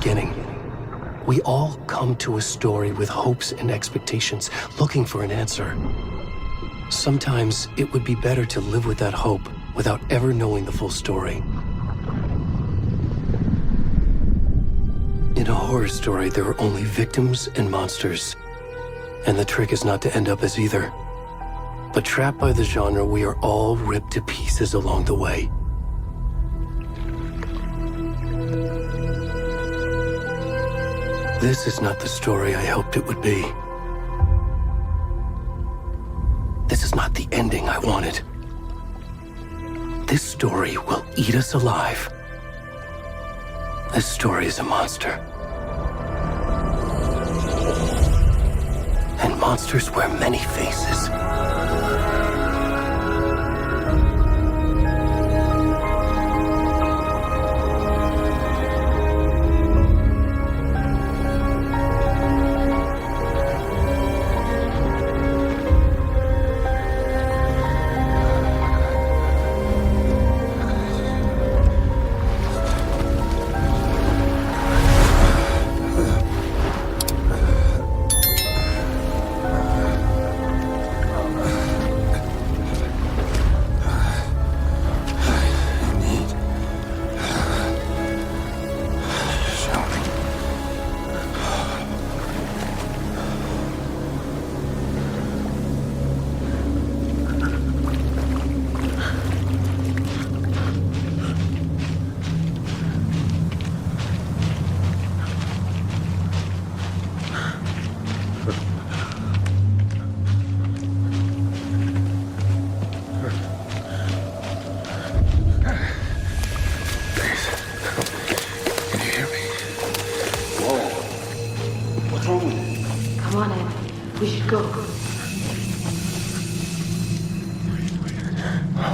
beginning. We all come to a story with hopes and expectations, looking for an answer. Sometimes it would be better to live with that hope without ever knowing the full story. In a horror story, there are only victims and monsters. And the trick is not to end up as either. But trapped by the genre, we are all ripped to pieces along the way. This is not the story I hoped it would be. This is not the ending I wanted. This story will eat us alive. This story is a monster. And monsters wear many faces.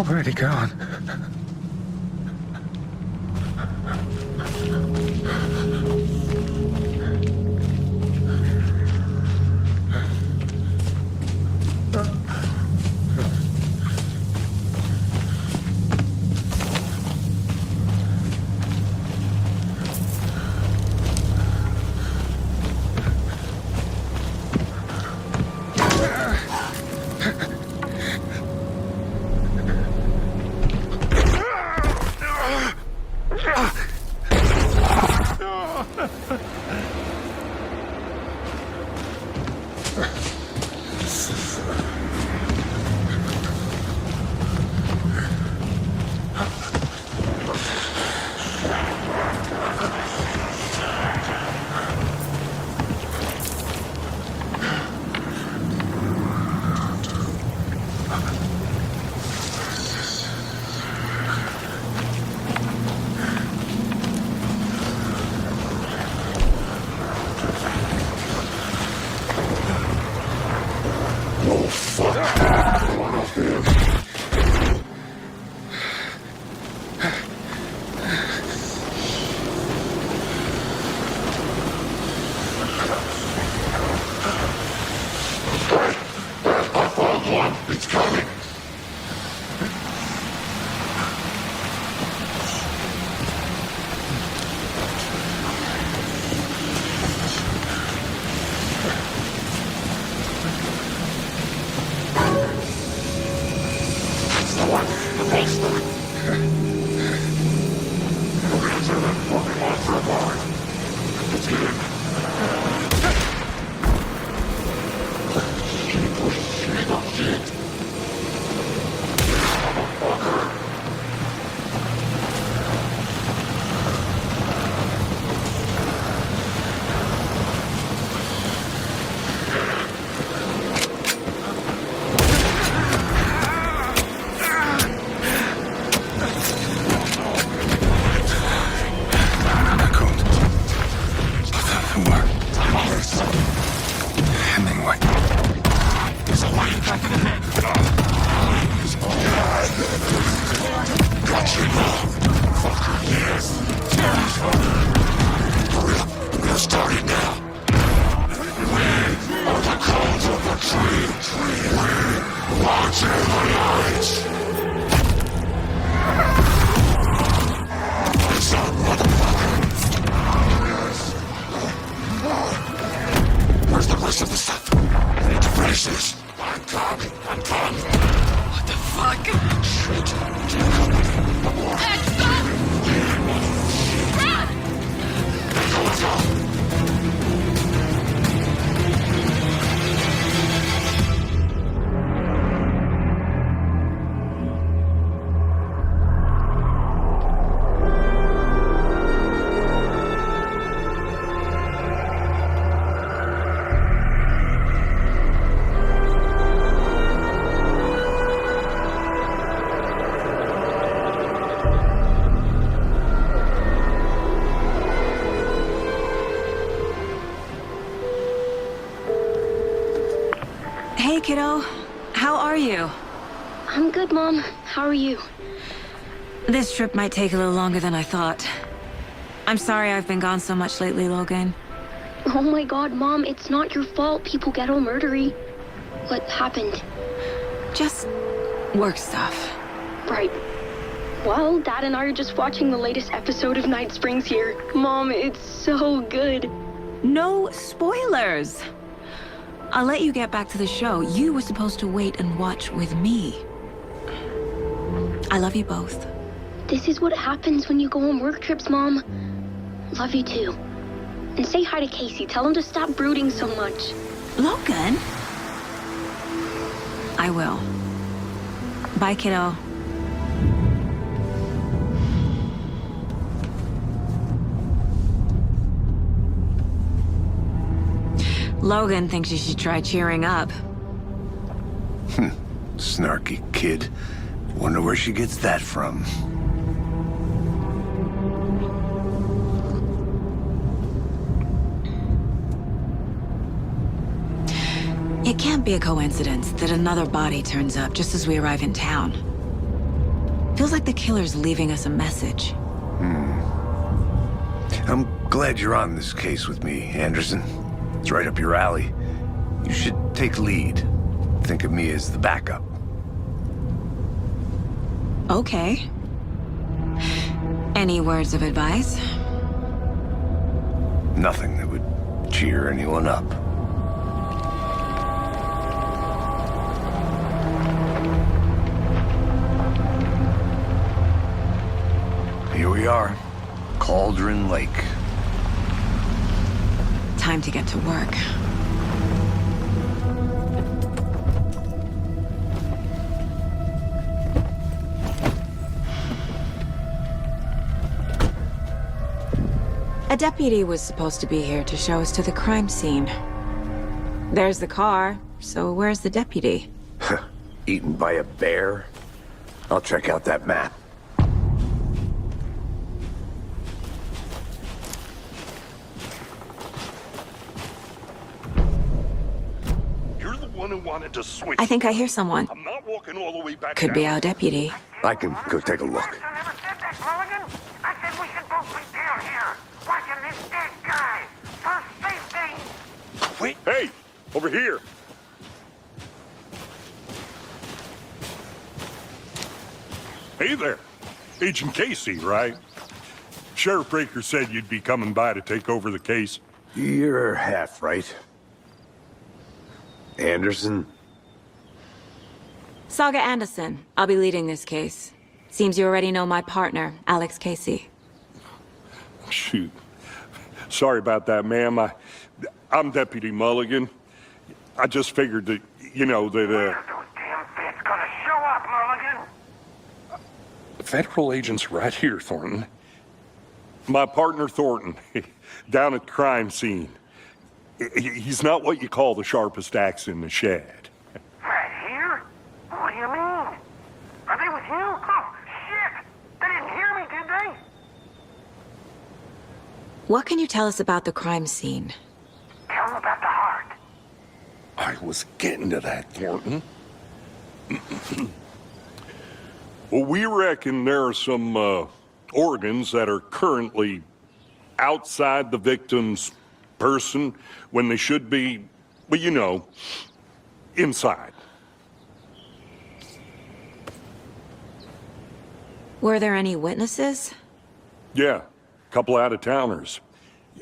Already gone. Hey, kiddo. How are you? I'm good, Mom. How are you? This trip might take a little longer than I thought. I'm sorry I've been gone so much lately, Logan. Oh my god, Mom, it's not your fault people get all murdery. What happened? Just work stuff. Right. Well, Dad and I are just watching the latest episode of Night Springs here. Mom, it's so good. No spoilers! I'll let you get back to the show. You were supposed to wait and watch with me. I love you both. This is what happens when you go on work trips, Mom. Love you too. And say hi to Casey. Tell him to stop brooding so much. Logan? I will. Bye, kiddo. Logan thinks you should try cheering up. Snarky kid. Wonder where she gets that from. It can't be a coincidence that another body turns up just as we arrive in town. Feels like the killer's leaving us a message. I'm glad you're on this case with me, Anderson. It's right up your alley. You should take lead. Think of me as the backup. Okay. Any words of advice? Nothing that would cheer anyone up. Here we are, Cauldron Lake. Time to get to work. A deputy was supposed to be here to show us to the crime scene. There's the car, so where's the deputy? Eaten by a bear? I'll check out that map. You're the one who wanted to switch. I think I hear someone. I'm not walking all the way back Could be down. our deputy. I can go take a look. I never said that, Mulligan. I said we should both be down here, watching this dead guy. For safety. Wait. Hey, over here. Hey there. Agent Casey, right? Sheriff Breaker said you'd be coming by to take over the case. You're half right. Anderson? Saga Anderson. I'll be leading this case. Seems you already know my partner, Alex Casey. Shoot. Sorry about that, ma'am. I'm Deputy Mulligan. I just figured that, that, Where's those damn feds gonna show up, Mulligan? federal agent's right here, Thornton. My partner, Thornton, down at the crime scene. He's not what you call the sharpest axe in the shed. Right here? What do you mean? Are they with you? Oh, shit! They didn't hear me, did they? What can you tell us about the crime scene? Tell them about the heart. I was getting to that, Thornton. Well, we reckon there are some organs that are currently outside the victim's person when they should be, well, you know, inside. Were there any witnesses? Yeah, a couple out-of-towners.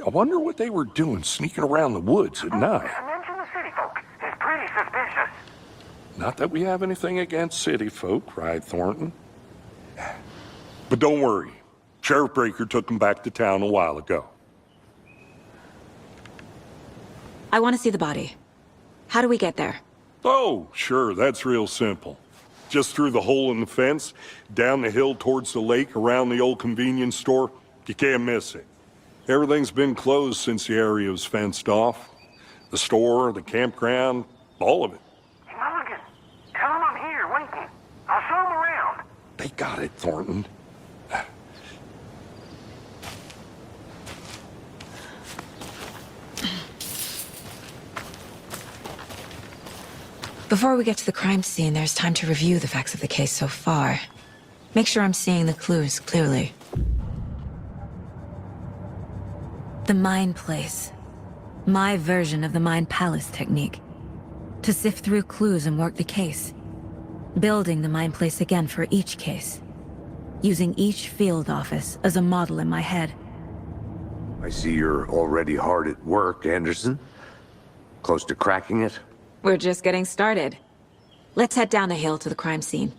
I wonder what they were doing sneaking around the woods at night. Mention the city folk. It's pretty suspicious. Not that we have anything against city folk, right, Thornton? But don't worry. Sheriff Breaker took them back to town a while ago. I want to see the body. How do we get there? Oh, sure, that's real simple. Just through the hole in the fence, down the hill towards the lake, around the old convenience store. You can't miss it. Everything's been closed since the area was fenced off. The store, the campground, all of it. Hey, Mulligan, tell them I'm here waiting. I'll show them around. They got it, Thornton. Before we get to the crime scene, there's time to review the facts of the case so far. Make sure I'm seeing the clues clearly. The Mind Place. My version of the Mind Palace technique. To sift through clues and work the case. Building the Mind Place again for each case. Using each field office as a model in my head. I see you're already hard at work, Anderson. Close to cracking it? We're just getting started. Let's head down the hill to the crime scene.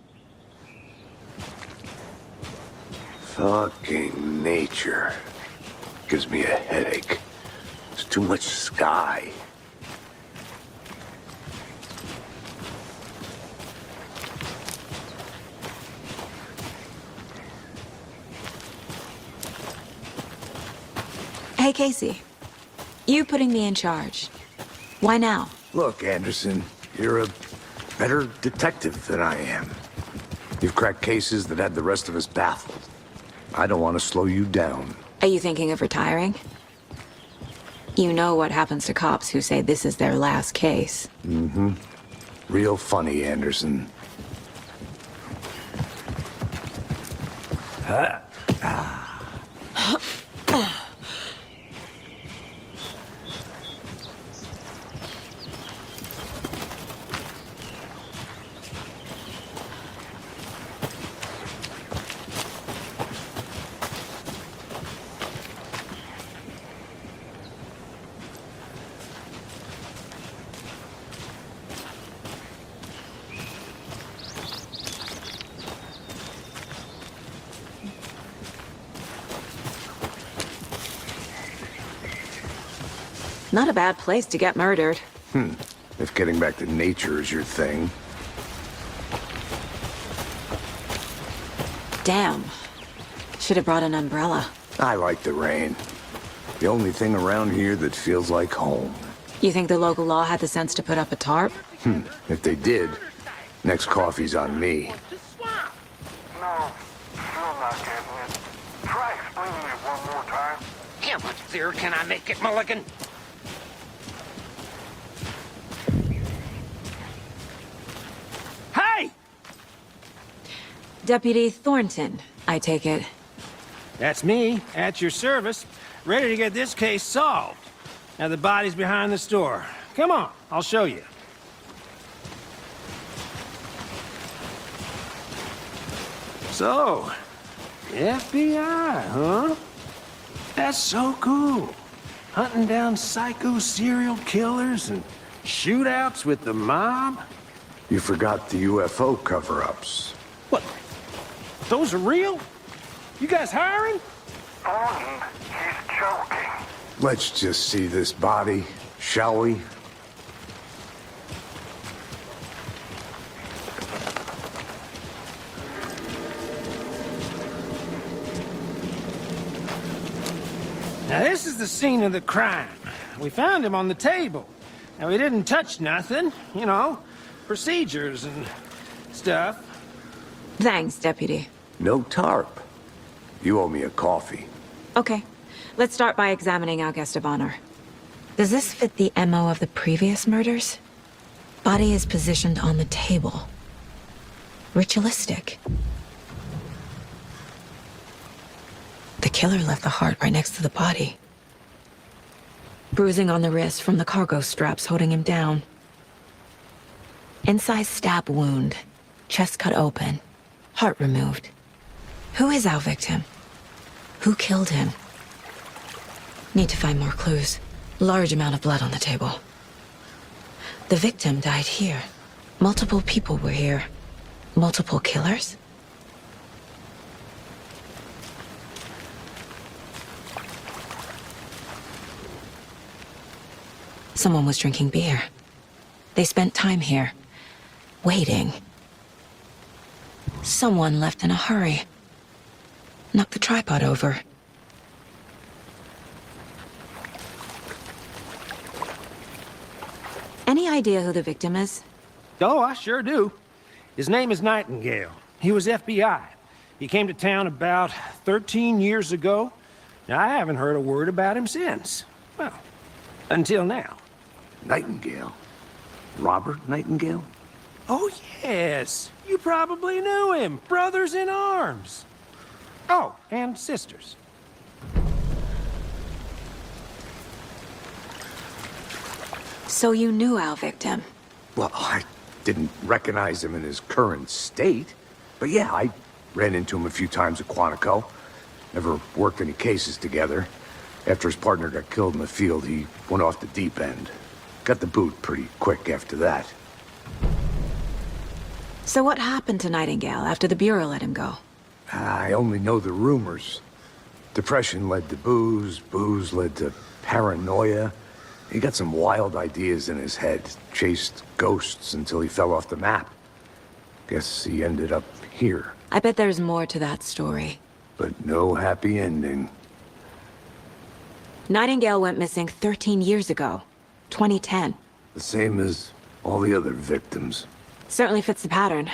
Fucking nature. Gives me a headache. It's too much sky. Hey, Casey. You putting me in charge. Why now? Look, Anderson, you're a better detective than I am. You've cracked cases that had the rest of us baffled. I don't want to slow you down. Are you thinking of retiring? You know what happens to cops who say this is their last case. Mm-hmm. Real funny, Anderson. Not a bad place to get murdered. If getting back to nature is your thing. Damn. Should have brought an umbrella. I like the rain. The only thing around here that feels like home. You think the local law had the sense to put up a tarp? If they did, next coffee's on me. No, still not getting it. Try explaining it one more time. How much clearer can I make it, Mulligan? Hey! Deputy Thornton, I take it. That's me, at your service, ready to get this case solved. Now the body's behind the store. Come on, I'll show you. So, FBI, huh? That's so cool. Hunting down psycho serial killers and shootouts with the mob. You forgot the UFO cover-ups. What? Those are real? You guys hiring? Thornton, he's joking. Let's just see this body, shall we? Now this is the scene of the crime. We found him on the table. Now we didn't touch nothing, you know, procedures and stuff. Thanks, Deputy. No tarp. You owe me a coffee. Okay, let's start by examining our guest of honor. Does this fit the MO of the previous murders? Body is positioned on the table. Ritualistic. The killer left the heart right next to the body. Bruising on the wrist from the cargo straps holding him down. Inside stab wound, chest cut open, heart removed. Who is our victim? Who killed him? Need to find more clues. Large amount of blood on the table. The victim died here. Multiple people were here. Multiple killers? Someone was drinking beer. They spent time here, waiting. Someone left in a hurry. Knocked the tripod over. Any idea who the victim is? Oh, I sure do. His name is Nightingale. He was FBI. He came to town about 13 years ago. Now, I haven't heard a word about him since. Well, until now. Nightingale? Robert Nightingale? Oh, yes. You probably knew him. Brothers in arms. Oh, and sisters. So you knew our victim? Well, I didn't recognize him in his current state. But yeah, I ran into him a few times at Quantico. Never worked any cases together. After his partner got killed in the field, he went off the deep end. Got the boot pretty quick after that. So what happened to Nightingale after the Bureau let him go? I only know the rumors. Depression led to booze, booze led to paranoia. He got some wild ideas in his head, chased ghosts until he fell off the map. Guess he ended up here. I bet there's more to that story. But no happy ending. Nightingale went missing 13 years ago. 2010. The same as all the other victims. Certainly fits the pattern.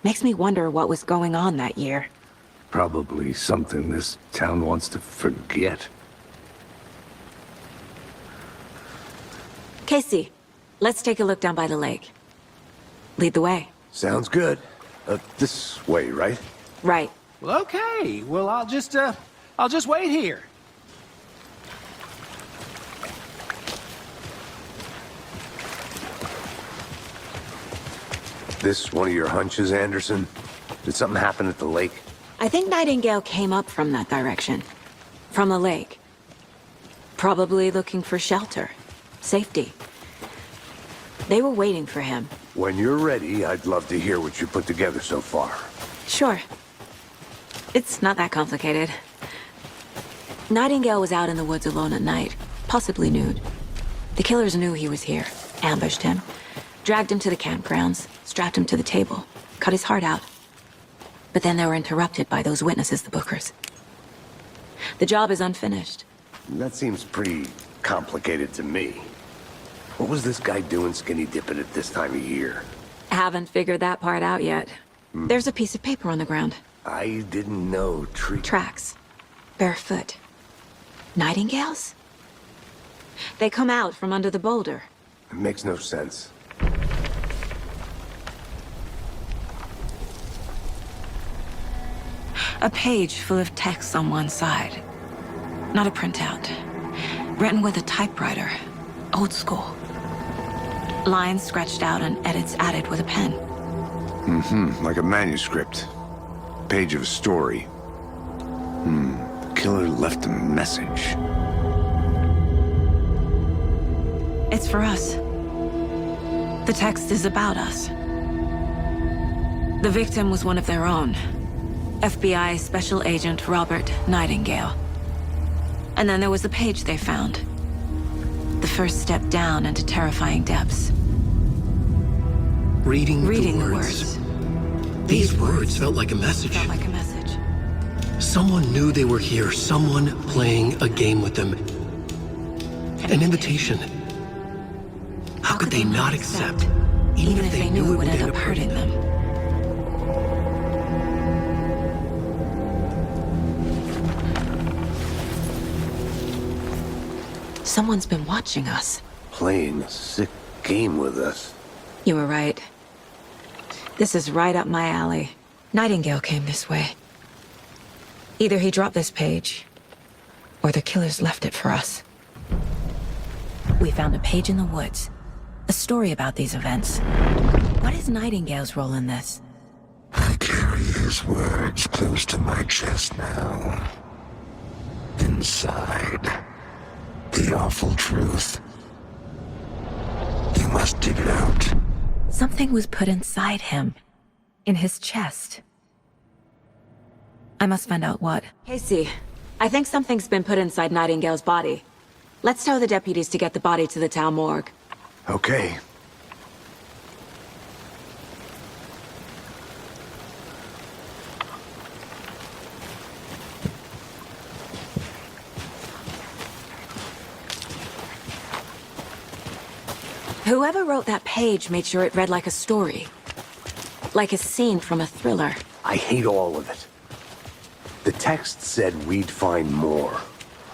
Makes me wonder what was going on that year. Probably something this town wants to forget. Casey, let's take a look down by the lake. Lead the way. Sounds good. This way, right? Right. Well, okay. Well, I'll just wait here. This one of your hunches, Anderson? Did something happen at the lake? I think Nightingale came up from that direction. From the lake. Probably looking for shelter. Safety. They were waiting for him. When you're ready, I'd love to hear what you put together so far. Sure. It's not that complicated. Nightingale was out in the woods alone at night, possibly nude. The killers knew he was here, ambushed him, dragged him to the campgrounds, strapped him to the table, cut his heart out. But then they were interrupted by those witnesses, the Bookers. The job is unfinished. That seems pretty complicated to me. What was this guy doing skinny dipping at this time of year? Haven't figured that part out yet. There's a piece of paper on the ground. I didn't know Tracks. Barefoot. Nightingales? They come out from under the boulder. It makes no sense. A page full of text on one side. Not a printout. Written with a typewriter. Old school. Lines scratched out and edits added with a pen. Like a manuscript. Page of a story. The killer left a message. It's for us. The text is about us. The victim was one of their own. FBI Special Agent Robert Nightingale. And then there was the page they found. The first step down into terrifying depths. Reading the words. These words felt like a message. Felt like a message. Someone knew they were here, someone playing a game with them. An invitation. How could they not accept, even if they knew it would end up hurting them? Someone's been watching us. Playing a sick game with us. You were right. This is right up my alley. Nightingale came this way. Either he dropped this page, or the killers left it for us. We found a page in the woods. A story about these events. What is Nightingale's role in this? I carry his words close to my chest now. Inside, the awful truth. You must dig it out. Something was put inside him. In his chest. I must find out what. Casey, I think something's been put inside Nightingale's body. Let's tell the deputies to get the body to the town morgue. Okay. Whoever wrote that page made sure it read like a story. Like a scene from a thriller. I hate all of it. The text said we'd find more.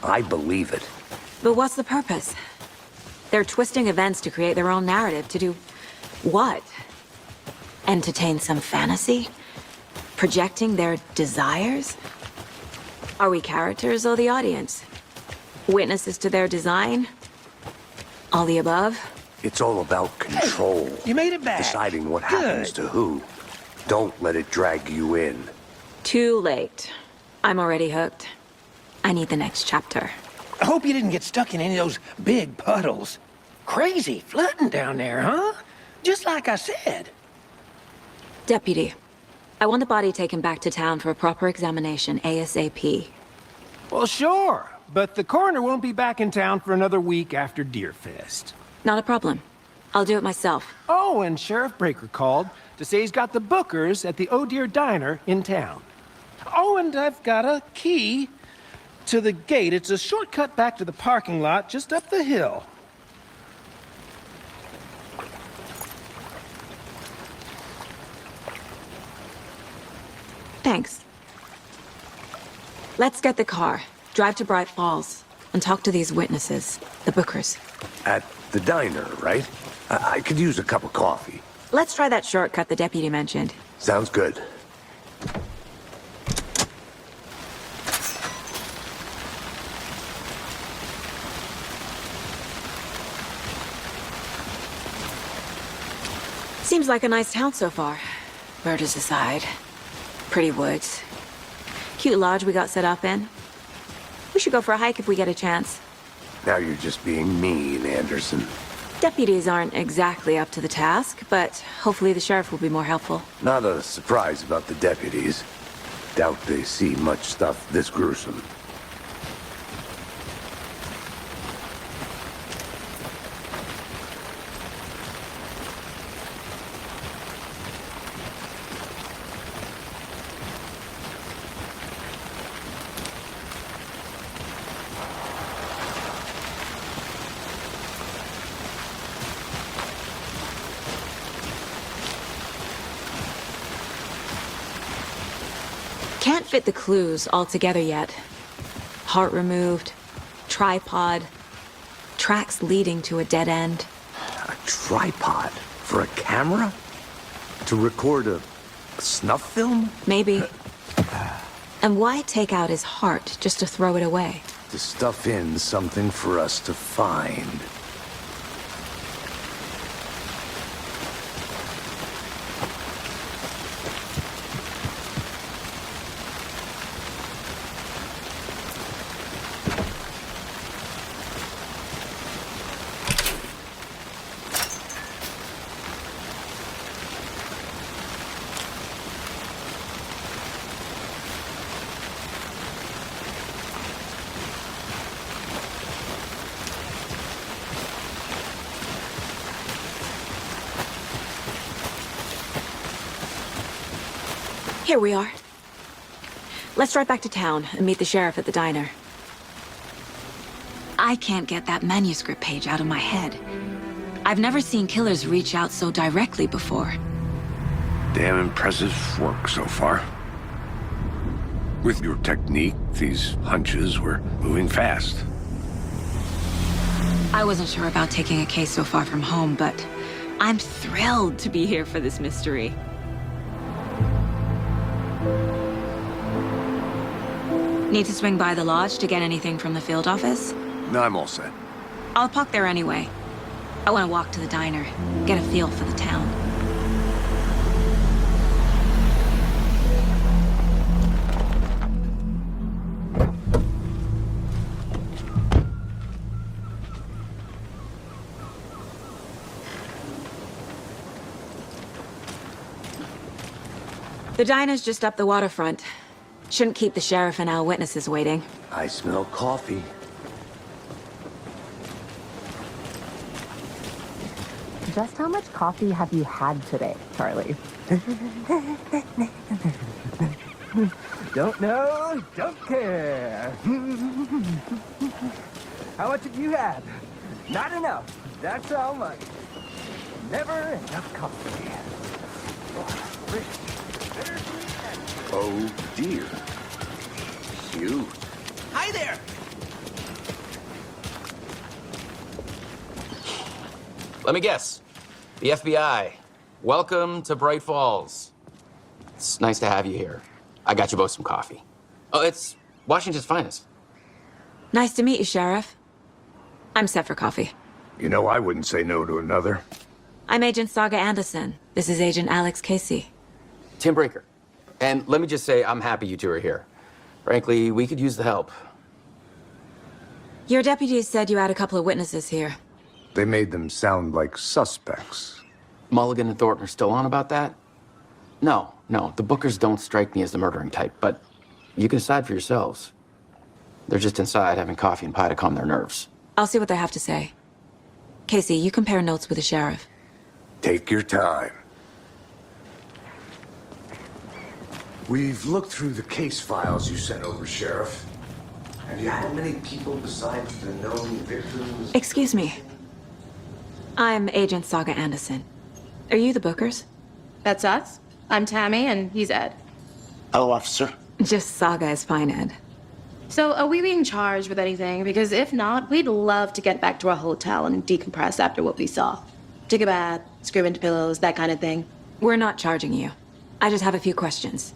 I believe it. But what's the purpose? They're twisting events to create their own narrative to do what? Entertain some fantasy? Projecting their desires? Are we characters or the audience? Witnesses to their design? All the above? It's all about control. You made it back. Deciding what happens to who. Don't let it drag you in. Too late. I'm already hooked. I need the next chapter. I hope you didn't get stuck in any of those big puddles. Crazy flooding down there, huh? Just like I said. Deputy, I want the body taken back to town for a proper examination ASAP. Well, sure. But the coroner won't be back in town for another week after Deerfest. Not a problem. I'll do it myself. Oh, and Sheriff Breaker called to say he's got the bookers at the Oh Dear Diner in town. Oh, and I've got a key to the gate. It's a shortcut back to the parking lot just up the hill. Thanks. Let's get the car, drive to Bright Falls, and talk to these witnesses, the bookers. At the diner, right? I could use a cup of coffee. Let's try that shortcut the deputy mentioned. Sounds good. Seems like a nice town so far. Murders aside. Pretty woods. Cute lodge we got set up in. We should go for a hike if we get a chance. Now you're just being mean, Anderson. Deputies aren't exactly up to the task, but hopefully the sheriff will be more helpful. Not a surprise about the deputies. Doubt they see much stuff this gruesome. Can't fit the clues all together yet. Heart removed, tripod, tracks leading to a dead end. A tripod? For a camera? To record a snuff film? Maybe. And why take out his heart just to throw it away? To stuff in something for us to find. Here we are. Let's drive back to town and meet the sheriff at the diner. I can't get that manuscript page out of my head. I've never seen killers reach out so directly before. Damn impressive work so far. With your technique, these hunches were moving fast. I wasn't sure about taking a case so far from home, but I'm thrilled to be here for this mystery. Need to swing by the lodge to get anything from the field office? No, I'm all set. I'll park there anyway. I want to walk to the diner, get a feel for the town. The diner's just up the waterfront. Shouldn't keep the sheriff and our witnesses waiting. I smell coffee. Just how much coffee have you had today, Charlie? Don't know, don't care. How much have you had? Not enough. That's how much. Never enough coffee. Oh dear. You. Hi there! Let me guess. The FBI. Welcome to Bright Falls. It's nice to have you here. I got you both some coffee. Oh, it's Washington's finest. Nice to meet you, Sheriff. I'm set for coffee. You know, I wouldn't say no to another. I'm Agent Saga Anderson. This is Agent Alex Casey. Tim Breaker. And let me just say, I'm happy you two are here. Frankly, we could use the help. Your deputies said you had a couple of witnesses here. They made them sound like suspects. Mulligan and Thornton are still on about that? No, the Bookers don't strike me as the murdering type, but you can decide for yourselves. They're just inside having coffee and pie to calm their nerves. I'll see what they have to say. Casey, you compare notes with the sheriff. Take your time. We've looked through the case files you sent over, Sheriff. Have you had many people besides the known victims? Excuse me. I'm Agent Saga Anderson. Are you the Bookers? That's us. I'm Tammy, and he's Ed. Hello, officer. Just Saga is fine, Ed. So, are we being charged with anything? Because if not, we'd love to get back to our hotel and decompress after what we saw. Take a bath, scream into pillows, that kind of thing. We're not charging you. I just have a few questions.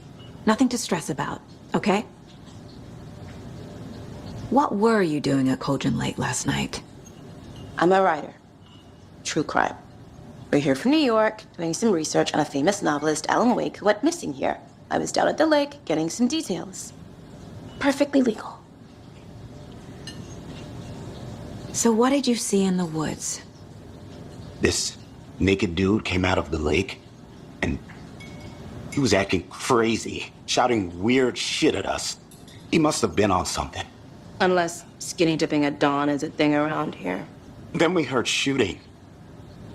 Nothing to stress about, okay? What were you doing at Cauldron Lake last night? I'm a writer. True crime. We're here from New York, doing some research on a famous novelist, Alan Wake, who went missing here. I was down at the lake, getting some details. Perfectly legal. So what did you see in the woods? This naked dude came out of the lake, and he was acting crazy, shouting weird shit at us. He must have been on something. Unless skinny dipping at dawn is a thing around here. Then we heard shooting.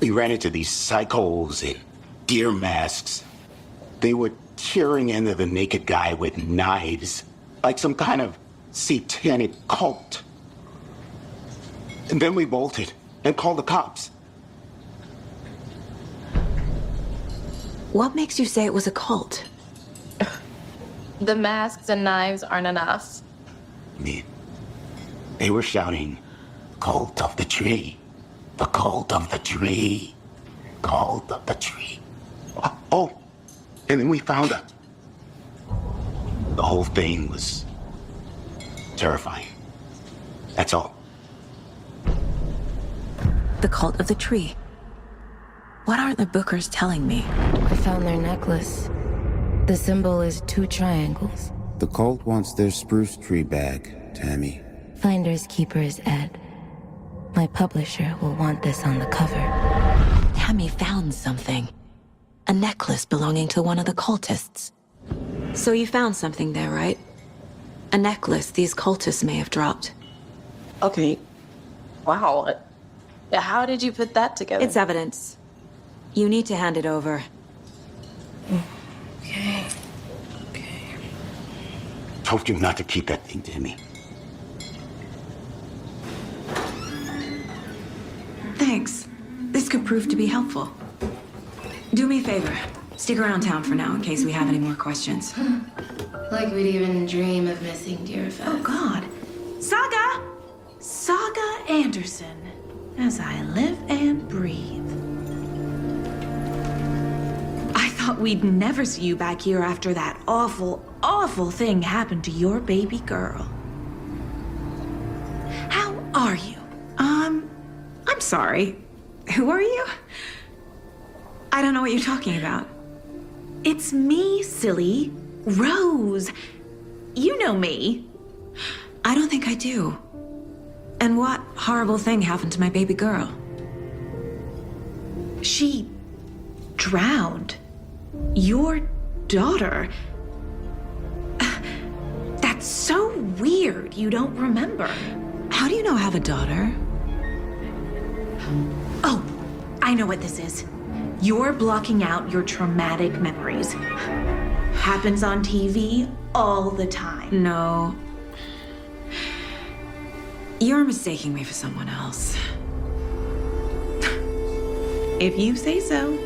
We ran into these psychos in deer masks. They were tearing into the naked guy with knives, like some kind of satanic cult. And then we bolted and called the cops. What makes you say it was a cult? The masks and knives aren't enough. I mean, they were shouting, "Cult of the tree. The cult of the tree. Cult of the tree." Oh, and then we found her. The whole thing was terrifying. That's all. The cult of the tree. What aren't the Bookers telling me? I found their necklace. The symbol is 2 triangles. The cult wants their spruce tree back, Tammy. Finders keepers, Ed. My publisher will want this on the cover. Tammy found something. A necklace belonging to one of the cultists. So you found something there, right? A necklace these cultists may have dropped. Okay. Wow. How did you put that together? It's evidence. You need to hand it over. Okay. Told you not to keep that thing to me. Thanks. This could prove to be helpful. Do me a favor. Stick around town for now in case we have any more questions. Like we'd even dream of missing dear Fez. Oh, God. Saga Anderson. As I live and breathe. I thought we'd never see you back here after that awful thing happened to your baby girl. How are you? I'm sorry. Who are you? I don't know what you're talking about. It's me, silly. Rose. You know me. I don't think I do. And what horrible thing happened to my baby girl? She drowned. Your daughter. That's so weird you don't remember. How do you know I have a daughter? Oh, I know what this is. You're blocking out your traumatic memories. Happens on TV all the time. No. You're mistaking me for someone else. If you say so.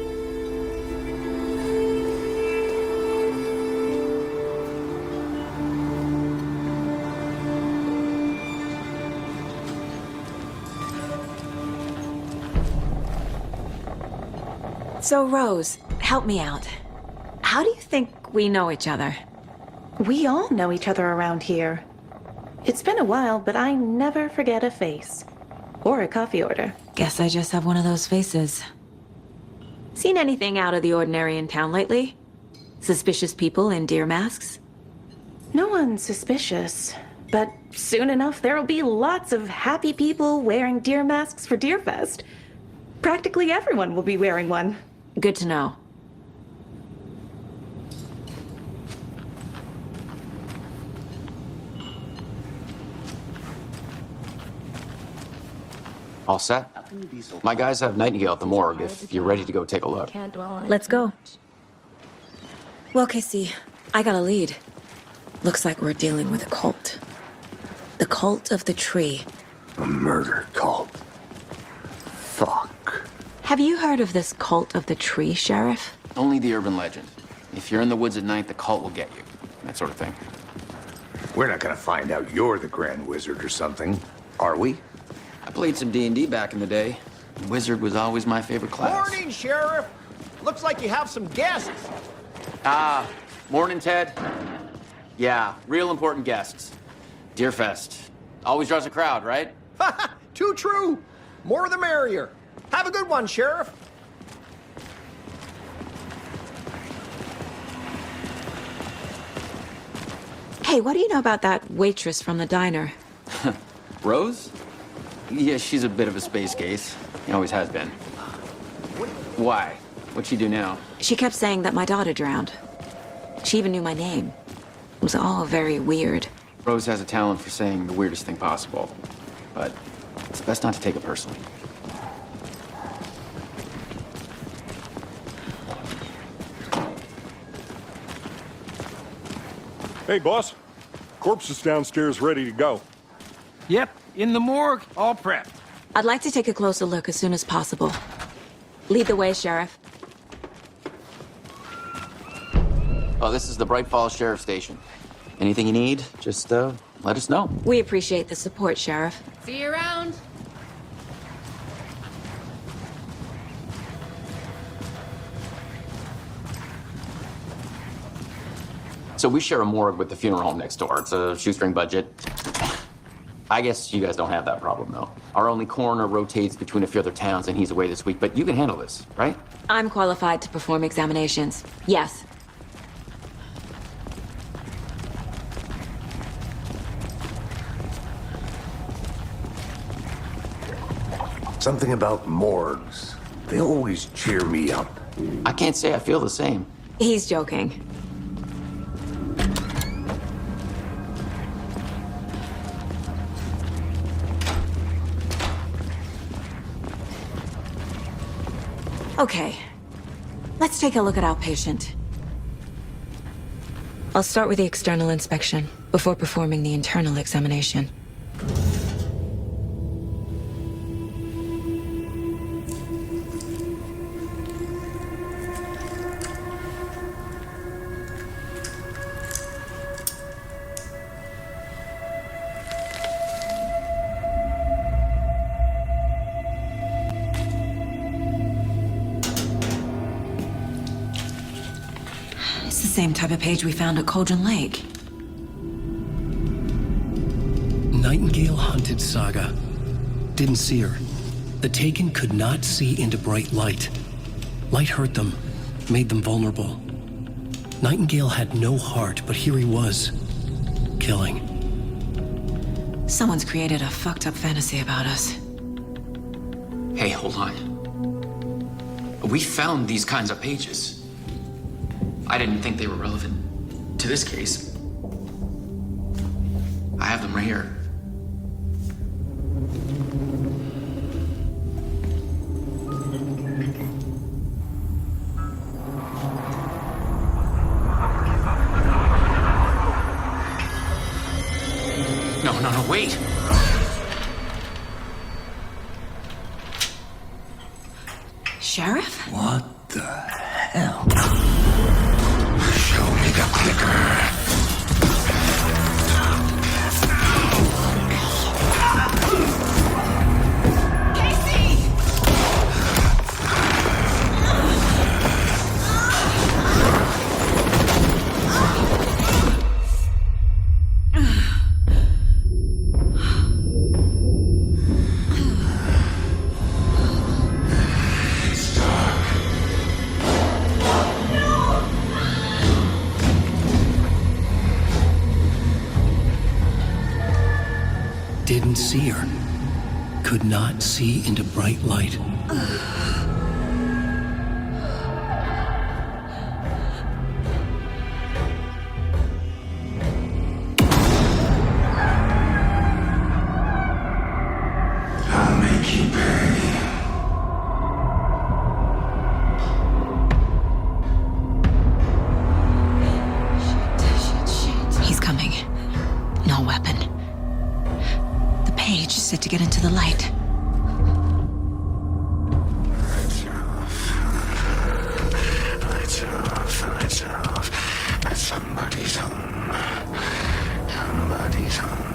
So, Rose, help me out. How do you think we know each other? We all know each other around here. It's been a while, but I never forget a face. Or a coffee order. Guess I just have one of those faces. Seen anything out of the ordinary in town lately? Suspicious people in deer masks? No one's suspicious. But soon enough, there'll be lots of happy people wearing deer masks for Deerfest. Practically everyone will be wearing one. Good to know. All set? My guys have Nightingale at the morgue if you're ready to go take a look. Let's go. Well, Casey, I got a lead. Looks like we're dealing with a cult. The cult of the tree. A murder cult. Fuck. Have you heard of this cult of the tree, Sheriff? Only the urban legend. If you're in the woods at night, the cult will get you. That sort of thing. We're not gonna find out you're the Grand Wizard or something, are we? I played some D&D back in the day. Wizard was always my favorite class. Morning, Sheriff. Looks like you have some guests. Morning, Ted. Yeah, real important guests. Deerfest. Always draws a crowd, right? Too true. More the merrier. Have a good one, Sheriff. Hey, what do you know about that waitress from the diner? Rose? Yeah, she's a bit of a space case. She always has been. Why? What'd she do now? She kept saying that my daughter drowned. She even knew my name. It was all very weird. Rose has a talent for saying the weirdest thing possible. But it's best not to take it personally. Hey, boss. Corpse is downstairs ready to go. Yep, in the morgue, all prepped. I'd like to take a closer look as soon as possible. Lead the way, Sheriff. Oh, this is the Bright Falls Sheriff Station. Anything you need, just let us know. We appreciate the support, Sheriff. See you around. So we share a morgue with the funeral home next door. It's a shoestring budget. I guess you guys don't have that problem, though. Our only coroner rotates between a few other towns, and he's away this week, but you can handle this, right? I'm qualified to perform examinations. Yes. Something about morgues. They always cheer me up. I can't say I feel the same. He's joking. Okay, let's take a look at our patient. I'll start with the external inspection before performing the internal examination. It's the same type of page we found at Cauldron Lake. Nightingale hunted Saga. Didn't see her. The Taken could not see into bright light. Light hurt them, made them vulnerable. Nightingale had no heart, but here he was, killing. Someone's created a fucked up fantasy about us. Hey, hold on. We found these kinds of pages. I didn't think they were relevant to this case. I have them right here. No, wait! Sheriff? What the hell? Show me the clicker. could see her, could not see into bright light. I'll make you pay. He's coming. No weapon. The page is set to get into the light. Lights off. Somebody's home. Somebody's home.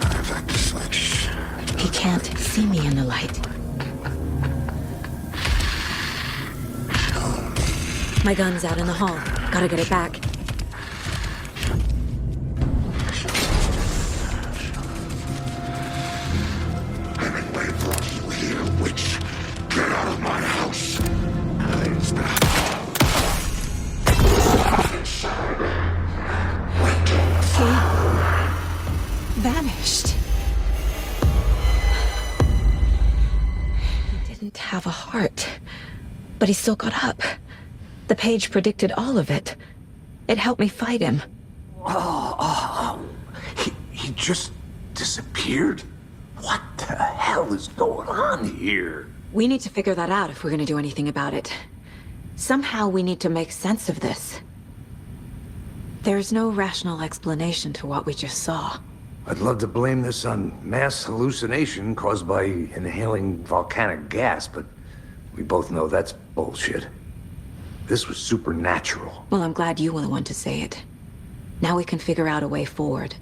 I've got the switch. He can't see me in the light. My gun's out in the hall. Gotta get it back. Hemingway brought you here, witch. Get out of my house. He vanished. He didn't have a heart, but he still got up. The page predicted all of it. It helped me fight him. He just disappeared? What the hell is going on here? We need to figure that out if we're gonna do anything about it. Somehow we need to make sense of this. There's no rational explanation to what we just saw. I'd love to blame this on mass hallucination caused by inhaling volcanic gas, but we both know that's bullshit. This was supernatural. Well, I'm glad you were the one to say it. Now we can figure out a way forward.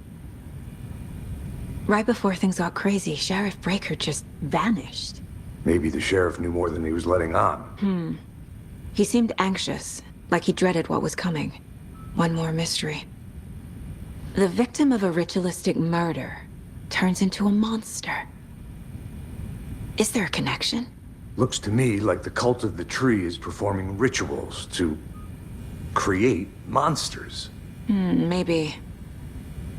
Right before things got crazy, Sheriff Breaker just vanished. Maybe the sheriff knew more than he was letting on. He seemed anxious, like he dreaded what was coming. One more mystery. The victim of a ritualistic murder turns into a monster. Is there a connection? Looks to me like the cult of the tree is performing rituals to create monsters. Maybe.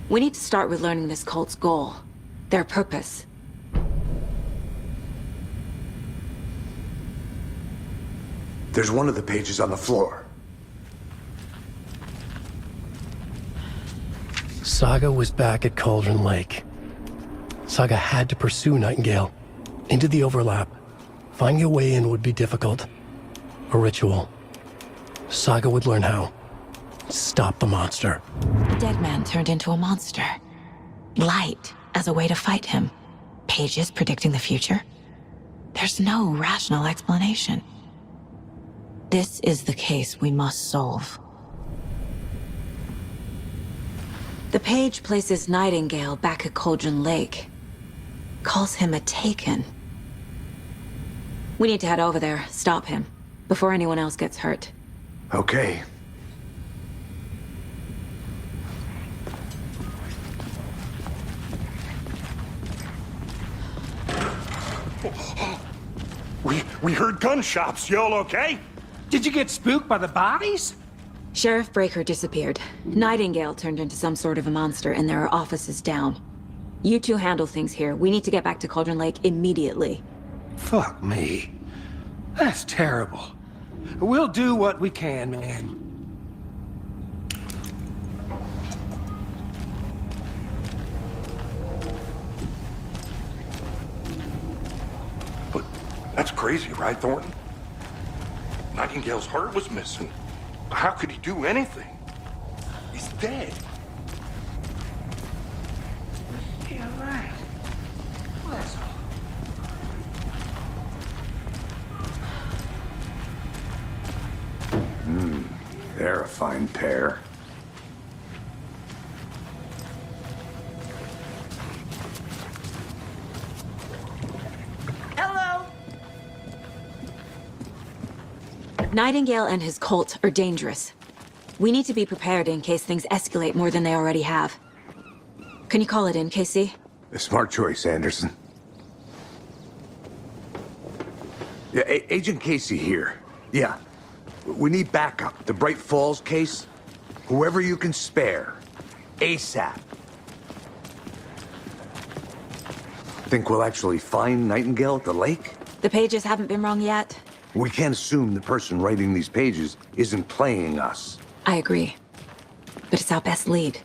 We need to start with learning this cult's goal, their purpose. There's one of the pages on the floor. Saga was back at Cauldron Lake. Saga had to pursue Nightingale into the overlap. Finding a way in would be difficult. A ritual. Saga would learn how. Stop the monster. The dead man turned into a monster. Light as a way to fight him. Pages predicting the future. There's no rational explanation. This is the case we must solve. The page places Nightingale back at Cauldron Lake. Calls him a Taken. We need to head over there, stop him, before anyone else gets hurt. Okay. We heard gunshots. Y'all okay? Did you get spooked by the bodies? Sheriff Breaker disappeared. Nightingale turned into some sort of a monster, and there are offices down. You two handle things here. We need to get back to Cauldron Lake immediately. Fuck me. That's terrible. We'll do what we can, man. But that's crazy, right, Thornton? Nightingale's heart was missing. How could he do anything? He's dead. You're right. Let's... They're a fine pair. Hello? Nightingale and his cult are dangerous. We need to be prepared in case things escalate more than they already have. Can you call it in, Casey? A smart choice, Anderson. Yeah, Agent Casey here. Yeah. We need backup. The Bright Falls case. Whoever you can spare. ASAP. Think we'll actually find Nightingale at the lake? The pages haven't been wrong yet. We can't assume the person writing these pages isn't playing us. I agree. But it's our best lead.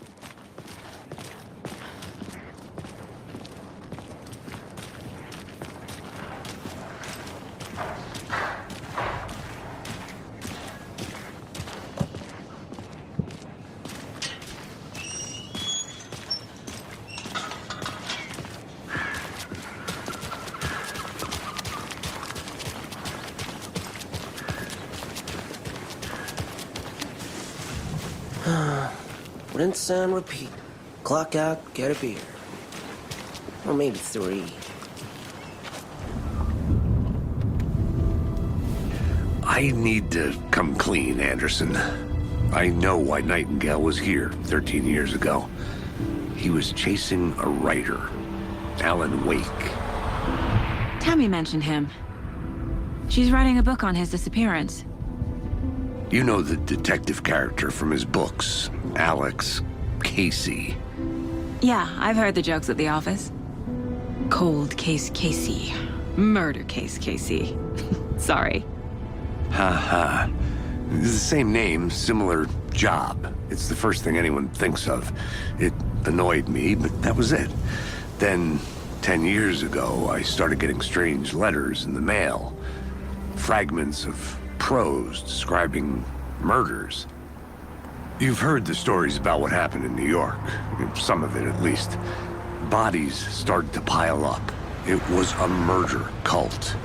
Rinse and repeat. Clock out, get a beer. Or maybe 3. I need to come clean, Anderson. I know why Nightingale was here 13 years ago. He was chasing a writer, Alan Wake. Tammy mentioned him. She's writing a book on his disappearance. You know the detective character from his books, Alex Casey. Yeah, I've heard the jokes at the office. Cold case Casey. Murder case Casey. Sorry. Ha. It's the same name, similar job. It's the first thing anyone thinks of. It annoyed me, but that was it. Then, 10 years ago, I started getting strange letters in the mail. Fragments of prose describing murders. You've heard the stories about what happened in New York. Some of it, at least. Bodies started to pile up. It was a murder cult.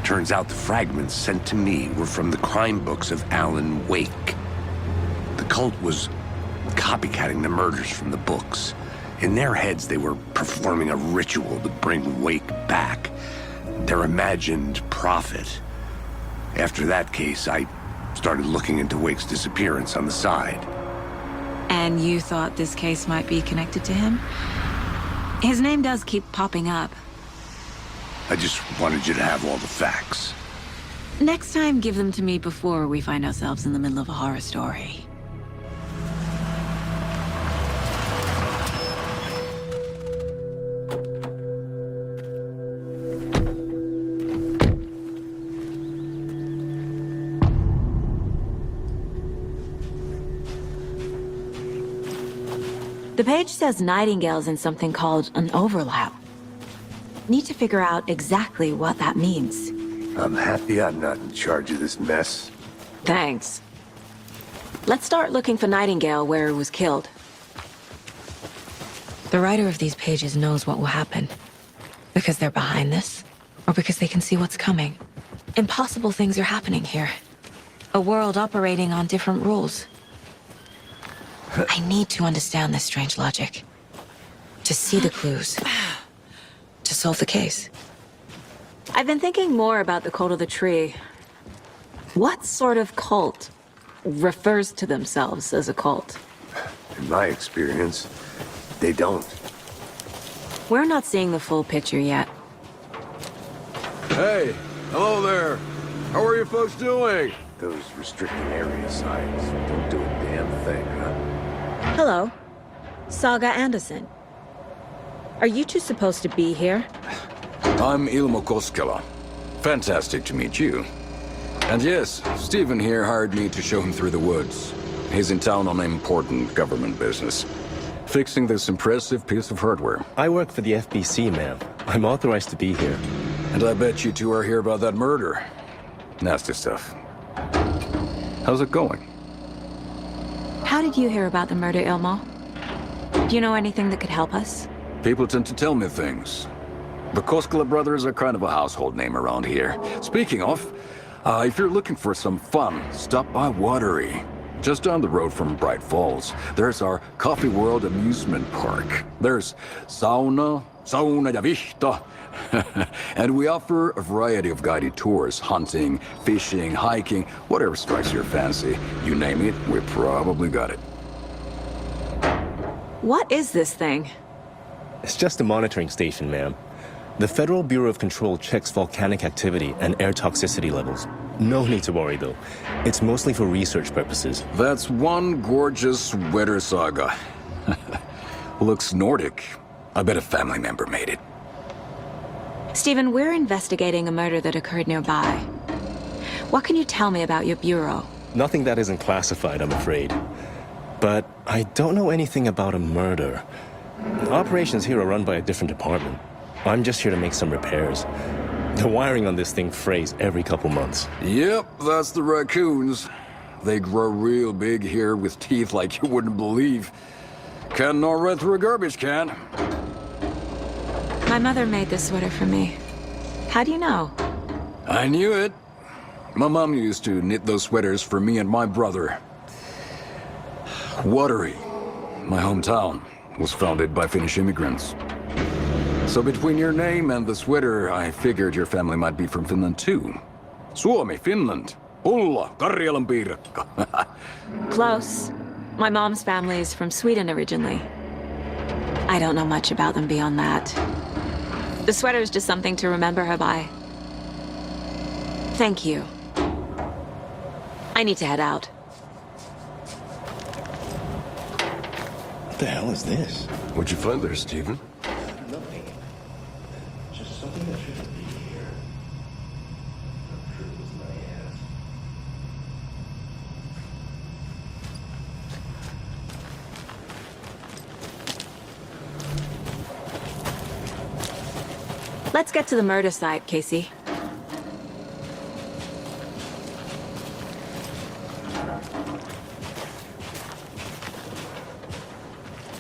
Turns out the fragments sent to me were from the crime books of Alan Wake. The cult was copycatting the murders from the books. In their heads, they were performing a ritual to bring Wake back. Their imagined prophet. After that case, I started looking into Wake's disappearance on the side. And you thought this case might be connected to him? His name does keep popping up. I just wanted you to have all the facts. Next time, give them to me before we find ourselves in the middle of a horror story. The page says Nightingale's in something called an overlap. Need to figure out exactly what that means. I'm happy I'm not in charge of this mess. Thanks. Let's start looking for Nightingale where he was killed. The writer of these pages knows what will happen. Because they're behind this, or because they can see what's coming. Impossible things are happening here. A world operating on different rules. I need to understand this strange logic. To see the clues. To solve the case. I've been thinking more about the cult of the tree. What sort of cult refers to themselves as a cult? In my experience, they don't. We're not seeing the full picture yet. Hey, hello there. How are you folks doing? Those restricted area signs don't do a damn thing, huh? Hello. Saga Anderson. Are you two supposed to be here? I'm Ilmo Koskela. Fantastic to meet you. And yes, Stephen here hired me to show him through the woods. He's in town on important government business. Fixing this impressive piece of hardware. I work for the FBC, ma'am. I'm authorized to be here. And I bet you two are here about that murder. Nasty stuff. How's it going? How did you hear about the murder, Ilmo? Do you know anything that could help us? People tend to tell me things. The Koskela brothers are kind of a household name around here. Speaking of, if you're looking for some fun, stop by Watery. Just down the road from Bright Falls, there's our Coffee World amusement park. There's sauna ja vihto. And we offer a variety of guided tours, hunting, fishing, hiking, whatever strikes your fancy. You name it, we probably got it. What is this thing? It's just a monitoring station, ma'am. The Federal Bureau of Control checks volcanic activity and air toxicity levels. No need to worry, though. It's mostly for research purposes. That's one gorgeous weather saga. Looks Nordic. I bet a family member made it. Stephen, we're investigating a murder that occurred nearby. What can you tell me about your bureau? Nothing that isn't classified, I'm afraid. But I don't know anything about a murder. Operations here are run by a different department. I'm just here to make some repairs. The wiring on this thing frays every couple months. Yep, that's the raccoons. They grow real big here with teeth like you wouldn't believe. Can't gnaw right through a garbage can. My mother made this sweater for me. How do you know? I knew it. My mom used to knit those sweaters for me and my brother. Watery, my hometown, was founded by Finnish immigrants. So between your name and the sweater, I figured your family might be from Finland too. Suomi, Finland. Ulla, Karjalan piirakka. Close. My mom's family is from Sweden originally. I don't know much about them beyond that. The sweater is just something to remember her by. Thank you. I need to head out. What the hell is this? What'd you find there, Stephen? Nothing. Just something that shouldn't be here. I'm sure it was my ass. Let's get to the murder site, Casey.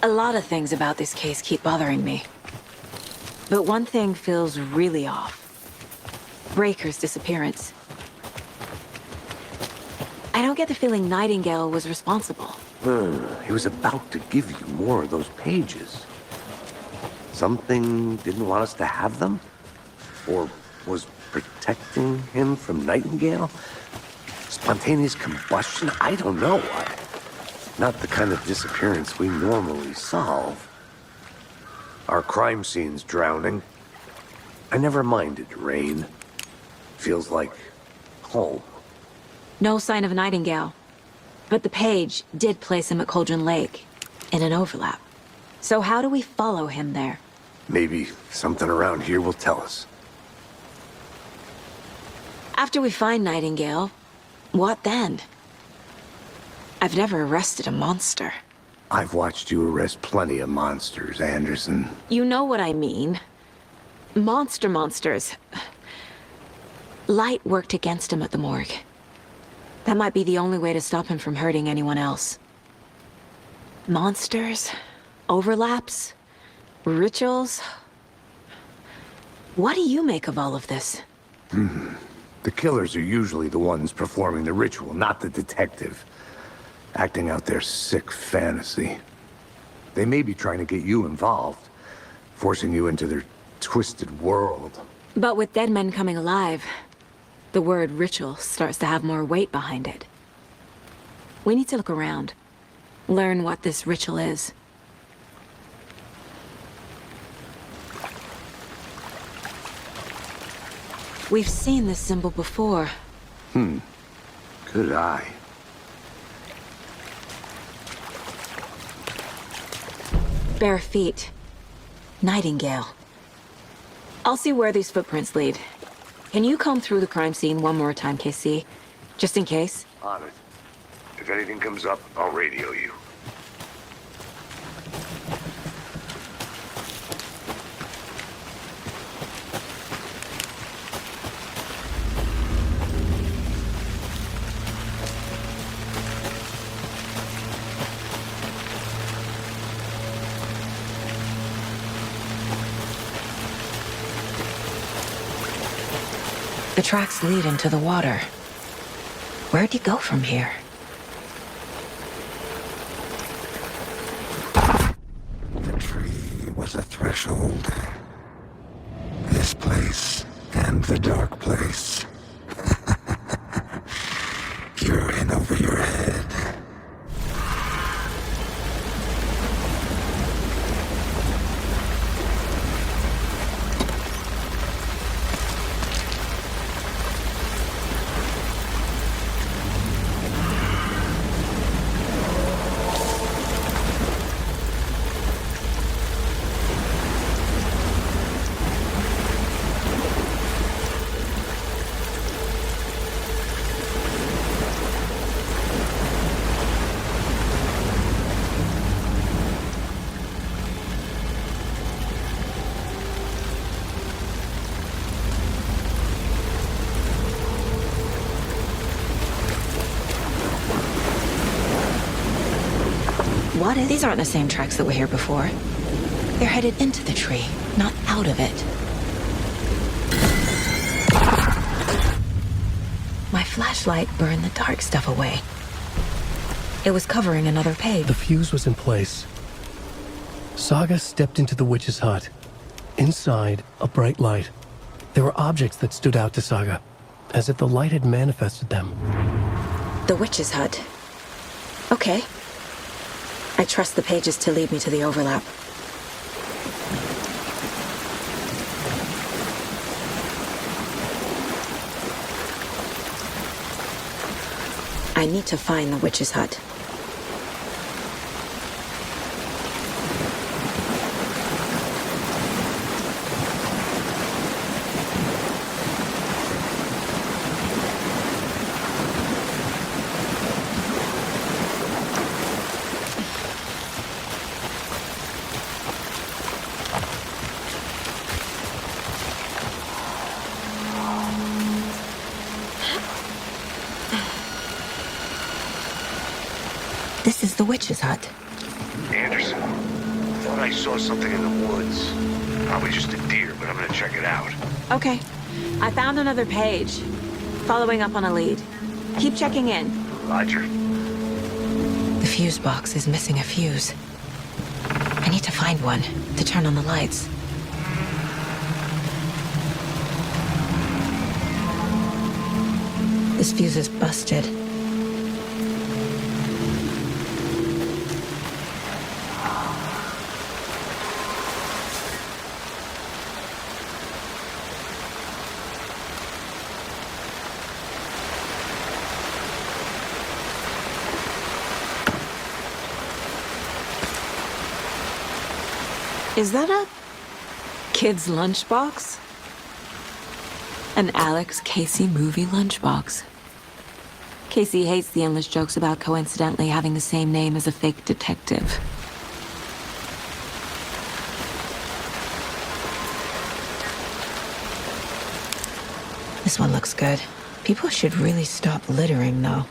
A lot of things about this case keep bothering me. But one thing feels really off. Breaker's disappearance. I don't get the feeling Nightingale was responsible. He was about to give you more of those pages. Something didn't want us to have them? Or was protecting him from Nightingale? Spontaneous combustion? I don't know. Not the kind of disappearance we normally solve. Our crime scene's drowning. I never minded rain. Feels like home. No sign of Nightingale. But the page did place him at Cauldron Lake, in an overlap. So how do we follow him there? Maybe something around here will tell us. After we find Nightingale, what then? I've never arrested a monster. I've watched you arrest plenty of monsters, Anderson. You know what I mean. Monsters. Light worked against him at the morgue. That might be the only way to stop him from hurting anyone else. Monsters? Overlaps? Rituals? What do you make of all of this? The killers are usually the ones performing the ritual, not the detective. Acting out their sick fantasy. They may be trying to get you involved, forcing you into their twisted world. But with dead men coming alive, the word ritual starts to have more weight behind it. We need to look around, learn what this ritual is. We've seen this symbol before. Good eye. Bare feet. Nightingale. I'll see where these footprints lead. Can you comb through the crime scene one more time, KC? Just in case? On it. If anything comes up, I'll radio you. The tracks lead into the water. Where'd he go from here? The tree was a threshold. This place and the dark place. You're in over your head. What is... These aren't the same tracks that were here before. They're headed into the tree, not out of it. My flashlight burned the dark stuff away. It was covering another page. The fuse was in place. Saga stepped into the witch's hut. Inside, a bright light. There were objects that stood out to Saga, as if the light had manifested them. The witch's hut. Okay. I trust the pages to lead me to the overlap. I need to find the witch's hut. This is the witch's hut. Anderson, thought I saw something in the woods. Probably just a deer, but I'm gonna check it out. Okay. I found another page. Following up on a lead. Keep checking in. Roger. The fuse box is missing a fuse. I need to find one to turn on the lights. This fuse is busted. Is that a kid's lunchbox? An Alex Casey movie lunchbox. Casey hates the endless jokes about coincidentally having the same name as a fake detective. This one looks good. People should really stop littering, though.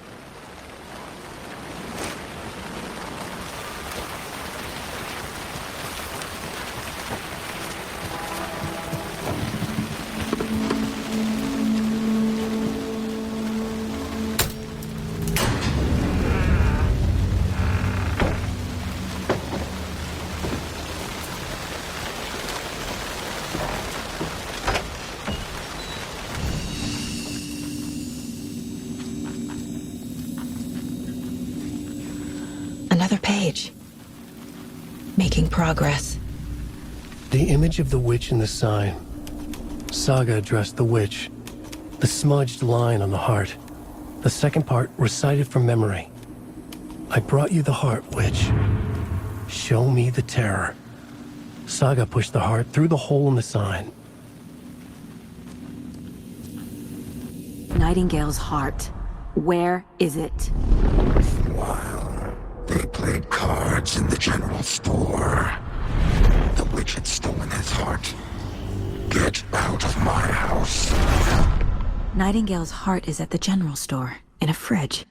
Another page. Making progress. The image of the witch in the sign. Saga addressed the witch. The smudged line on the heart. The second part recited from memory. I brought you the heart, witch. Show me the terror. Saga pushed the heart through the hole in the sign. Nightingale's heart. Where is it? While they played cards in the general store, the witch had stolen his heart. Get out of my house. Nightingale's heart is at the general store, in a fridge.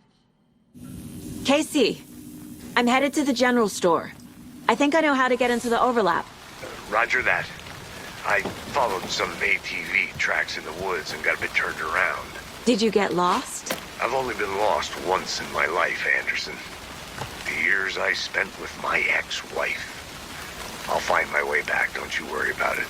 Casey! I'm headed to the general store. I think I know how to get into the overlap. Roger that. I followed some ATV tracks in the woods and got a bit turned around. Did you get lost? I've only been lost once in my life, Anderson. The years I spent with my ex-wife. I'll find my way back, don't you worry about it.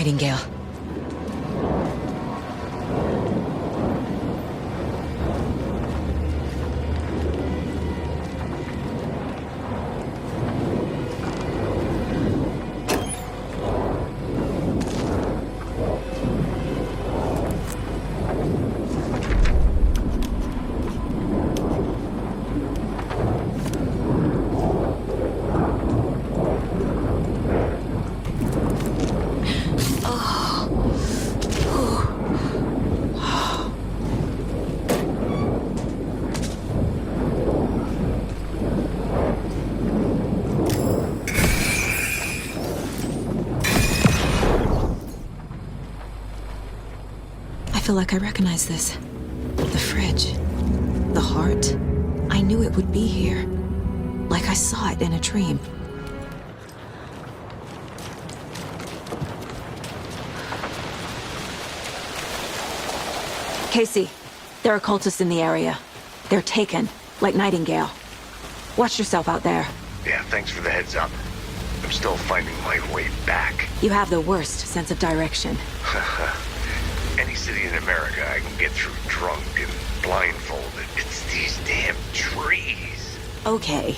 Nightingale. I feel like I recognize this. The fridge. The heart. I knew it would be here. Like I saw it in a dream. Casey, there are cultists in the area. They're taken, like Nightingale. Watch yourself out there. Yeah, thanks for the heads up. I'm still finding my way back. You have the worst sense of direction. Any city in America I can get through drunk and blindfolded. It's these damn trees. Okay.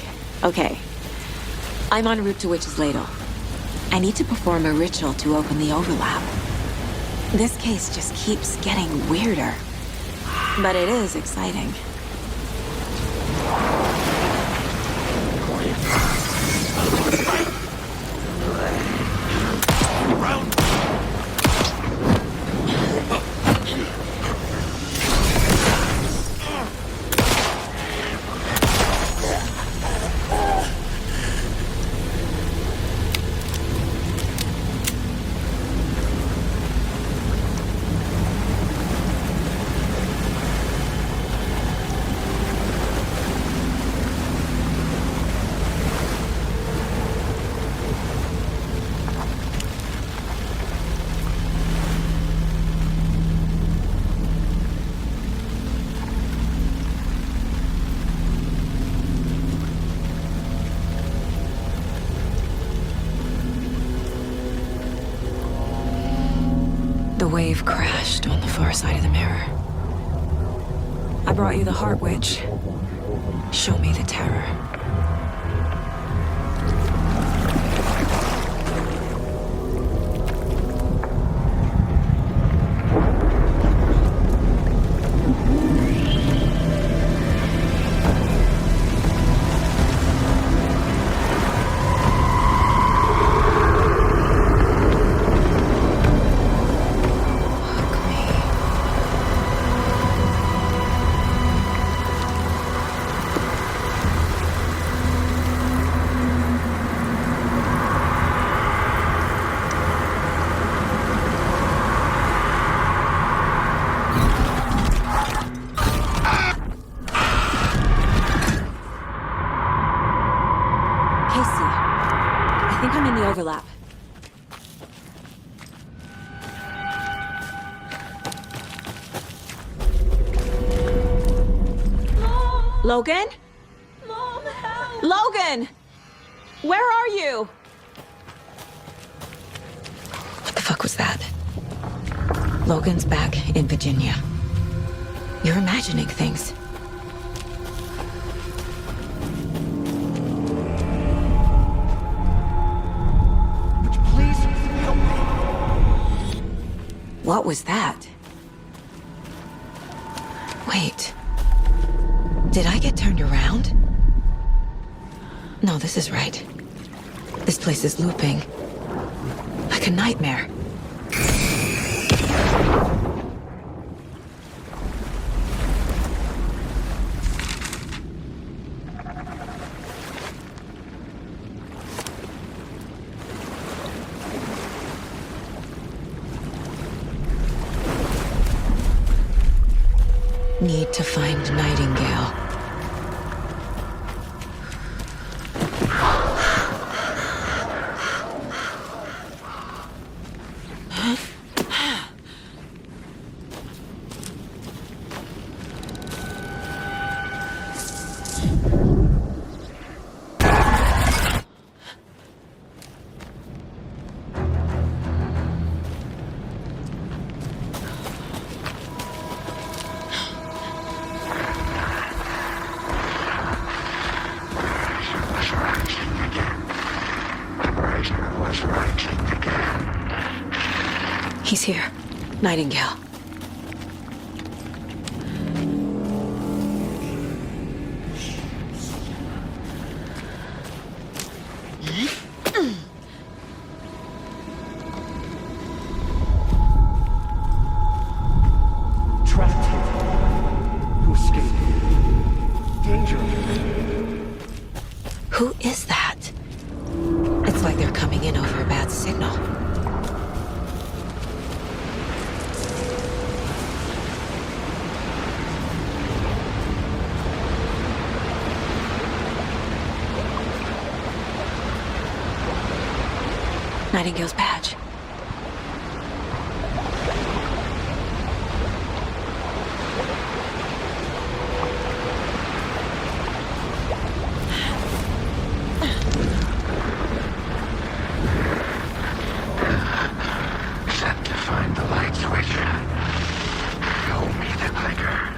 I'm en route to Witch's Ladle. I need to perform a ritual to open the overlap. This case just keeps getting weirder. But it is exciting. The wave crashed on the far side of the mirror. I brought you the Heart Witch. Show me the terror. Overlap. Mom. Logan? Mom, help! Logan! Where are you? What the fuck was that? Logan's back in Virginia. You're imagining things. What was that? Wait. Did I get turned around? No, this is right. This place is looping. Like a nightmare. Need to find Nightingale. He's here. Nightingale. Trapped here. To escape. Danger. Who is that? It's like they're coming in over a bad signal. Nightingale's badge. Set to find the light switch. Show me the clicker.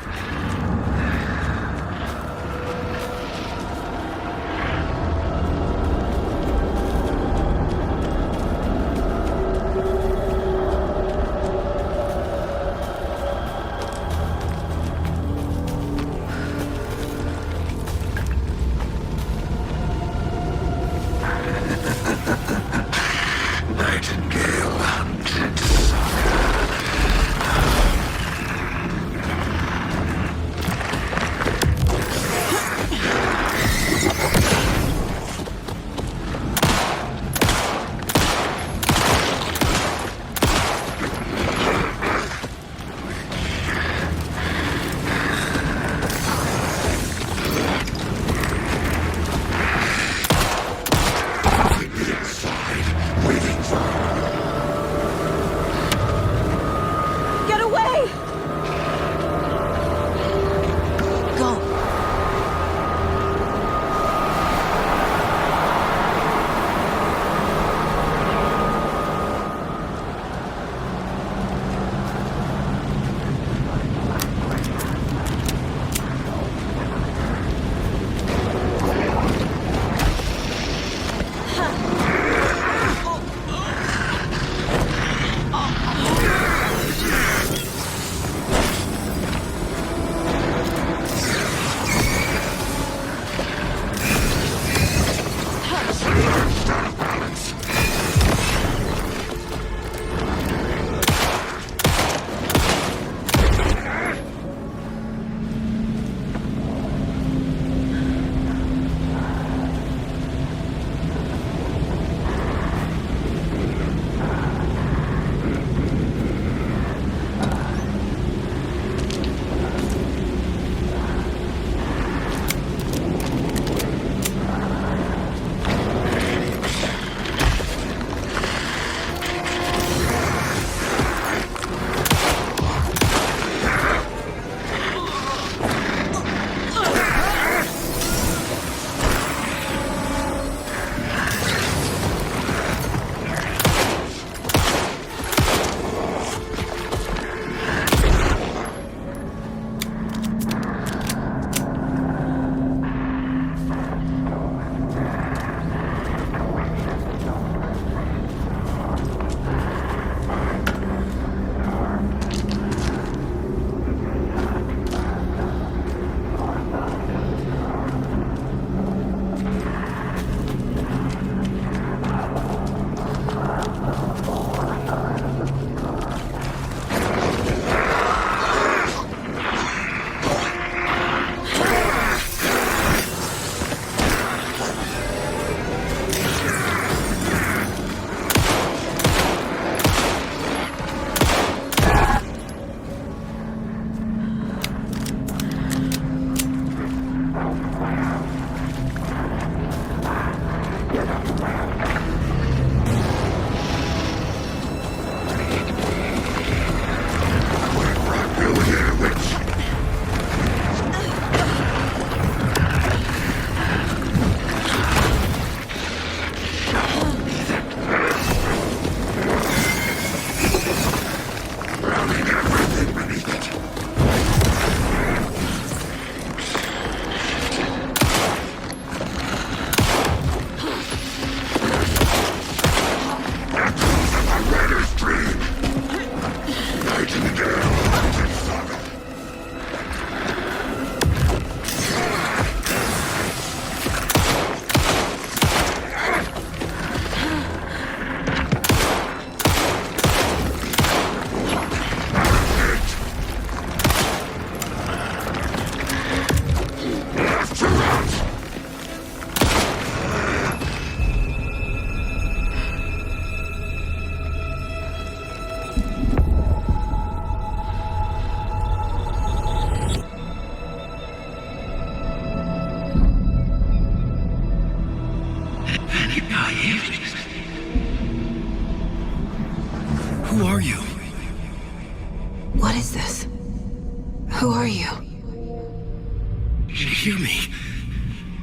Can you hear me?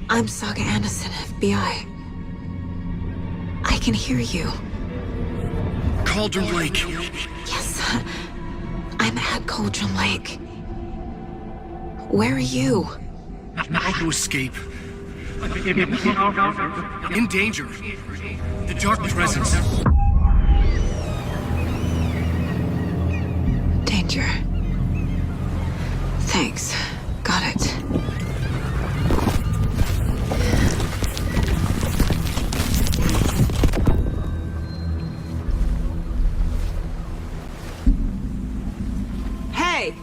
I'm Saga Anderson, FBI. I can hear you. Cauldron Lake. Yes, I'm at Cauldron Lake. Where are you? How to escape. In danger. The dark presence. Danger. Thanks. Got it. Hey!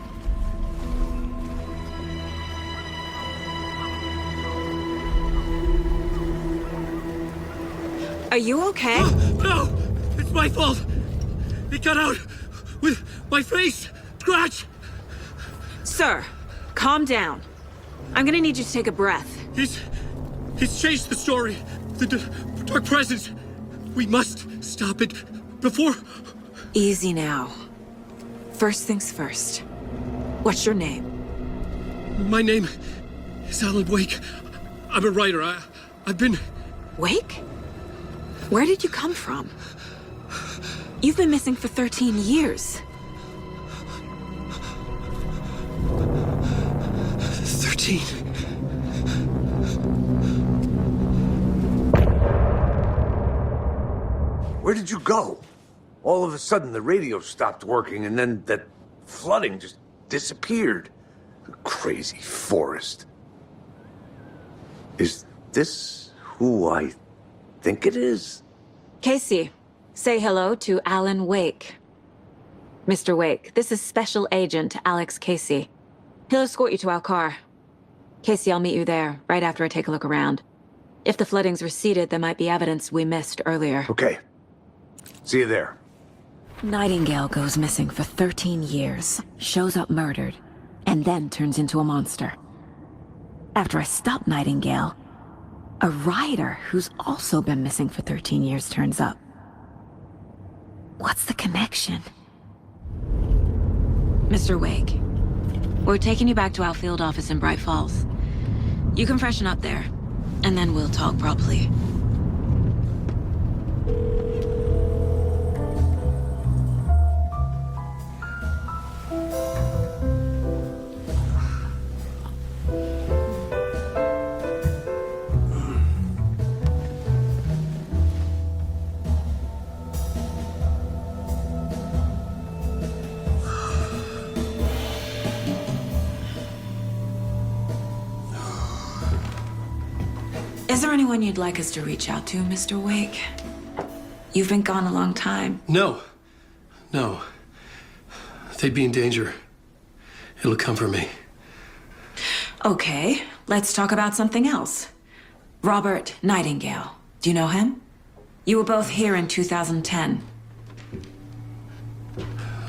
Are you okay? No! It's my fault! It got out with my face! Scratch! Sir, calm down. I'm gonna need you to take a breath. He's changed the story. The dark presence. We must stop it before... Easy now. First things first. What's your name? My name is Alan Wake. I'm a writer. I've been... Wake? Where did you come from? You've been missing for 13 years. 13. Where did you go? All of a sudden, the radio stopped working, and then that flooding just disappeared. Crazy forest. Is this who I think it is? Casey, say hello to Alan Wake. Mr. Wake, this is Special Agent Alex Casey. He'll escort you to our car. Casey, I'll meet you there, right after I take a look around. If the flooding's receded, there might be evidence we missed earlier. Okay. See you there. Nightingale goes missing for 13 years, shows up murdered, and then turns into a monster. After I stop Nightingale, a writer who's also been missing for 13 years turns up. What's the connection? Mr. Wake, we're taking you back to our field office in Bright Falls. You can freshen up there, and then we'll talk properly. Is there anyone you'd like us to reach out to, Mr. Wake? You've been gone a long time. No. They'd be in danger. It'll come for me. Okay, let's talk about something else. Robert Nightingale. Do you know him? You were both here in 2010.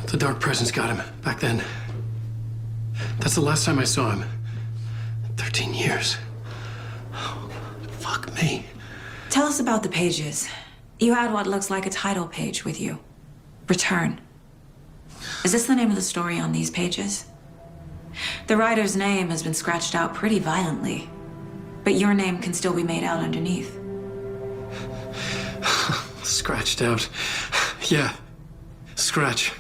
The dark presence got him back then. That's the last time I saw him. 13 years. Oh, fuck me. Tell us about the pages. You had what looks like a title page with you. Return. Is this the name of the story on these pages? The writer's name has been scratched out pretty violently, but your name can still be made out underneath. Scratched out. Yeah. Scratch.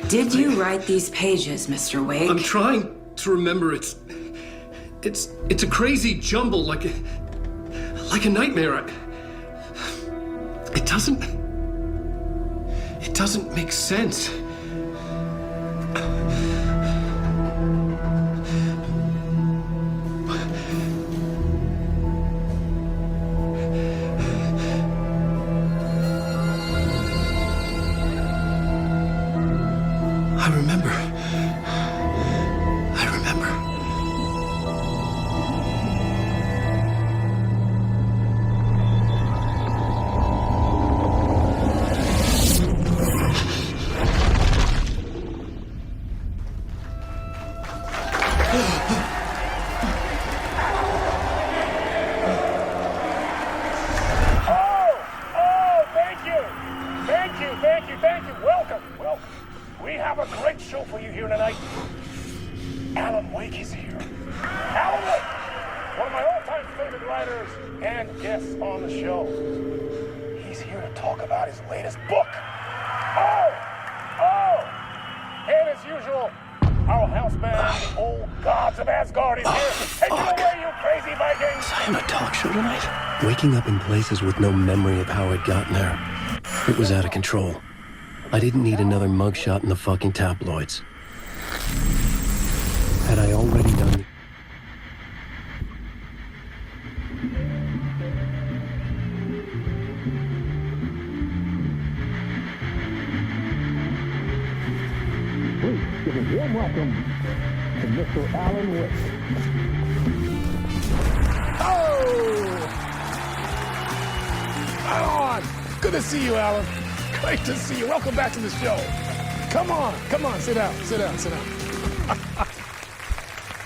Did you write these pages, Mr. Wake? I'm trying to remember. It's a crazy jumble, like a nightmare. It doesn't make sense. I remember. Thank you. Thank you. Welcome. We have a great show for you here tonight. Alan Wake is here. Alan Wake, one of my all-time favorite writers and guests on the show. He's here to talk about his latest book. And as usual, our house band, the old gods of Asgard, is here. Take it away, you crazy Vikings! Was I on a talk show tonight? Waking up in places with no memory of how I'd gotten there. It was out of control. I didn't need another mugshot in the fucking tabloids. Had I already done... Please give a warm welcome to Mr. Alan Wake. Alan! Good to see you, Alan. Great to see you. Welcome back to the show. Come on. Sit down.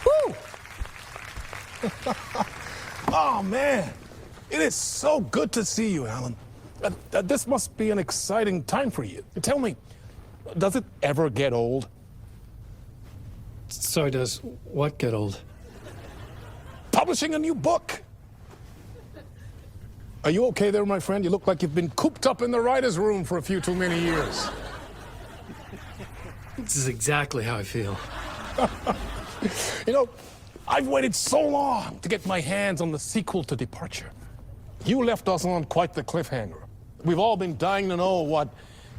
Woo! Oh, man. It is so good to see you, Alan. This must be an exciting time for you. Tell me, does it ever get old? Sorry, does what get old? Publishing a new book. Are you okay there, my friend? You look like you've been cooped up in the writer's room for a few too many years. This is exactly how I feel. You know, I've waited so long to get my hands on the sequel to Departure. You left us on quite the cliffhanger. We've all been dying to know what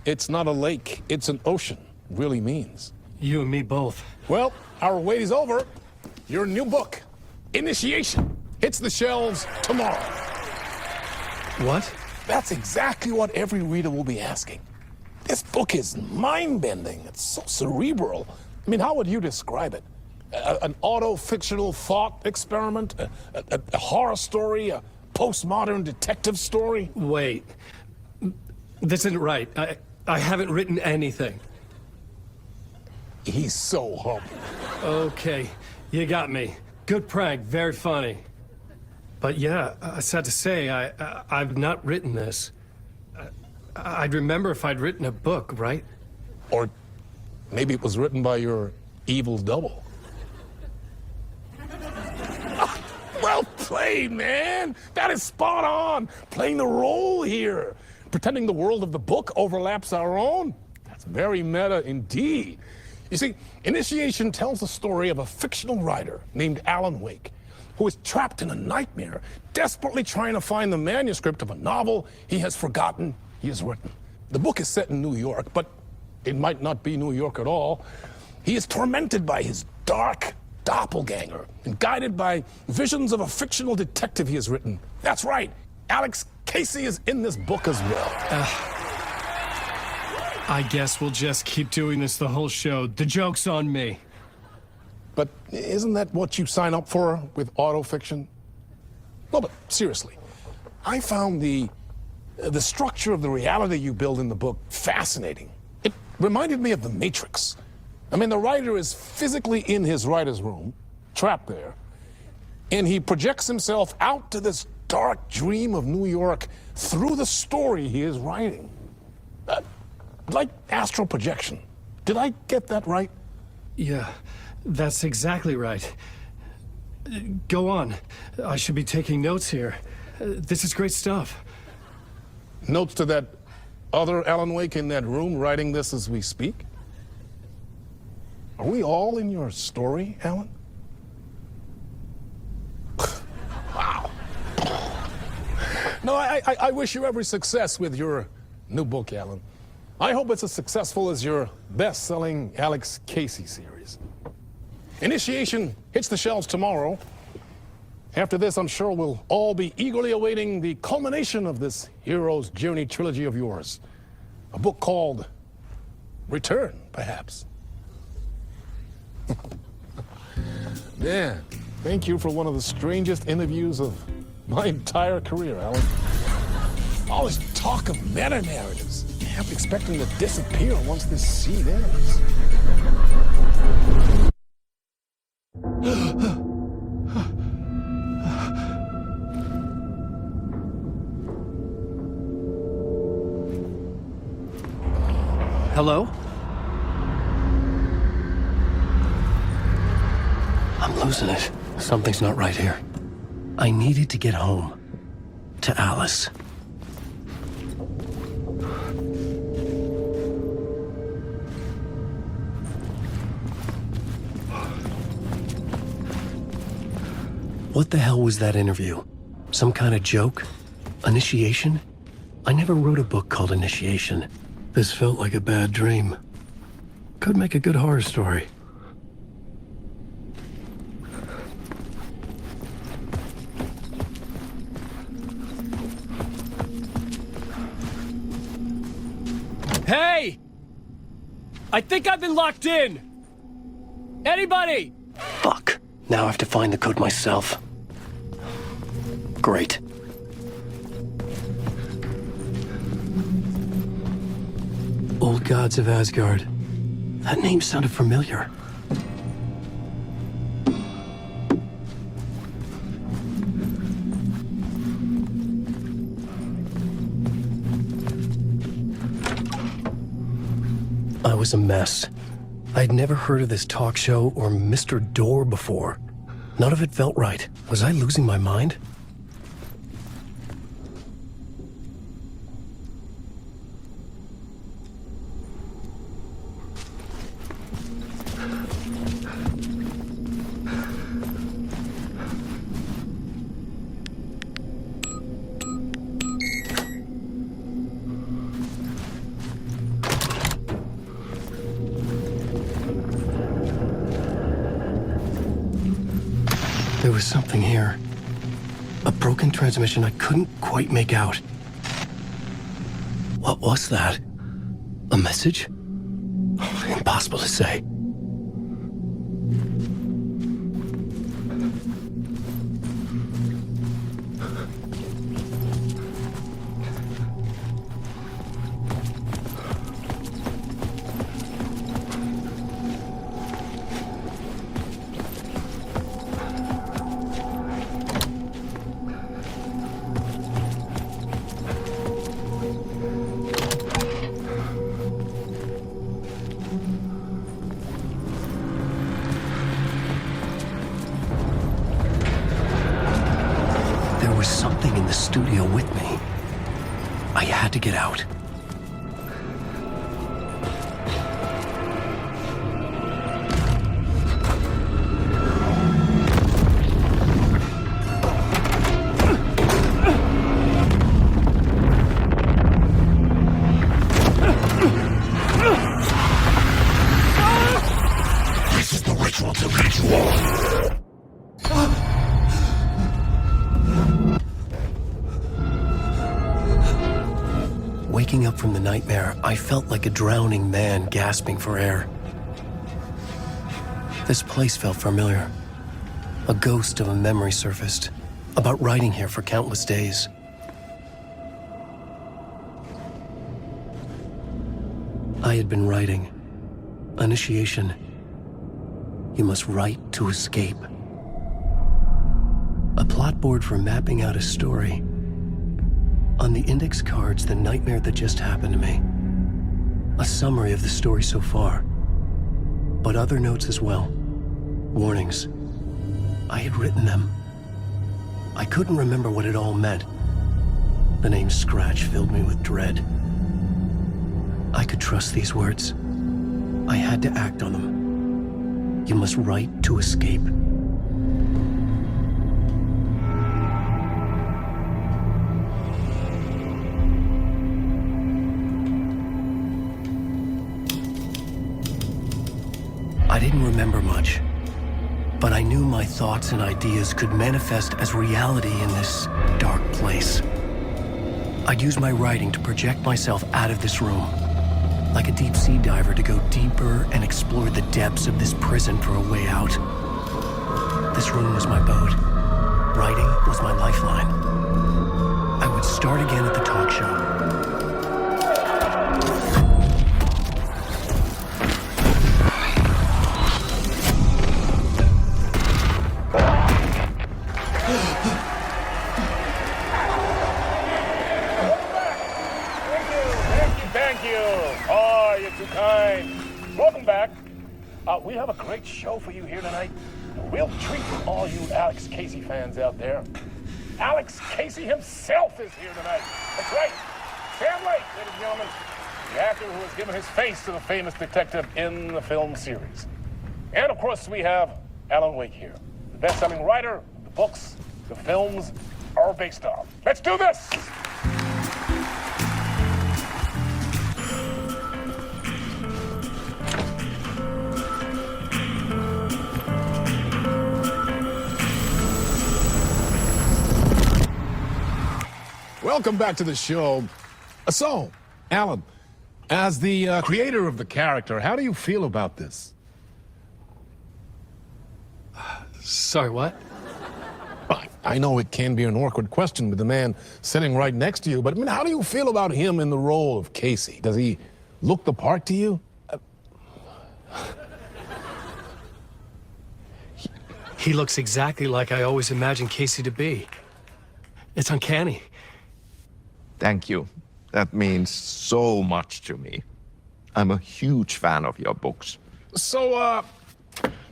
"it's not a lake, it's an ocean" really means. You and me both. Well, our wait is over. Your new book, Initiation, hits the shelves tomorrow. What? That's exactly what every reader will be asking. This book is mind-bending. It's so cerebral. I mean, how would you describe it? An auto-fictional thought experiment? A horror story? A postmodern detective story? Wait. This isn't right. I haven't written anything. He's so humble. Okay, you got me. Good prank, very funny. But yeah, sad to say, I've not written this. I'd remember if I'd written a book, right? Or maybe it was written by your evil double. Well played, man. That is spot on. Playing the role here. Pretending the world of the book overlaps our own. That's very meta indeed. You see, Initiation tells the story of a fictional writer named Alan Wake, who is trapped in a nightmare, desperately trying to find the manuscript of a novel he has forgotten he has written. The book is set in New York, but it might not be New York at all. He is tormented by his dark doppelganger and guided by visions of a fictional detective he has written. That's right, Alex Casey is in this book as well. I guess we'll just keep doing this the whole show. The joke's on me. But isn't that what you sign up for with autofiction? No, but seriously, I found the structure of the reality you build in the book fascinating. It reminded me of The Matrix. I mean, the writer is physically in his writer's room, trapped there, and he projects himself out to this dark dream of New York through the story he is writing. Like astral projection. Did I get that right? Yeah, that's exactly right. Go on. I should be taking notes here. This is great stuff. Notes to that other Alan Wake in that room writing this as we speak? Are we all in your story, Alan? Wow. No, I wish you every success with your new book, Alan. I hope it's as successful as your best-selling Alex Casey series. Initiation hits the shelves tomorrow. After this, I'm sure we'll all be eagerly awaiting the culmination of this hero's journey trilogy of yours. A book called Return, perhaps. Man, thank you for one of the strangest interviews of my entire career, Alan. All this talk of meta-narratives. I'm expecting to disappear once this scene ends. Hello? I'm losing it. Something's not right here. I needed to get home. To Alice. What the hell was that interview? Some kind of joke? Initiation? I never wrote a book called Initiation. This felt like a bad dream. Could make a good horror story. Hey! I think I've been locked in! Anybody? Fuck. Now I have to find the code myself. Great. Old Gods of Asgard. That name sounded familiar. I was a mess. I'd never heard of this talk show or Mr. Door before. None of it felt right. Was I losing my mind? There was something here. A broken transmission I couldn't quite make out. What was that? A message? Impossible to say. There was something in the studio with me. I had to get out. This is the ritual to lead you on. Waking up from the nightmare, I felt like a drowning man gasping for air. This place felt familiar. A ghost of a memory surfaced, about writing here for countless days. I had been writing. Initiation. You must write to escape. A plot board for mapping out a story. On the index cards, the nightmare that just happened to me. A summary of the story so far. But other notes as well. Warnings. I had written them. I couldn't remember what it all meant. The name Scratch filled me with dread. I could trust these words. I had to act on them. You must write to escape. I didn't remember much, but I knew my thoughts and ideas could manifest as reality in this dark place. I'd use my writing to project myself out of this room, like a deep sea diver to go deeper and explore the depths of this prison for a way out. This room was my boat. Writing was my lifeline. I would start again at the talk show. Too kind. Welcome back. We have a great show for you here tonight. A real treat for all you Alex Casey fans out there. Alex Casey himself is here tonight. That's right. Sam Lake, ladies and gentlemen. The actor who has given his face to the famous detective in the film series. And of course, we have Alan Wake here, the best-selling writer the books the films are based on. Let's do this! Welcome back to the show. So, Alan, as the creator of the character, how do you feel about this? Sorry, what? I know it can be an awkward question with the man sitting right next to you, but I mean, how do you feel about him in the role of Casey? Does he look the part to you? He looks exactly like I always imagined Casey to be. It's uncanny. Thank you. That means so much to me. I'm a huge fan of your books. So,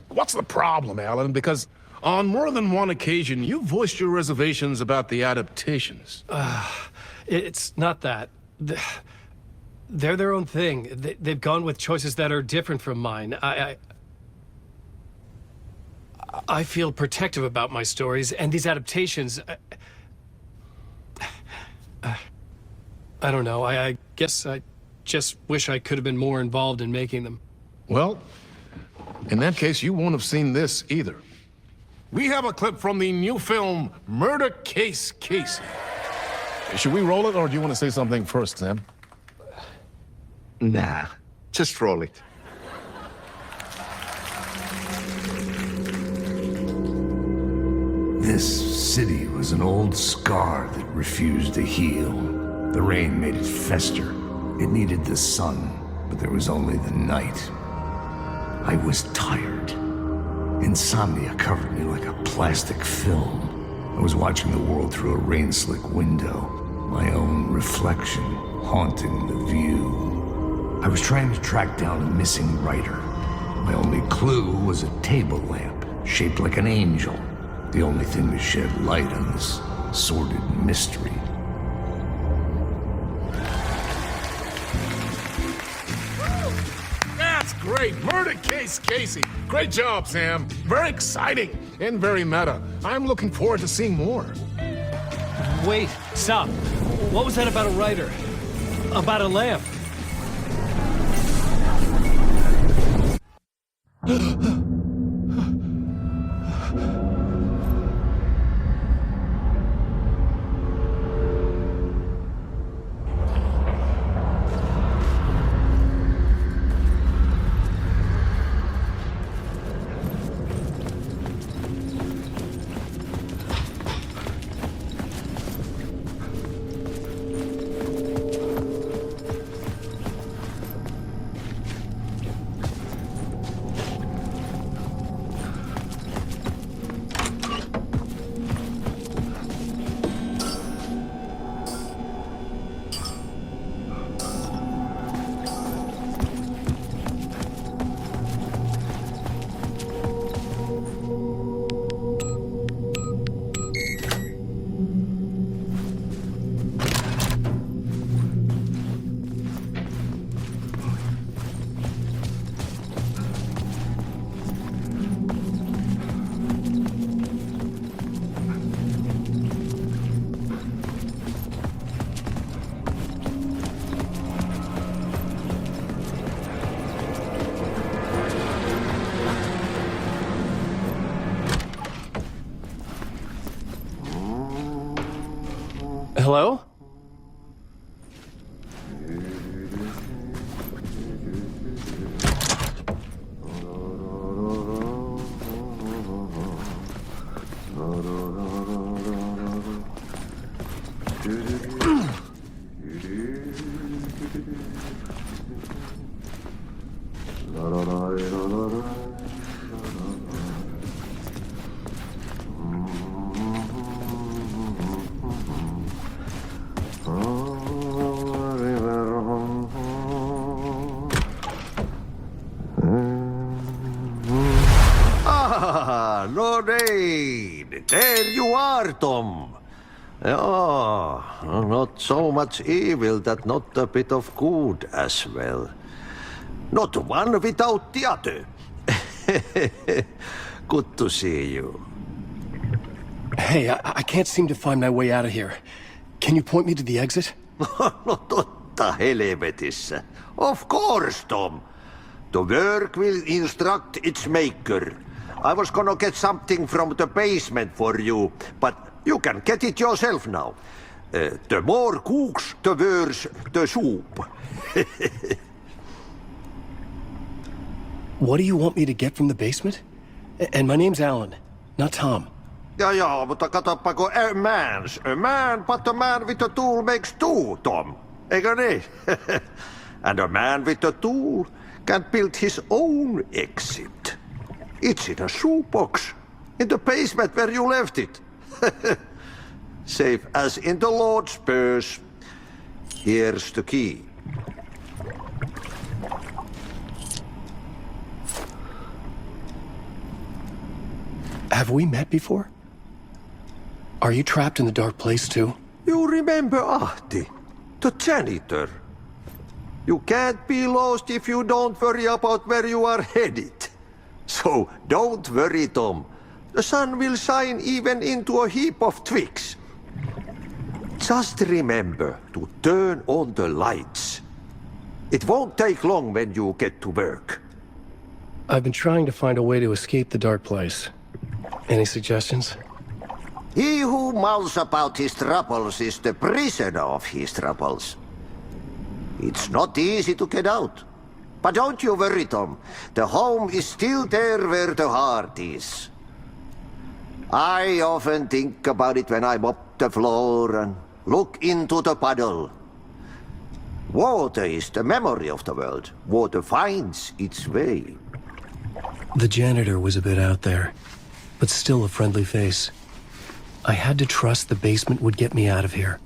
what's the problem, Alan? Because on more than one occasion, you voiced your reservations about the adaptations. It's not that. They're their own thing. They've gone with choices that are different from mine. I feel protective about my stories, and these adaptations... I don't know. I guess I just wish I could have been more involved in making them. Well, in that case, you won't have seen this either. We have a clip from the new film, Murder Case Casey. Should we roll it, or do you want to say something first, Sam? Nah, just roll it. This city was an old scar that refused to heal. The rain made it fester. It needed the sun, but there was only the night. I was tired. Insomnia covered me like a plastic film. I was watching the world through a rain-slick window, my own reflection haunting the view. I was trying to track down a missing writer. My only clue was a table lamp shaped like an angel, the only thing to shed light on this sordid mystery. That's great! Murder Case Casey! Great job, Sam. Very exciting and very meta. I'm looking forward to seeing more. Wait, stop. What was that about a writer? About a lamp? Hello? There you are, Tom. Oh, not so much evil that not a bit of good as well. Not one without the other. Good to see you. Hey, I can't seem to find my way out of here. Can you point me to the exit? No totta helvetissä. Of course, Tom. The work will instruct its maker. I was gonna get something from the basement for you, but you can get it yourself now. The more cooks, the worse the soup. What do you want me to get from the basement? And my name's Alan, not Tom. Ja, mutta katsoppa, a man, but a man with a tool makes two, Tom. Eikö niin? And a man with a tool can build his own exit. It's in a shoebox, in the basement where you left it. Safe as in the Lord's purse. Here's the key. Have we met before? Are you trapped in the dark place too? You remember Ahti, the janitor. You can't be lost if you don't worry about where you are headed. So don't worry, Tom. The sun will shine even into a heap of twigs. Just remember to turn on the lights. It won't take long when you get to work. I've been trying to find a way to escape the dark place. Any suggestions? He who mouths about his troubles is the prisoner of his troubles. It's not easy to get out. But don't you worry, Tom. The home is still there where the heart is. I often think about it when I mop the floor and look into the puddle. Water is the memory of the world. Water finds its way. The janitor was a bit out there, but still a friendly face. I had to trust the basement would get me out of here.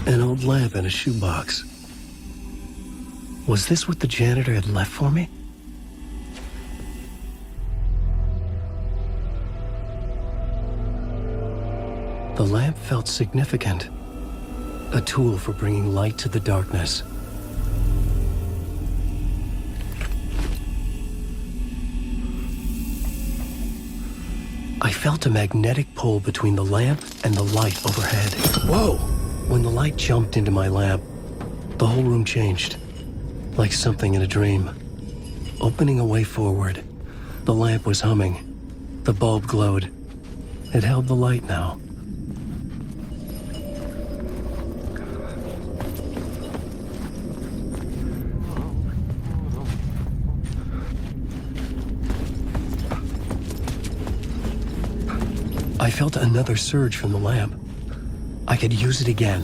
An old lamp in a shoebox. Was this what the janitor had left for me? The lamp felt significant. A tool for bringing light to the darkness. I felt a magnetic pull between the lamp and the light overhead. Whoa! When the light jumped into my lamp, the whole room changed, like something in a dream. Opening a way forward, the lamp was humming. The bulb glowed. It held the light now. I felt another surge from the lamp. I could use it again.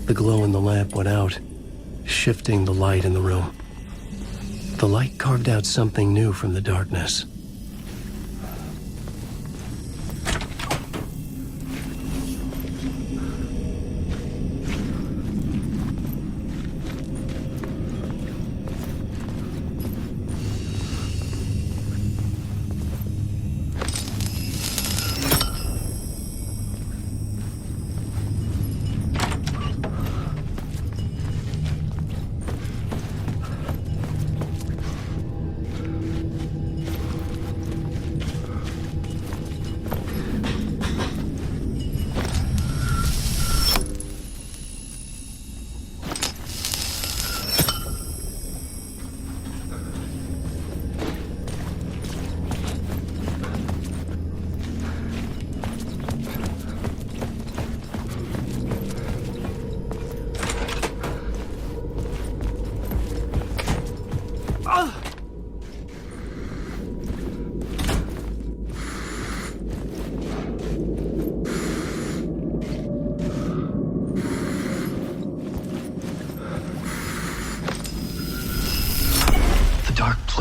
The glow in the lamp went out, shifting the light in the room. The light carved out something new from the darkness.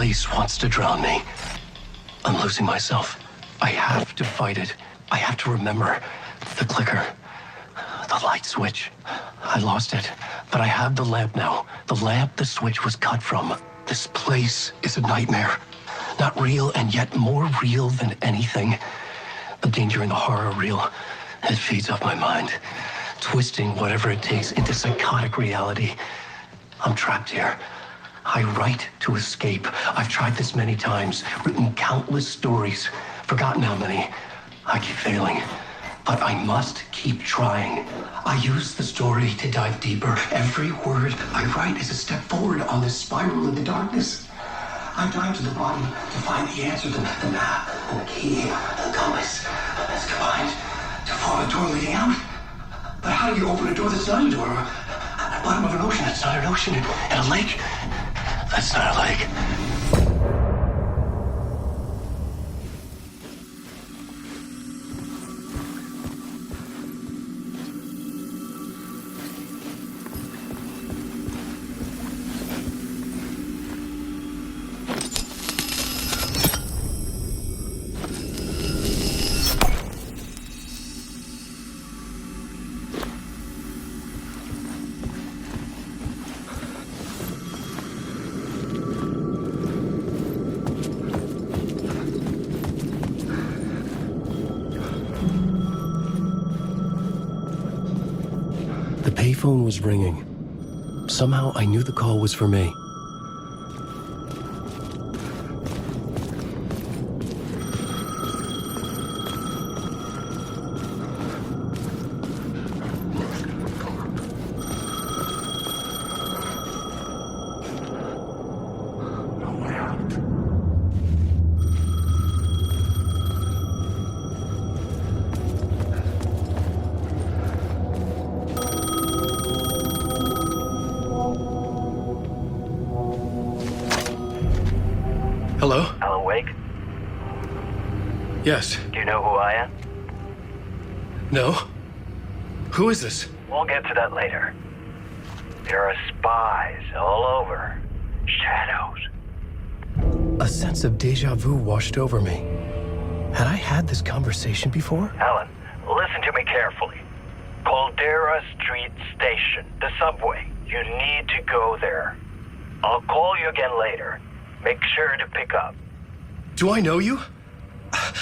place wants to drown me. I'm losing myself. I have to fight it. I have to remember the clicker, the light switch. I lost it, but I have the lamp now. The lamp the switch was cut from. This place is a nightmare. Not real, and yet more real than anything. The danger in the horror reel, it feeds off my mind, twisting whatever it takes into psychotic reality. I'm trapped here. I write to escape. I've tried this many times, written countless stories, forgotten how many. I keep failing, but I must keep trying. I use the story to dive deeper. Every word I write is a step forward on this spiral in the darkness. I dive to the bottom to find the answer, the map, and the key, the compass. It's combined to form a door leading out. But how do you open a door that's not a door? At the bottom of an ocean, that's not an ocean. And a lake, that's not a lake. The payphone was ringing. Somehow I knew the call was for me. Hello? Alan Wake? Yes. Do you know who I am? No? Who is this? We'll get to that later. There are spies all over. Shadows. A sense of deja vu washed over me. Had I had this conversation before? Alan, listen to me carefully. Caldera Street Station, the subway. You need to go there. I'll call you again later. Make sure to pick up. Do I know you?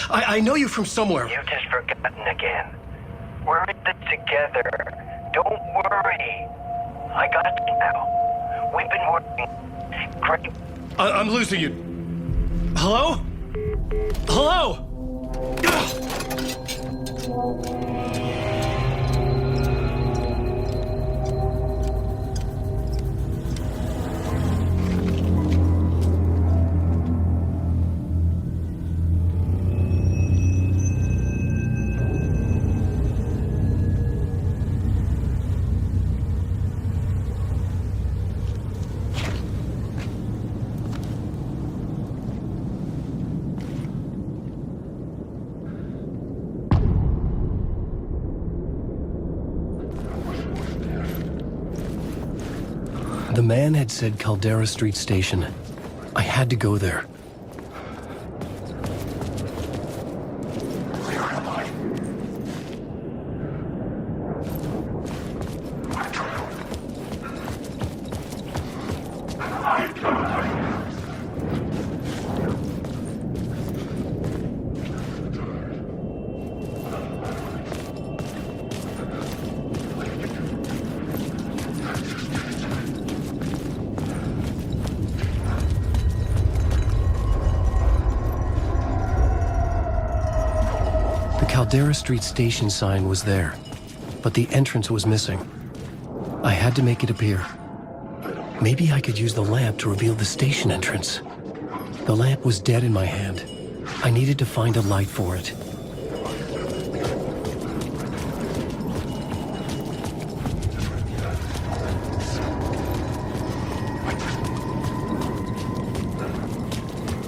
I know you from somewhere. You've just forgotten again. We're in this together. Don't worry. I got you now. We've been working great. I'm losing you. Hello? Hello? The man had said Caldera Street Station. I had to go there. Caldera Street Station sign was there, but the entrance was missing. I had to make it appear. Maybe I could use the lamp to reveal the station entrance. The lamp was dead in my hand. I needed to find a light for it.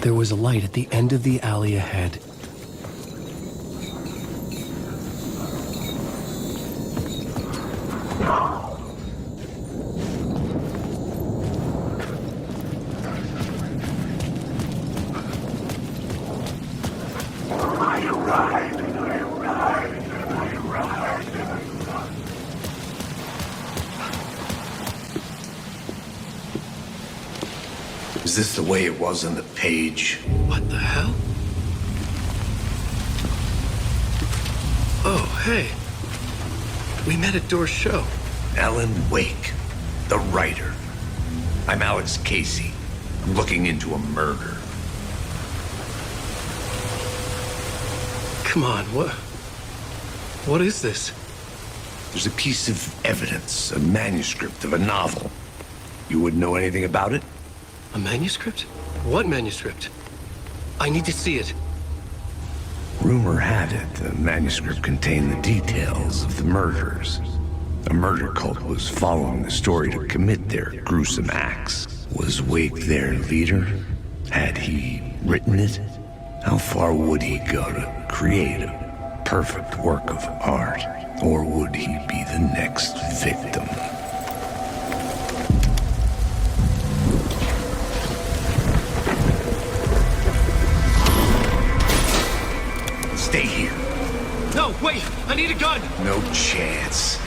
There was a light at the end of the alley ahead. Is this the way it was on the page? What the hell? Oh, hey. We met at Door's show. Alan Wake, the writer. I'm Alex Casey. I'm looking into a murder. Come on, what is this? There's a piece of evidence, a manuscript of a novel. You wouldn't know anything about it? A manuscript? What manuscript? I need to see it. Rumor had it the manuscript contained the details of the murders. A murder cult was following the story to commit their gruesome acts. Was Wake their leader? Had he written it? How far would he go to create a perfect work of art? Or would he be the next victim? Stay here. No, wait! I need a gun! No chance.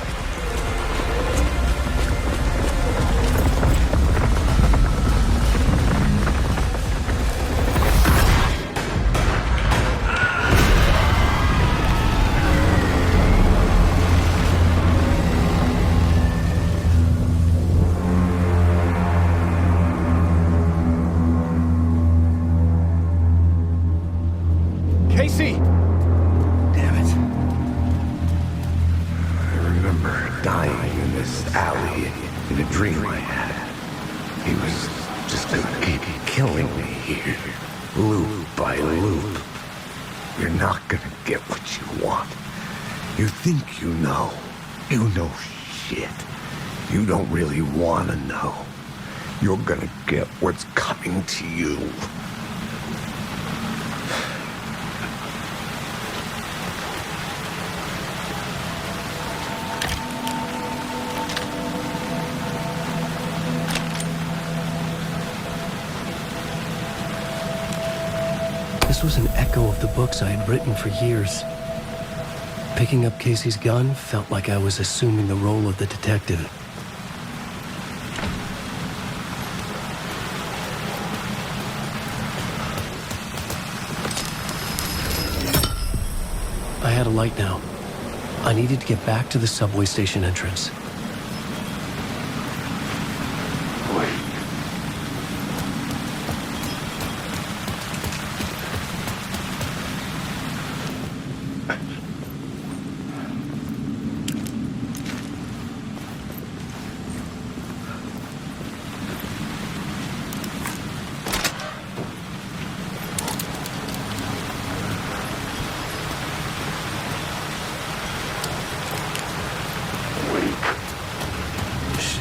Casey! Damn it. I remember dying in this alley in a dream I had. He was just gonna keep killing me here, loop by loop. You're not gonna get what you want. You think you know. You know shit. You don't really want to know. You're gonna get what's coming to you. This was an echo of the books I had written for years. Picking up Casey's gun felt like I was assuming the role of the detective. I had a light now. I needed to get back to the subway station entrance.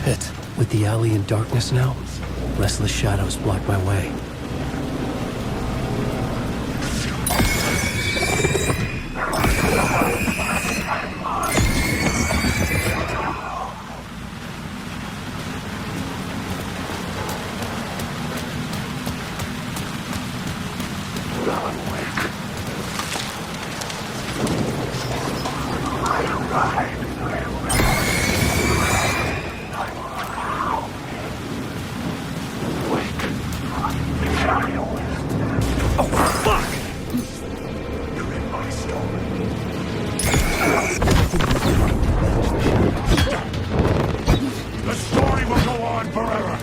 Shit. With the alley in darkness now, restless shadows block my way. The story will go on forever.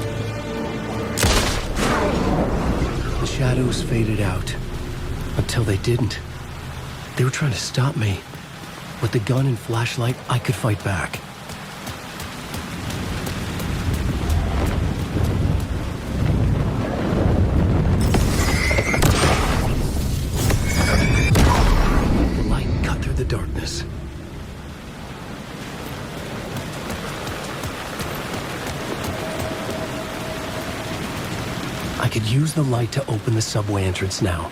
The shadows faded out. Until they didn't. They were trying to stop me. With the gun and flashlight, I could fight back. The light cut through the darkness. I could use the light to open the subway entrance now.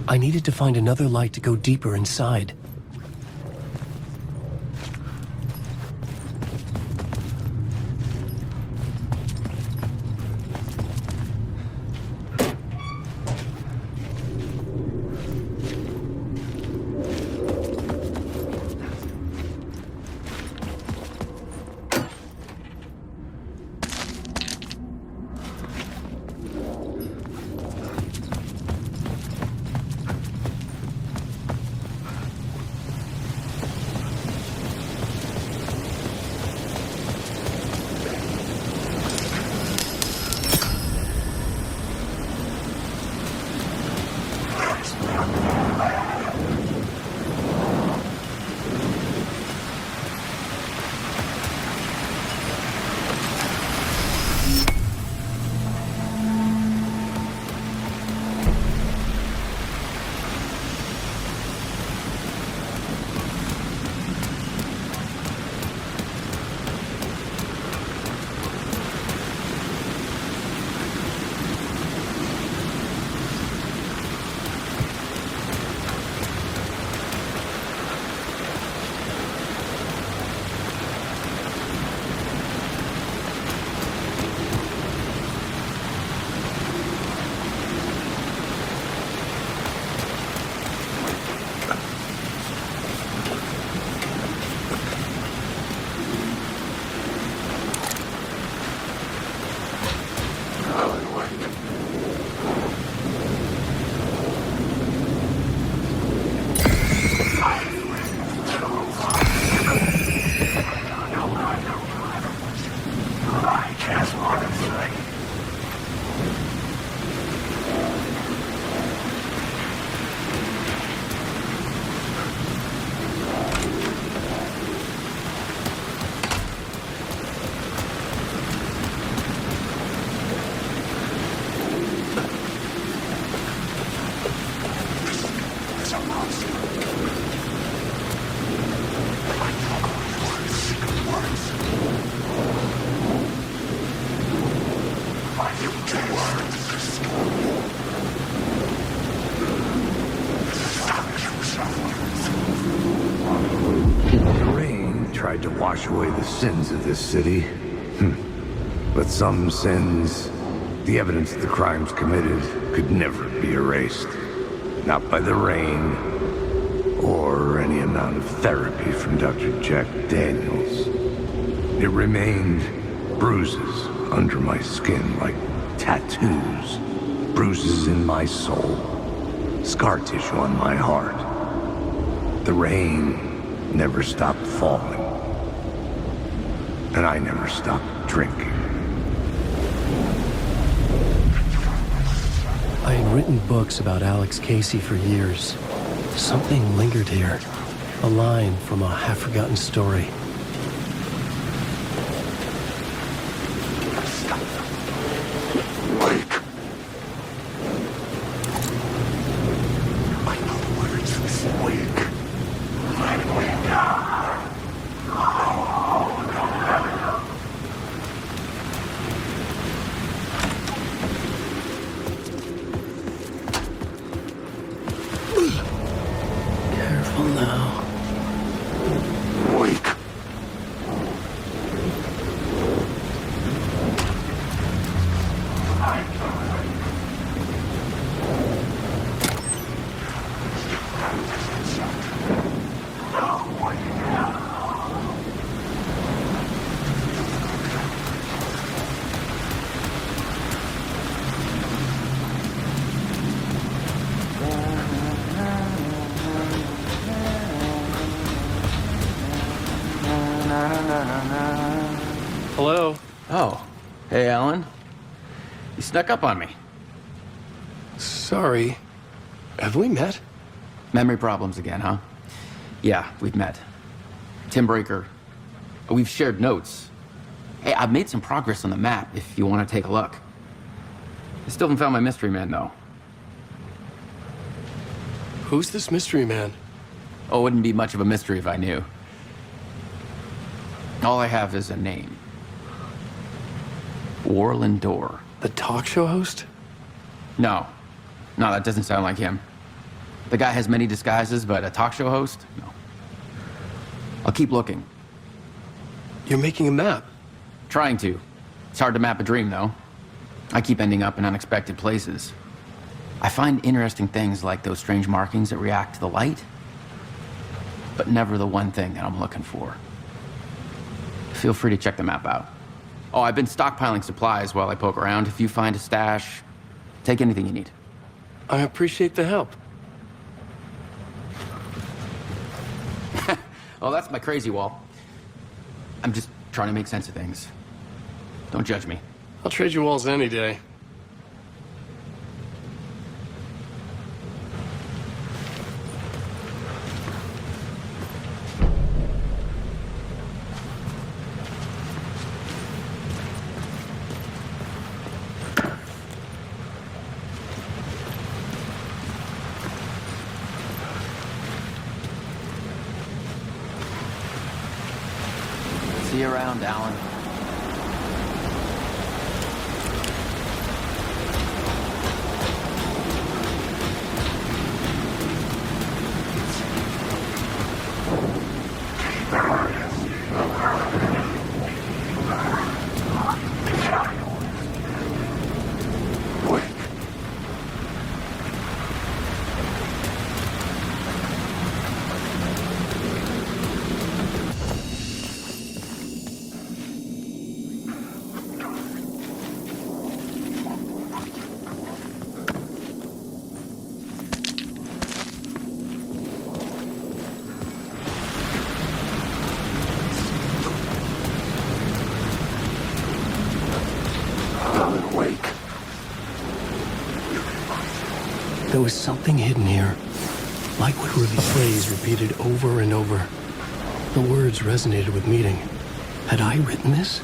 I needed to find another light to go deeper inside. Tried to wash away the sins of this city. But some sins, the evidence of the crimes committed, could never be erased. Not by the rain, or any amount of therapy from Dr. Jack Daniels. It remained bruises under my skin like tattoos, bruises in my soul, scar tissue on my heart. The rain never stopped falling. And I never stopped drinking. I had written books about Alex Casey for years. Something lingered here. A line from a half-forgotten story. Hello? Oh. Hey, Alan. You snuck up on me. Sorry. Have we met? Memory problems again, huh? Yeah, we've met. Tim Breaker. We've shared notes. Hey, I've made some progress on the map if you want to take a look. I still haven't found my mystery man, though. Who's this mystery man? Oh, it wouldn't be much of a mystery if I knew. All I have is a name. Warland Door. The talk show host? No. No, that doesn't sound like him. The guy has many disguises, but a talk show host? No. I'll keep looking. You're making a map? Trying to. It's hard to map a dream, though. I keep ending up in unexpected places. I find interesting things like those strange markings that react to the light, but never the one thing that I'm looking for. Feel free to check the map out. Oh, I've been stockpiling supplies while I poke around. If you find a stash, take anything you need. I appreciate the help. Oh, that's my crazy wall. I'm just trying to make sense of things. Don't judge me. I'll trade you walls any day. See you around, Alan. There was something hidden here. Like what would be phrase repeated over and over. The words resonated with meaning. Had I written this?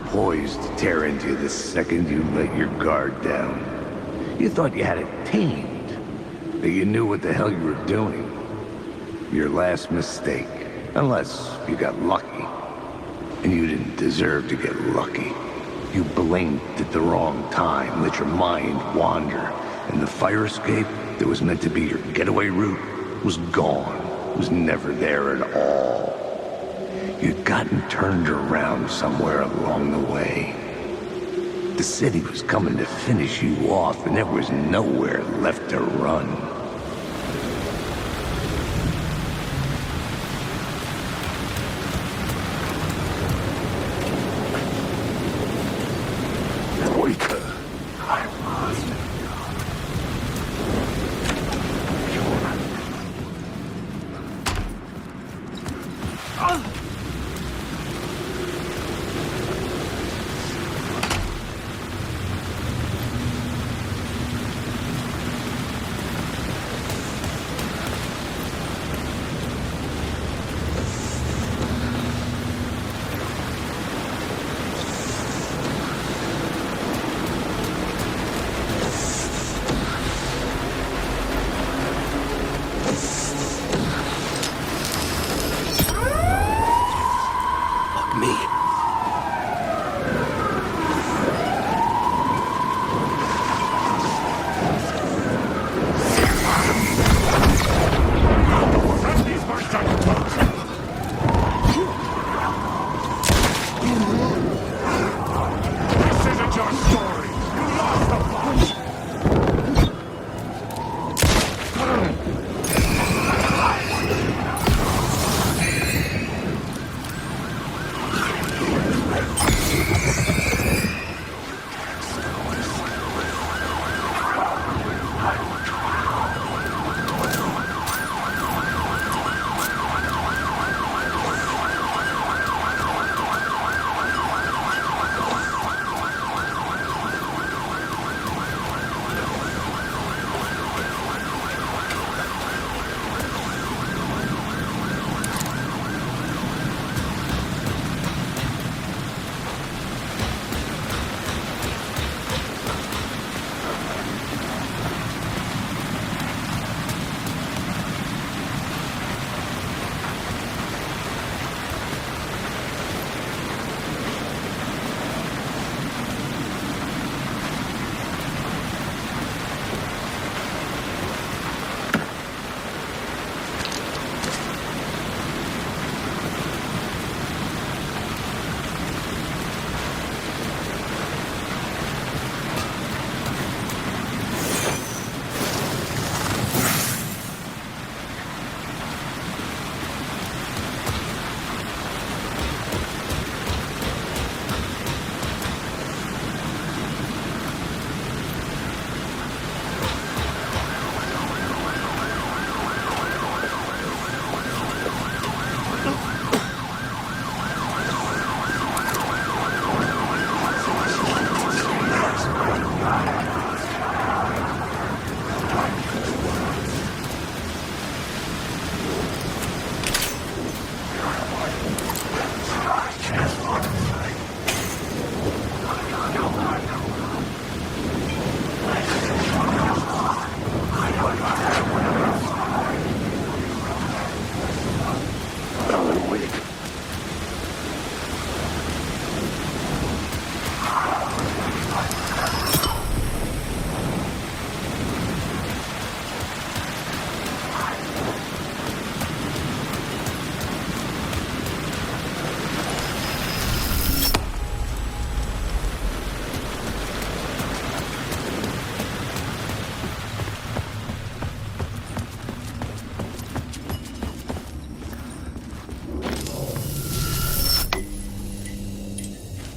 Poised to tear into you the second you let your guard down. You thought you had it tamed, that you knew what the hell you were doing. Your last mistake, unless you got lucky. And you didn't deserve to get lucky. You blinked at the wrong time, let your mind wander, and the fire escape that was meant to be your getaway route was gone, was never there at all. You'd gotten turned around somewhere along the way. The city was coming to finish you off, and there was nowhere left to run.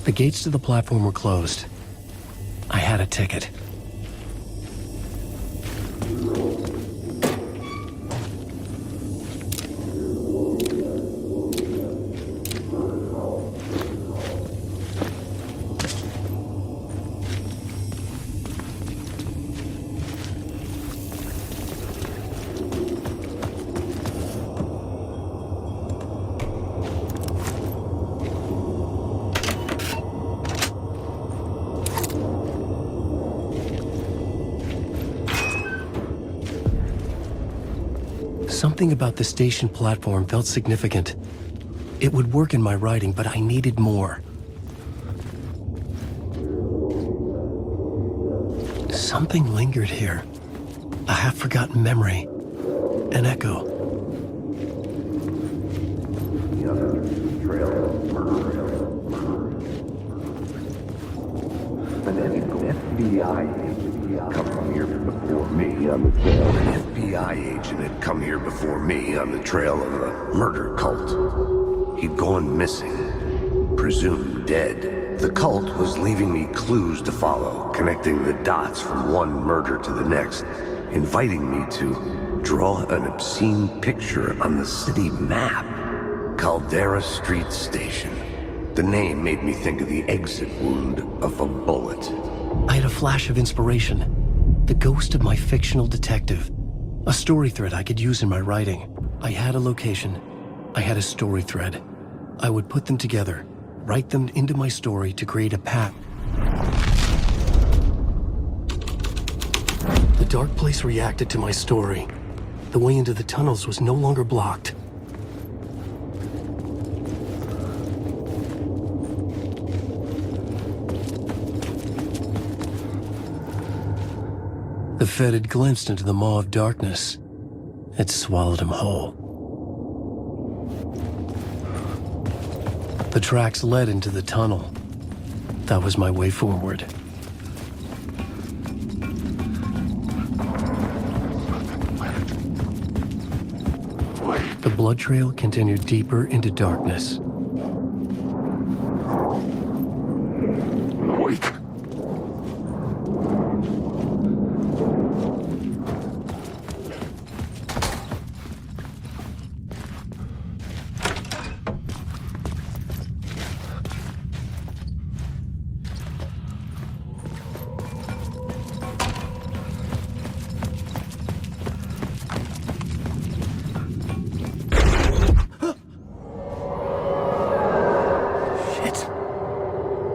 The gates to the platform were closed. I had a ticket. Something about the station platform felt significant. It would work in my writing, but I needed more. Something lingered here. A half-forgotten memory. An echo. An FBI agent had come here before me on the trail of a murder cult. He'd gone missing, presumed dead. The cult was leaving me clues to follow, connecting the dots from one murder to the next, inviting me to draw an obscene picture on the city map. Caldera Street Station. The name made me think of the exit wound of a bullet. I had a flash of inspiration. The ghost of my fictional detective. A story thread I could use in my writing. I had a location. I had a story thread. I would put them together, write them into my story to create a path. The dark place reacted to my story. The way into the tunnels was no longer blocked. The Fed had glimpsed into the maw of darkness. It swallowed him whole. The tracks led into the tunnel. That was my way forward. The blood trail continued deeper into darkness. Wait.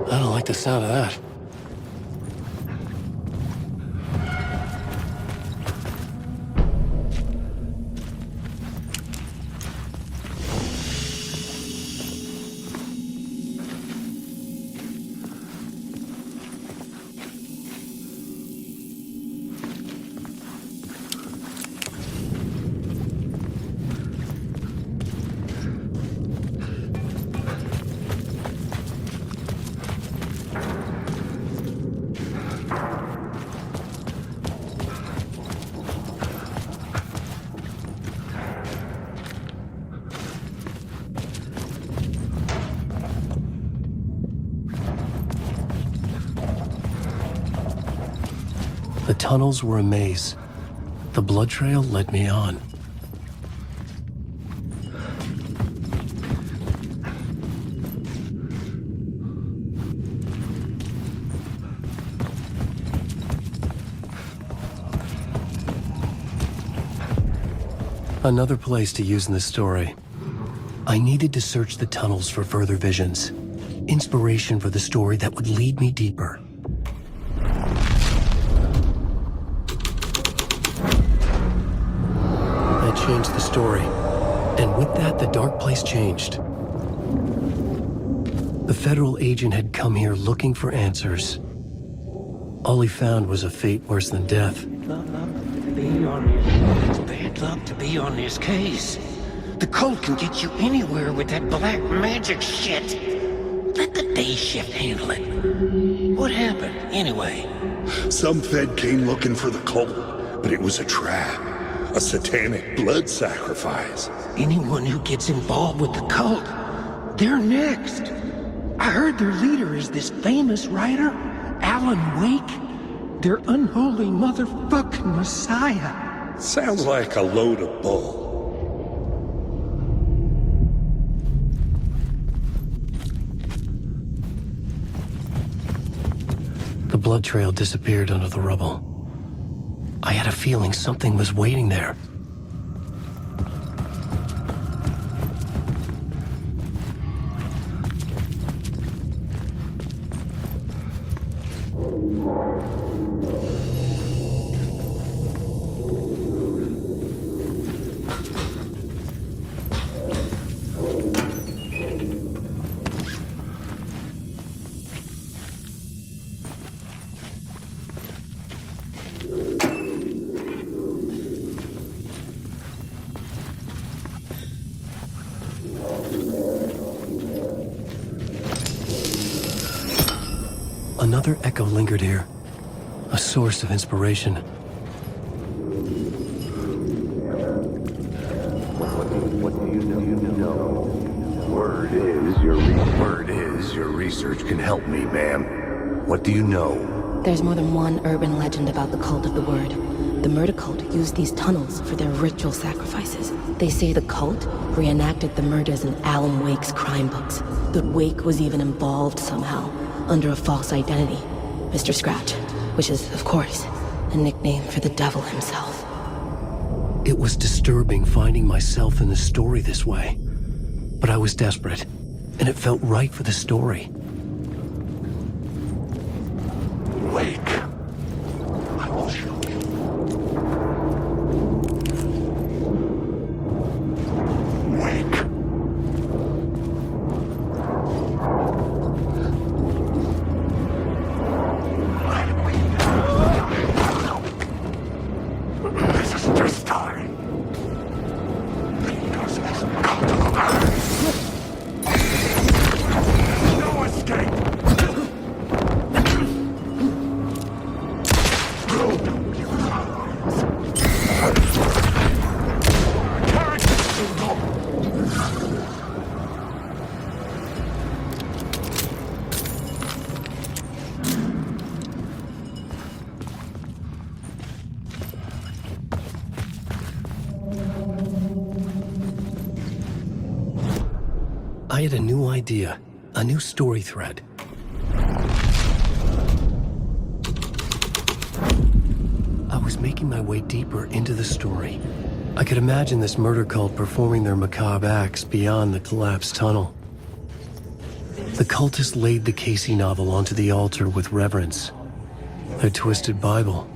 I don't like the sound of that. The tunnels were a maze. The blood trail led me on. Another place to use in this story. I needed to search the tunnels for further visions. Inspiration for the story that would lead me deeper. Changed the story, and with that, the dark place changed. The federal agent had come here looking for answers. All he found was a fate worse than death. It's bad luck to be on this case. The cult can get you anywhere with that black magic shit. Let the day shift handle it. What happened, anyway? Some Fed came looking for the cult, but it was a trap. A satanic blood sacrifice. Anyone who gets involved with the cult, they're next. I heard their leader is this famous writer, Alan Wake. Their unholy motherfucking messiah. Sounds like a load of bull. The blood trail disappeared under the rubble. I had a feeling something was waiting there. Another echo lingered here, a source of inspiration. What do you know? Word is your research can help me, ma'am. What do you know? There's more than one urban legend about the cult of the word. The murder cult used these tunnels for their ritual sacrifices. They say the cult reenacted the murders in Alan Wake's crime books. That Wake was even involved somehow, under a false identity, Mr. Scratch, which is, of course, a nickname for the devil himself. It was disturbing finding myself in the story this way. But I was desperate, and it felt right for the story. Wake. I will show you. Wake. This is their story. Leaders must come to the earth. No escape. I had a new idea, a new story thread. I was making my way deeper into the story. I could imagine this murder cult performing their macabre acts beyond the collapsed tunnel. The cultists laid the Casey novel onto the altar with reverence. Their twisted Bible.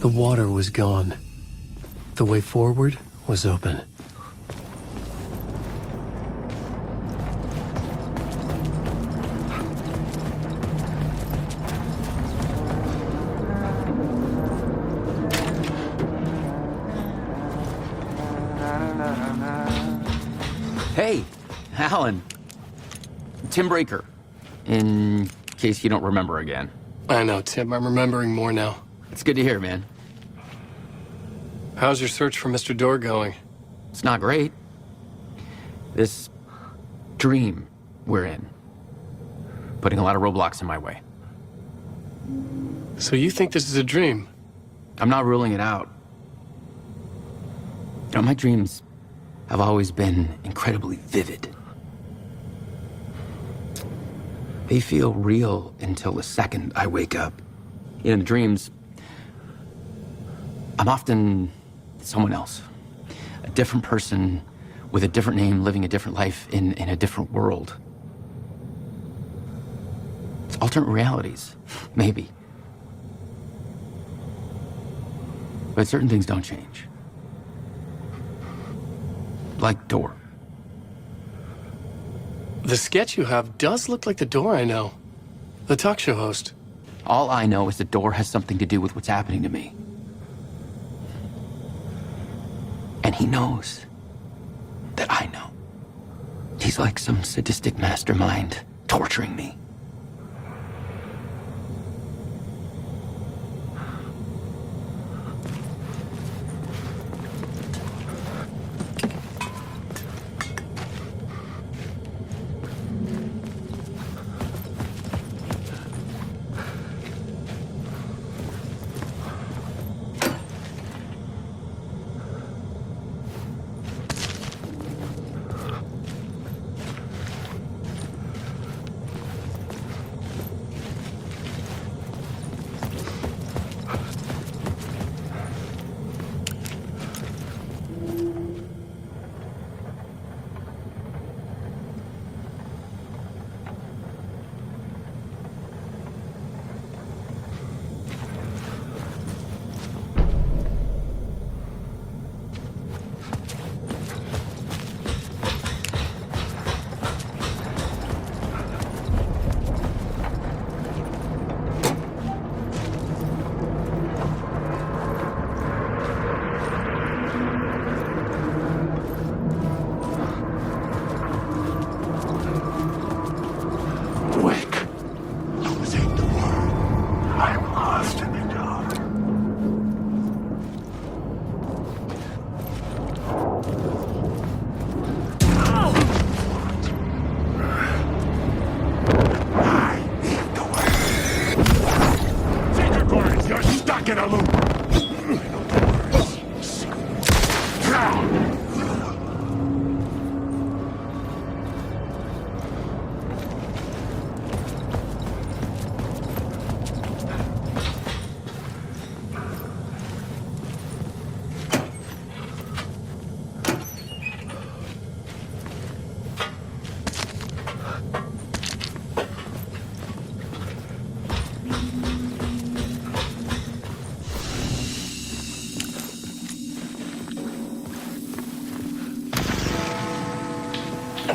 The water was gone. The way forward was open. Hey, Alan. Tim Breaker, in case you don't remember again. I know, Tim. I'm remembering more now. It's good to hear, man. How's your search for Mr. Dorr going? It's not great. This dream we're in, putting a lot of roadblocks in my way. So you think this is a dream? I'm not ruling it out. You know, my dreams have always been incredibly vivid. They feel real until the second I wake up. In the dreams, I'm often someone else. A different person with a different name, living a different life in a different world. Alternate realities. Maybe. But certain things don't change. Like door. The sketch you have does look like the door I know. The talk show host. All I know is the door has something to do with what's happening to me. And he knows that I know. He's like some sadistic mastermind torturing me.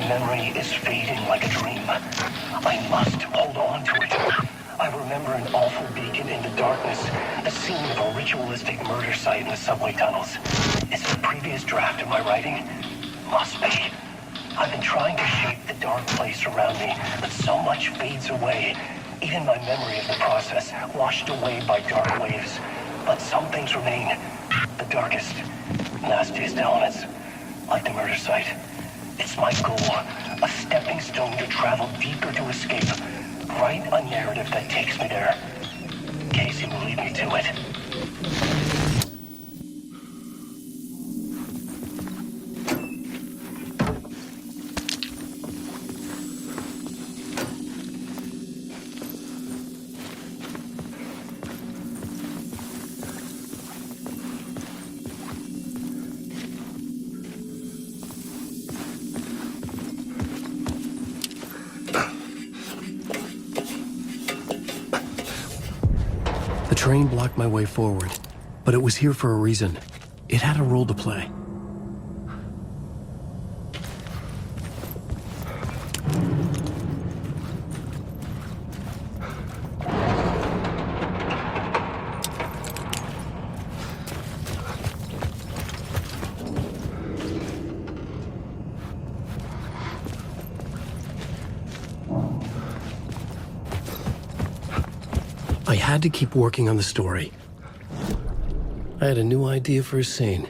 Memory is fading like a dream. I must hold on to it. I remember an awful beacon in the darkness, the scene of a ritualistic murder site in the subway tunnels. Is it a previous draft of my writing? Must be. I've been trying to shape the dark place around me, but so much fades away. Even my memory of the process, washed away by dark waves. But some things remain. The darkest, nastiest elements, like the murder site. It's my goal, a stepping stone to travel deeper to escape. Write a narrative that takes me there. Casey will lead me to it. The train blocked my way forward, but it was here for a reason. It had a role to play. I had to keep working on the story. I had a new idea for a scene.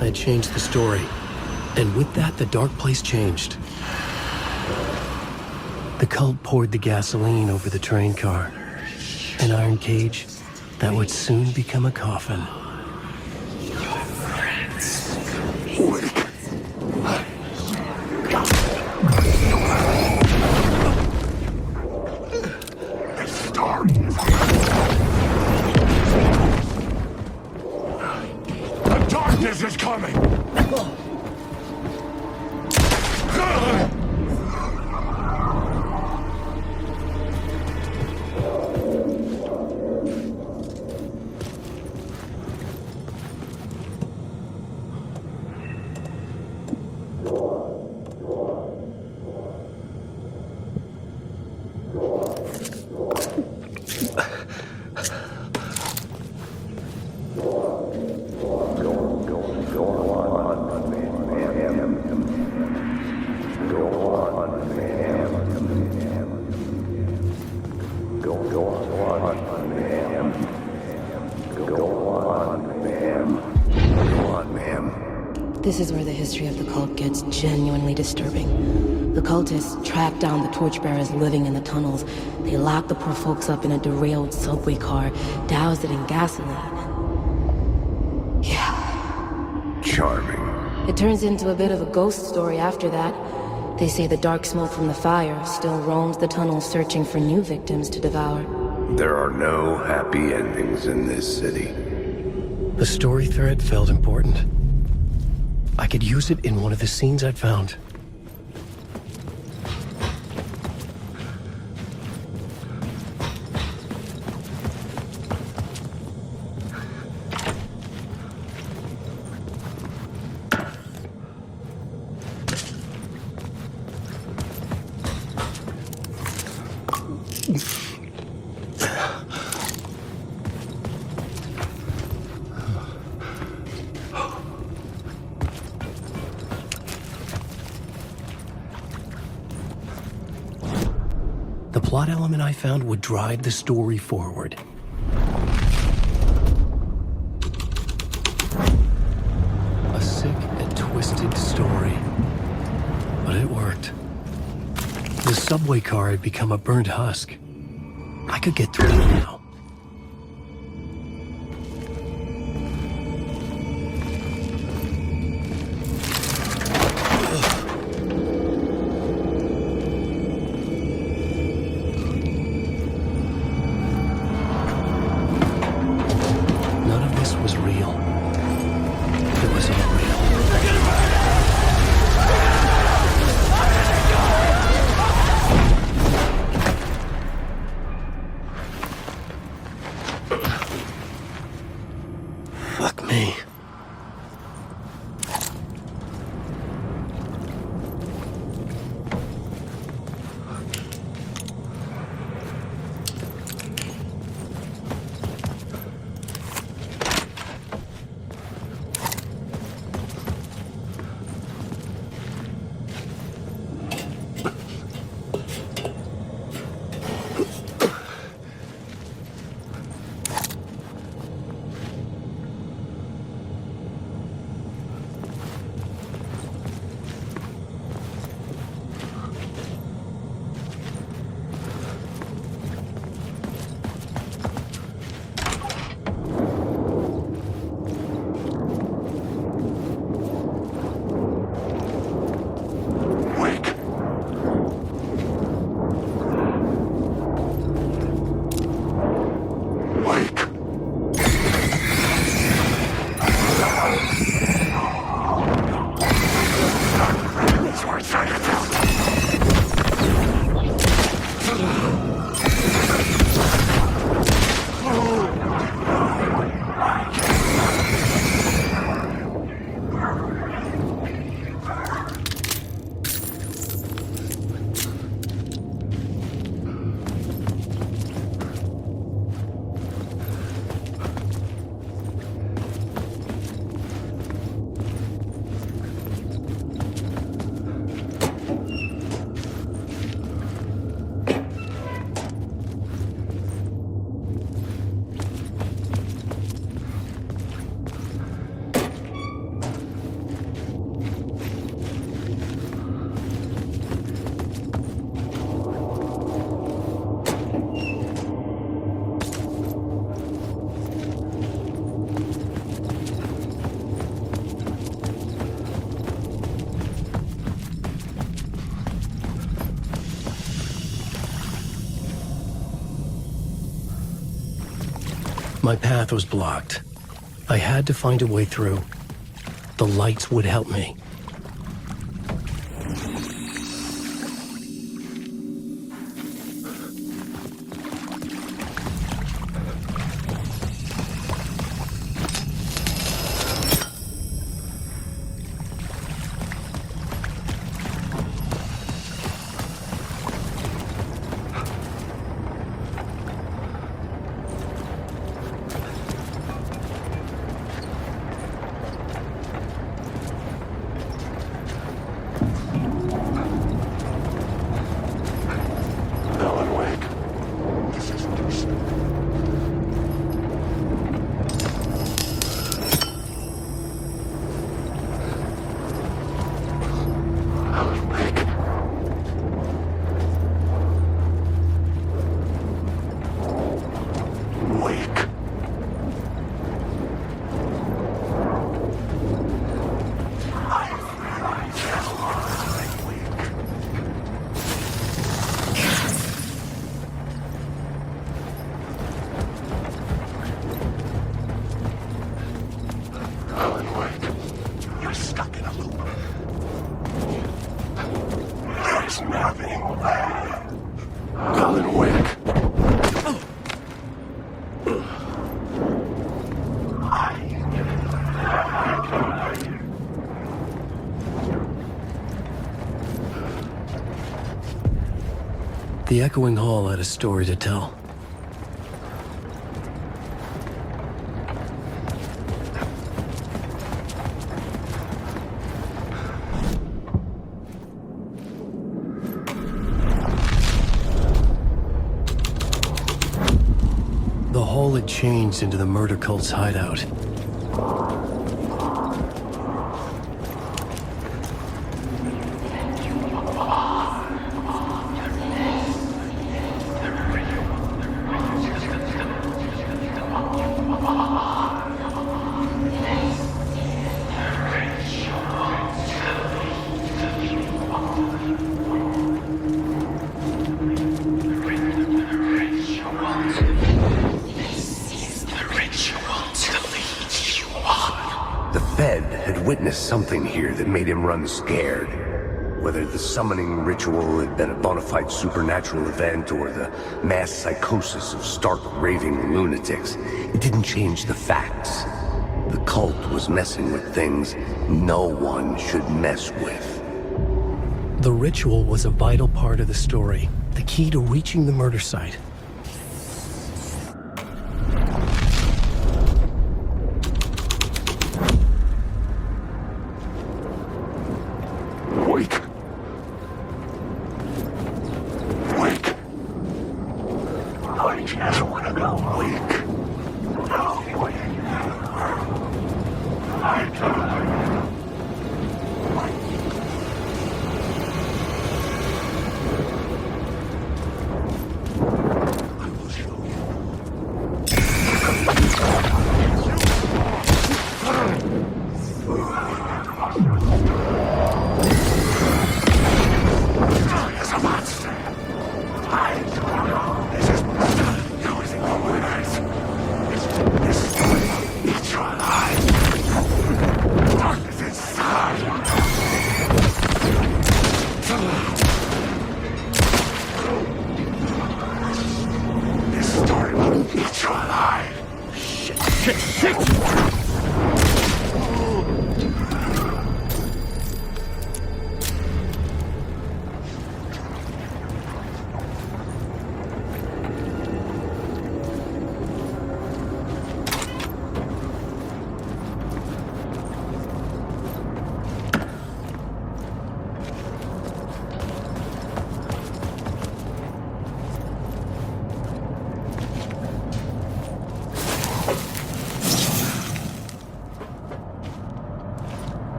I had changed the story, and with that, the dark place changed. The cult poured the gasoline over the train car, an iron cage that would soon become a coffin. Is coming! This is where the history of the cult gets genuinely disturbing. The cultists track down the torchbearers living in the tunnels. They lock the poor folks up in a derailed subway car, douse it in gasoline. Yeah. Charming. It turns into a bit of a ghost story after that. They say the dark smoke from the fire still roams the tunnels searching for new victims to devour. There are no happy endings in this city. The story thread felt important. I could use it in one of the scenes I'd found. The plot element I found would drive the story forward. A sick and twisted story. But it worked. The subway car had become a burnt husk. I could get through it now. Fuck me. My path was blocked. I had to find a way through. The lights would help me. Wake. You're stuck in a loop. There's nothing there. Alan Wake. The echoing hall had a story to tell. The hall had changed into the murder cult's hideout. Witnessed something here that made him run scared. Whether the summoning ritual had been a bona fide supernatural event or the mass psychosis of stark raving lunatics, it didn't change the facts. The cult was messing with things no one should mess with. The ritual was a vital part of the story, the key to reaching the murder site.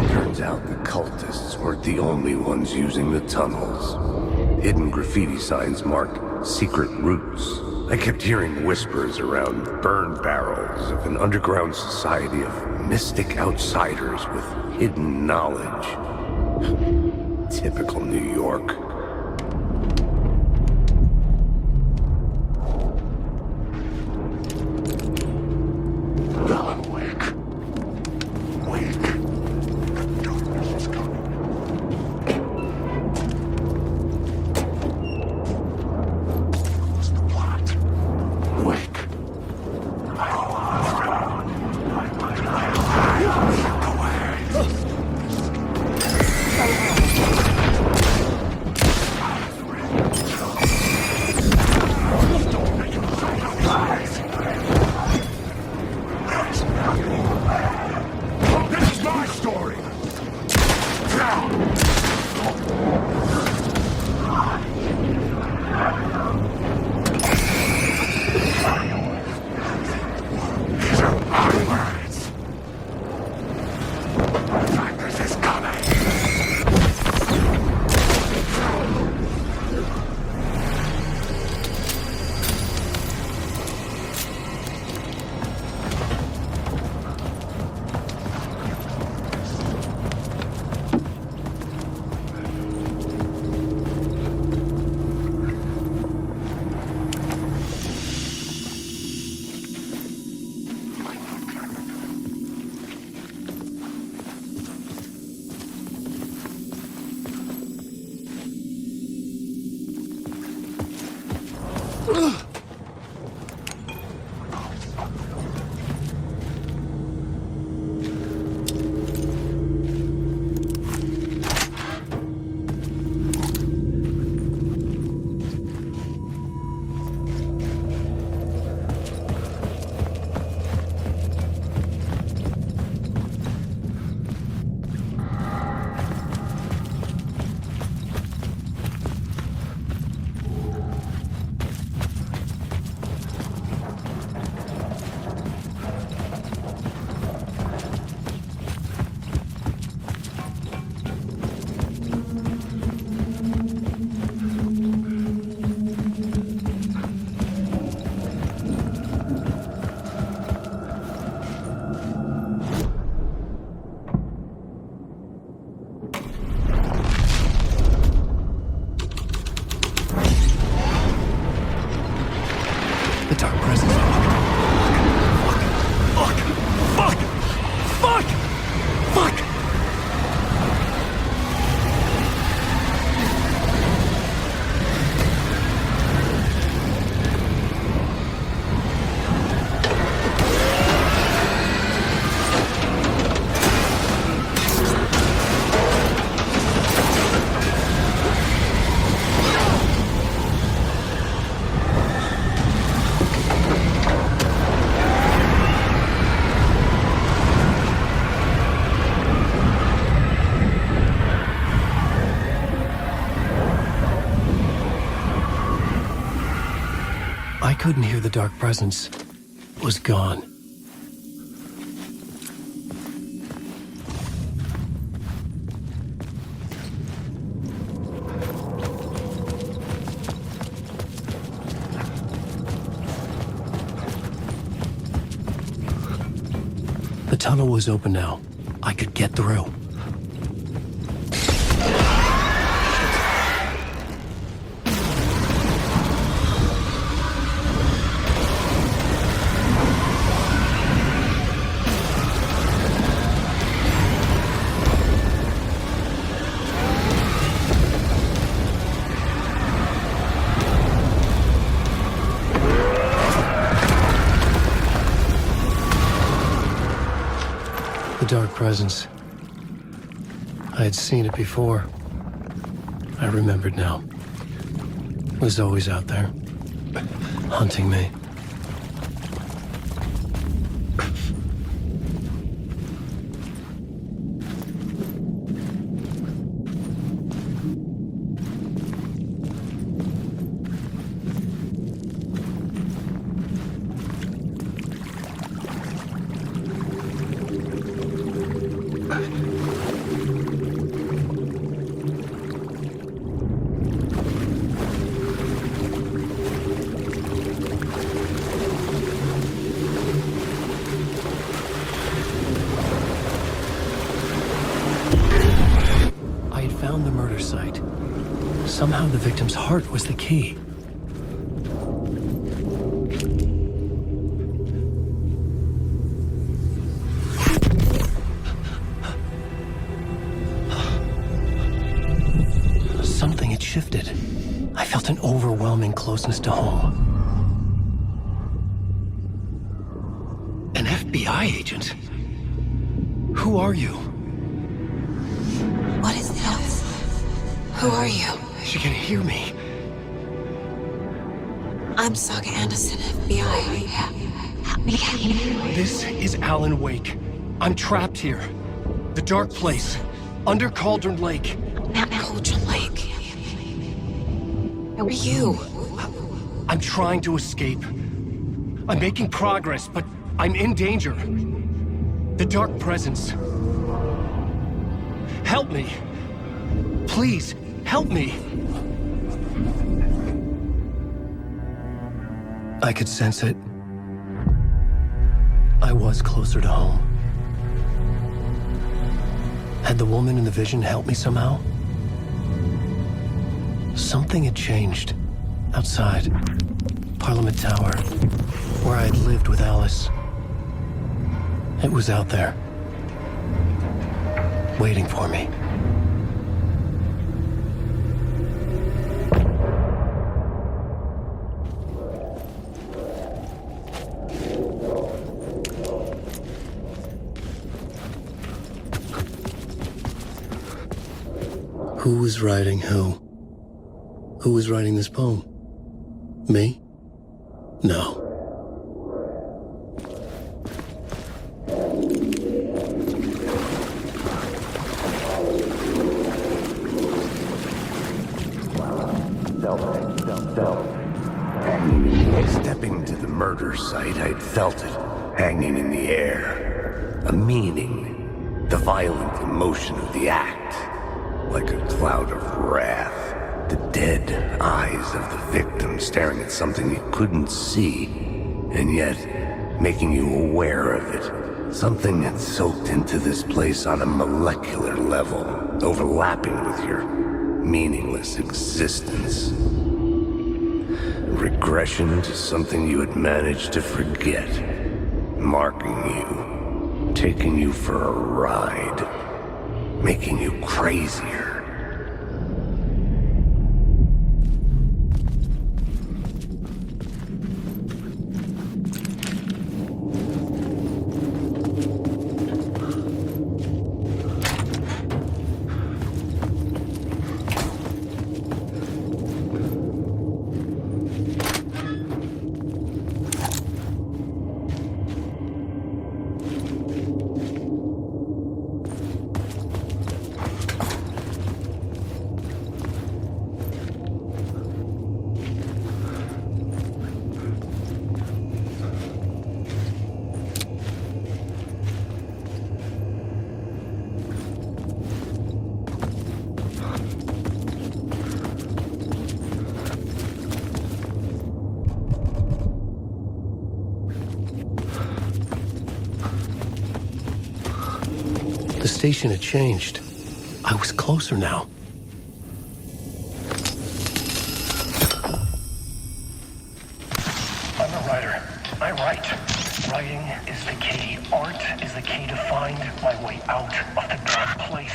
Turns out the cultists weren't the only ones using the tunnels. Hidden graffiti signs marked secret routes. I kept hearing whispers around burn barrels of an underground society of mystic outsiders with hidden knowledge. Typical New York. I couldn't hear the dark presence. It was gone. The tunnel was open now. I could get through. The dark presence. I had seen it before. I remembered now. It was always out there, hunting me. Found the murder site. Somehow the victim's heart was the key. Something had shifted. I felt an overwhelming closeness to home. An FBI agent? Who are you? What is this? Who are you? She can hear me. I'm Saga Anderson, FBI. Help me. This is Alan Wake. I'm trapped here. The dark place. Under Cauldron Lake. Not Cauldron Lake. Who are you? I'm trying to escape. I'm making progress, but I'm in danger. The dark presence. Help me. Please, help me. I could sense it. I was closer to home. Had the woman in the vision helped me somehow? Something had changed. Outside. Parliament Tower. Where I had lived with Alice. It was out there. Waiting for me. Who was writing who? Who was writing this poem? Me? No. Stepping to the murder site, I'd felt it, hanging in the air. A meaning, the violent emotion of the act, like a cloud of wrath. The dead eyes of the victim staring at something you couldn't see, and yet making you aware of it. Something had soaked into this place on a molecular level, overlapping with your meaningless existence. Regression to something you had managed to forget, marking you, taking you for a ride, making you crazier. The station had changed. I was closer now. I'm a writer. I write. Writing is the key. Art is the key to find my way out of the dark place.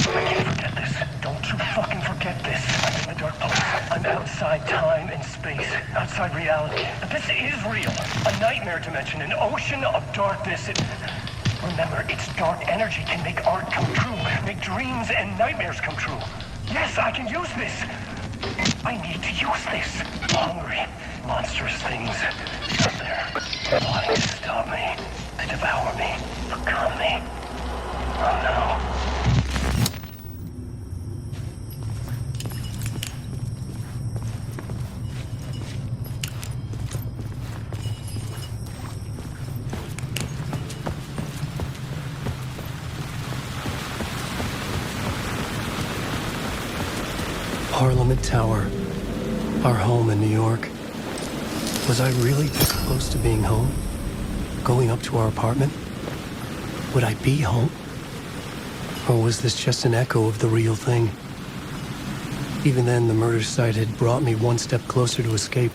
I can't forget this. Don't you fucking forget this. I'm in the dark place. I'm outside time and space. Outside reality. But this is real. A nightmare dimension. An ocean of darkness. Remember, its dark energy can make art come true. Make dreams and nightmares come true. Yes, I can use this. I need to use this. Hungry, monstrous things out there, plotting to stop me, to devour me, become me. Oh no. Parliament Tower, our home in New York. Was I really this close to being home? Going up to our apartment? Would I be home? Or was this just an echo of the real thing? Even then, the murder site had brought me one step closer to escape.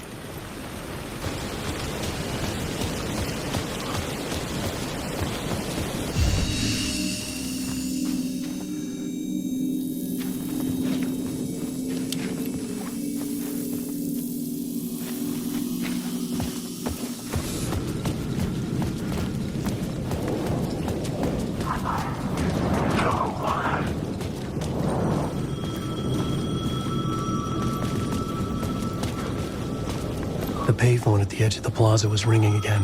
The payphone at the edge of the plaza was ringing again.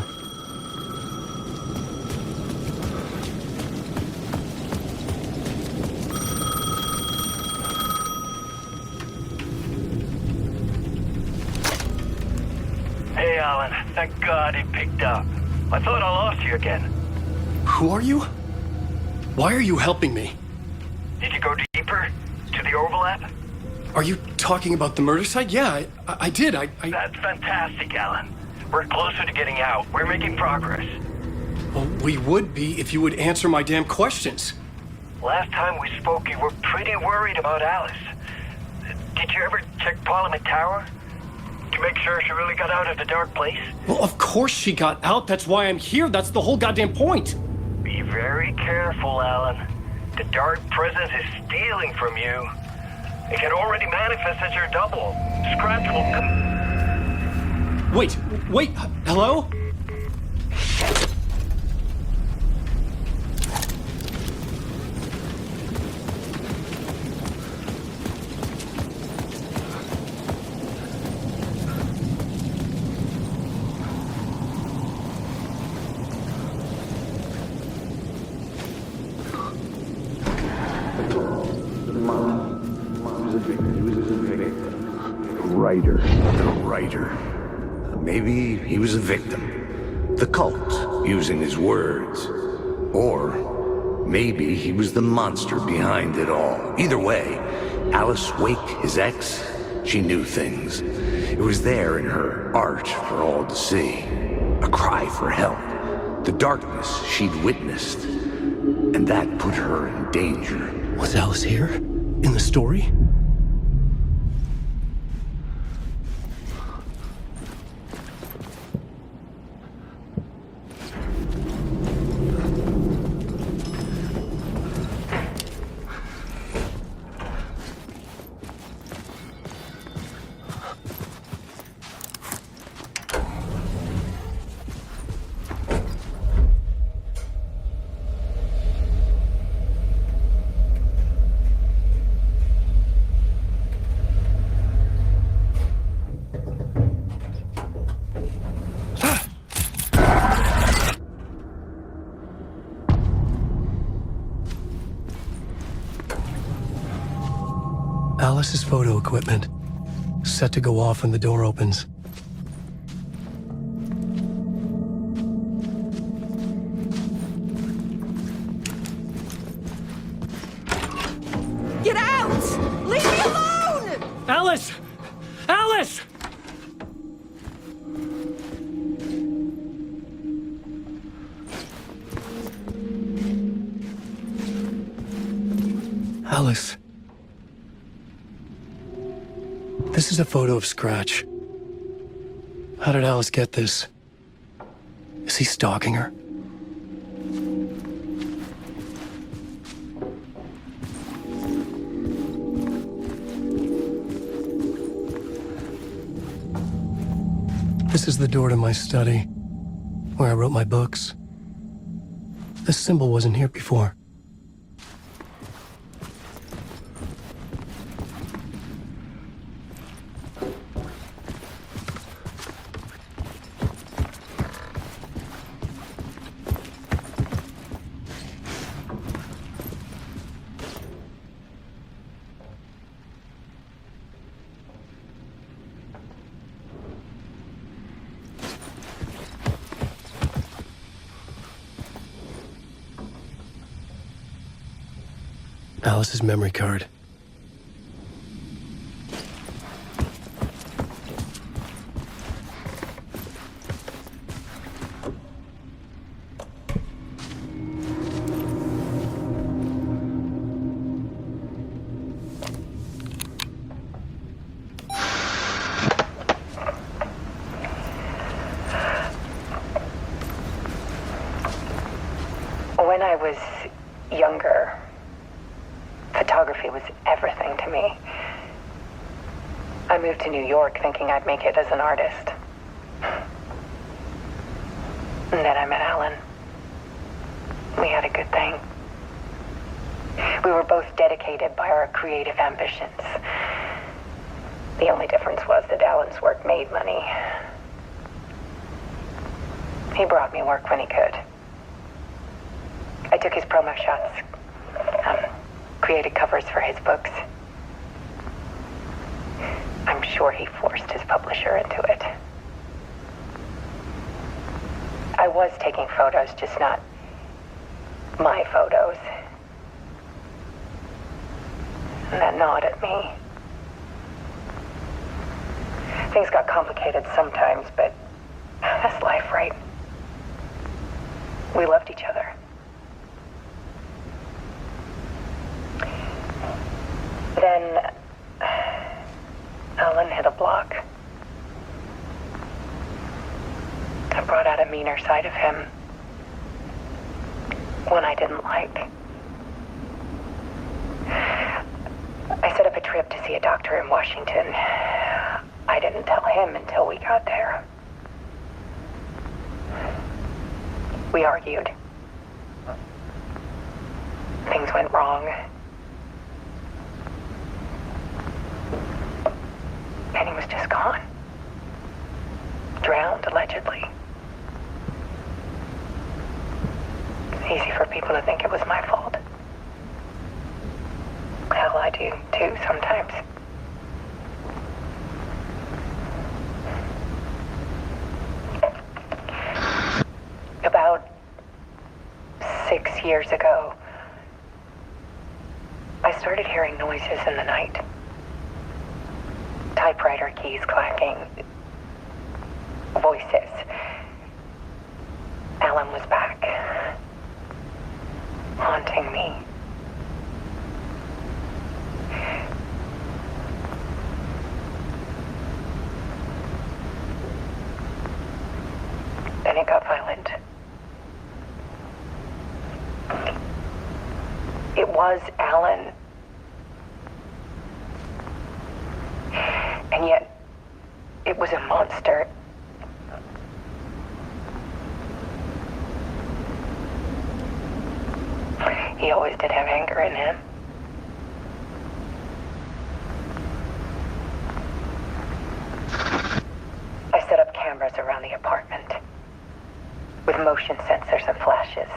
Hey, Alan. Thank God it picked up. I thought I lost you again. Who are you? Why are you helping me? Did you go deeper? To the overlap? Are you talking about the murder site? Yeah, I did. That's fantastic, Alan. We're closer to getting out. We're making progress. Well, we would be if you would answer my damn questions. Last time we spoke, you were pretty worried about Alice. Did you ever check Parliament Tower? To make sure she really got out of the dark place? Well, of course she got out. That's why I'm here. That's the whole goddamn point. Be very careful, Alan. The dark presence is stealing from you. It can already manifest as your double. Scratch will come. Wait, hello? writer. The writer. Maybe he was a victim. The cult, using his words. Or maybe he was the monster behind it all. Either way, Alice Wake, his ex, she knew things. It was there in her art for all to see. A cry for help. The darkness she'd witnessed. And that put her in danger. Was Alice here? In the story? Alice's photo equipment, set to go off when the door opens. Get out! Leave me alone! Alice! Alice! Alice. This is a photo of Scratch. How did Alice get this? Is he stalking her? This is the door to my study, where I wrote my books. This symbol wasn't here before. Alice's memory card. When I was younger, photography was everything to me. I moved to New York thinking I'd make it as an artist. And then I met Alan. We had a good thing. We were both dedicated by our creative ambitions. The only difference was that Alan's work made money. He brought me work when he could. I took his promo shots. Created covers for his books. I'm sure he forced his publisher into it. I was taking photos, just not my photos. And that gnawed at me. Things got complicated sometimes, but that's life, right? We loved each other. Then Alan hit a block. I brought out a meaner side of him. One I didn't like. I set up a trip to see a doctor in Washington. I didn't tell him until we got there. We argued. Things went wrong. And he was just gone. Drowned, allegedly. It's easy for people to think it was my fault. Hell, I do, too, sometimes. years ago, I started hearing noises in the night. Typewriter keys clacking. Voices. Alan was back. Haunting me. Then it got violent. It was Alan. And yet, it was a monster. He always did have anger in him. I set up cameras around the apartment with motion sensors and flashes.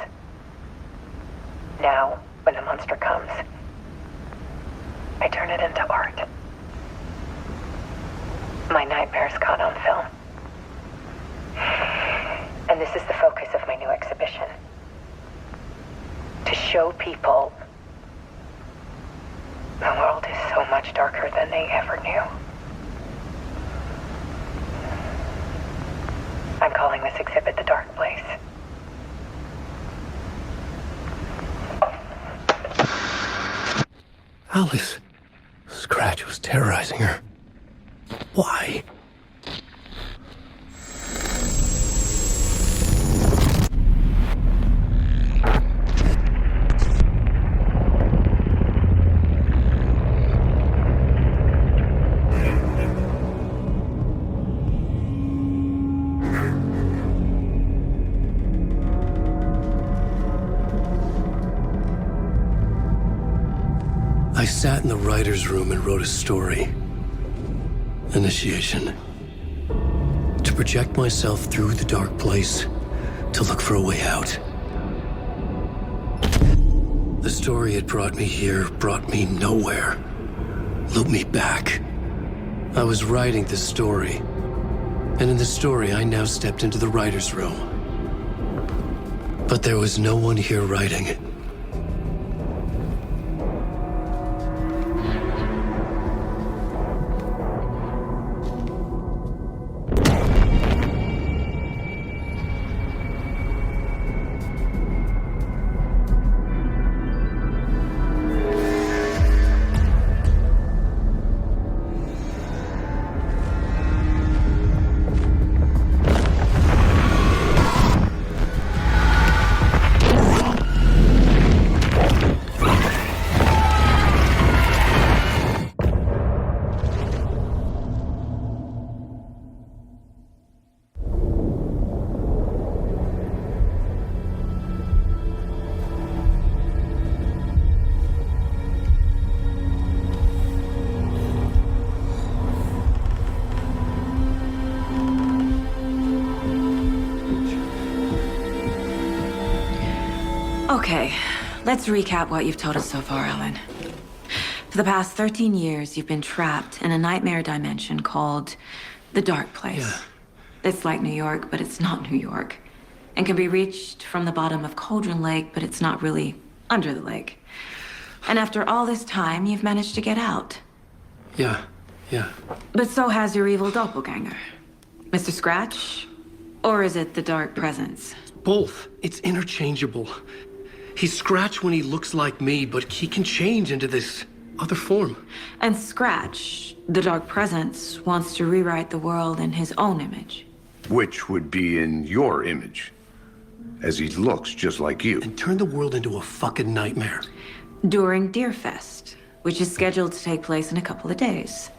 Now, when the monster comes, I turn it into art. My nightmares caught on film. And this is the focus of my new exhibition. To show people the world is so much darker than they ever knew. I'm calling this exhibit The Dark Place. Alice. Scratch was terrorizing her. Why? I sat in the writer's room and wrote a story. Initiation. To project myself through the dark place, to look for a way out. The story had brought me here, brought me nowhere. Looped me back. I was writing the story. And in the story, I now stepped into the writer's room. But there was no one here writing it. Okay, let's recap what you've told us so far, Alan. For the past 13 years, you've been trapped in a nightmare dimension called the Dark Place. Yeah. It's like New York, but it's not New York. And can be reached from the bottom of Cauldron Lake, but it's not really under the lake. And after all this time, you've managed to get out. Yeah. But so has your evil doppelganger. Mr. Scratch? Or is it the Dark Presence? Both. It's interchangeable. He's Scratch when he looks like me, but he can change into this other form. And Scratch, the Dark Presence, wants to rewrite the world in his own image. Which would be in your image, as he looks just like you. And turn the world into a fucking nightmare. During Deerfest, which is scheduled to take place in a couple of days.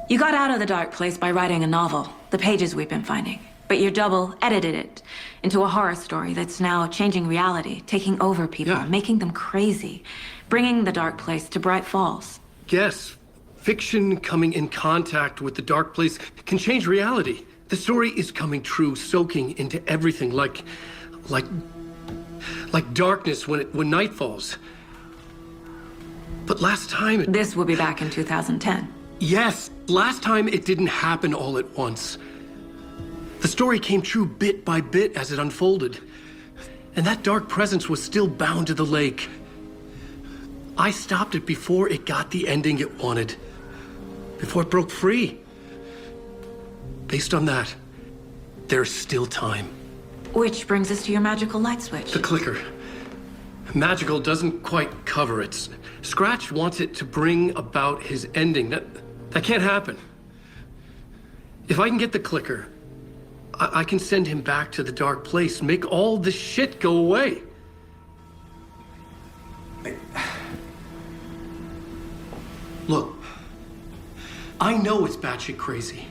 You got out of the Dark Place by writing a novel, the pages we've been finding. But your double edited it into a horror story that's now changing reality, taking over people, making them crazy, bringing the Dark Place to Bright Falls. Yes, fiction coming in contact with the Dark Place can change reality. The story is coming true, soaking into everything, like darkness when night falls. But last time This will be back in 2010. Yes, last time it didn't happen all at once. The story came true bit by bit as it unfolded. And that dark presence was still bound to the lake. I stopped it before it got the ending it wanted. Before it broke free. Based on that, there's still time. Which brings us to your magical light switch. The clicker. Magical doesn't quite cover it. Scratch wants it to bring about his ending. That can't happen. If I can get the clicker, I can send him back to the dark place, make all this shit go away. Look, I know it's batshit crazy.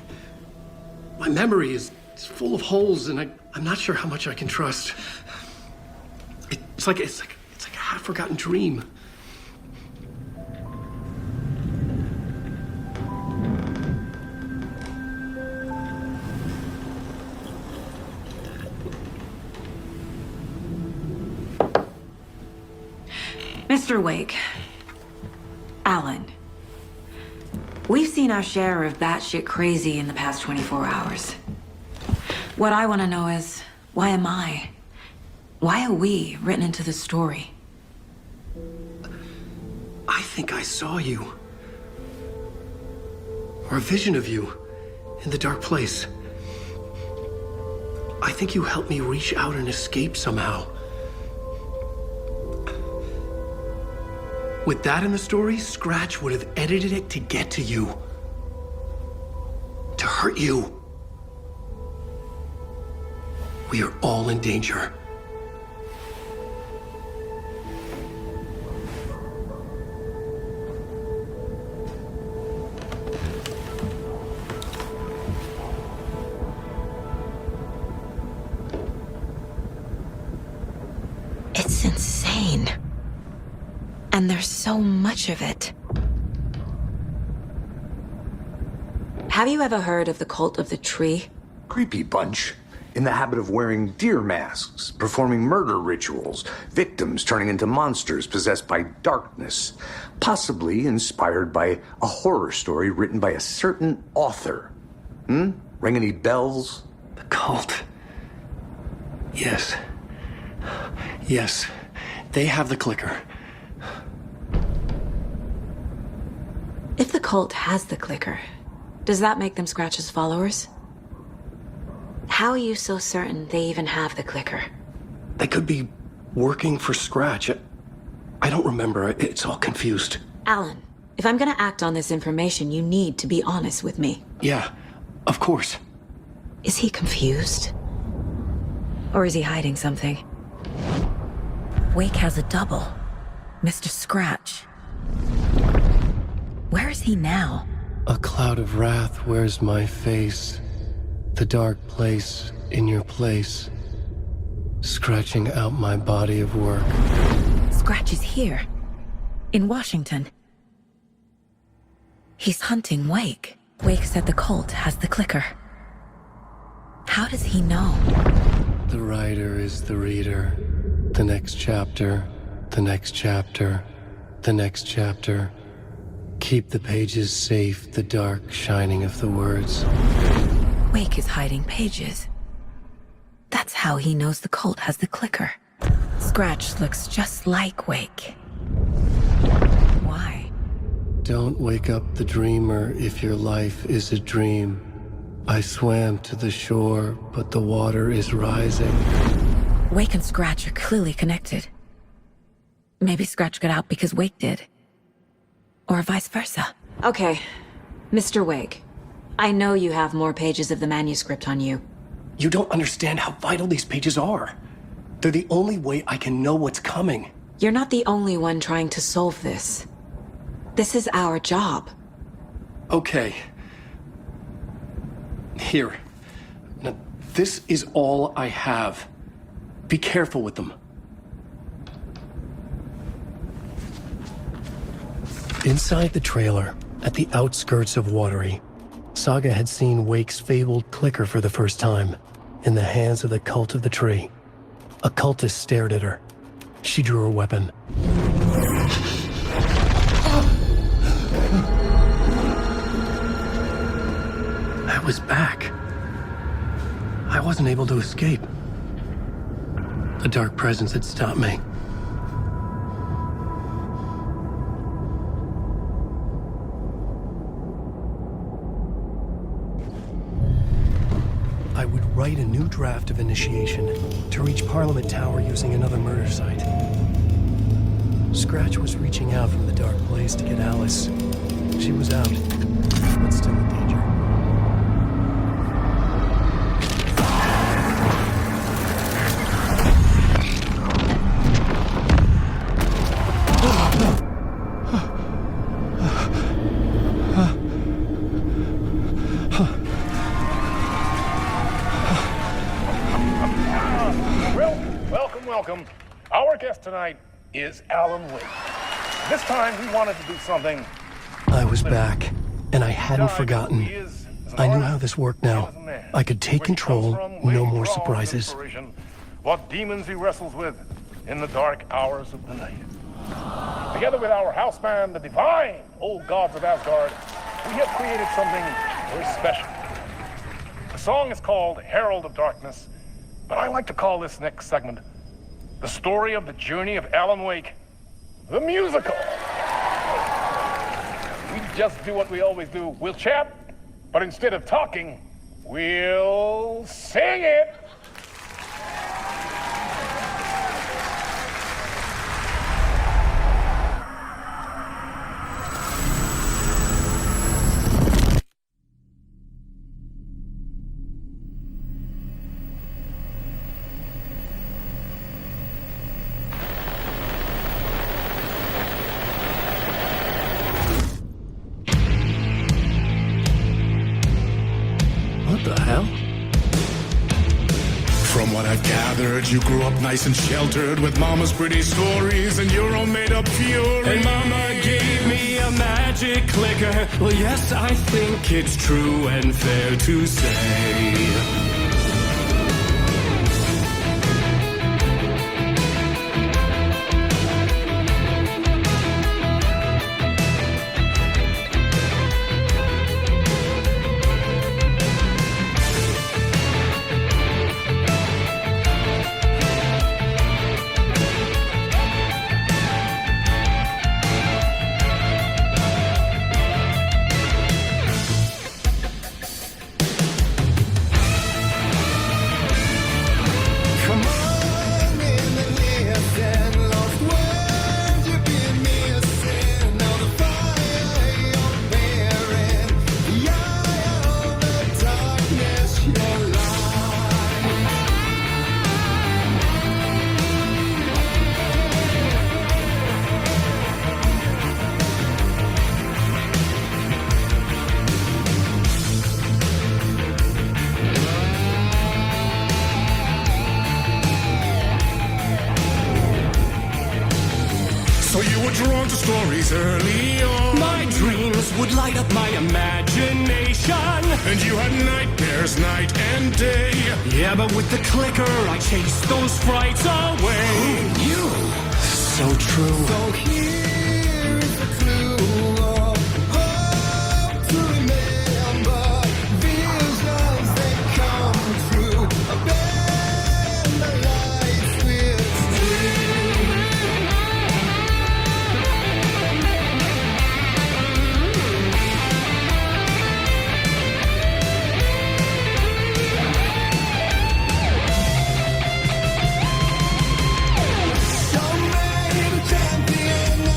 My memory is full of holes, and I'm not sure how much I can trust. It's like a half-forgotten dream. Mr. Wake, Alan, we've seen our share of batshit crazy in the past 24 hours. What I want to know is, why am I? Why are we written into the story? I think I saw you. Or a vision of you in the dark place. I think you helped me reach out and escape somehow. With that in the story, Scratch would have edited it to get to you. To hurt you. We are all in danger. It's insane. And there's so much of it. Have you ever heard of the cult of the tree? Creepy bunch. In the habit of wearing deer masks, performing murder rituals, victims turning into monsters possessed by darkness, possibly inspired by a horror story written by a certain author. Ring any bells? The cult. Yes. Yes. They have the clicker. If the cult has the clicker, does that make them Scratch's followers? How are you so certain they even have the clicker? They could be working for Scratch. I don't remember. It's all confused. Alan, if I'm gonna act on this information, you need to be honest with me. Yeah, of course. Is he confused? Or is he hiding something? Wake has a double. Mr. Scratch. Where is he now? A cloud of wrath wears my face. The dark place in your place. Scratching out my body of work. Scratch is here. In Washington. He's hunting Wake. Wake said the cult has the clicker. How does he know? The writer is the reader. The next chapter, the next chapter, the next chapter. Keep the pages safe, the dark shining of the words. Wake is hiding pages. That's how he knows the cult has the clicker. Scratch looks just like Wake. Why? Don't wake up the dreamer if your life is a dream. I swam to the shore, but the water is rising. Wake and Scratch are clearly connected. Maybe Scratch got out because Wake did. Or vice versa. Okay, Mr. Wake. I know you have more pages of the manuscript on you. You don't understand how vital these pages are. They're the only way I can know what's coming. You're not the only one trying to solve this. This is our job. Okay. Here. Now, this is all I have. Be careful with them. Inside the trailer, at the outskirts of Watery, Saga had seen Wake's fabled clicker for the first time, in the hands of the cult of the tree. A cultist stared at her. She drew her weapon. I was back. I wasn't able to escape. A dark presence had stopped me. I would write a new draft of initiation to reach Parliament Tower using another murder site. Scratch was reaching out from the dark place to get Alice. She was out, but still in danger. Welcome. Our guest tonight is Alan Wake. This time we wanted to do something. I was back, and I hadn't forgotten. I knew how this worked now. I could take control, no more surprises. What demons he wrestles with in the dark hours of the night. Together with our house band, the divine old gods of Asgard, we have created something very special. The song is called Herald of Darkness, but I like to call this next segment the story of the journey of Alan Wake, the musical. We just do what we always do. We'll chat, but instead of talking, we'll sing it. You grew up nice and sheltered with mama's pretty stories and your own made-up fury. And mama gave me a magic clicker. Well, yes, I think it's true and fair to say. Early on, my dreams would light up my imagination, and you had nightmares night and day. Yeah, but with the clicker, I chased those frights away. Who knew? So true. So here is the clue of hope to remember. Visions they come true. Bend the lights with champion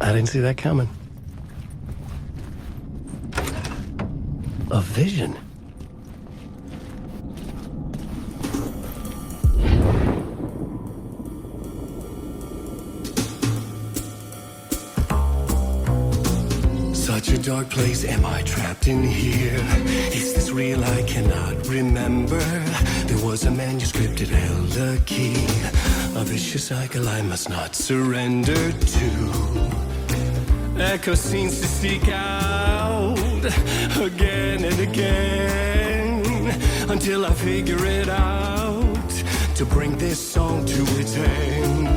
I didn't see that coming. A vision. Such a dark place, am I trapped in here? Is this real? I cannot remember. There was a manuscript, it held a key. A vicious cycle I must not surrender to. Echo seems to seek out again and again until I figure it out to bring this song to its end.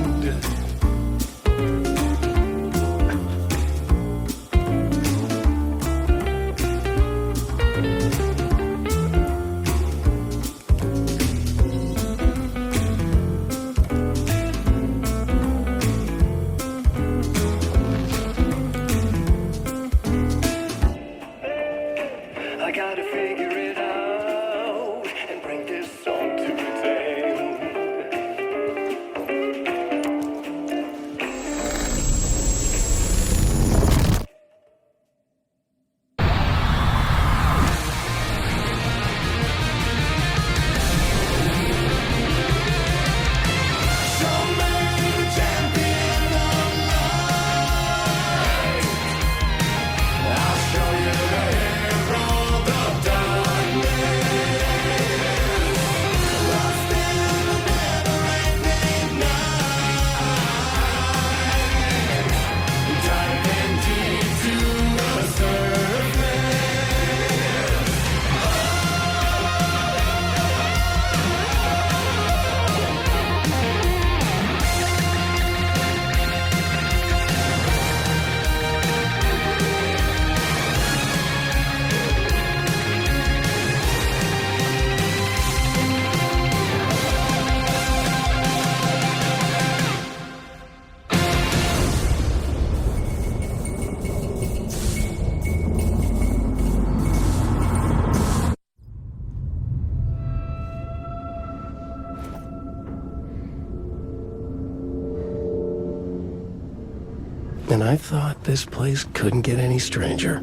And I thought this place couldn't get any stranger.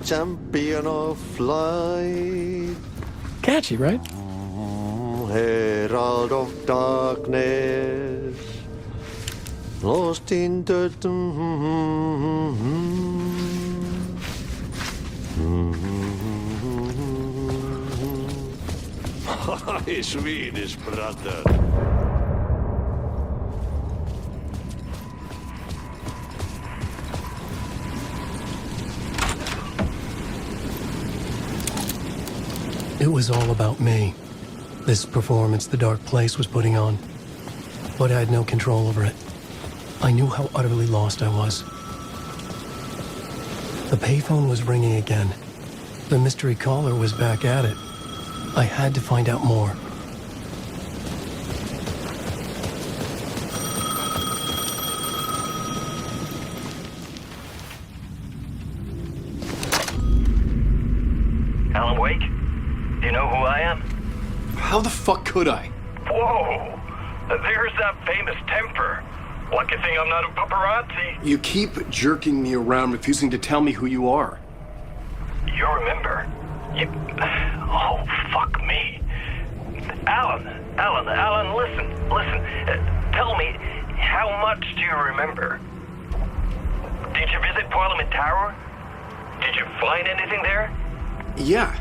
Champion of light. Catchy, right? Herald of darkness. Lost in the... Swedish brother. It was all about me. This performance the dark place was putting on. But I had no control over it. I knew how utterly lost I was. The payphone was ringing again. The mystery caller was back at it. I had to find out more. Alan Wake? Do you know who I am? How the fuck could I? Whoa! There's that famous temper. Lucky thing I'm not a paparazzi. You keep jerking me around, refusing to tell me who you are. You remember? Oh, fuck me. Alan, listen. Tell me, how much do you remember? Did you visit Parliament Tower? Did you find anything there? Yeah.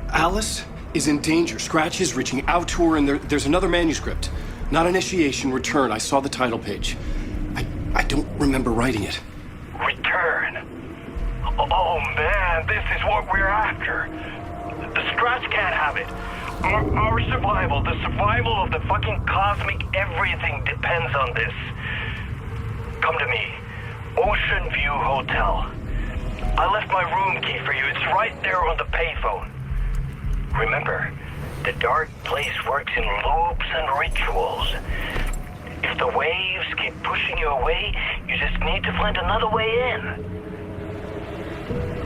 Alice is in danger. Scratch is reaching out to her, and there's another manuscript. Not initiation, return. I saw the title page. I don't remember writing it. Return? Oh, man, this is what we're after. The Scratch can't have it. Our survival, the survival of the fucking cosmic everything depends on this. Come to me. Ocean View Hotel. I left my room key for you. It's right there on the payphone. Remember, the dark place works in loops and rituals. If the waves keep pushing you away, you just need to find another way in.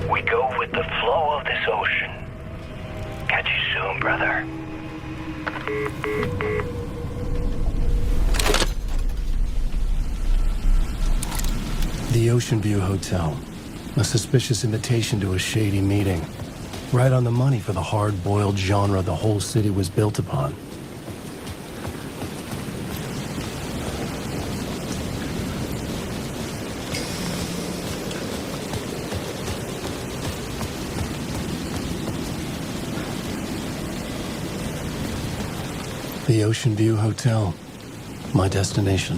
We go with the flow of this ocean. Catch you soon, brother. The Ocean View Hotel. A suspicious invitation to a shady meeting. Right on the money for the hard-boiled genre the whole city was built upon. The Ocean View Hotel. My destination.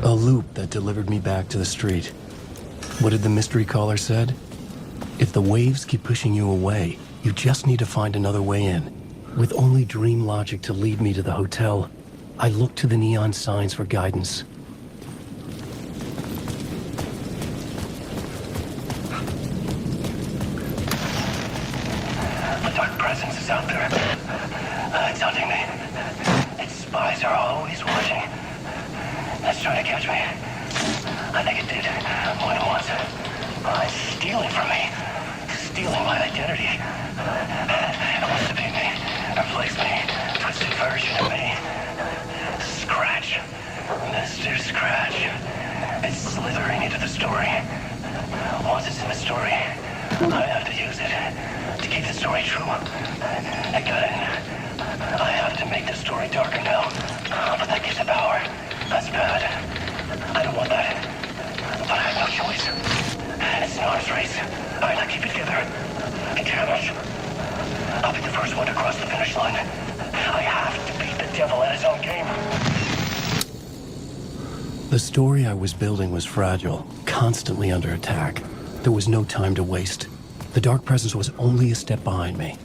A loop that delivered me back to the street. What did the mystery caller said? If the waves keep pushing you away, you just need to find another way in. With only dream logic to lead me to the hotel, I looked to the neon signs for guidance. The dark presence is out there. It's hunting me. Its spies are always watching. It's trying to catch me. I think it did more than once. It's stealing from me. Stealing my identity. It wants to be me. Replace me. Twisted version of me. Scratch. Mr. Scratch. It's slithering into the story. Once it's in the story, I have to use it to keep the story true. I got it. I have to make the story darker now. But that gives it power. That's bad. I don't want that. But I have no choice. It's an arms race. Alright, now keep it together. Damn it. I'll be the first one to cross the finish line. I have to beat the devil at his own game. The story I was building was fragile, constantly under attack. There was no time to waste. The dark presence was only a step behind me.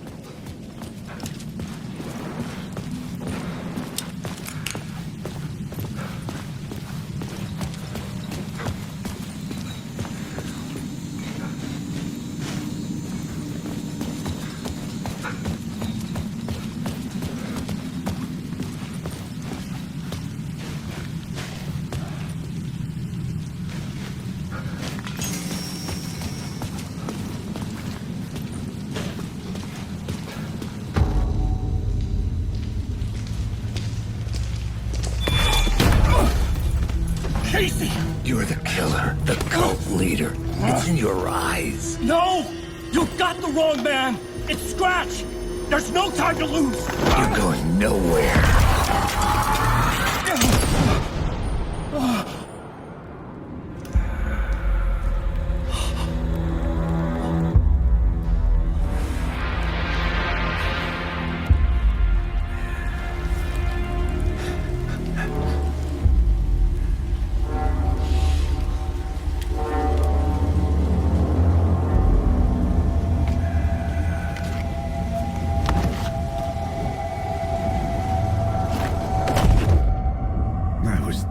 You're the killer, the cult leader. It's in your eyes. No! You got the wrong man! It's Scratch! There's no time to lose! You're going nowhere.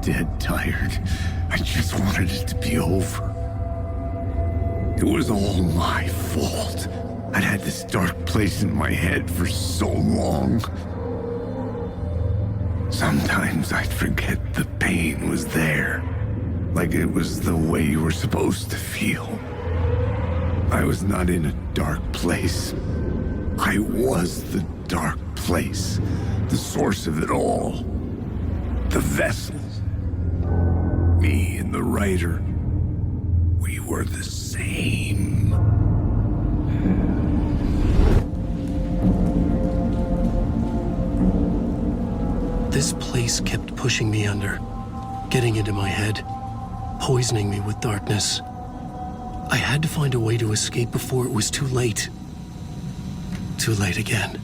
Dead tired. I just wanted it to be over. It was all my fault. I'd had this dark place in my head for so long. Sometimes I'd forget the pain was there. Like it was the way you were supposed to feel. I was not in a dark place. I was the dark place. The source of it all. The vessel. Me and the writer, we were the same. This place kept pushing me under, getting into my head, poisoning me with darkness. I had to find a way to escape before it was too late. Too late again.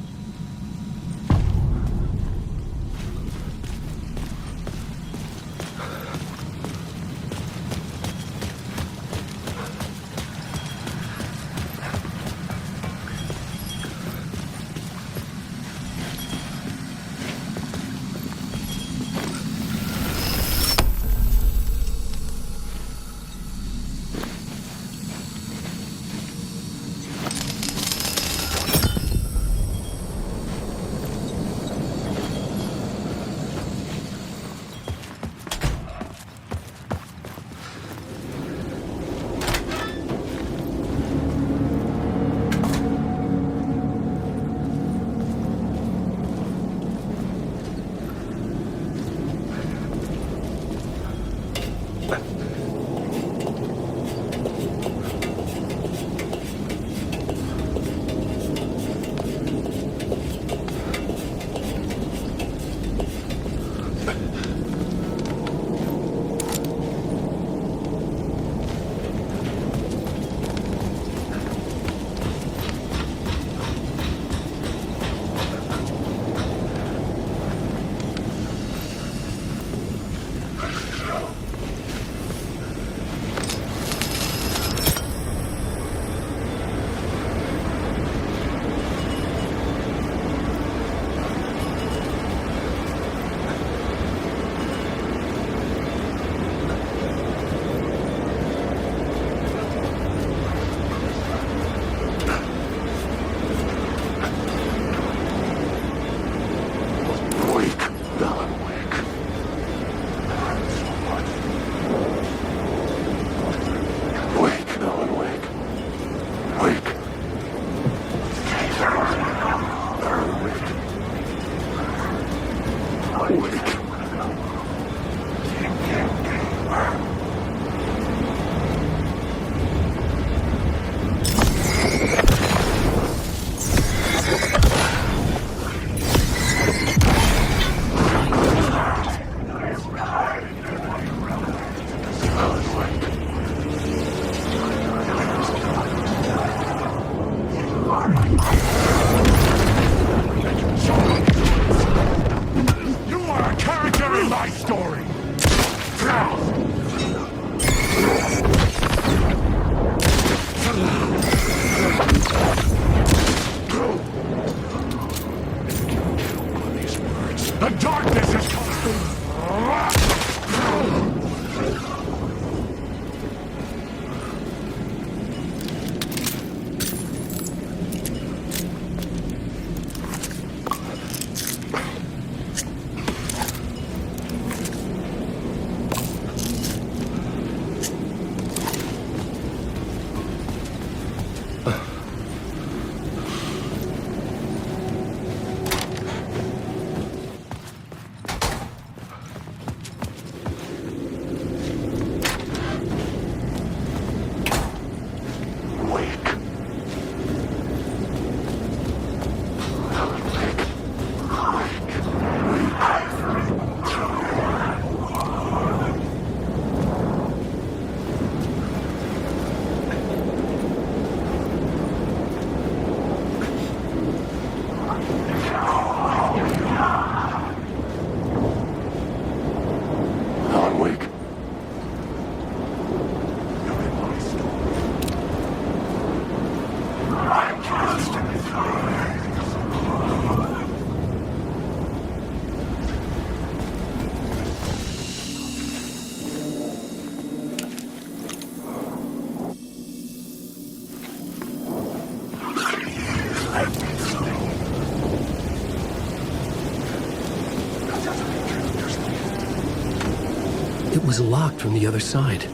was locked from the other side.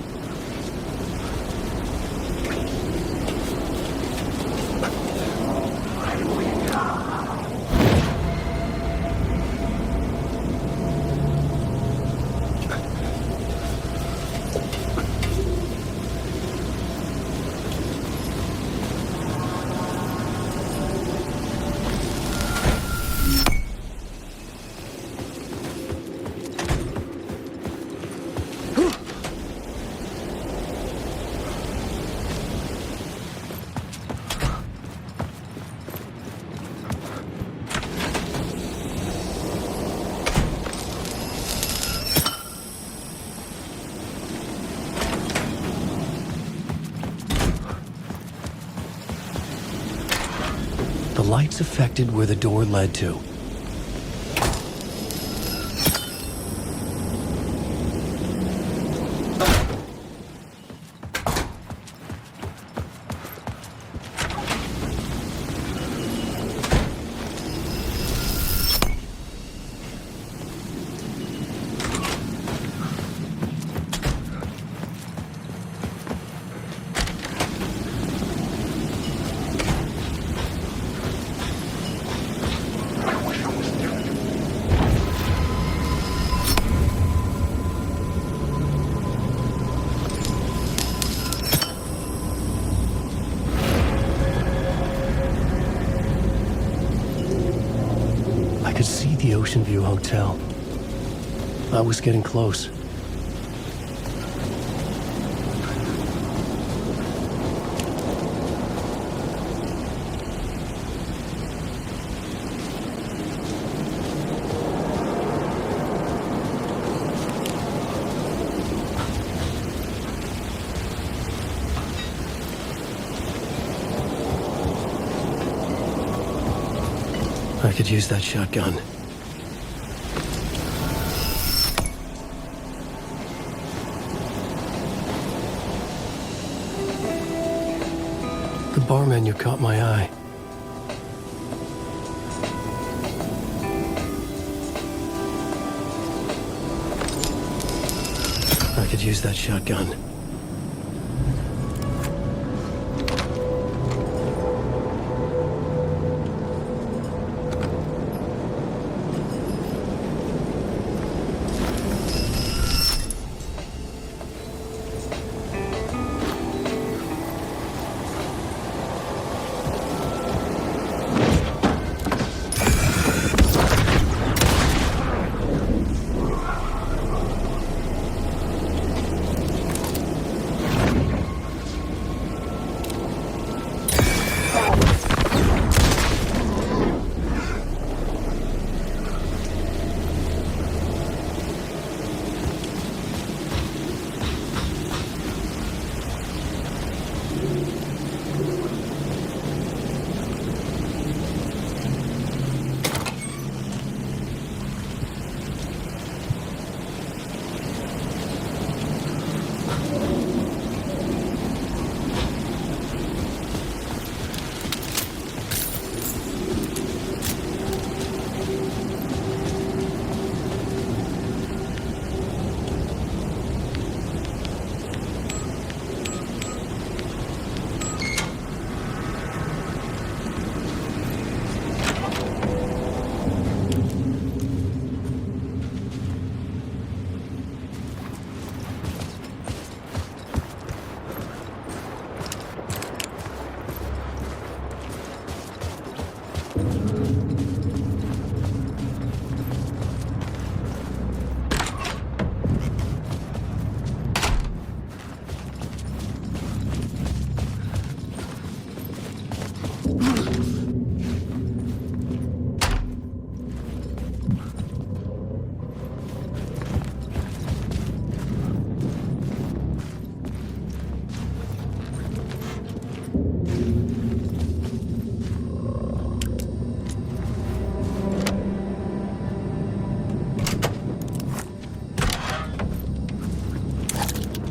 The lights affected where the door led to. The Ocean View Hotel. I was getting close. I could use that shotgun. The bar menu caught my eye. I could use that shotgun.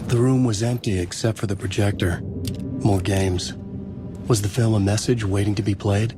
The room was empty except for the projector. More games. Was the film a message waiting to be played?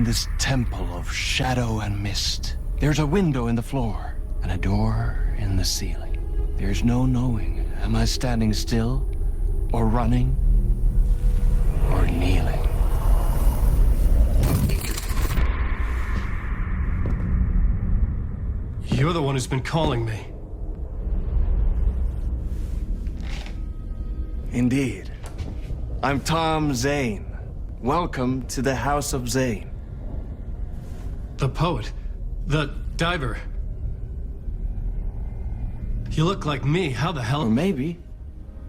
this temple of shadow and mist. There's a window in the floor and a door in the ceiling. There's no knowing, am I standing still, or running, or kneeling? You're the one who's been calling me. Indeed. I'm Tom Zane. Welcome to the House of Zane. The poet. The diver. You look like me. How the hell? Or maybe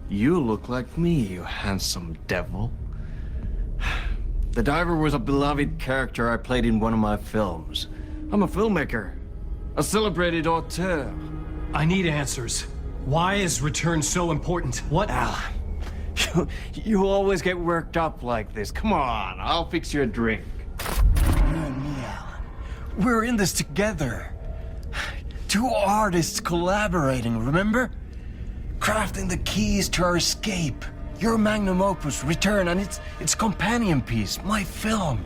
you look like me, you handsome devil. The diver was a beloved character I played in one of my films. I'm a filmmaker, a celebrated auteur. I need answers. Why is Return so important? What? Alan, you always get worked up like this. Come on, I'll fix you a drink. You and me, Alan. We're in this together. Two artists collaborating, remember? Crafting the keys to our escape. Your magnum opus, Return, and its companion piece, my film.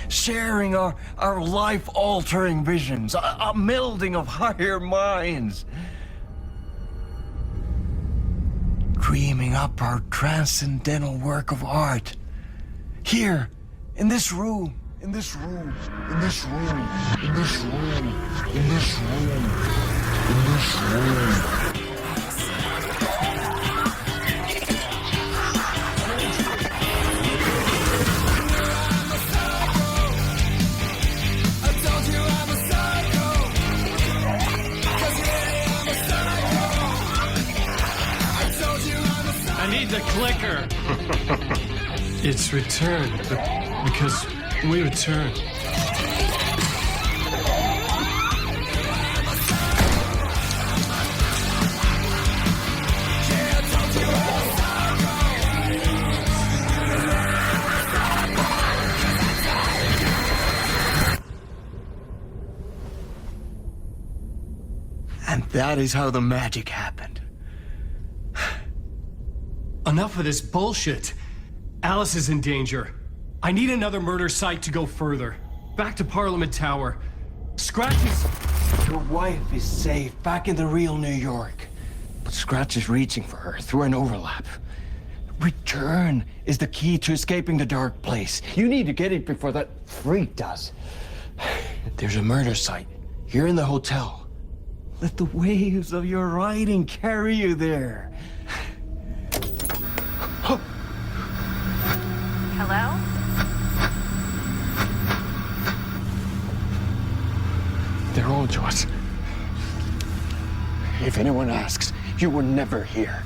Sharing our life-altering visions, a melding of higher minds. Dreaming up our transcendental work of art. Here, in this room. In this room, in this room, in this room, in this room, in this room. I need the clicker. It's Return, because we return. And that is how the magic happened. Enough of this bullshit. Alice is in danger. I need another murder site to go further. Back to Parliament Tower. Scratch is... Your wife is safe, back in the real New York. But Scratch is reaching for her through an overlap. Return is the key to escaping the dark place. You need to get it before that freak does. There's a murder site here in the hotel. Let the waves of your writing carry you there. Hello? They're all yours. If anyone asks, you were never here.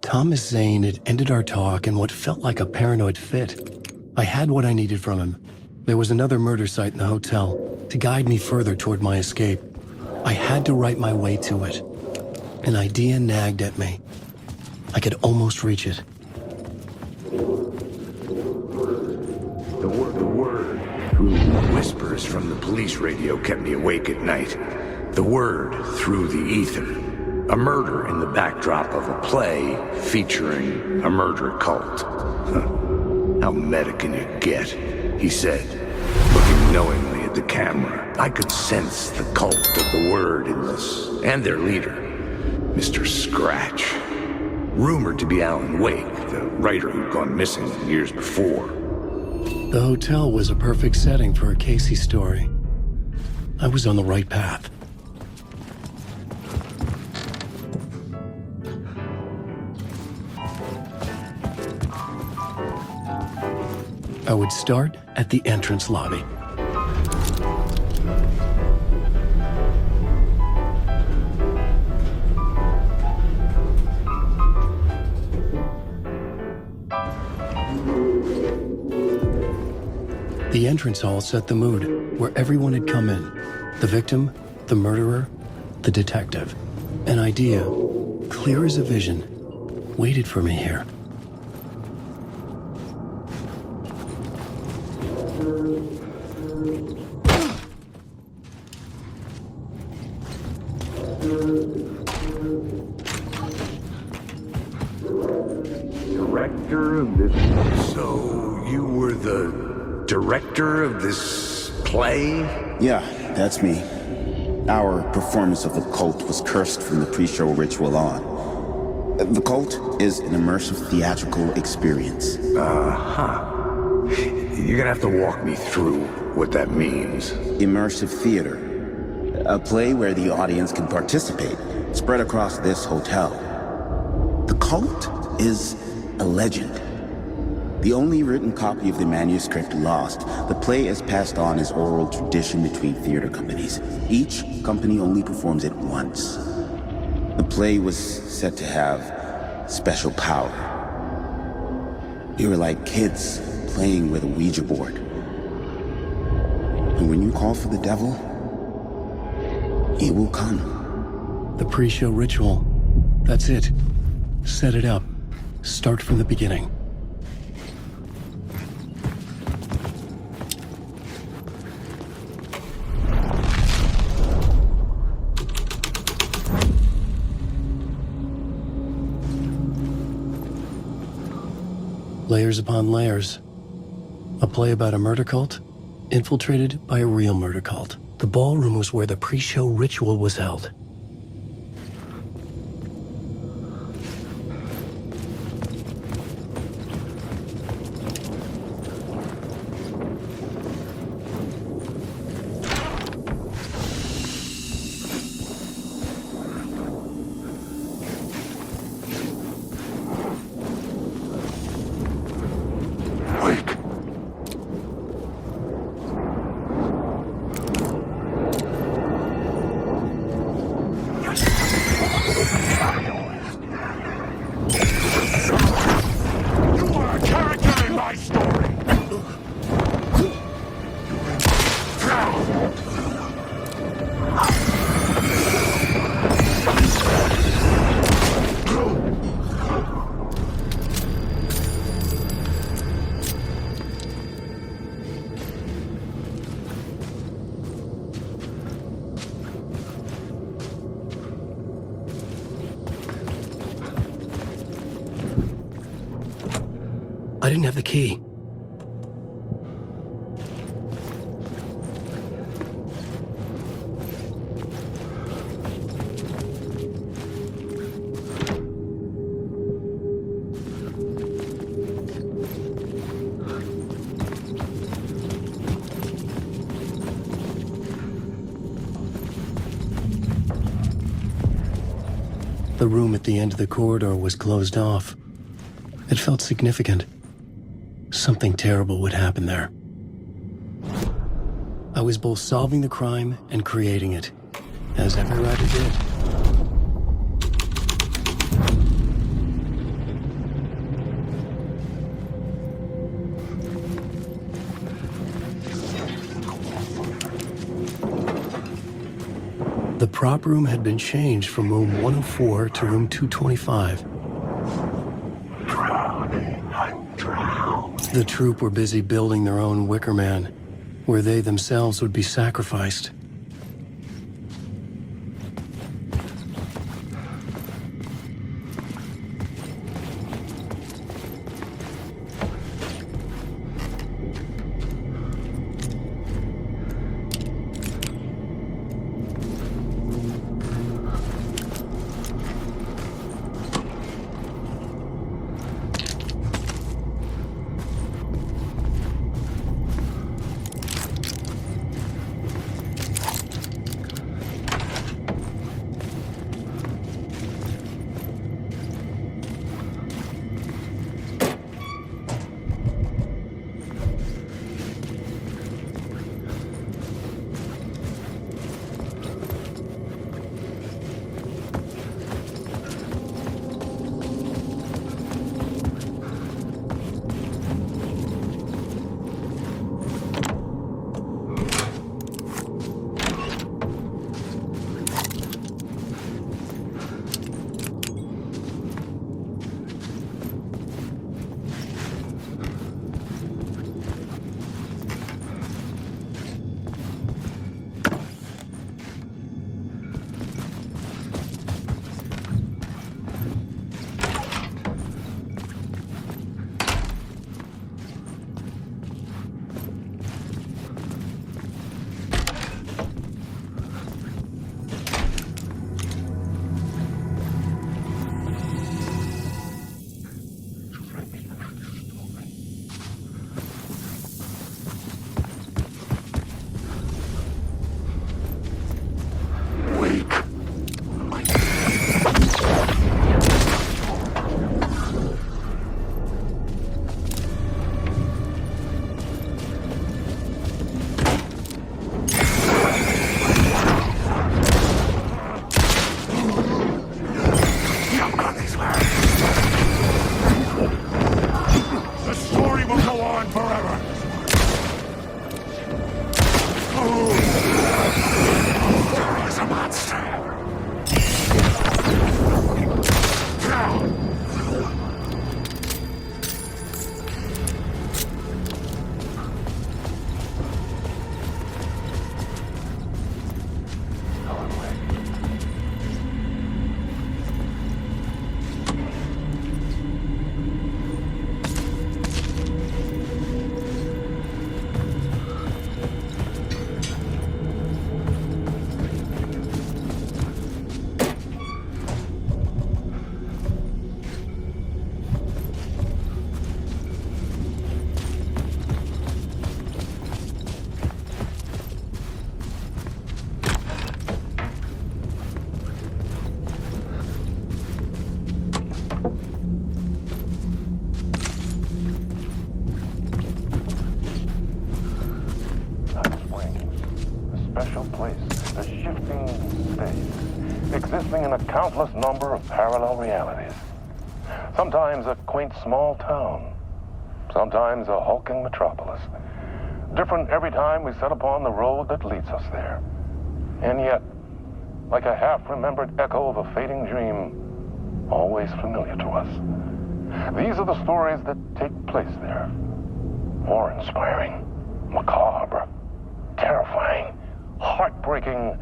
Thomas Zane had ended our talk in what felt like a paranoid fit. I had what I needed from him. There was another murder site in the hotel to guide me further toward my escape. I had to write my way to it. An idea nagged at me. I could almost reach it. The word through whispers from the police radio kept me awake at night. The word through the ether. A murder in the backdrop of a play featuring a murder cult. How meta can you get? He said, looking knowingly at the camera. I could sense the cult of the word in this, and their leader, Mr. Scratch. Rumored to be Alan Wake, the writer who'd gone missing years before. The hotel was a perfect setting for a Casey story. I was on the right path. I would start at the entrance lobby. The entrance hall set the mood, where everyone had come in. The victim, the murderer, the detective. An idea, clear as a vision, waited for me here. director of this... So, you were the director of this play? Yeah, that's me. Our performance of the cult was cursed from the pre-show ritual on. The cult is an immersive theatrical experience. Uh-huh. You're gonna have to walk me through what that means. Immersive theater. A play where the audience can participate, spread across this hotel. The cult is a legend. The only written copy of the manuscript lost, the play is passed on as oral tradition between theater companies. Each company only performs it once. The play was said to have special power. We were like kids playing with a Ouija board. And when you call for the devil, he will come. The pre-show ritual. That's it. Set it up. Start from the beginning. Layers upon layers. A play about a murder cult, infiltrated by a real murder cult. The ballroom was where the pre-show ritual was held. I didn't have the key. The room at the end of the corridor was closed off. It felt significant. Something terrible would happen there. I was both solving the crime and creating it, as every writer did. The prop room had been changed from room 104 to room 225. The troupe were busy building their own Wicker Man, where they themselves would be sacrificed. Special place, a shifting space, existing in a countless number of parallel realities. Sometimes a quaint small town, sometimes a hulking metropolis. Different every time we set upon the road that leads us there. And yet, like a half-remembered echo of a fading dream, always familiar to us. These are the stories that take place there. Awe-inspiring, macabre, terrifying, heartbreaking,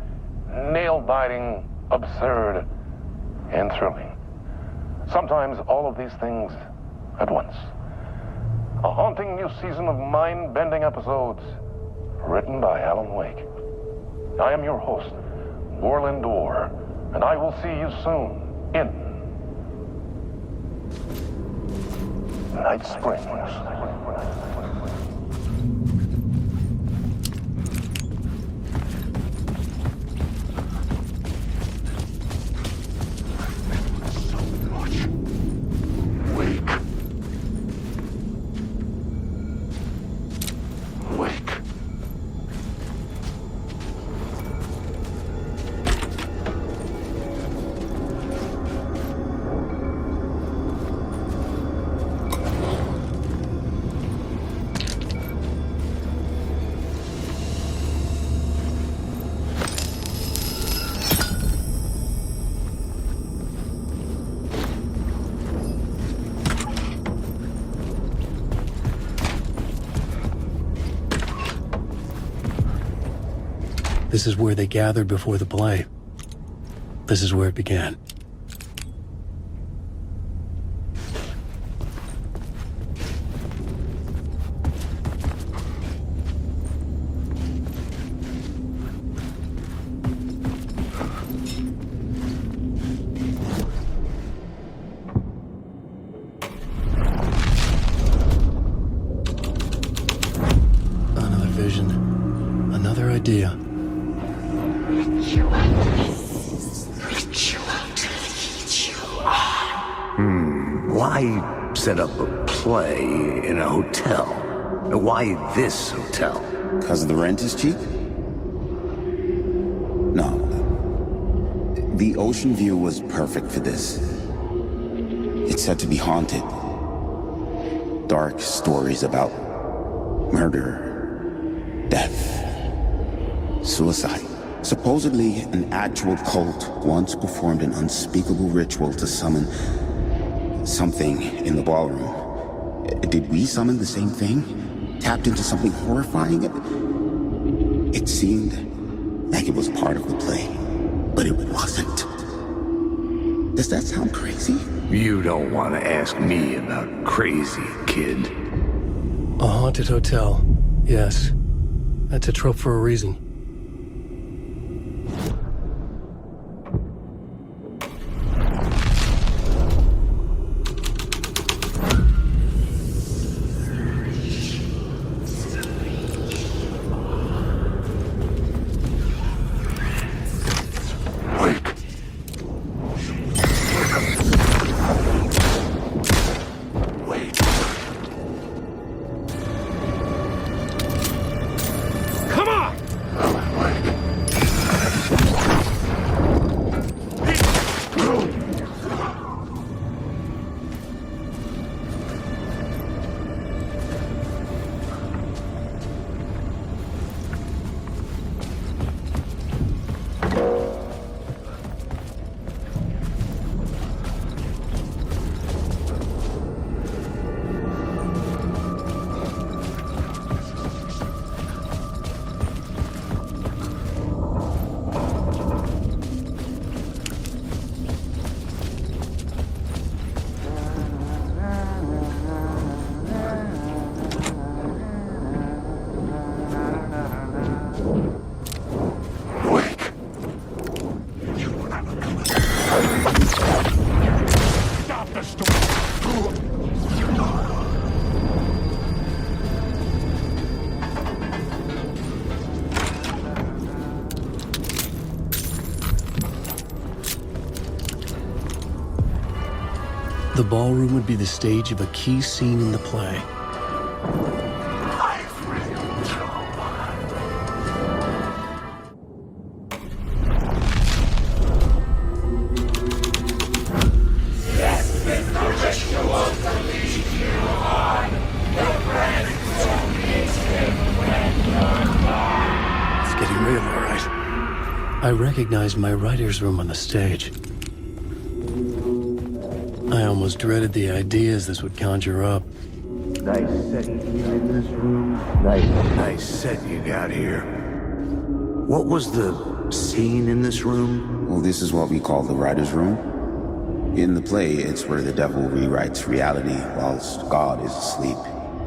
nail-biting, absurd, and thrilling. Sometimes all of these things at once. A haunting new season of mind-bending episodes written by Alan Wake. I am your host, Warland Orr, and I will see you soon in Night Springs. This is where they gathered before the play. This is where it began. Another vision. Another idea. Why set up a play in a hotel? Why this hotel? Because the rent is cheap? No. The ocean view was perfect for this. It's said to be haunted. Dark stories about murder, death, suicide. Supposedly, an actual cult once performed an unspeakable ritual to summon something in the ballroom. Did we summon the same thing? Tapped into something horrifying? It seemed like it was part of the play, but it wasn't. Does that sound crazy? You don't want to ask me about crazy, kid. A haunted hotel. Yes. That's a trope for a reason. The ballroom would be the stage of a key scene in the play. I recognized my writer's room on the stage. I almost dreaded the ideas this would conjure up. Nice set in this room. Nice set you got here. What was the scene in this room? Well, this is what we call the writer's room. In the play, it's where the devil rewrites reality whilst God is asleep.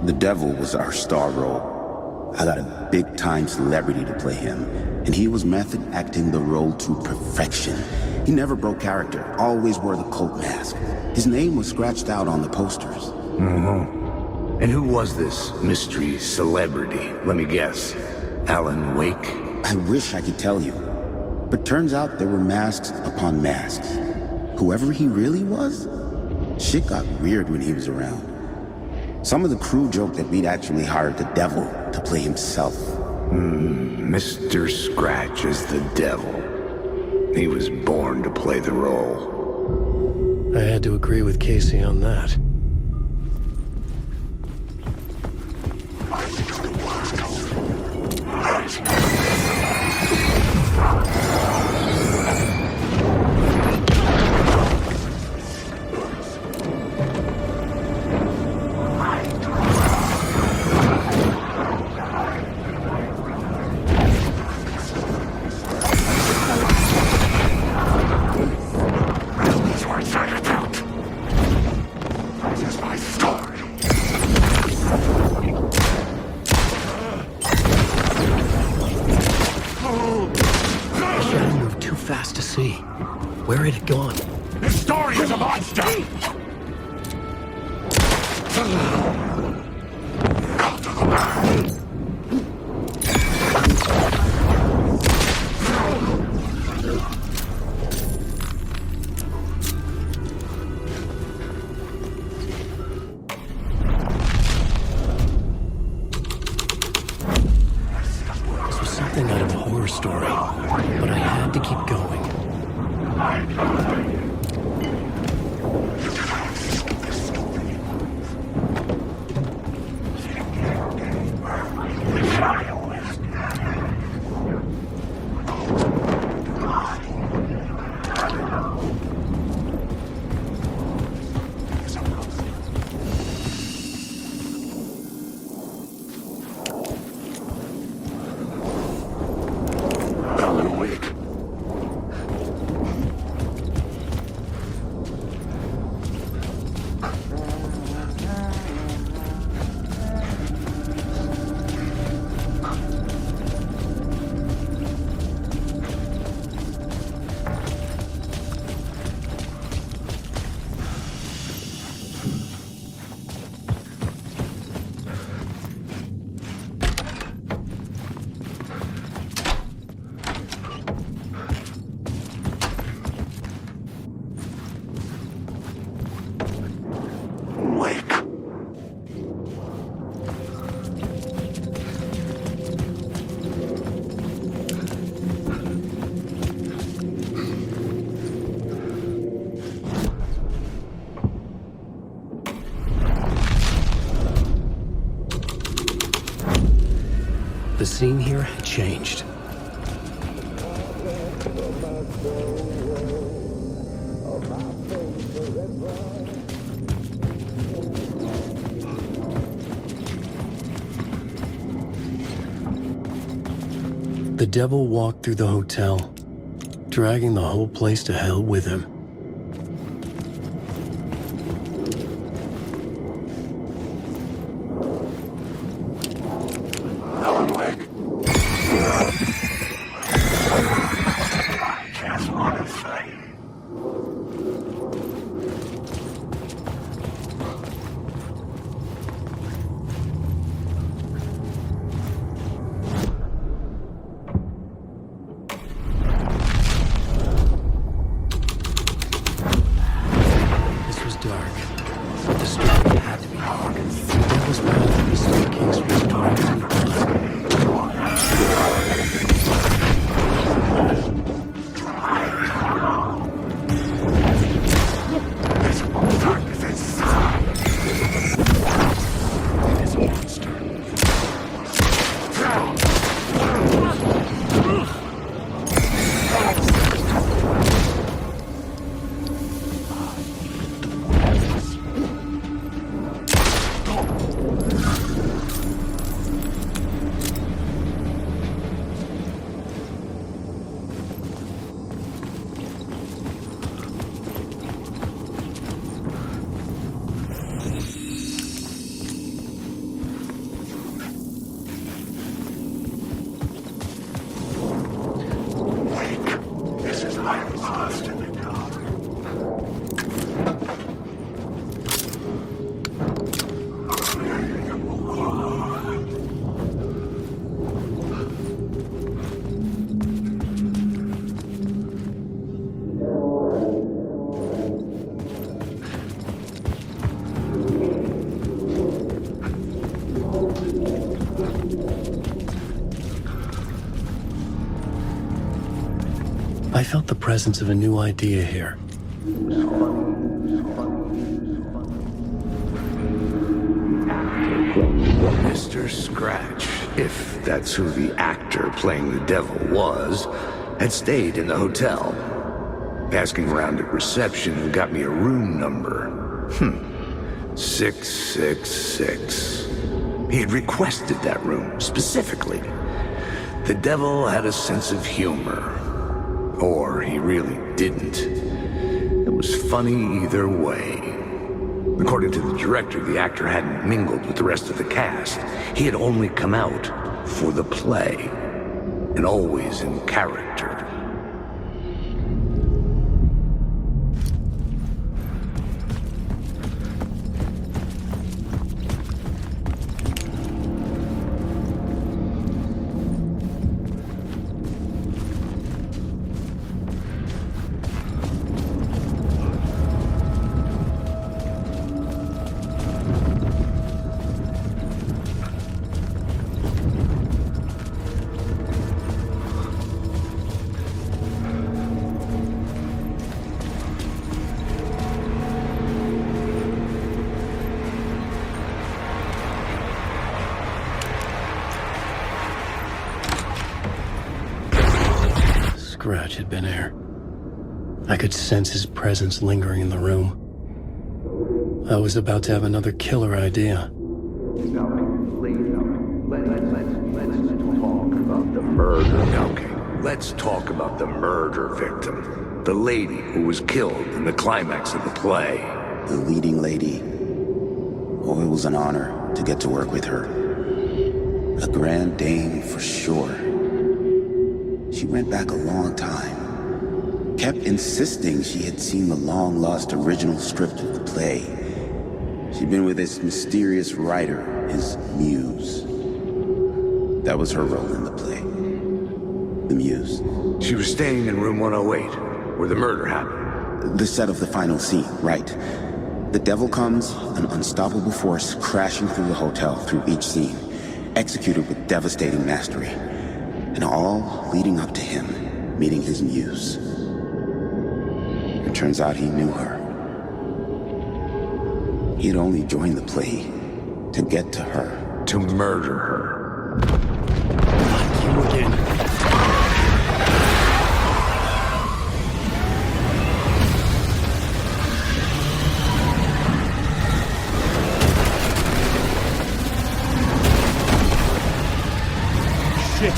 The devil was our star role. I got a big-time celebrity to play him, and he was method acting the role to perfection. He never broke character, always wore the cult mask. His name was scratched out on the posters. Mm-hmm. And who was this mystery celebrity? Let me guess. Alan Wake? I wish I could tell you, but turns out there were masks upon masks. Whoever he really was, shit got weird when he was around. Some of the crew joked that we'd actually hired the devil to play himself. Mr. Scratch is the devil. He was born to play the role. I had to agree with Casey on that. Where had it gone? The story is a monster! This was something out of a horror story, but I had to keep going. The scene here had changed. The devil walked through the hotel, dragging the whole place to hell with him. The story had to be wrong. The devil's path of the staircase was directly I felt the presence of a new idea here. Mr. Scratch, if that's who the actor playing the devil was, had stayed in the hotel. Asking around at reception got me a room number. 666. He had requested that room, specifically. The devil had a sense of humor. Or he really didn't. It was funny either way. According to the director, the actor hadn't mingled with the rest of the cast. He had only come out for the play, and always in character. Scratch had been here. I could sense his presence lingering in the room. I was about to have another killer idea. Let's talk about the murder. Okay, let's talk about the murder victim. The lady who was killed in the climax of the play. The leading lady. Oh, it was an honor to get to work with her. A grand dame for sure. She went back a long time. Kept insisting she had seen the long-lost original script of the play. She'd been with this mysterious writer, his muse. That was her role in the play. The muse. She was staying in room 108, where the murder happened. The set of the final scene, right. The devil comes, an unstoppable force crashing through the hotel through each scene, executed with devastating mastery. And all leading up to him meeting his muse. It turns out he knew her. He had only joined the play to get to her. To murder her. Not you again. Shit.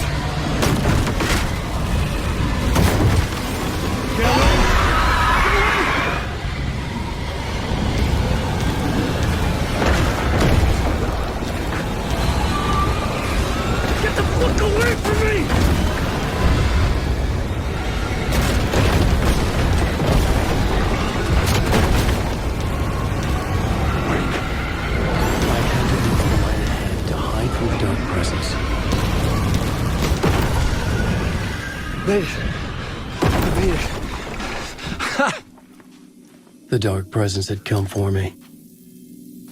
The dark presence had come for me.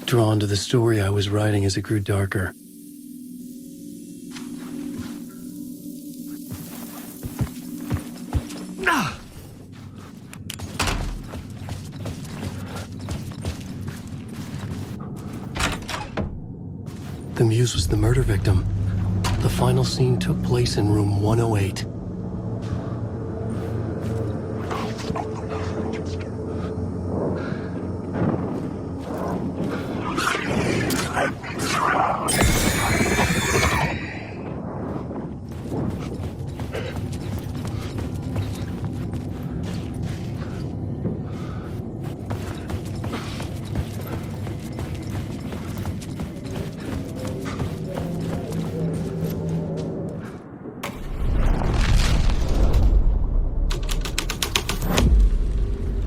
drawn to the story I was writing as it grew darker. The muse was the murder victim. The final scene took place in room 108.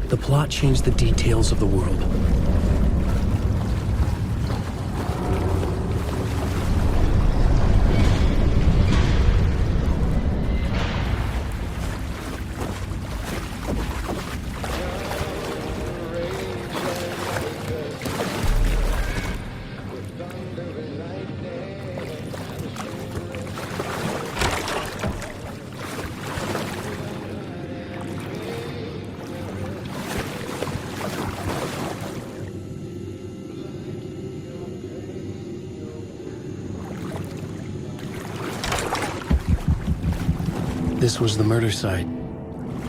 The plot changed the details of the world. This was the murder site.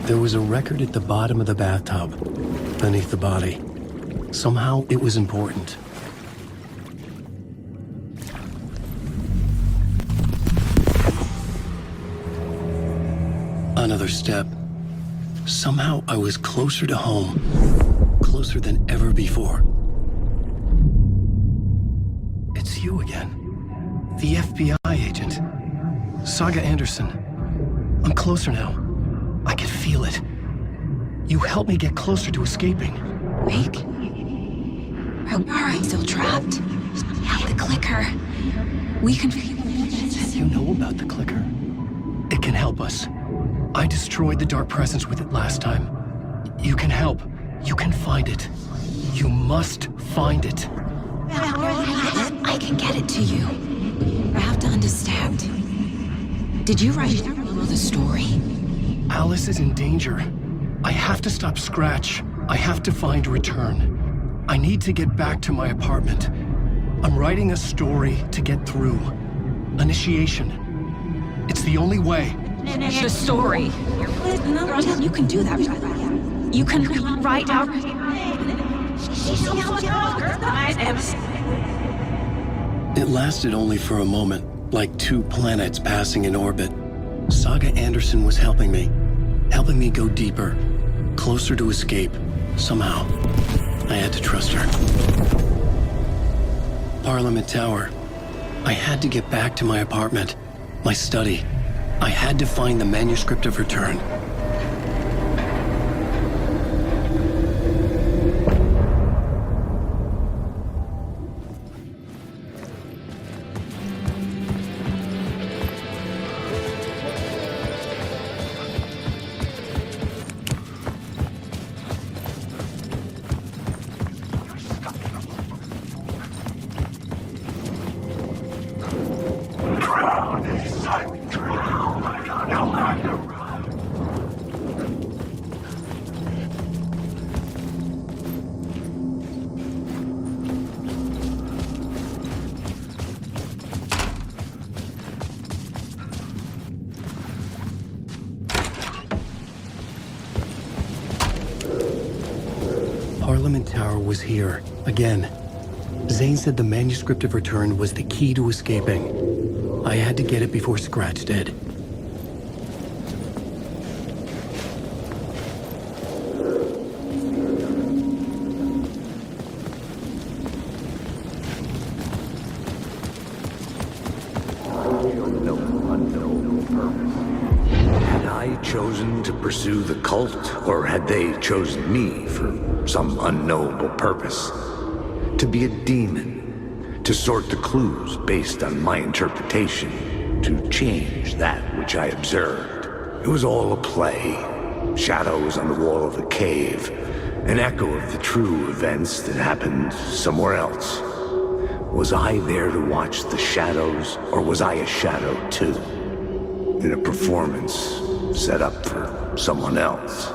There was a record at the bottom of the bathtub, beneath the body. Somehow, it was important. Another step. Somehow, I was closer to home. Closer than ever before. It's you again. The FBI agent. Saga Anderson. I'm closer now. I can feel it. You helped me get closer to escaping. Wake? Are I still trapped? Have the clicker. We can... You know about the clicker. It can help us. I destroyed the dark presence with it last time. You can help. You can find it. You must find it. I can get it to you. I have to understand. Did you write the story? Alice is in danger. I have to stop Scratch. I have to find Return. I need to get back to my apartment. I'm writing a story to get through. Initiation. It's the only way. The story. You can do that. You can write out... It lasted only for a moment, like two planets passing in orbit. Saga Anderson was helping me go deeper, closer to escape. Somehow, I had to trust her. Parliament Tower. I had to get back to my apartment, my study. I had to find the manuscript of Return. Parliament Tower was here, again. Zane said the manuscript of Return was the key to escaping. I had to get it before Scratch did. Had I chosen to pursue the cult, or had they chosen me for some unknowable purpose? To be a demon, to sort the clues based on my interpretation, to change that which I observed. It was all a play. Shadows on the wall of the cave, An echo of the true events that happened somewhere else. Was I there to watch the shadows, or was I a shadow too? In a performance set up for someone else?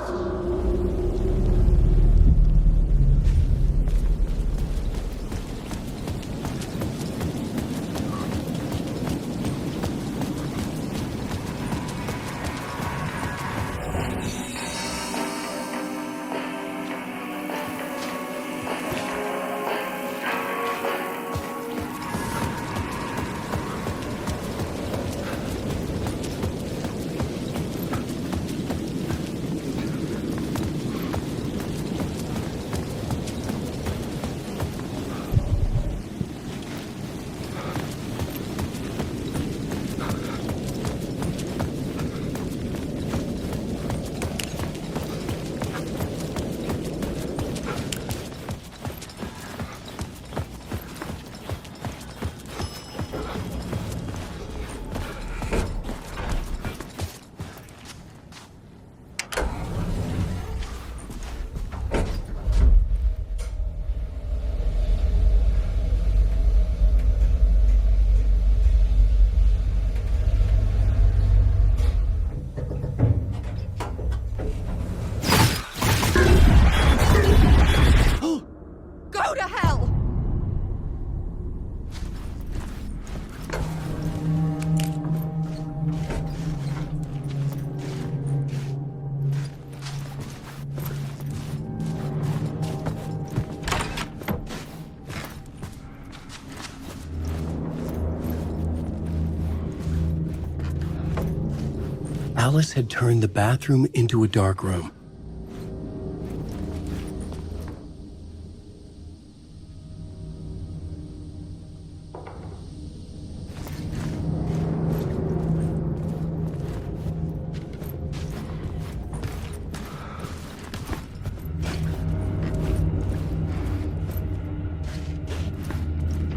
Alice had turned the bathroom into a dark room.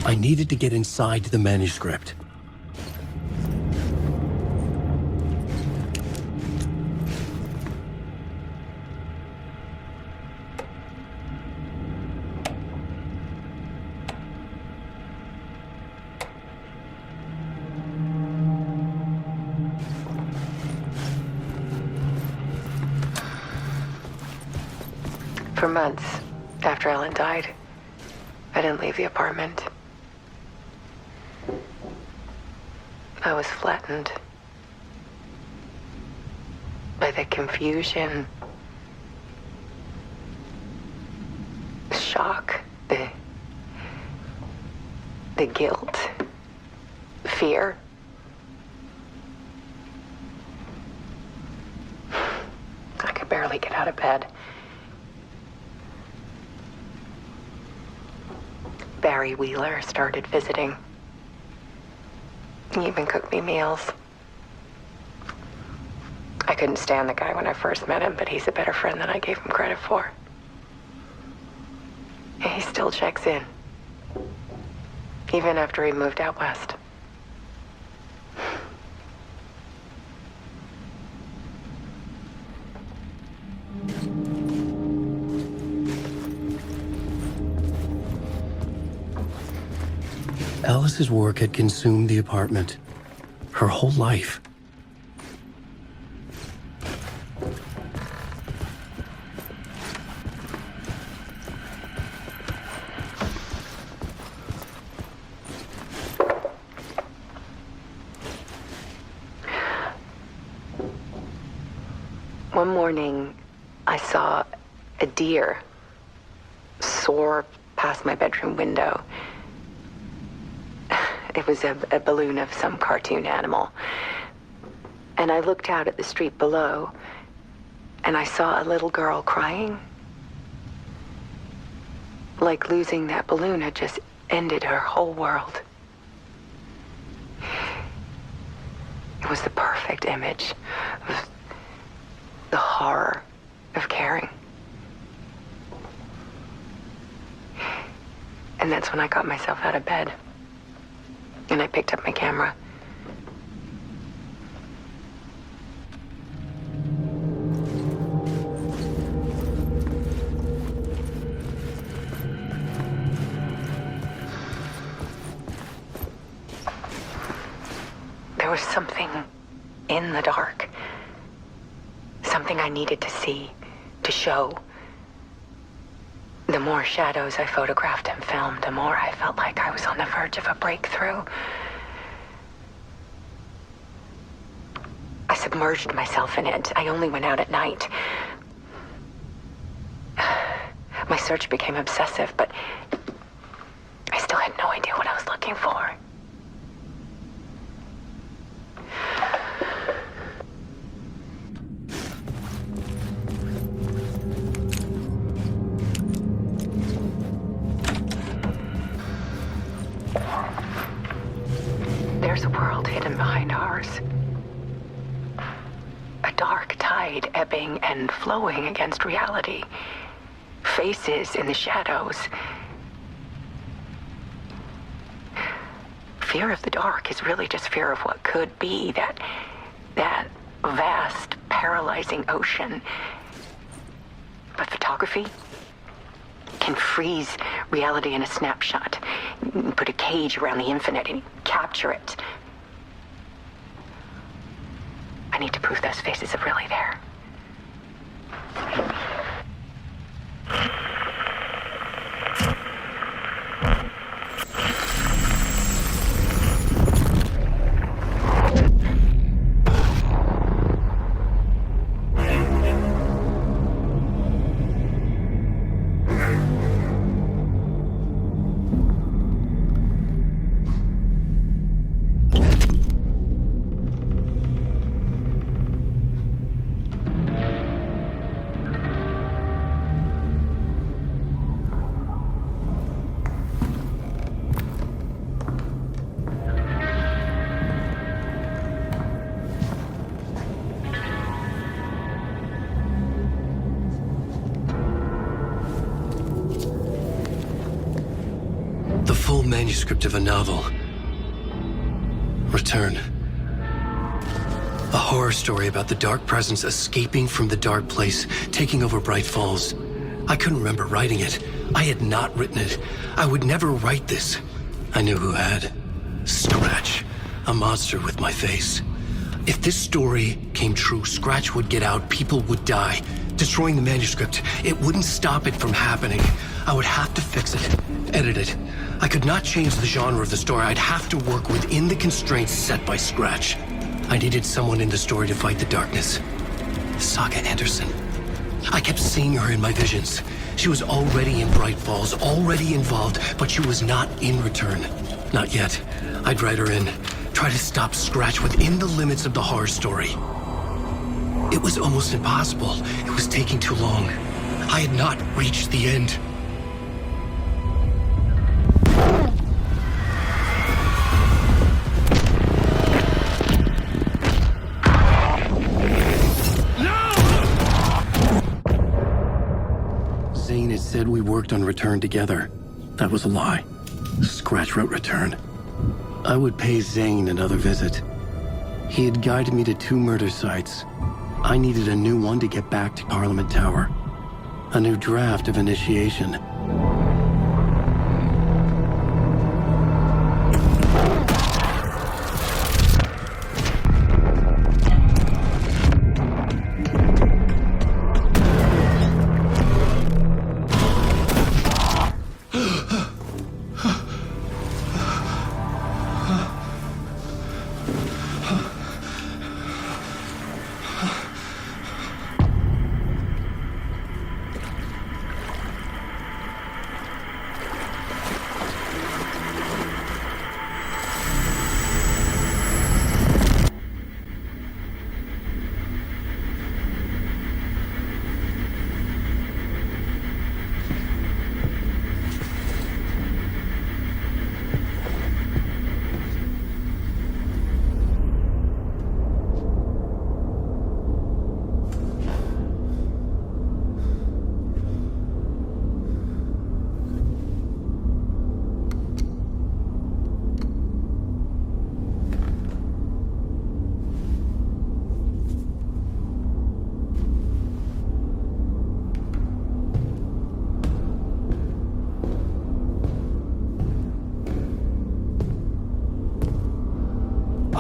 I needed to get inside the manuscript. For months after Ellen died, I didn't leave the apartment. I was flattened by the confusion, the shock, the guilt, fear. I could barely get out of bed. Barry Wheeler started visiting. He even cooked me meals. I couldn't stand the guy when I first met him, but he's a better friend than I gave him credit for. And he still checks in, even after he moved out west. Alice's work had consumed the apartment, her whole life. One morning, I saw a deer soar past my bedroom window. It was a balloon of some cartoon animal. And I looked out at the street below, and I saw a little girl crying. Like losing that balloon had just ended her whole world. It was the perfect image of the horror of caring. And that's when I got myself out of bed. And I picked up my camera. was something in the dark. Something I needed to see, to show. The more shadows I photographed and filmed, the more I felt like I was on the verge of a breakthrough. I submerged myself in it. I only went out at night. My search became obsessive, but I still had no idea what I was looking for. There's a world hidden behind ours. A dark tide ebbing and flowing against reality. Faces in the shadows. Fear of the dark is really just fear of what could be, that vast, paralyzing ocean. But photography can freeze reality in a snapshot, put a cage around the infinite and capture it. I need to prove those faces are really there. Manuscript of a novel. Return. A horror story about the dark presence escaping from the dark place, taking over Bright Falls. I couldn't remember writing it. I had not written it. I would never write this. I knew who had. Scratch. A monster with my face. If this story came true, Scratch would get out, people would die. Destroying the manuscript, it wouldn't stop it from happening. I would have to fix it, edit it. I could not change the genre of the story. I'd have to work within the constraints set by Scratch. I needed someone in the story to fight the darkness. Saga Anderson. I kept seeing her in my visions. She was already in Bright Falls, already involved, but she was not in Return. Not yet. I'd write her in, try to stop Scratch within the limits of the horror story. It was almost impossible. It was taking too long. I had not reached the end. Zane had said we worked on Return together. That was a lie. Scratch wrote Return. I would pay Zane another visit. He had guided me to 2 murder sites. I needed a new one to get back to Parliament Tower. A new draft of Initiation.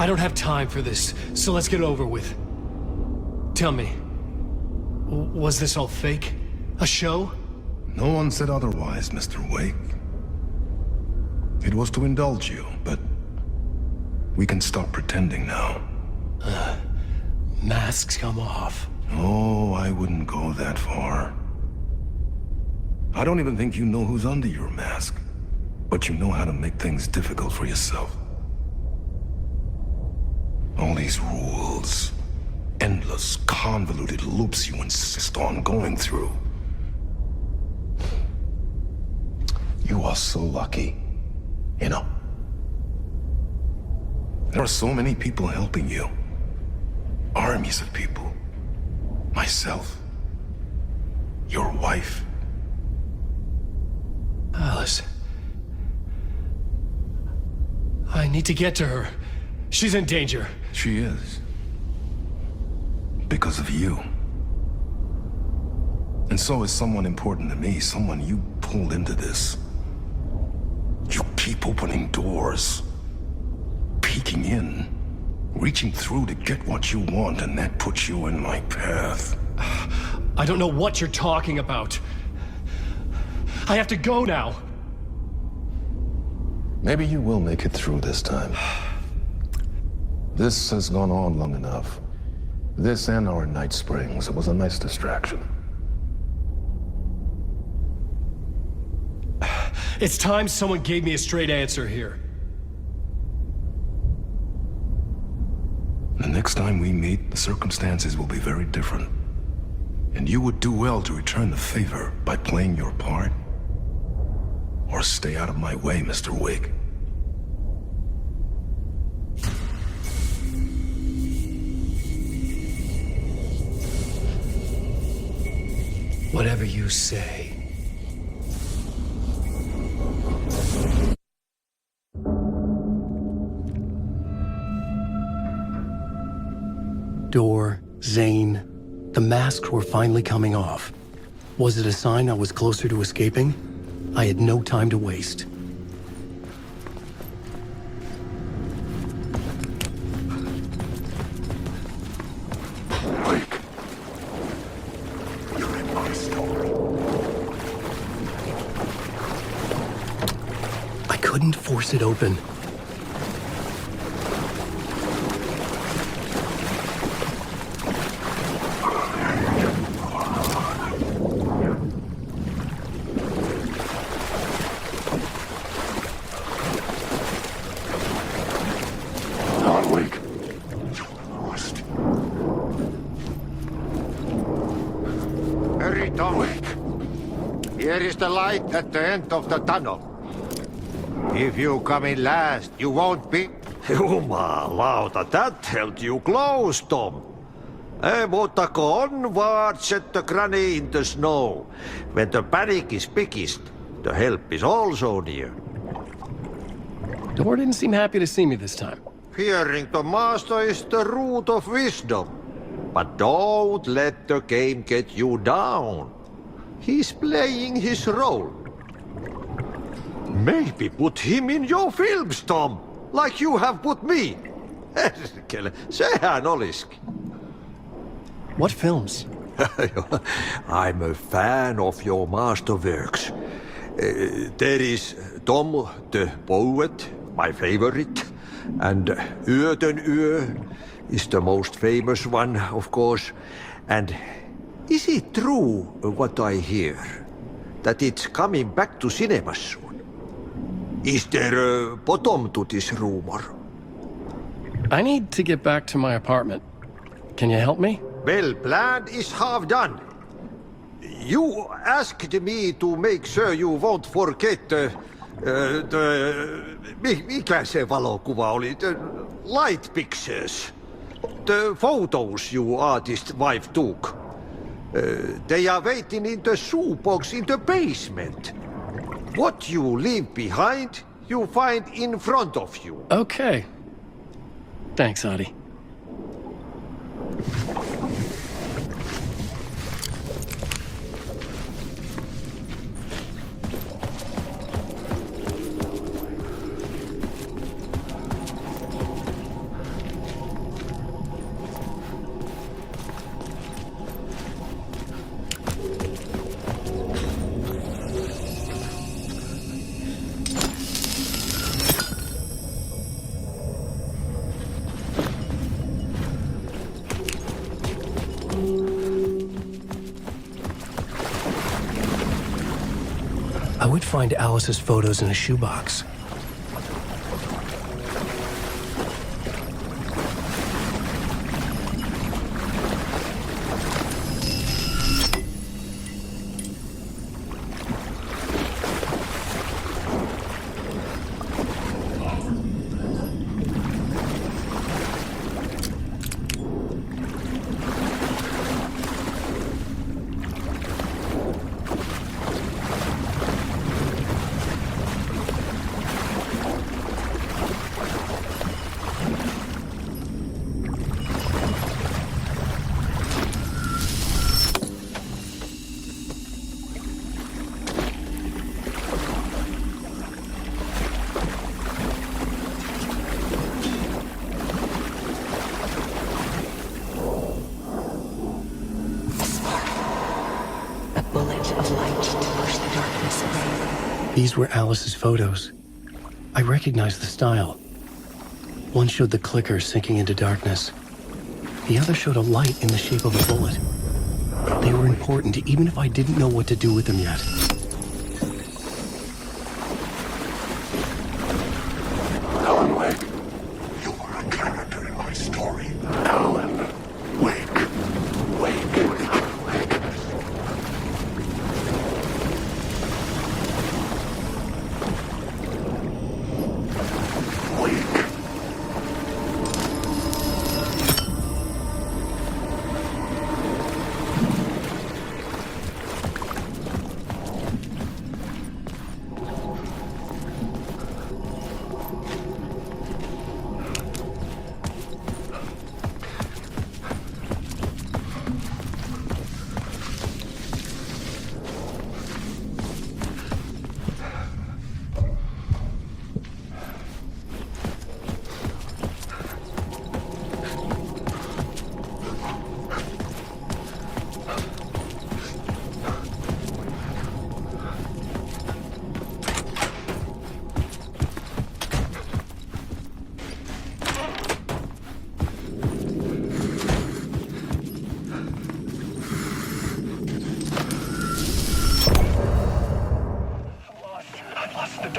I don't have time for this, so let's get it over with. Tell me, was this all fake? A show? No one said otherwise, Mr. Wake. It was to indulge you, but we can stop pretending now. Masks come off. Oh, I wouldn't go that far. I don't even think you know who's under your mask, but you know how to make things difficult for yourself. All these rules, endless, convoluted loops you insist on going through. You are so lucky, you know. There are so many people helping you. Armies of people. Myself. Your wife. Alice. I need to get to her. She's in danger. She is. Because of you. And so is someone important to me, someone you pulled into this. You keep opening doors. Peeking in. Reaching through to get what you want, and that puts you in my path. I don't know what you're talking about. I have to go now. Maybe you will make it through this time. This has gone on long enough. This and our night springs. It was a nice distraction. It's time someone gave me a straight answer here. The next time we meet, the circumstances will be very different. And you would do well to return the favor by playing your part. Or stay out of my way, Mr. Wake. Whatever you say. Door, Zane, the masks were finally coming off. Was it a sign I was closer to escaping? I had no time to waste. Wake. You're in my story. I couldn't force it open. Here is the light at the end of the tunnel. If you come in last, you won't be... Jumalauta, that held you close, Tom. Mutta onward, set the granny in the snow. When the panic is biggest, the help is also near. Door didn't seem happy to see me this time. Fearing the master is the root of wisdom. But don't let the game get you down. He's playing his role. Maybe put him in your films, Tom, like you have put me. Sehän olisikin. What films? I'm a fan of your masterworks. There is Tom the Poet, my favorite, and Yöten Yö is the most famous one, of course, and is it true, what I hear, that it's coming back to cinemas soon? Is there a bottom to this rumor? I need to get back to my apartment. Can you help me? Well, plan is half done. You asked me to make sure you won't forget mikä se valokuva oli? The light pictures. The photos you artist wife took. They are waiting in the shoebox in the basement. What you leave behind, you find in front of you. Okay. Thanks, Adi. find Alice's photos in a shoebox. These were Alice's photos. I recognized the style. One showed the clicker sinking into darkness. The other showed a light in the shape of a bullet. They were important, even if I didn't know what to do with them yet. Alan Wake, you are a character in my story. Alan Wake. Wake. Wake.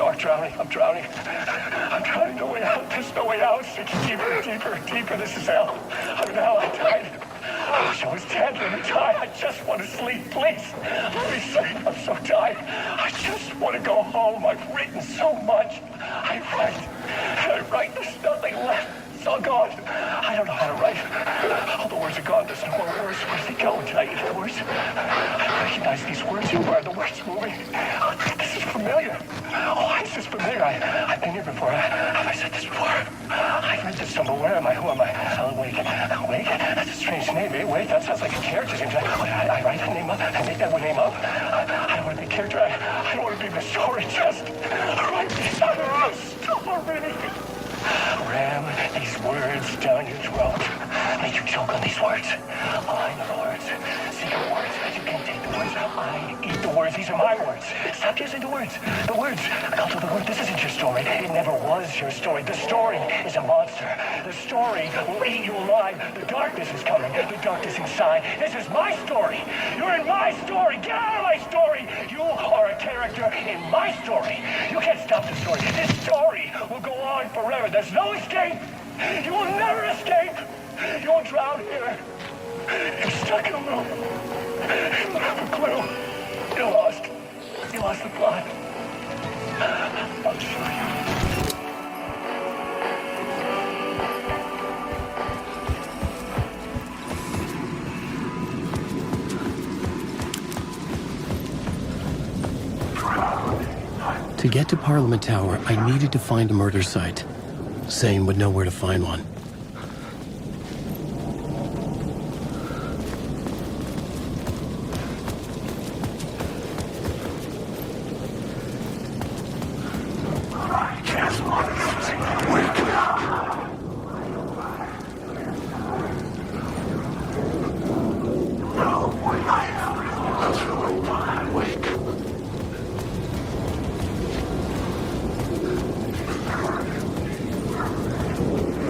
I'm drowning. I'm drowning. No way out. There's no way out. Sinking deeper, deeper, deeper. This is hell. I'm in hell. I died. I wish I was dead. Let me die. I just want to sleep, please. Let me sleep. I'm so tired. I just want to go home. I've written so much. I write. There's nothing left. It's all gone. I don't know how to write. All the words are gone. There's no more words. Where do they go? Did I eat the words? I recognize these words. Who are the words moving? This is familiar. Oh, why is this familiar? I've been here before. Have I said this before? I've read this somewhere. Where am I? Who am I? Alan Wake. Wake? That's a strange name. Eh? Wake? That sounds like a character's name. I write that name up. I make that one name up. I don't want to be a character. I don't want to be the story. Just write this out of the story. Ram these words down your throat. Make you choke on these words. I know the words. Secret words. You can take the words. I eat the words. These are my words. Stop using the words. The words. I'll do the word. This isn't your story. It never was your story. The story is a monster. The story will eat you alive. The darkness is coming. The darkness inside. This is my story. You're in my story. Get out of my story. You are a character in my story. You can't stop the story. This story will go on forever. There's no escape. You will never escape. You will drown here. You're stuck in a loop. You don't have a clue. You're lost. You lost the plot. I'll show you. To get to Parliament Tower, I needed to find a murder site. Zane would know where to find one.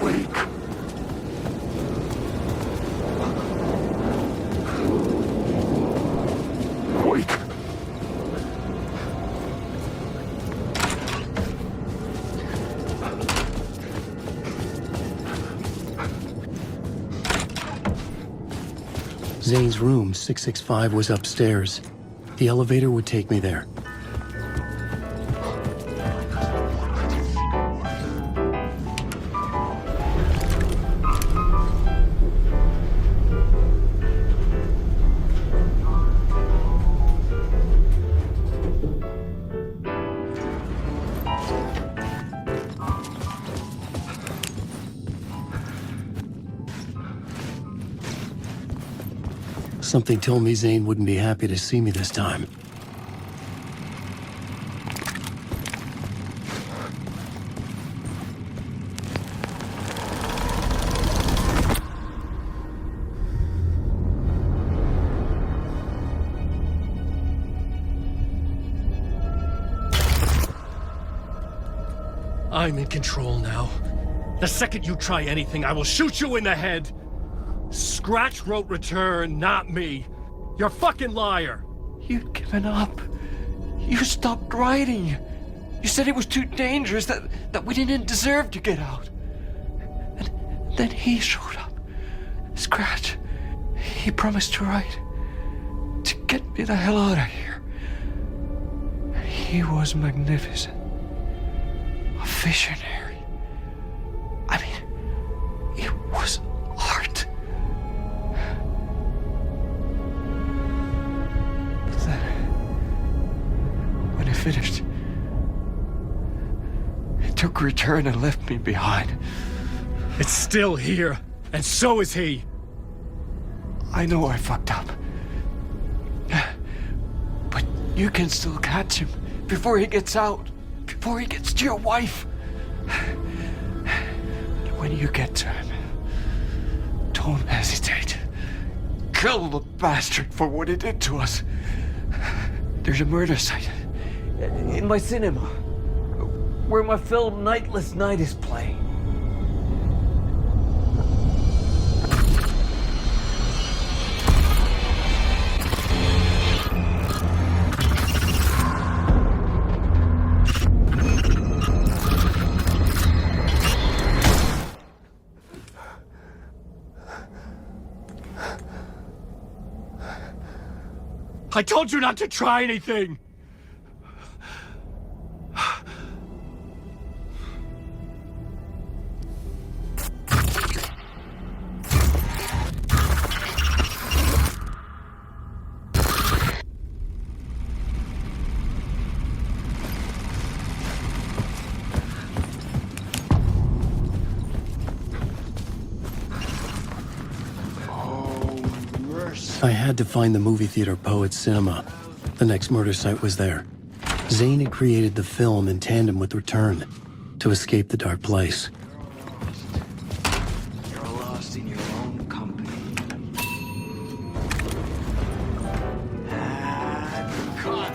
Wake. Zane's room, 665, was upstairs. The elevator would take me there. Something told me Zane wouldn't be happy to see me this time. I'm in control now. The second you try anything, I will shoot you in the head. Scratch wrote return, not me. You're a fucking liar. You'd given up. You stopped writing. You said it was too dangerous, that we didn't deserve to get out. And then he showed up. Scratch. He promised to write. To get me the hell out of here. He was magnificent. A visionary. I mean, it was art. But then, when it finished, it took a return and left me behind. It's still here, and so is he. I know I fucked up. But you can still catch him before he gets out. Before he gets to your wife. And when you get to him, don't hesitate. Kill the bastard for what he did to us. There's a murder site in my cinema where my film Nightless Night is playing. I told you not to try anything! I had to find the movie theater Poets Cinema. The next murder site was there. Zane had created the film in tandem with Return to escape the dark place. You're lost in your own company. Cut!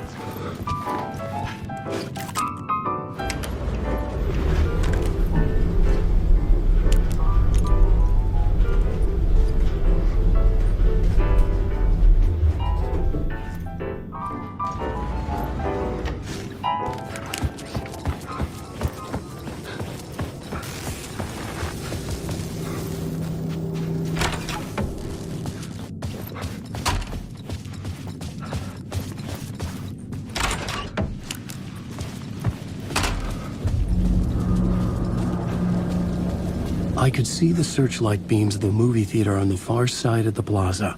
I could see the searchlight beams of the movie theater on the far side of the plaza.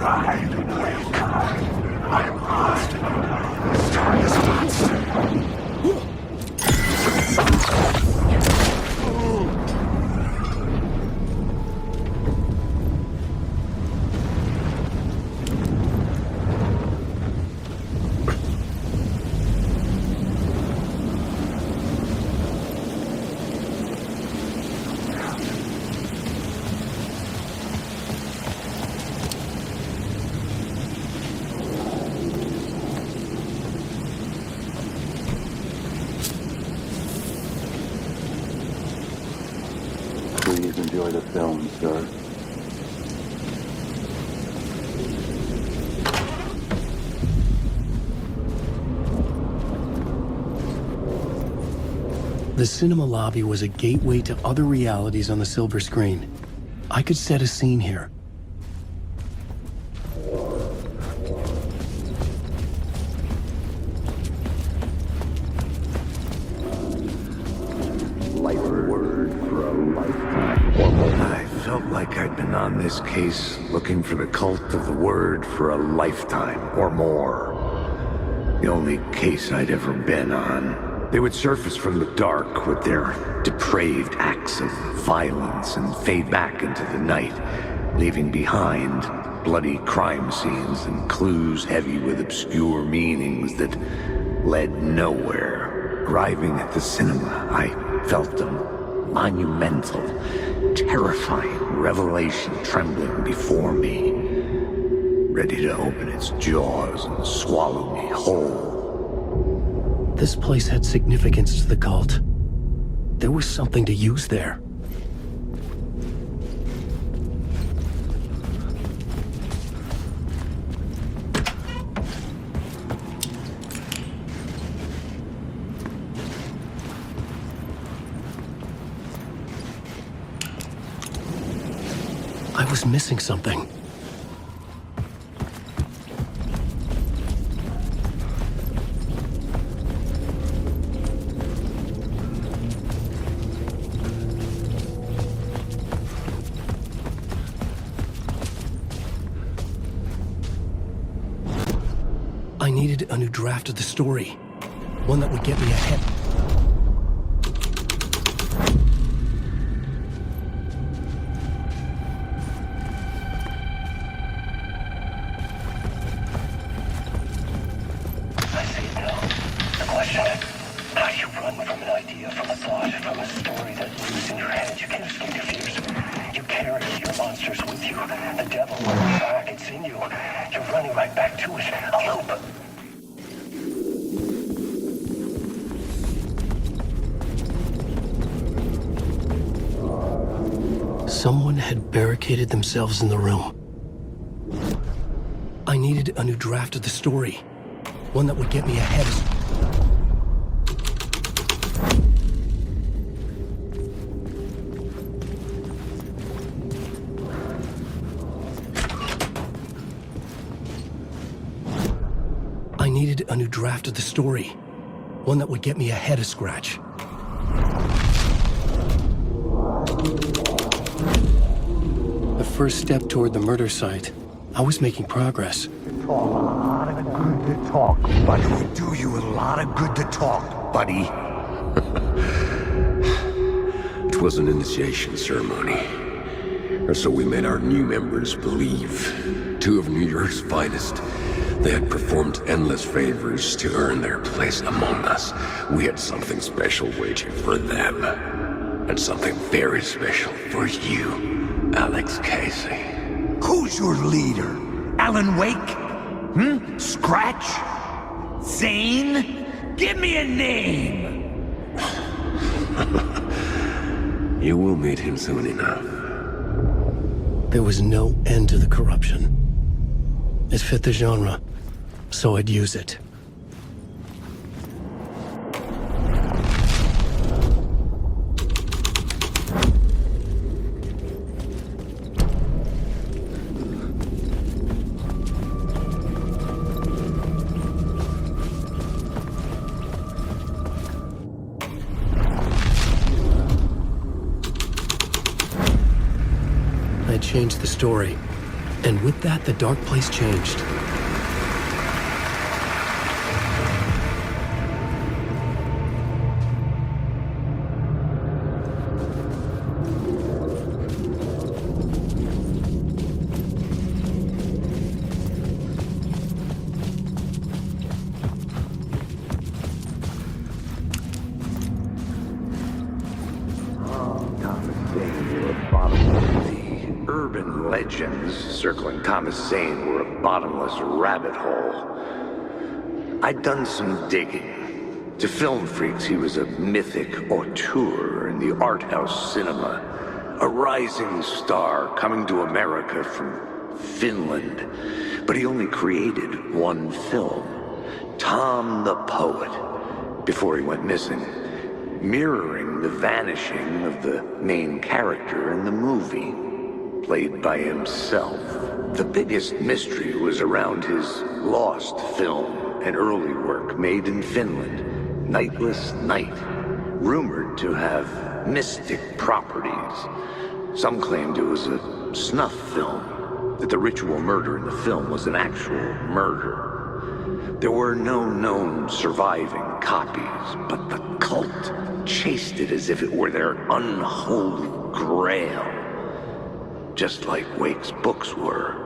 Wide awake. I must destroy this monster. Please enjoy the film, sir. The cinema lobby was a gateway to other realities on the silver screen. I could set a scene here. I felt like I'd been on this case looking for the cult of the word for a lifetime or more. The only case I'd ever been on. They would surface from the dark with their depraved acts of violence and fade back into the night, leaving behind bloody crime scenes and clues heavy with obscure meanings that led nowhere. Arriving at the cinema, I felt a monumental, terrifying revelation trembling before me, ready to open its jaws and swallow me whole. This place had significance to the cult. There was something to use there. I was missing something. I needed a new draft of the story. One that would get me ahead. Someone had barricaded themselves in the room. I needed a new draft of the story. One that would get me ahead. I needed a new draft of the story. One that would get me ahead of Scratch. The first step toward the murder site. I was making progress. A lot of good to talk, buddy. It would do you a lot of good to talk, buddy. It was an initiation ceremony. Or so we made our new members believe. Two of New York's finest. They had performed endless favors to earn their place among us. We had something special waiting for them. And something very special for you, Alex Casey. Who's your leader? Alan Wake? Scratch? Zane? Give me a name! You will meet him soon enough. There was no end to the corruption. It fit the genre, so I'd use it. I changed the story. And with that, the dark place changed. Legends circling Thomas Zane were a bottomless rabbit hole. I'd done some digging. To film freaks, he was a mythic auteur in the art house cinema. A rising star coming to America from Finland. But he only created one film, Tom the Poet, before he went missing, mirroring the vanishing of the main character in the movie. Played by himself. The biggest mystery was around his lost film, an early work made in Finland, Nightless Night, rumored to have mystic properties. Some claimed it was a snuff film, that the ritual murder in the film was an actual murder. There were no known surviving copies, but the cult chased it as if it were their unholy grail. Just like Wake's books were.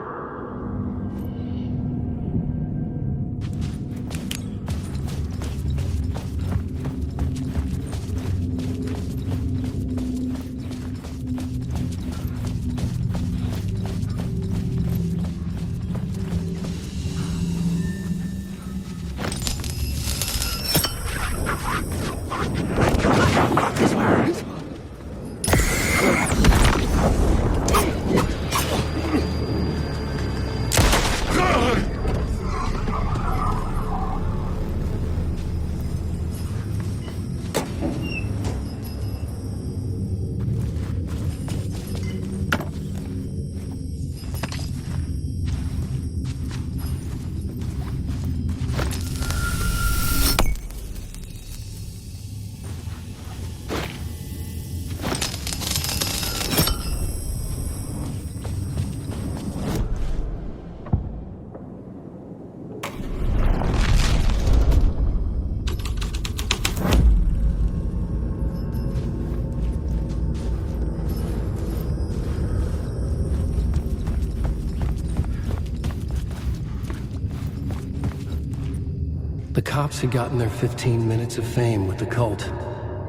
The cops had gotten their 15 minutes of fame with the cult,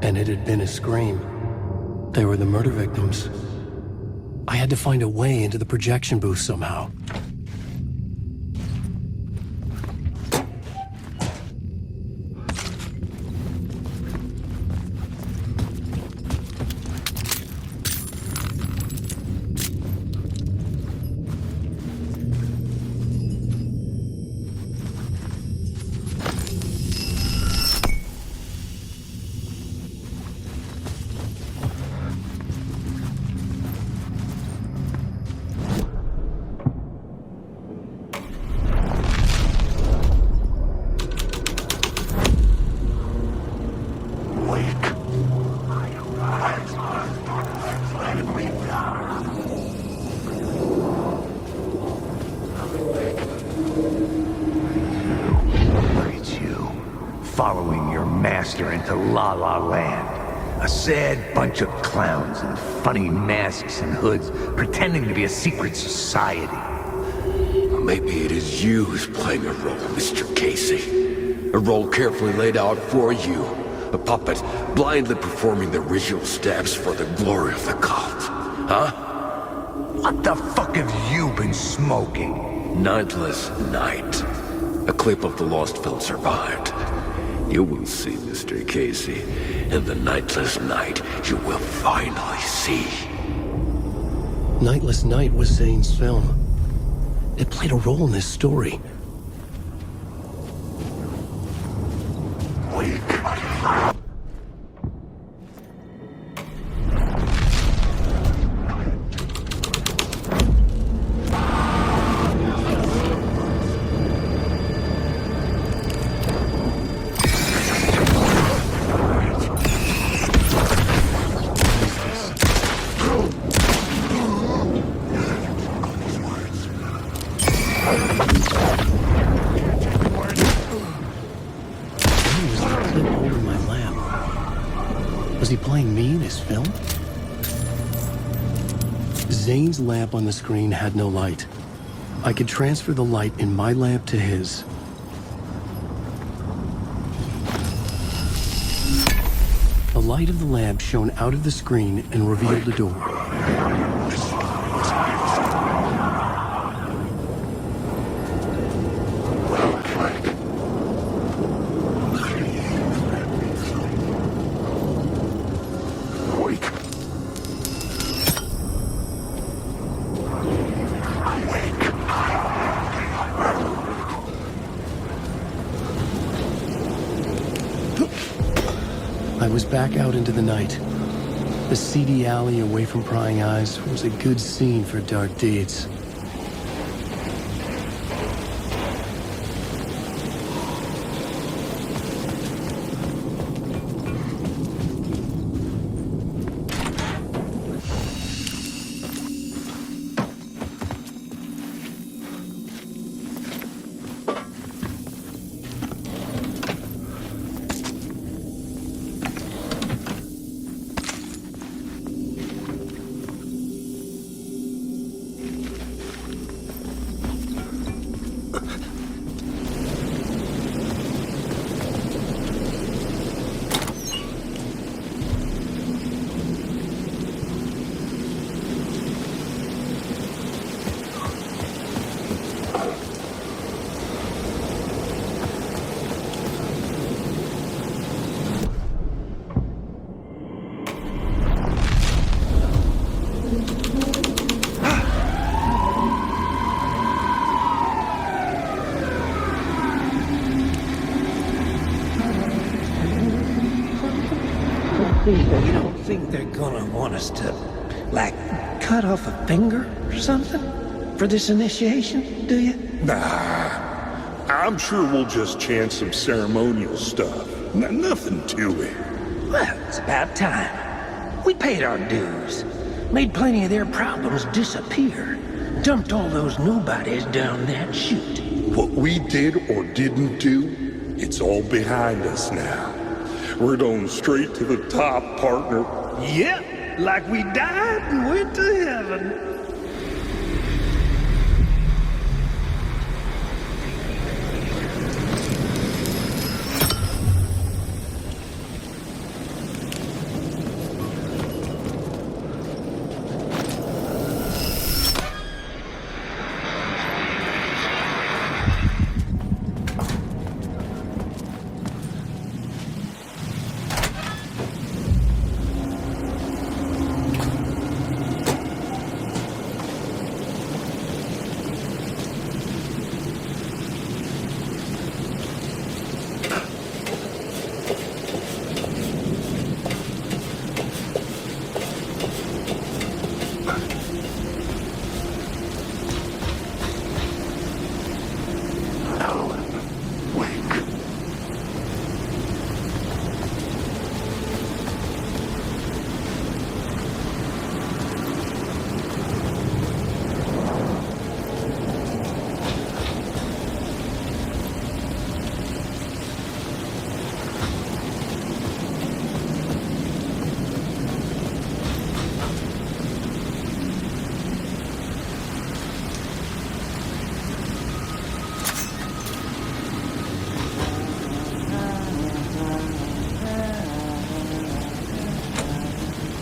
and it had been a scream. They were the murder victims. I had to find a way into the projection booth somehow. Following your master into La La Land. A sad bunch of clowns in funny masks and hoods pretending to be a secret society. Maybe it is you who's playing a role, Mr. Casey. A role carefully laid out for you. A puppet blindly performing the ritual steps for the glory of the cult. Huh? What the fuck have you been smoking? Nightless Night. A clip of the lost film survived. You will see, Mr. Casey. In the Nightless Night, you will finally see. Nightless Night was Zane's film. It played a role in this story. was that clip holding my lap? Was he playing me in his film? Zane's lamp on the screen had no light. I could transfer the light in my lamp to his. The light of the lamp shone out of the screen and revealed the door. I was back out into the night. The seedy alley away from prying eyes was a good scene for dark deeds. You don't think they're gonna want us to, like, cut off a finger or something for this initiation, do you? Nah, I'm sure we'll just chant some ceremonial stuff. Nothing to it. Well, it's about time. We paid our dues, made plenty of their problems disappear, dumped all those nobodies down that chute. What we did or didn't do, it's all behind us now. We're going straight to the top, partner. Yep, like we died and went to heaven.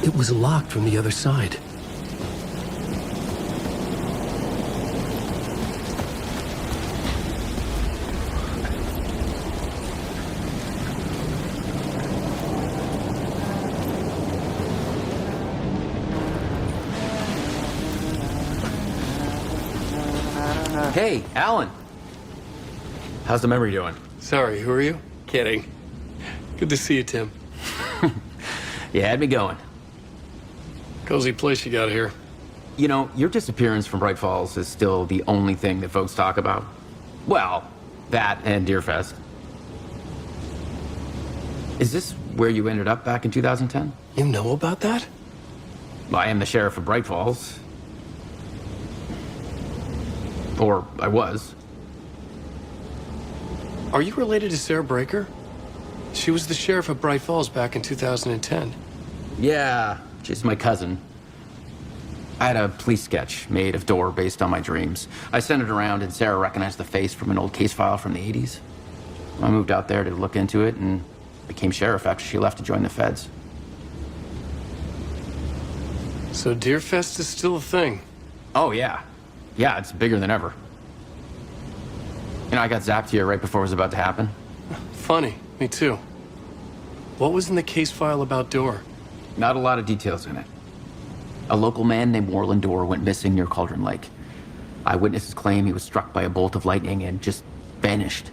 It was locked from the other side. Hey, Alan. How's the memory doing? Sorry, who are you? Kidding. Good to see you, Tim. You had me going. Cozy place you got here. You know, your disappearance from Bright Falls is still the only thing that folks talk about. Well, that and Deerfest. Is this where you ended up back in 2010? You know about that? I am the sheriff of Bright Falls. Or I was. Are you related to Sarah Breaker? She was the sheriff of Bright Falls back in 2010. Yeah, she's my cousin. I had a police sketch made of Door based on my dreams. I sent it around and Sarah recognized the face from an old case file from the 80s. I moved out there to look into it and became sheriff after she left to join the feds. So Deerfest is still a thing? Oh, yeah. Yeah, it's bigger than ever. You know, I got zapped here right before it was about to happen. Funny, me too. What was in the case file about Door? Not a lot of details in it. A local man named Warland Door went missing near Cauldron Lake. Eyewitnesses claim he was struck by a bolt of lightning and just vanished.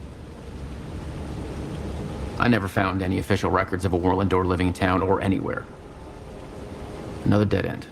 I never found any official records of a Warland Door living in town or anywhere. Another dead end.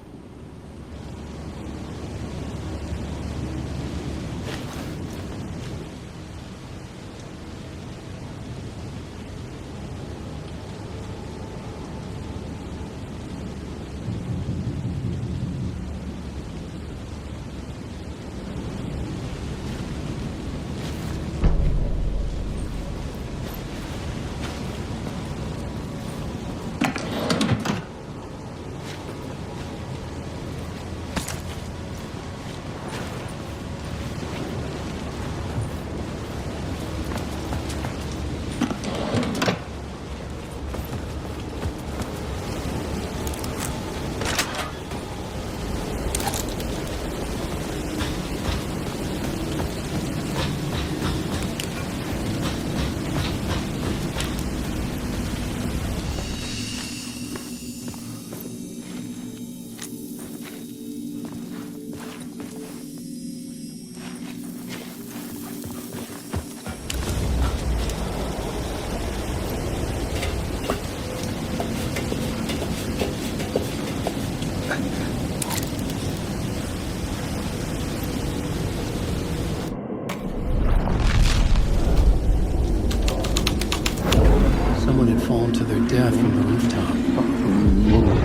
Fallen to their death from the rooftop.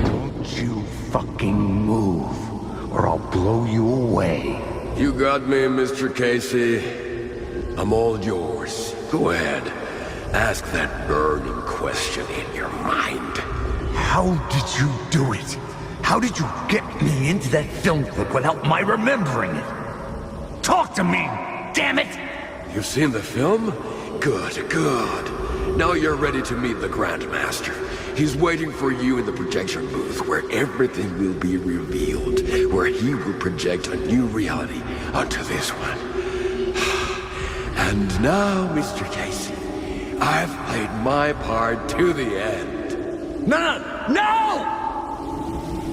Don't you fucking move, or I'll blow you away. You got me, Mr. Casey. I'm all yours. Go ahead. Ask that burning question in your mind. How did you do it? How did you get me into that film clip without my remembering it? Talk to me, damn it! You've seen the film? Good, good. Now you're ready to meet the Grandmaster. He's waiting for you in the projection booth where everything will be revealed, where he will project a new reality onto this one. And now, Mr. Casey, I've played my part to the end. No!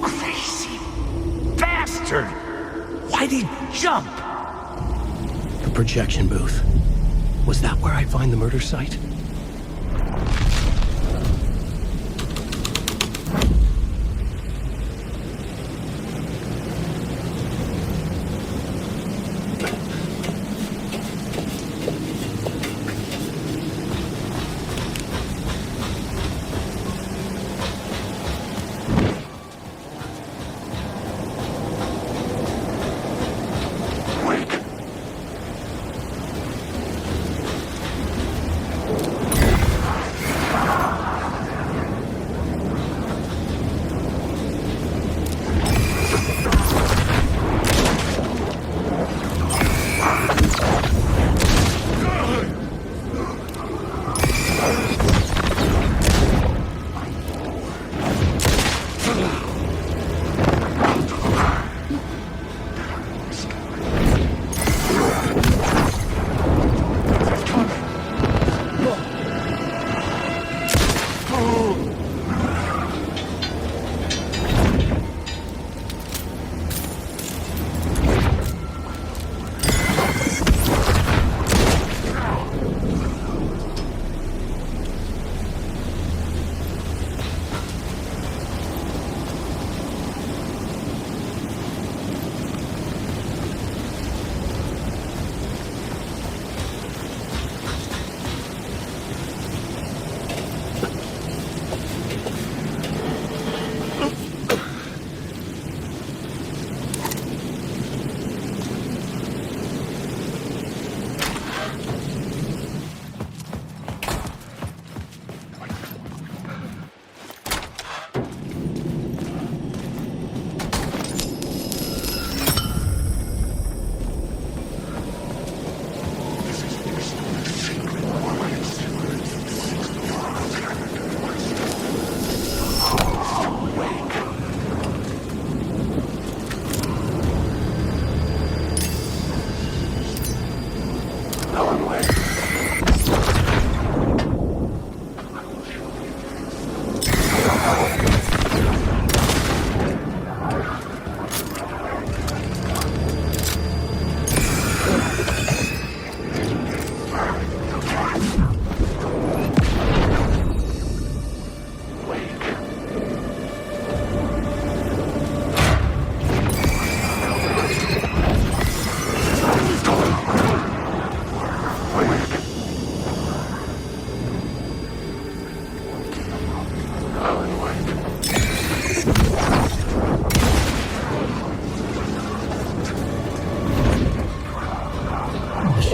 Crazy bastard! Why'd he jump? The projection booth. Was that where I find the murder site?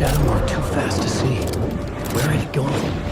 shadow mark too fast to see. Where had it gone?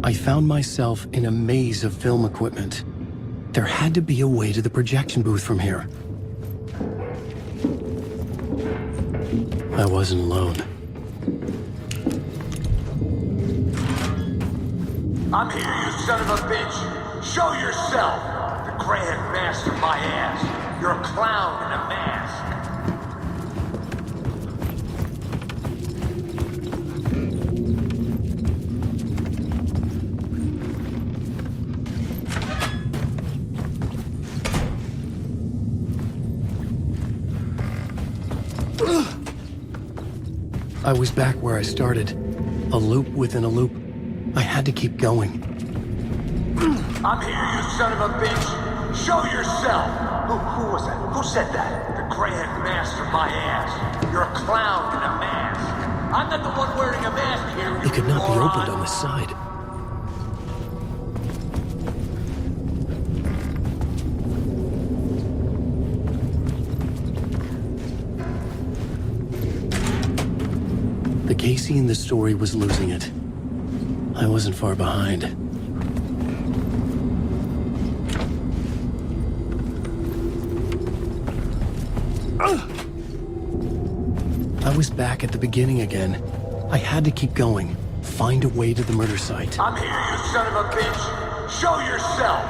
I found myself in a maze of film equipment. There had to be a way to the projection booth from here. I wasn't alone. I'm here, you son of a bitch! Show yourself! The Grand Master my ass! You're a clown in a mask! I was back where I started. A loop within a loop. I had to keep going. I'm here, you son of a bitch! Show yourself! Who was that? Who said that? The Grand Master my ass! You're a clown in a mask! I'm not the one wearing a mask here, you It could not be moron. opened on this side. The Casey in the story was losing it. I wasn't far behind. I was back at the beginning again. I had to keep going. Find a way to the murder site. I'm here, you son of a bitch! Show yourself!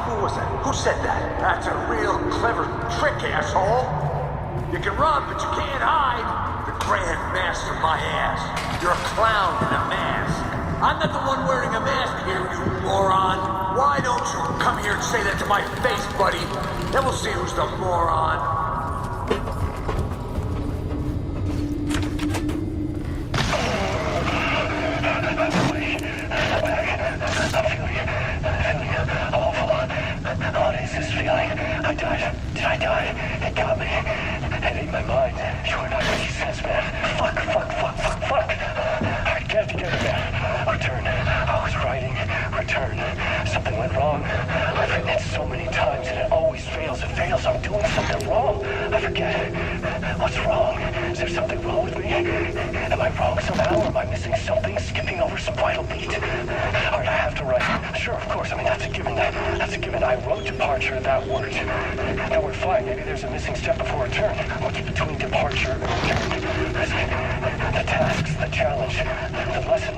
Who was that? Who said that? That's a real clever trick, asshole! You can run, but you can't hide! The Grand Master my ass! You're a clown in a mask! I'm not the one wearing a mask here, you moron! Why don't you come here and say that to my face, buddy? Then we'll see who's the moron! Did I die? It got me. It ate my mind. You are not making sense, man. Fuck. Alright, get it together, man. Return. I was writing. Return. Something went wrong. I've written it so many times and it always fails. It fails. I'm doing something wrong. I forget. What's wrong? Is there something wrong with me? Am I wrong somehow? Or am I missing something? Skipping over some vital beat? Alright, I have to write. Sure, of course. I mean, that's a given. That's a given. I wrote departure. That worked. Now we're fine. Maybe there's a missing step before return. What's between departure and return? The tasks, the challenge, the lesson,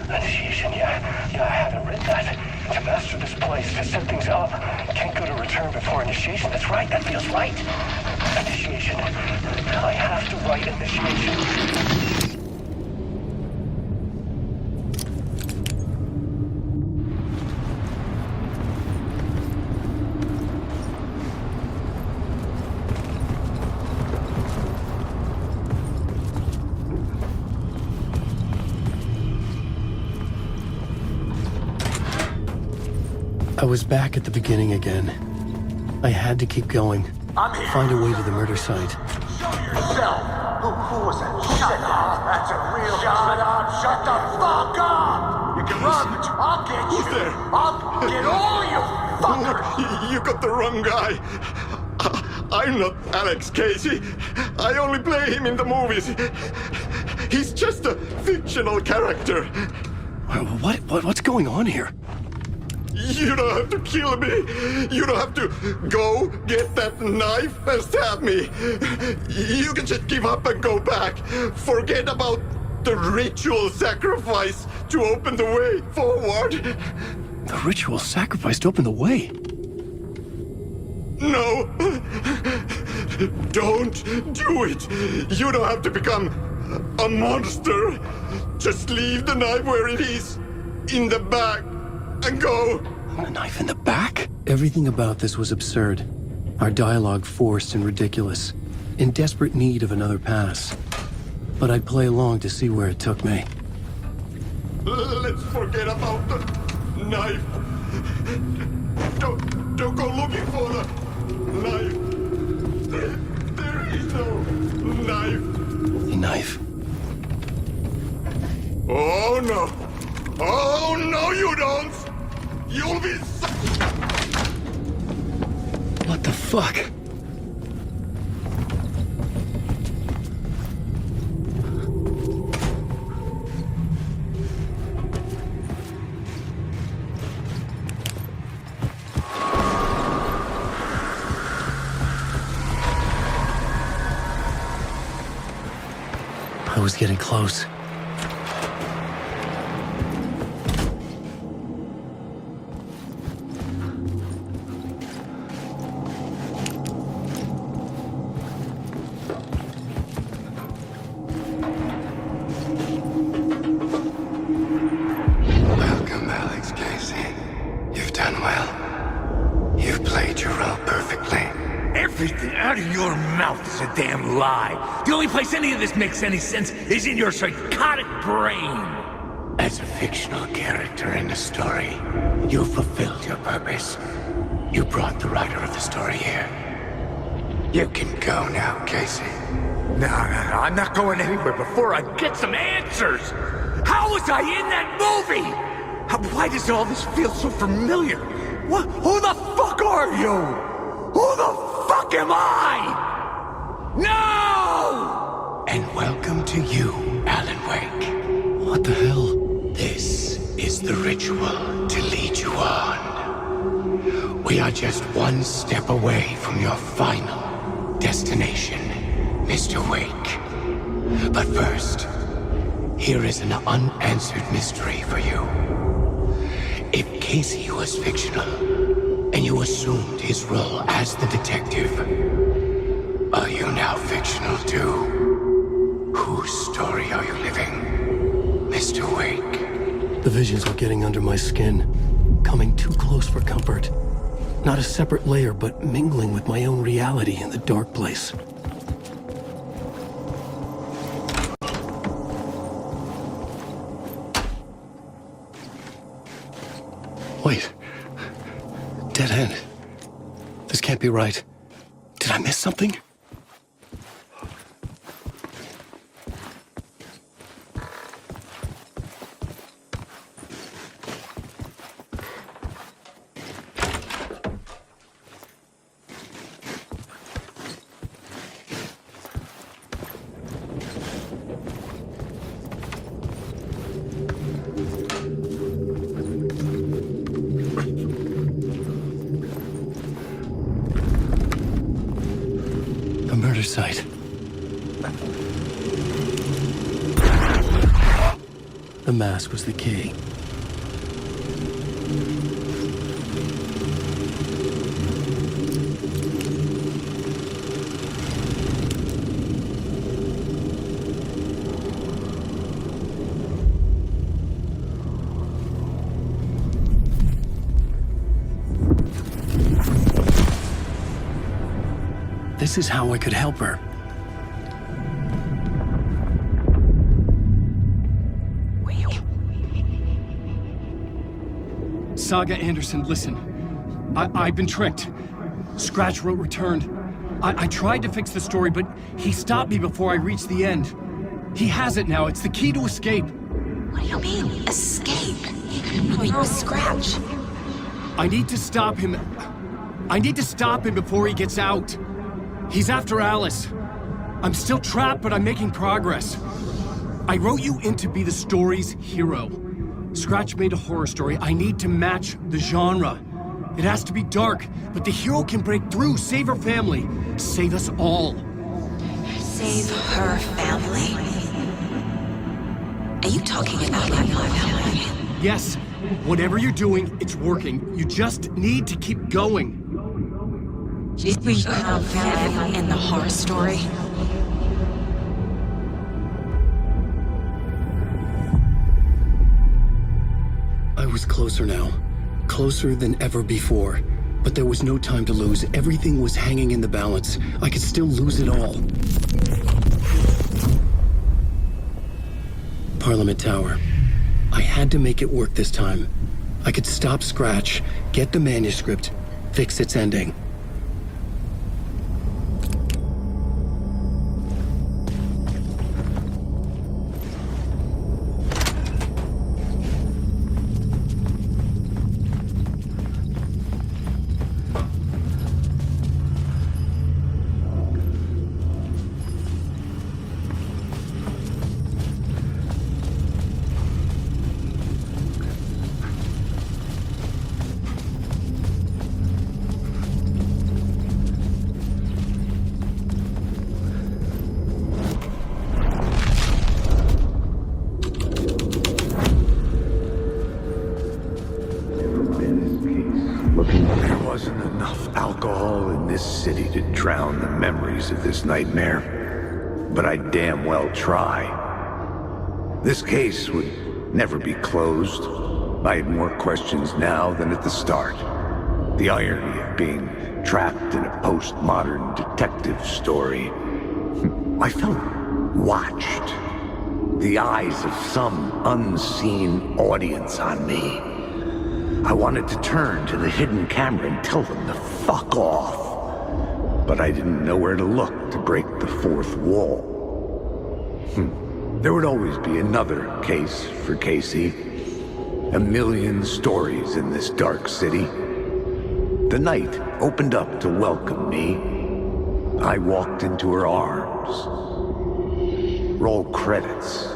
initiation. Yeah, I haven't written that. To master this place, to set things up, can't go to return before initiation. That's right. That feels right. Initiation. I have to write initiation. I was back at the beginning again. I had to keep going. I'm here. Find a way to the murder site. Show yourself. Who was that? Shut up. That's a real... Shut up. Shut the fuck up. You can run, but I'll get you. Who's there? I'll get all you fuckers. You got the wrong guy. I'm not Alex Casey. I only play him in the movies. He's just a fictional character. What's going on here? You don't have to kill me. You don't have to go get that knife and stab me. You can just give up and go back. Forget about the ritual sacrifice to open the way forward. The ritual sacrifice to open the way? No. Don't do it. You don't have to become a monster. Just leave the knife where it is, in the back, and go. A knife in the back? Everything about this was absurd. Our dialogue forced and ridiculous. In desperate need of another pass. But I'd play along to see where it took me. Let's forget about the knife. Don't go looking for the knife. There is no knife. A knife? Oh no! Oh no, you don't! You'll be... What the fuck? I was getting close. Welcome, Alex Casey. You've done well. You've played your role perfectly. Everything out of your mouth is a damn lie. The only place any of this makes any sense is in your psychotic brain. As a fictional character in the story, you fulfilled your purpose. You brought the writer of the story here. You can go now, Casey. No, I'm not going anywhere before I get some answers. How was I in that movie? Why does all this feel so familiar? What? Who the fuck are you? Who the fuck am I? No! And welcome to you, Alan Wake. What the hell? This is the ritual to lead you on. We are just one step away from your final destination, Mr. Wake. But first, here is an unanswered mystery for you. If Casey was fictional, and you assumed his role as the detective, are you now fictional too? Whose story are you living, Mr. Wake? The visions were getting under my skin, coming too close for comfort. Not a separate layer, but mingling with my own reality in the dark place. Wait. Dead end. This can't be right. Did I miss something? Site. The mask was the key. This is how I could help her. Saga Anderson, listen. I've been tricked. Scratch wrote returned. I tried to fix the story, but he stopped me before I reached the end. He has it now. It's the key to escape. What do you mean, escape? You're a Scratch. I need to stop him. I need to stop him before he gets out. He's after Alice. I'm still trapped, but I'm making progress. I wrote you in to be the story's hero. Scratch made a horror story. I need to match the genre. It has to be dark, but the hero can break through, save her family, save us all. Save her family? Are you talking about my family? Yes, whatever you're doing, it's working. You just need to keep going. Did we have family in the horror story? I was closer now. Closer than ever before. But there was no time to lose. Everything was hanging in the balance. I could still lose it all. Parliament Tower. I had to make it work this time. I could stop Scratch, get the manuscript, fix its ending. Of this nightmare, but I damn well try. This case would never be closed. I had more questions now than at the start. The irony of being trapped in a postmodern detective story. I felt watched. The eyes of some unseen audience on me. I wanted to turn to the hidden camera and tell them to fuck off. But I didn't know where to look to break the fourth wall. There would always be another case for Casey. A million stories in this dark city. The night opened up to welcome me. I walked into her arms. Roll credits.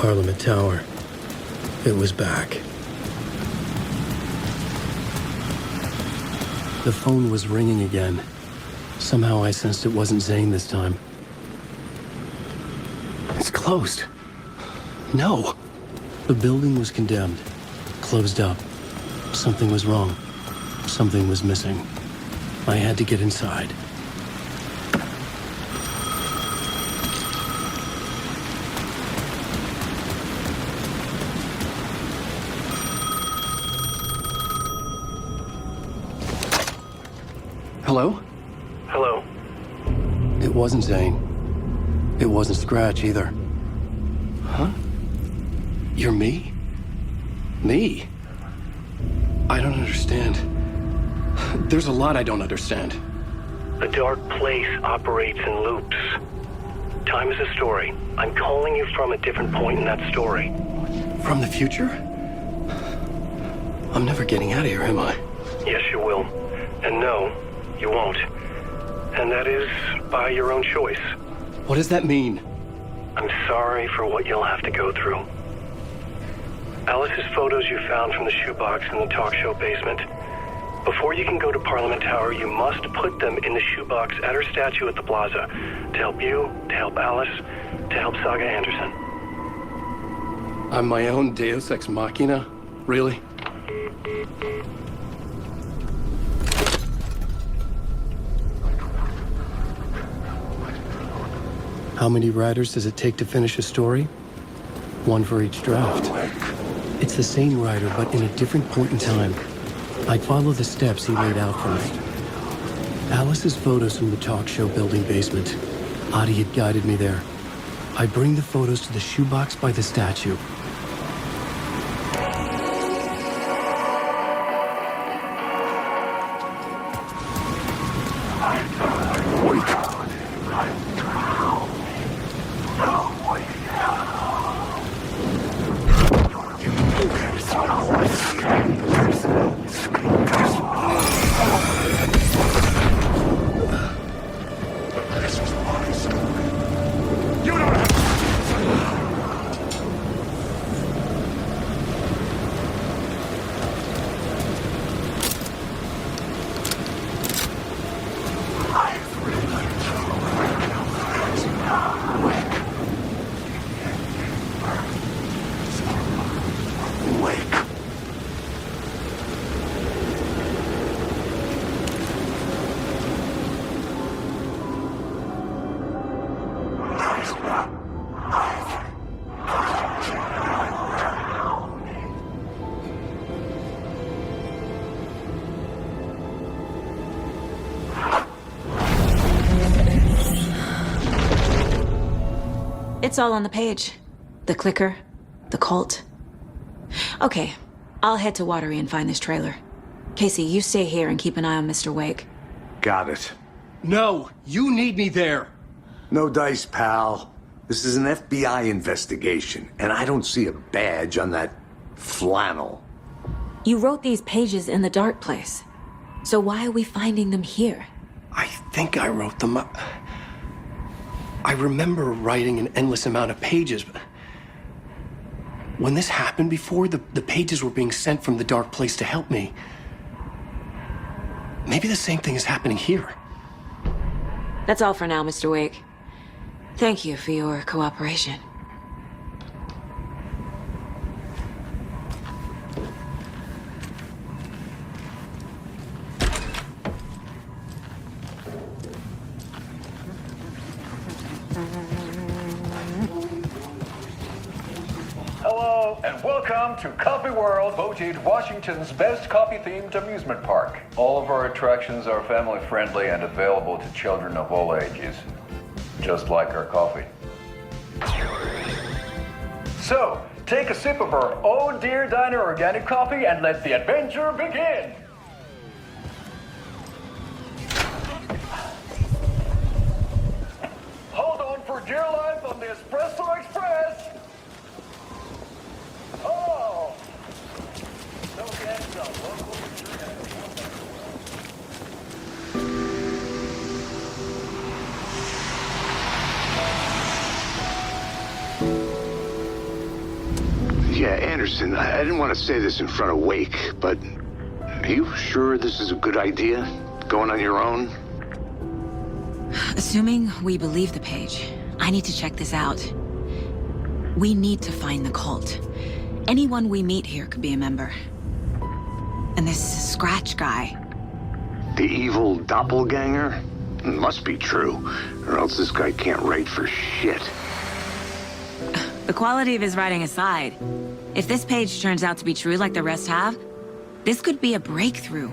Parliament Tower. It was back. The phone was ringing again. Somehow I sensed it wasn't Zane this time. It's closed. No. The building was condemned. Closed up. Something was wrong. Something was missing. I had to get inside. Hello? Hello? It wasn't Zane. It wasn't Scratch either. Huh? You're me? Me? I don't understand. There's a lot I don't understand. A dark place operates in loops. Time is a story. I'm calling you from a different point in that story. From the future? I'm never getting out of here, am I? Yes, you will. And no, you won't. And that is by your own choice. What does that mean? I'm sorry for what you'll have to go through. Alice's photos you found from the shoebox in the talk show basement. Before you can go to Parliament Tower, you must put them in the shoebox at her statue at the plaza. To help you, to help Alice, to help Saga Anderson. I'm my own Deus Ex Machina? Really? How many writers does it take to finish a story? One for each draft. It's the same writer, but in a different point in time. I'd follow the steps he laid out for me. Alice's photos from the talk show building basement. Adi had guided me there. I'd bring the photos to the shoebox by the statue. It's all on the page. The clicker, the cult. Okay, I'll head to Watery and find this trailer. Casey, you stay here and keep an eye on Mr. Wake. Got it. No, you need me there. No dice, pal. This is an FBI investigation, and I don't see a badge on that flannel. You wrote these pages in the dark place. So why are we finding them here? I think I wrote them. I remember writing an endless amount of pages, but when this happened before, the pages were being sent from the dark place to help me. Maybe the same thing is happening here. That's all for now, Mr. Wake. Thank you for your cooperation. Hello, and welcome to Coffee World, voted Washington's best coffee-themed amusement park. All of our attractions are family-friendly and available to children of all ages, just like our coffee. So, take a sip of our Oh Dear Diner organic coffee and let the adventure begin! Hold on for dear life on the Espresso Express! Oh! So that's a local Yeah, Anderson, I didn't want to say this in front of Wake, but are you sure this is a good idea? Going on your own? Assuming we believe the page, I need to check this out. We need to find the cult. Anyone we meet here could be a member. And this Scratch guy. The evil doppelganger? Must be true, or else this guy can't write for shit. The quality of his writing aside, if this page turns out to be true like the rest have, this could be a breakthrough.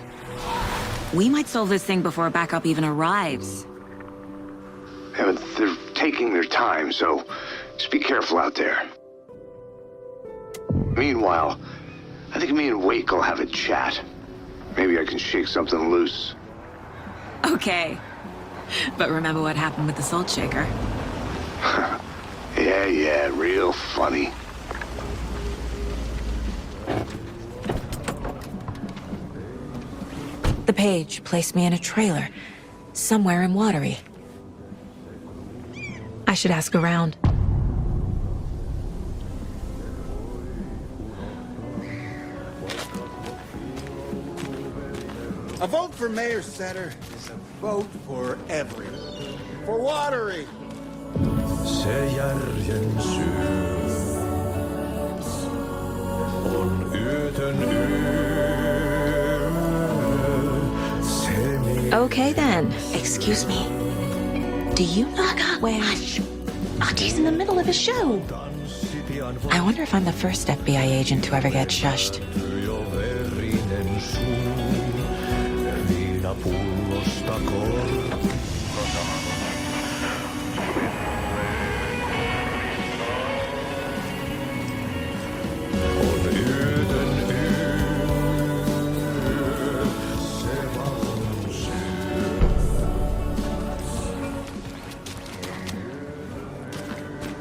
We might solve this thing before backup even arrives. Yeah, but they're taking their time, so just be careful out there. Meanwhile, I think me and Wake will have a chat. Maybe I can shake something loose. Okay. But remember what happened with the salt shaker? Yeah, real funny. The page placed me in a trailer, somewhere in Watery. I should ask around. A vote for Mayor Setter is a vote for everyone. For Watery. Se järjen syy on yötön yö. Okay then, excuse me. Do you knock on? Wait. Hush. Artie's in the middle of a show. I wonder if I'm the first FBI agent to ever get shushed.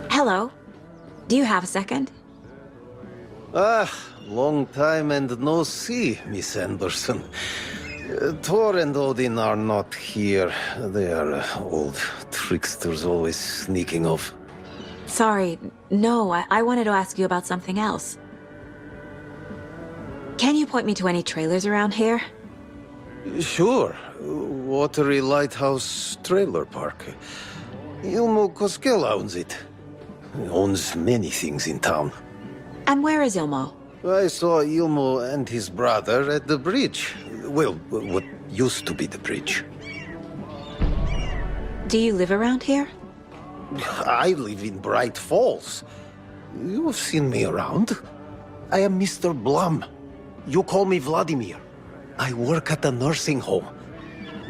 Hello. Do you have a second? Long time and no see, Miss Anderson. Thor and Odin are not here. They are old tricksters always sneaking off. Sorry, no, I wanted to ask you about something else. Can you point me to any trailers around here? Sure. Watery Lighthouse Trailer Park. Ilmo Koskela owns it. He owns many things in town. And where is Ilmo? I saw Ilmo and his brother at the bridge. Well, what used to be the bridge. Do you live around here? I live in Bright Falls. You've seen me around. I am Mr. Blum. You call me Vladimir. I work at a nursing home.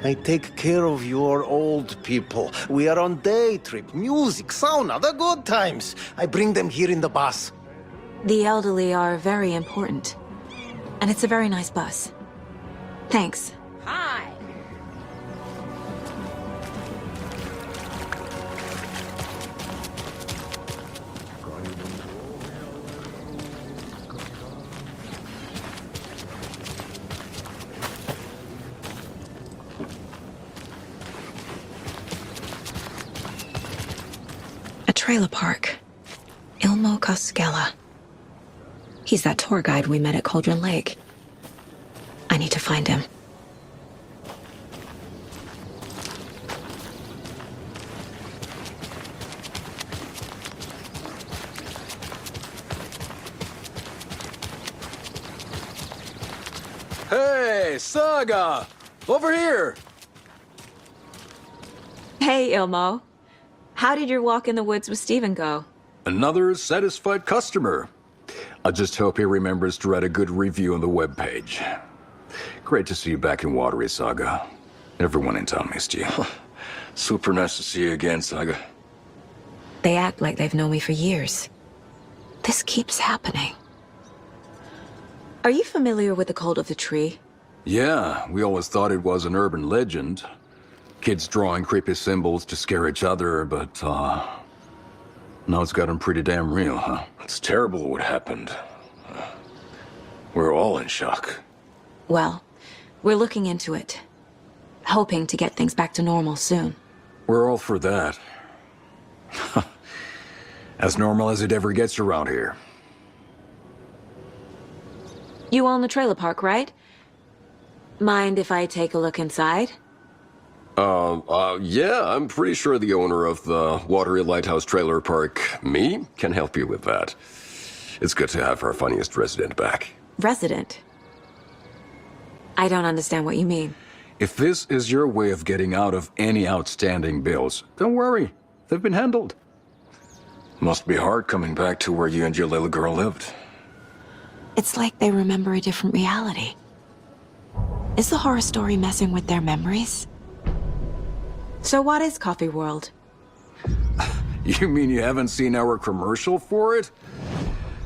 I take care of your old people. We are on day trip, music, sauna, the good times. I bring them here in the bus. The elderly are very important. And it's a very nice bus. Thanks. Hi. A trailer park. Ilmo Koskela. He's that tour guide we met at Cauldron Lake. I need to find him. Hey, Saga! Over here! Hey, Ilmo. How did your walk in the woods with Steven go? Another satisfied customer. I just hope he remembers to write a good review on the webpage. Great to see you back in Watery, Saga. Everyone in town missed you. Super nice to see you again, Saga. They act like they've known me for years. This keeps happening. Are you familiar with the Cult of the Tree? Yeah, we always thought it was an urban legend. Kids drawing creepy symbols to scare each other, but, now it's gotten pretty damn real, huh? It's terrible what happened. We're all in shock. Well, we're looking into it. Hoping to get things back to normal soon. We're all for that. As normal as it ever gets around here. You own the trailer park, right? Mind if I take a look inside? Yeah, I'm pretty sure the owner of the Watery Lighthouse Trailer Park, me, can help you with that. It's good to have our funniest resident back. Resident? I don't understand what you mean. If this is your way of getting out of any outstanding bills, don't worry. They've been handled. Must be hard coming back to where you and your little girl lived. It's like they remember a different reality. Is the horror story messing with their memories? So what is Coffee World? You mean you haven't seen our commercial for it?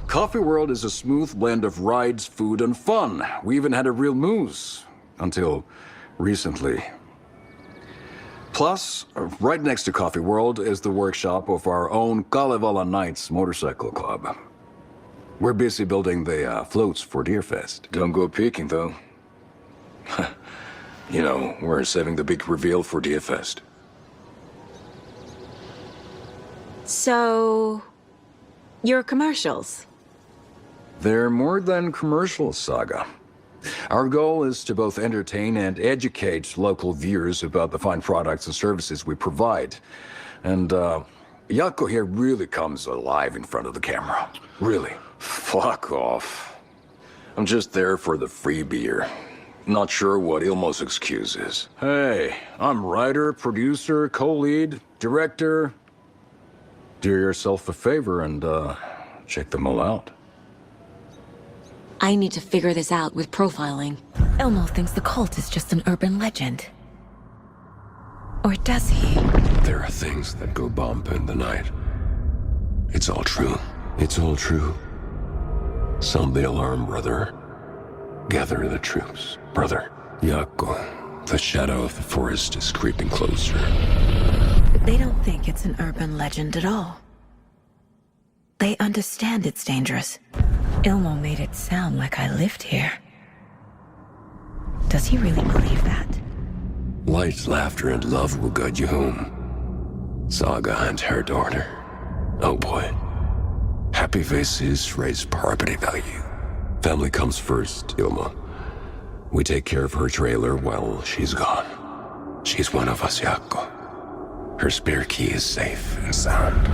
Coffee World is a smooth blend of rides, food, and fun. We even had a real moose. Until recently. Plus, right next to Coffee World is the workshop of our own Kalevala Knights Motorcycle Club. We're busy building the floats for Deerfest. Don't go peeking, though. You know, we're saving the big reveal for DFest. So, your commercials? They're more than commercials, Saga. Our goal is to both entertain and educate local viewers about the fine products and services we provide. And, Yako here really comes alive in front of the camera. Really. Fuck off. I'm just there for the free beer. Not sure what Ilmo's excuse is. Hey, I'm writer, producer, co-lead, director. Do yourself a favor and, check them all out. I need to figure this out with profiling. Ilmo thinks the cult is just an urban legend. Or does he? There are things that go bump in the night. It's all true. It's all true. Sound the alarm, brother. Gather the troops, brother. Yako, the shadow of the forest is creeping closer. They don't think it's an urban legend at all. They understand it's dangerous. Ilmo made it sound like I lived here. Does he really believe that? Light, laughter, and love will guide you home. Saga and her daughter. Oh boy. Happy faces raise property value. Family comes first, Ilma. We take care of her trailer while she's gone. She's one of us, Yako. Her spare key is safe and sound.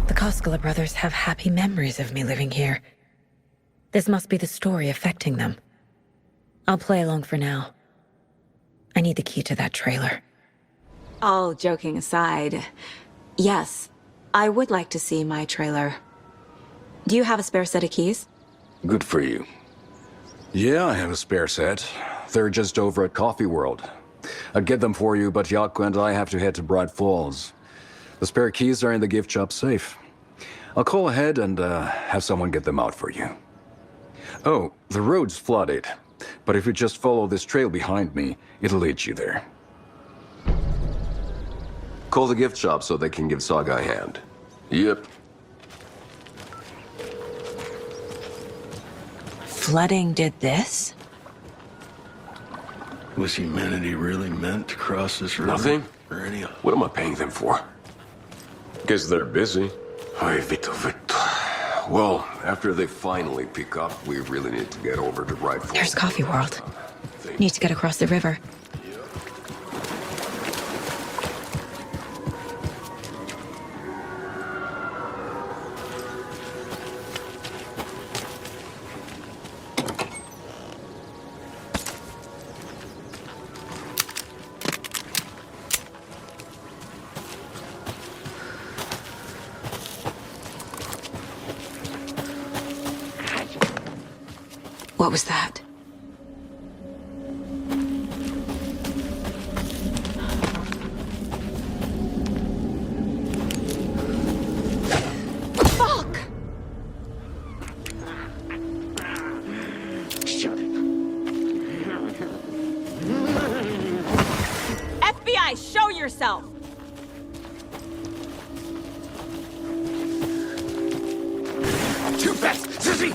The Koskela brothers have happy memories of me living here. This must be the story affecting them. I'll play along for now. I need the key to that trailer. All joking aside, yes, I would like to see my trailer. Do you have a spare set of keys? Good for you. Yeah, I have a spare set. They're just over at Coffee World. I'd get them for you, but Yako and I have to head to Bright Falls. The spare keys are in the gift shop safe. I'll call ahead and have someone get them out for you. Oh, the road's flooded, but if you just follow this trail behind me, it'll lead you there. Call the gift shop so they can give Saga a hand. Yep. Flooding did this? Was humanity really meant to cross this river? Nothing? Or any... What am I paying them for? Guess they're busy. Ay, Vito. Well, after they finally pick up, we really need to get over to Bright Falls. There's Coffee World. Need to get across the river. What was that? Fuck! Shut it. FBI, show yourself! Too fast, Sissy!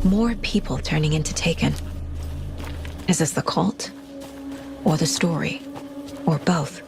More people turning into Taken. Is this the cult? Or the story? Or both?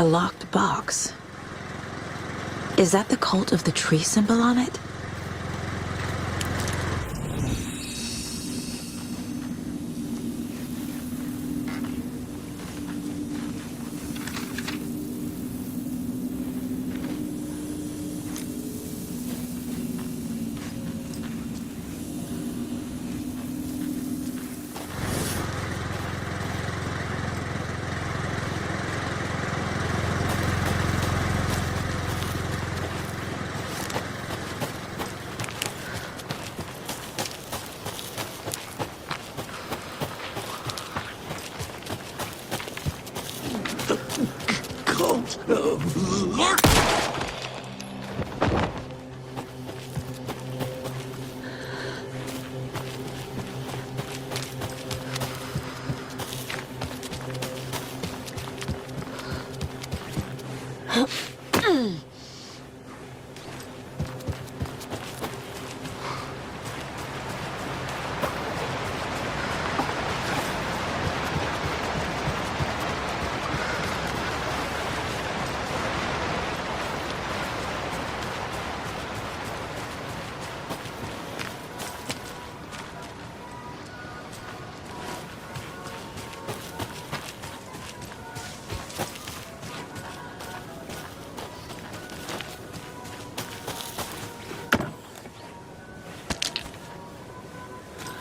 A locked box. Is that the cult of the tree symbol on it?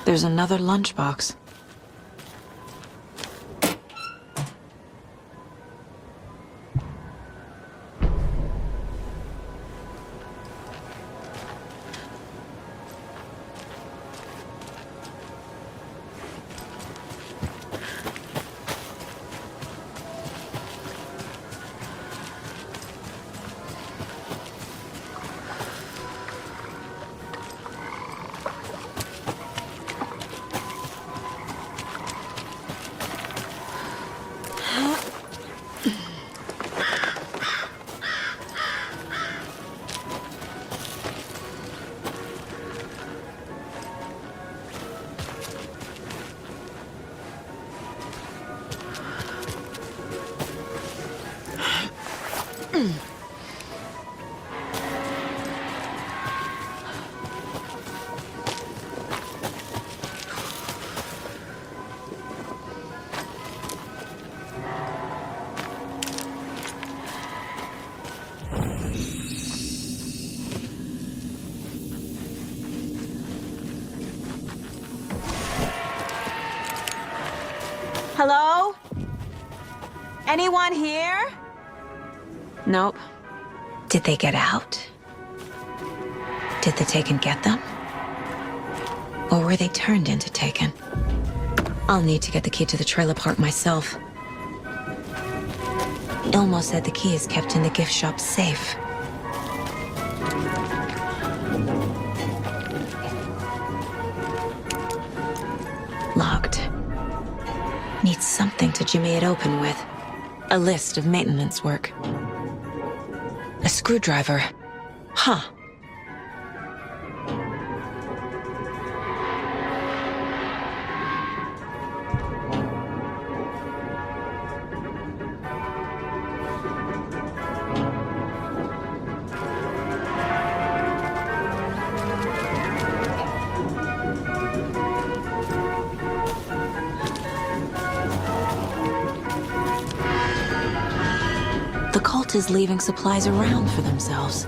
There's another lunchbox. Hello? Anyone here? Nope. Did they get out? Did the Taken get them? Or were they turned into Taken? I'll need to get the key to the trailer park myself. Ilmo said the key is kept in the gift shop safe. Locked. Needs something to jimmy it open with. A list of maintenance work. A screwdriver. Huh. The cult is leaving supplies around for themselves.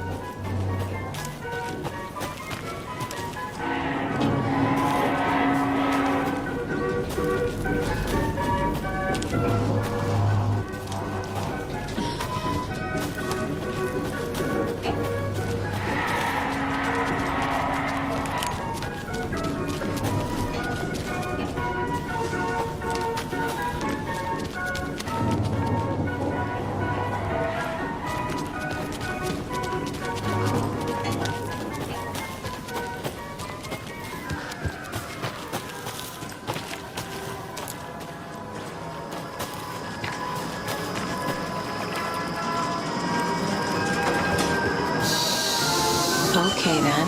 Okay, then.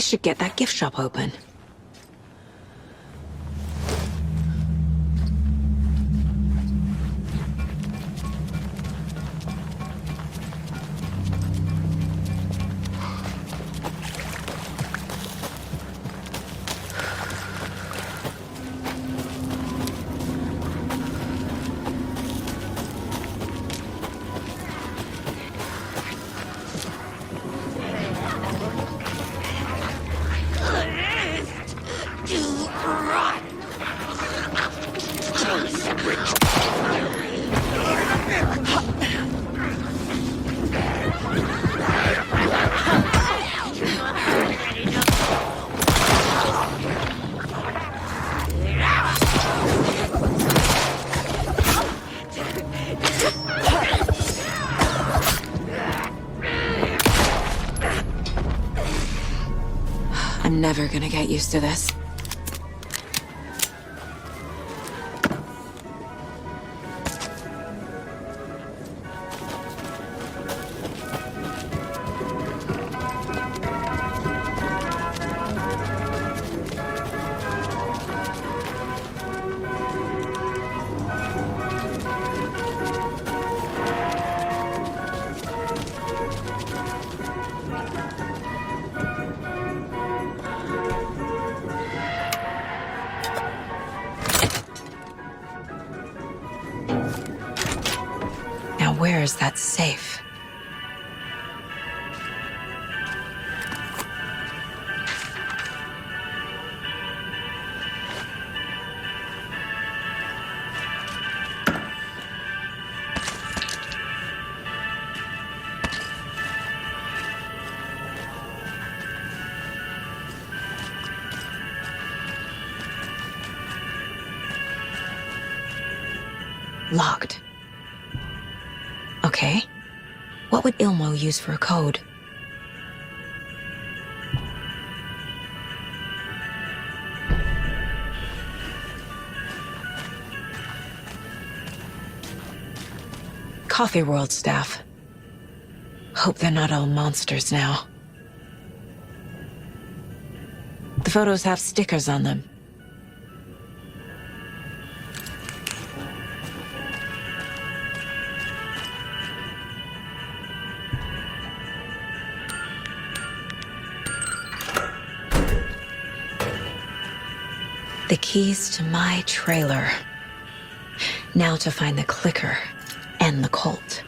This should get that gift shop open. I'm never gonna get used to this. Where is that safe? Locked. Okay. What would Ilmo use for a code? Coffee World staff. Hope they're not all monsters now. The photos have stickers on them. The keys to my trailer. Now to find the clicker and the Colt.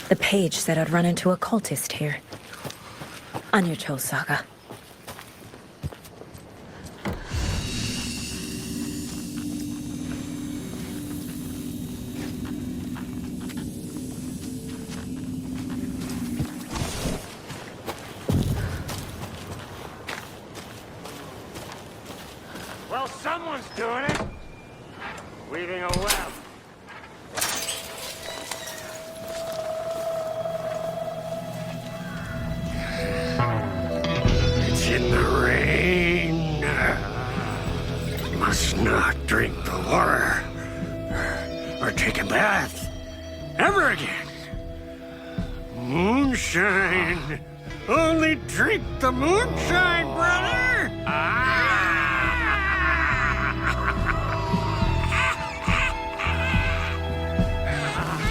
The page said I'd run into a cultist here. On your toes, Saga. Well, someone's doing it. Weaving a web. In the rain. Must not drink the water. Or take a bath. Ever again. Moonshine. Only drink the moonshine, brother.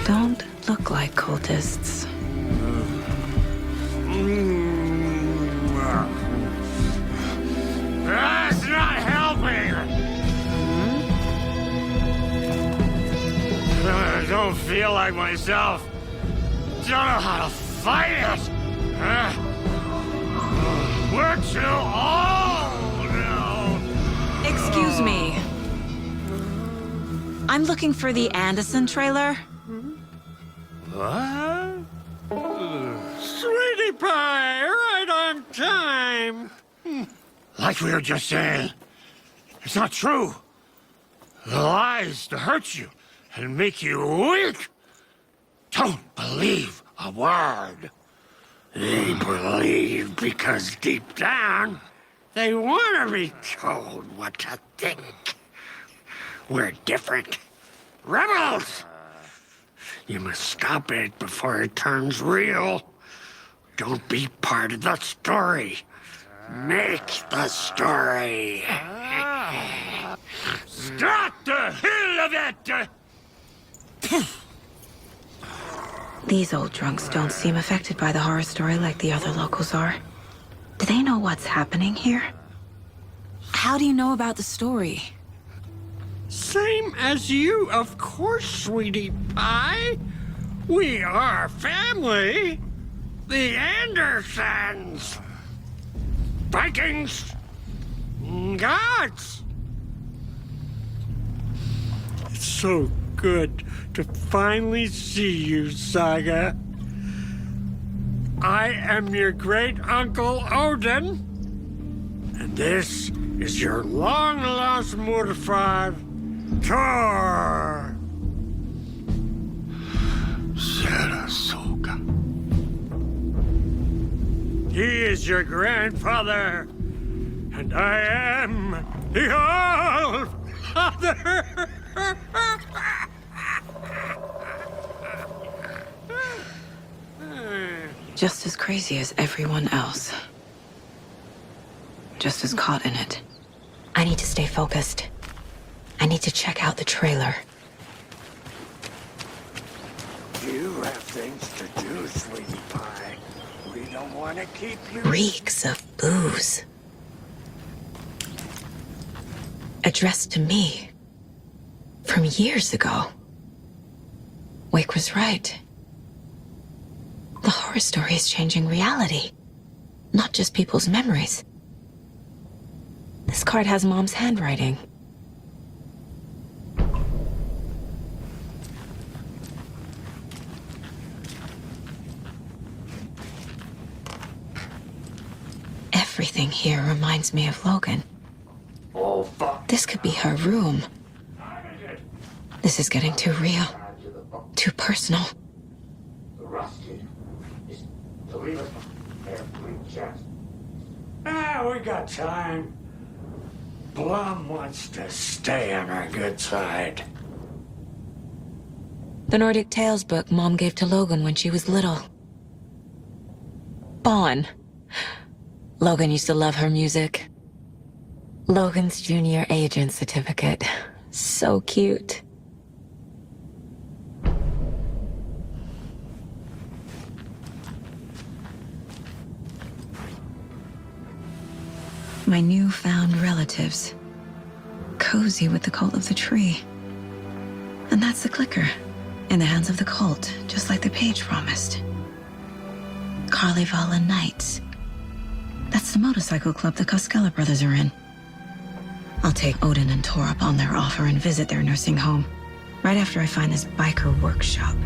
don't look like cultists. That's not helping! I don't feel like myself. Don't know how to fight it. We're too old now. Excuse me. I'm looking for the Anderson trailer. What? Sweetie pie, right on time. Like we were just saying, it's not true. The lies to hurt you and make you weak. Don't believe a word. They believe because deep down, they want to be told what to think. We're different. Rebels! You must stop it before it turns real. Don't be part of the story. Make the story. Start the hell of it! These old drunks don't seem affected by the horror story like the other locals are. Do they know what's happening here? How do you know about the story? Same as you, of course, sweetie pie. We are family. The Andersons. Vikings. Gods. It's so good to finally see you, Saga. I am your great-uncle Odin. And this is your long-lost mortified Thor. Sarasota. He is your grandfather, and I am the All-Father. Just as crazy as everyone else. Just as caught in it. I need to stay focused. I need to check out the trailer. You have things to do, sweetie pie. We don't want to keep you... Reeks of booze. Addressed to me. From years ago. Wake was right. The horror story is changing reality. Not just people's memories. This card has Mom's handwriting. Everything here reminds me of Logan. Oh, fuck. This could be her room. This is getting too real. Too personal. We got time. Blum wants to stay on our good side. The Nordic Tales book Mom gave to Logan when she was little. Bon. Logan used to love her music. Logan's junior agent certificate. So cute. My newfound relatives. Cozy with the cult of the tree. And that's the clicker. In the hands of the cult, just like the page promised. Carnival Knights. That's the motorcycle club the Koskela brothers are in. I'll take Odin and Tor up on their offer and visit their nursing home. Right after I find this biker workshop.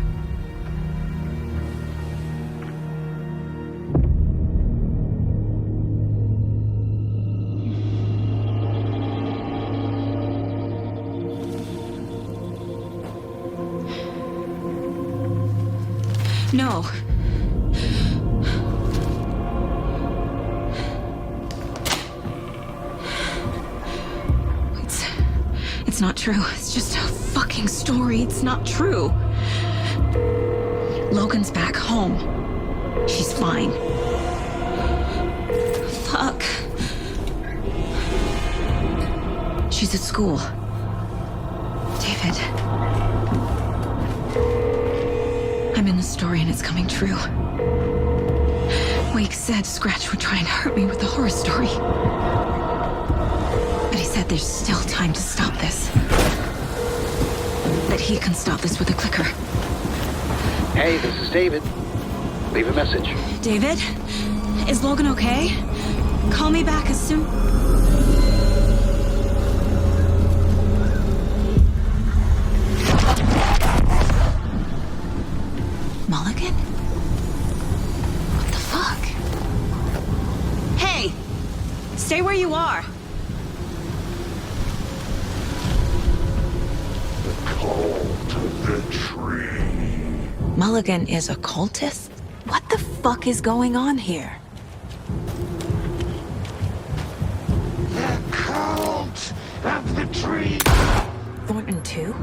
No. It's not true. It's just a fucking story. It's not true. Logan's back home. She's fine. Fuck. She's at school. David. I'm in the story and it's coming true. Wake said Scratch would try and hurt me with the horror story. But he said there's still time to stop this. That he can stop this with a clicker. Hey, this is David. Leave a message. David? Is Logan okay? Call me back as soon... Mulligan? What the fuck? Hey! Stay where you are! The call to the tree. Mulligan is a cultist? What the fuck is going on here? The cult of the tree. Thornton too?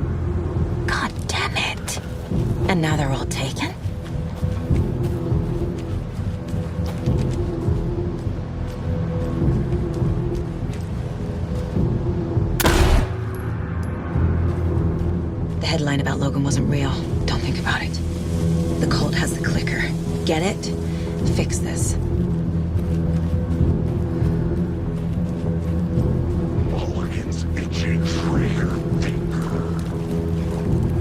God damn it! And now they're all taken? The headline about Logan wasn't real. Don't think about it. The cult has the clicker. Get it? Fix this. Mulligan's itching trigger finger.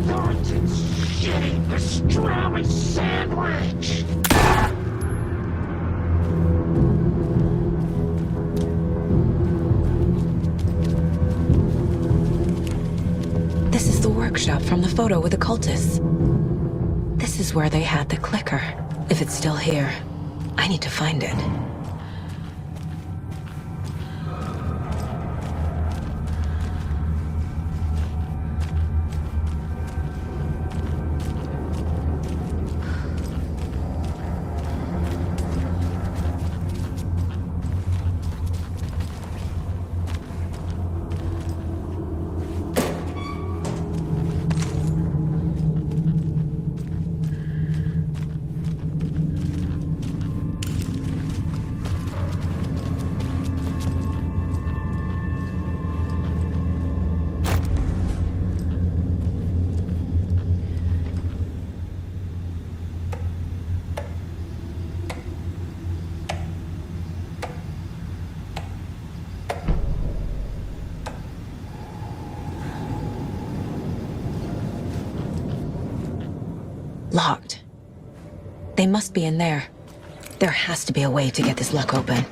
Thornton's shitting pastrami sandwich. This is the workshop from the photo with the cultists. This is where they had the clicker. If it's still here, I need to find it. Locked. They must be in there. There has to be a way to get this lock open.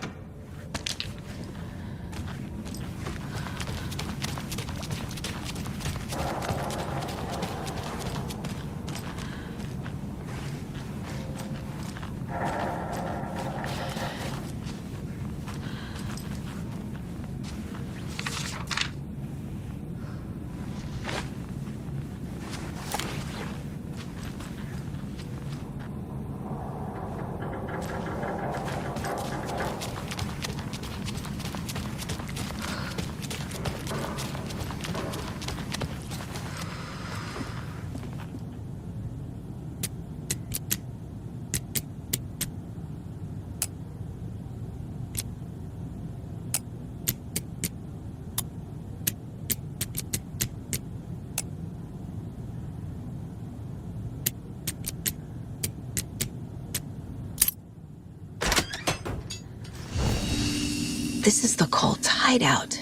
This is the cult's hideout.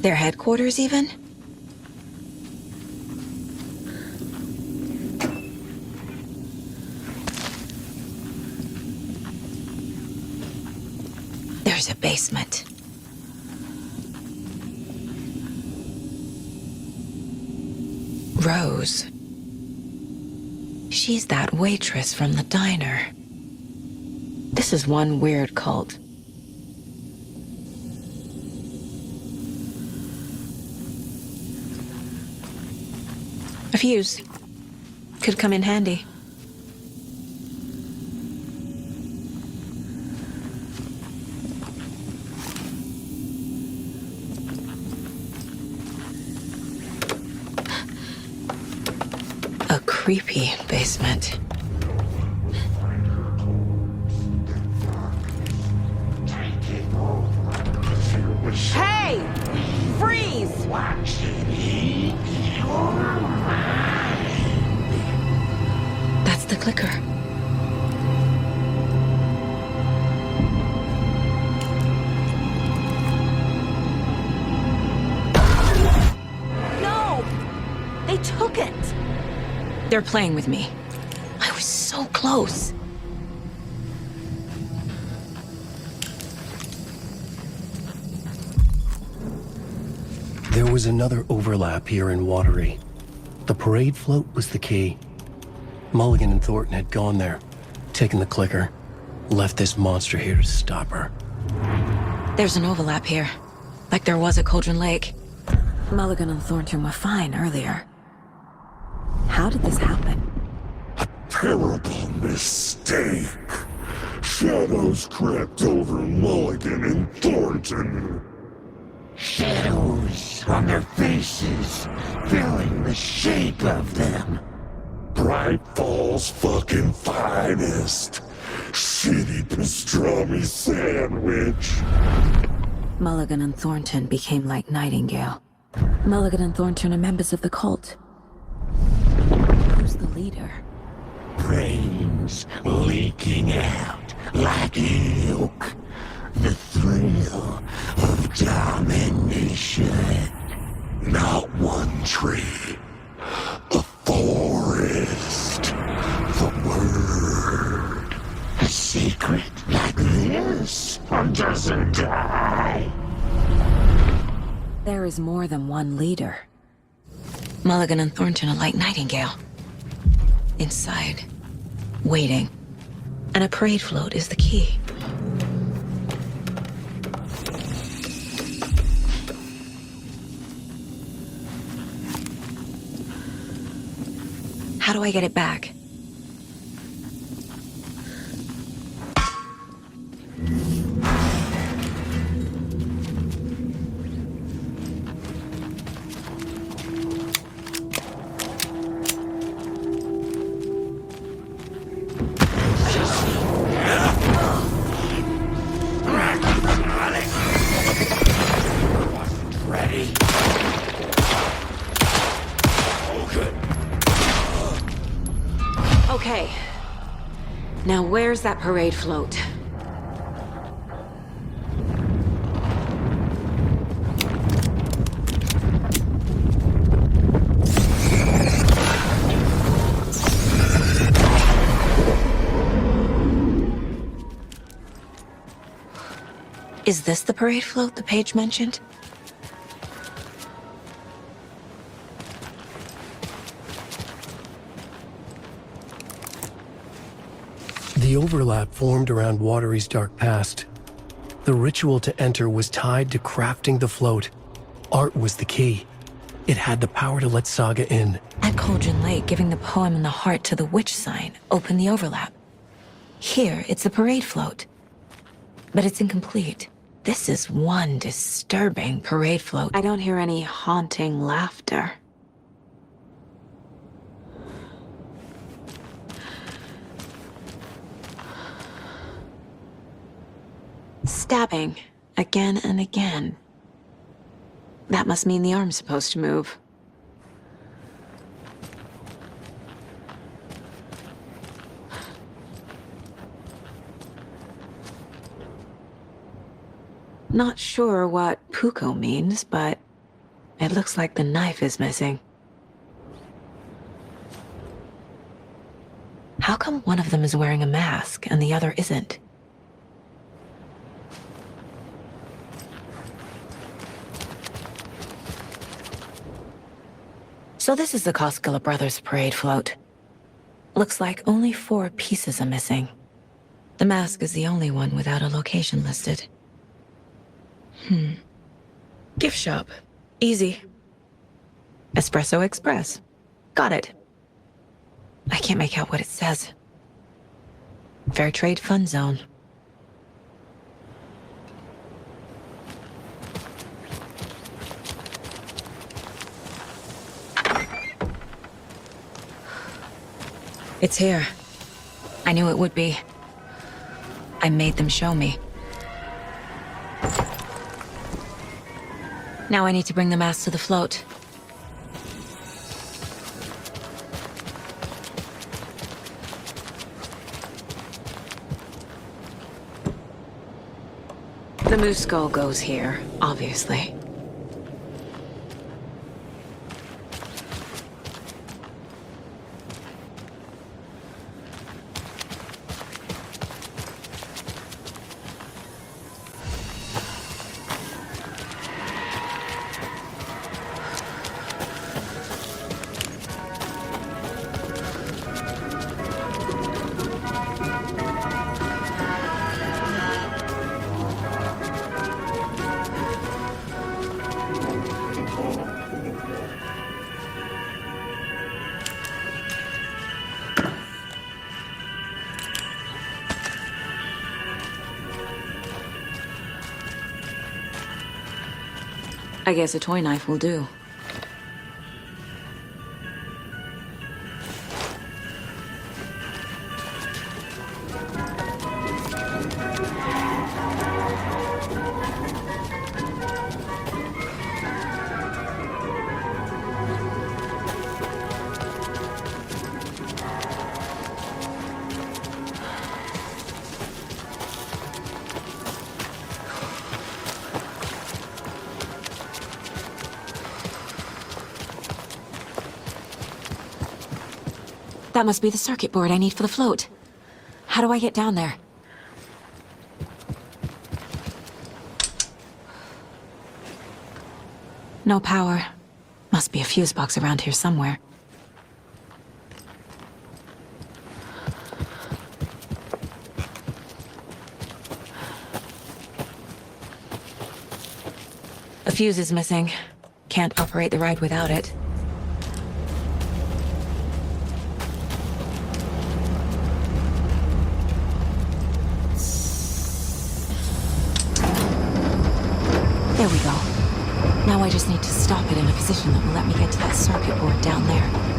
Their headquarters, even? There's a basement. Rose. She's that waitress from the diner. This is one weird cult. A fuse. Could come in handy. A creepy basement. Hey! Freeze! the clicker. No! They took it! They're playing with me. I was so close. There was another overlap here in Watery. The parade float was the key. Mulligan and Thornton had gone there, taken the clicker, left this monster here to stop her. There's an overlap here, like there was at Cauldron Lake. Mulligan and Thornton were fine earlier. How did this happen? Terrible mistake. Shadows crept over Mulligan and Thornton. Shadows on their faces, filling the shape of them. Bright Fall's fucking finest. Shitty pastrami sandwich. Mulligan and Thornton became like Nightingale. Mulligan and Thornton are members of the cult. Who's the leader? Brains leaking out like milk. The thrill of domination. Not one tree. A forest. The word. A secret like this doesn't die. There is more than one leader. Mulligan and Thornton are like Nightingale. Inside, waiting. And a parade float is the key. How do I get it back? Okay. Now where's that parade float? Is this the parade float the page mentioned? The overlap formed around Watery's dark past. The ritual to enter was tied to crafting the float. Art was the key. It had the power to let Saga in. At Cauldron Lake, giving the poem and the heart to the witch sign opened the overlap. Here, it's the parade float. But it's incomplete. This is one disturbing parade float. I don't hear any haunting laughter. Stabbing, again and again. That must mean the arm's supposed to move. Not sure what Puko means, but it looks like the knife is missing. How come one of them is wearing a mask and the other isn't? So this is the Koskela Brothers parade float. Looks like only 4 pieces are missing. The mask is the only one without a location listed. Gift shop. Easy. Espresso Express. Got it. I can't make out what it says. Fair Trade Fund Zone. It's here. I knew it would be. I made them show me. Now I need to bring the mask to the float. The moose skull goes here, obviously. I guess a toy knife will do. That must be the circuit board I need for the float. How do I get down there? No power. Must be a fuse box around here somewhere. A fuse is missing. Can't operate the ride without it. There we go. Now I just need to stop it in a position that will let me get to that circuit board down there.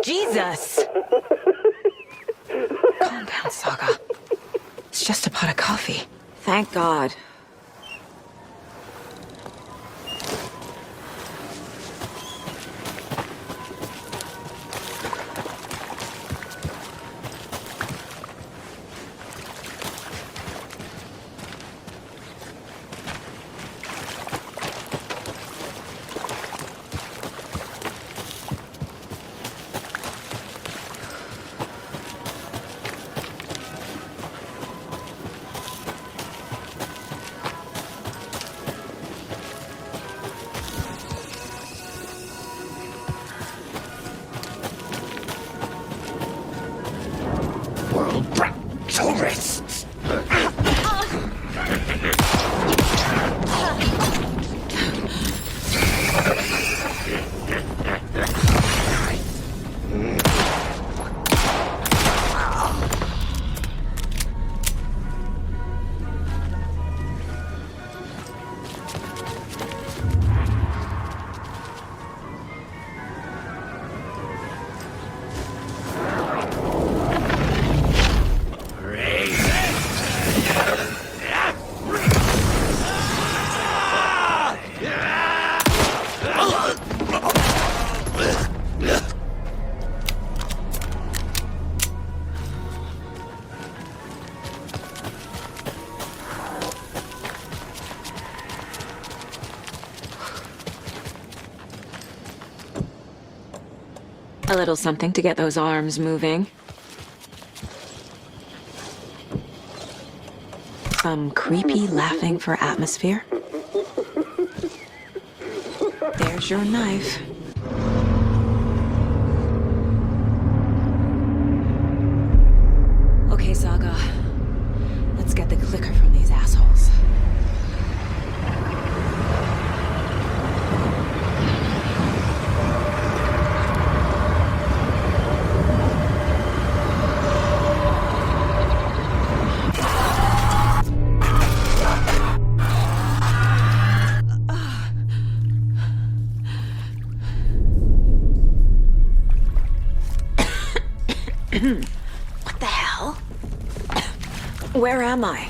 Jesus! Calm down, Saga. It's just a pot of coffee. Thank God. Tourists! A little something to get those arms moving. Some creepy laughing for atmosphere. There's your knife. Okay, Saga. Let's get the clicker from these assholes. What the hell? Where am I?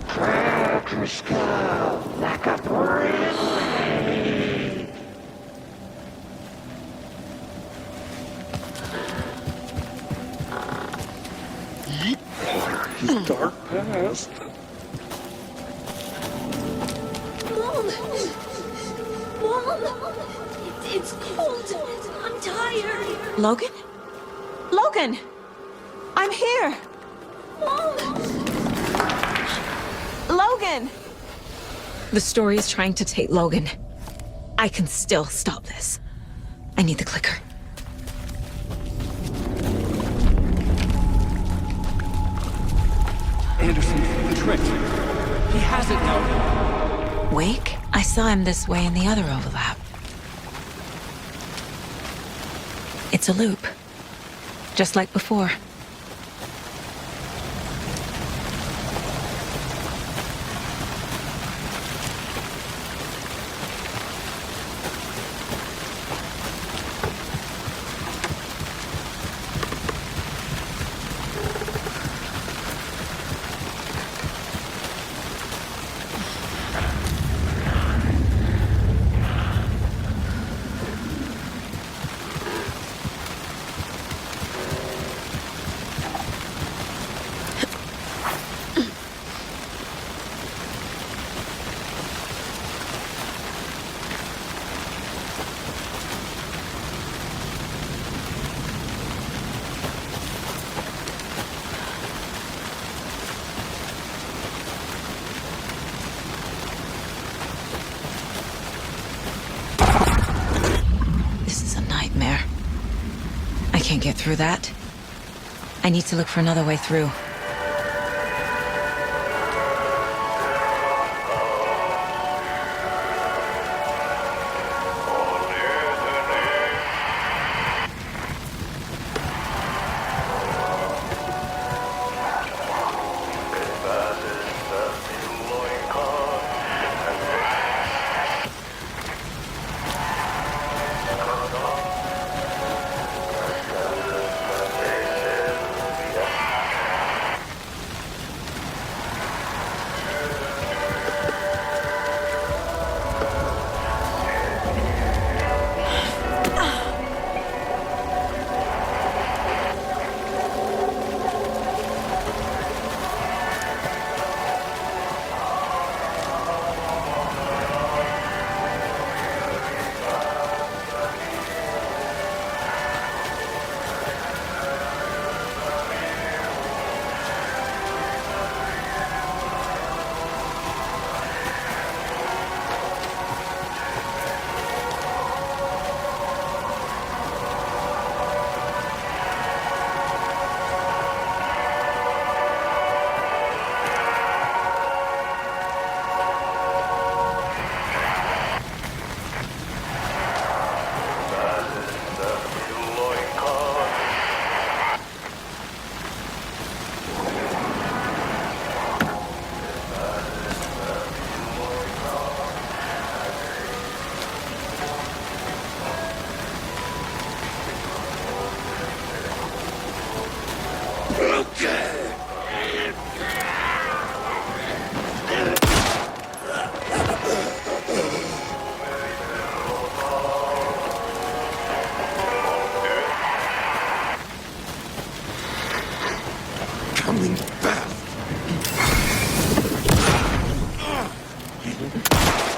Crack your skull like a bracelet. His dark past. Mom! Mom! It's cold. I'm tired. Logan? Logan! I'm here! Mom! Logan! The story is trying to take Logan. I can still stop this. I need the clicker. Anderson, the trick. He has it now. Wake? I saw him this way in the other overlap. It's a loop. Just like before. through that. I need to look for another way through. Coming back.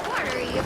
What are you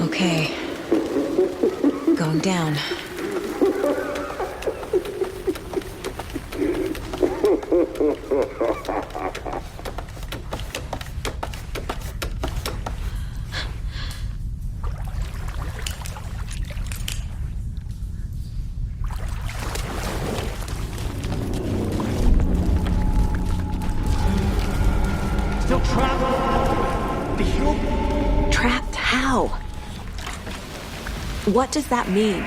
Okay. Going down. Still trapped? The hill? Trapped how? What does that mean?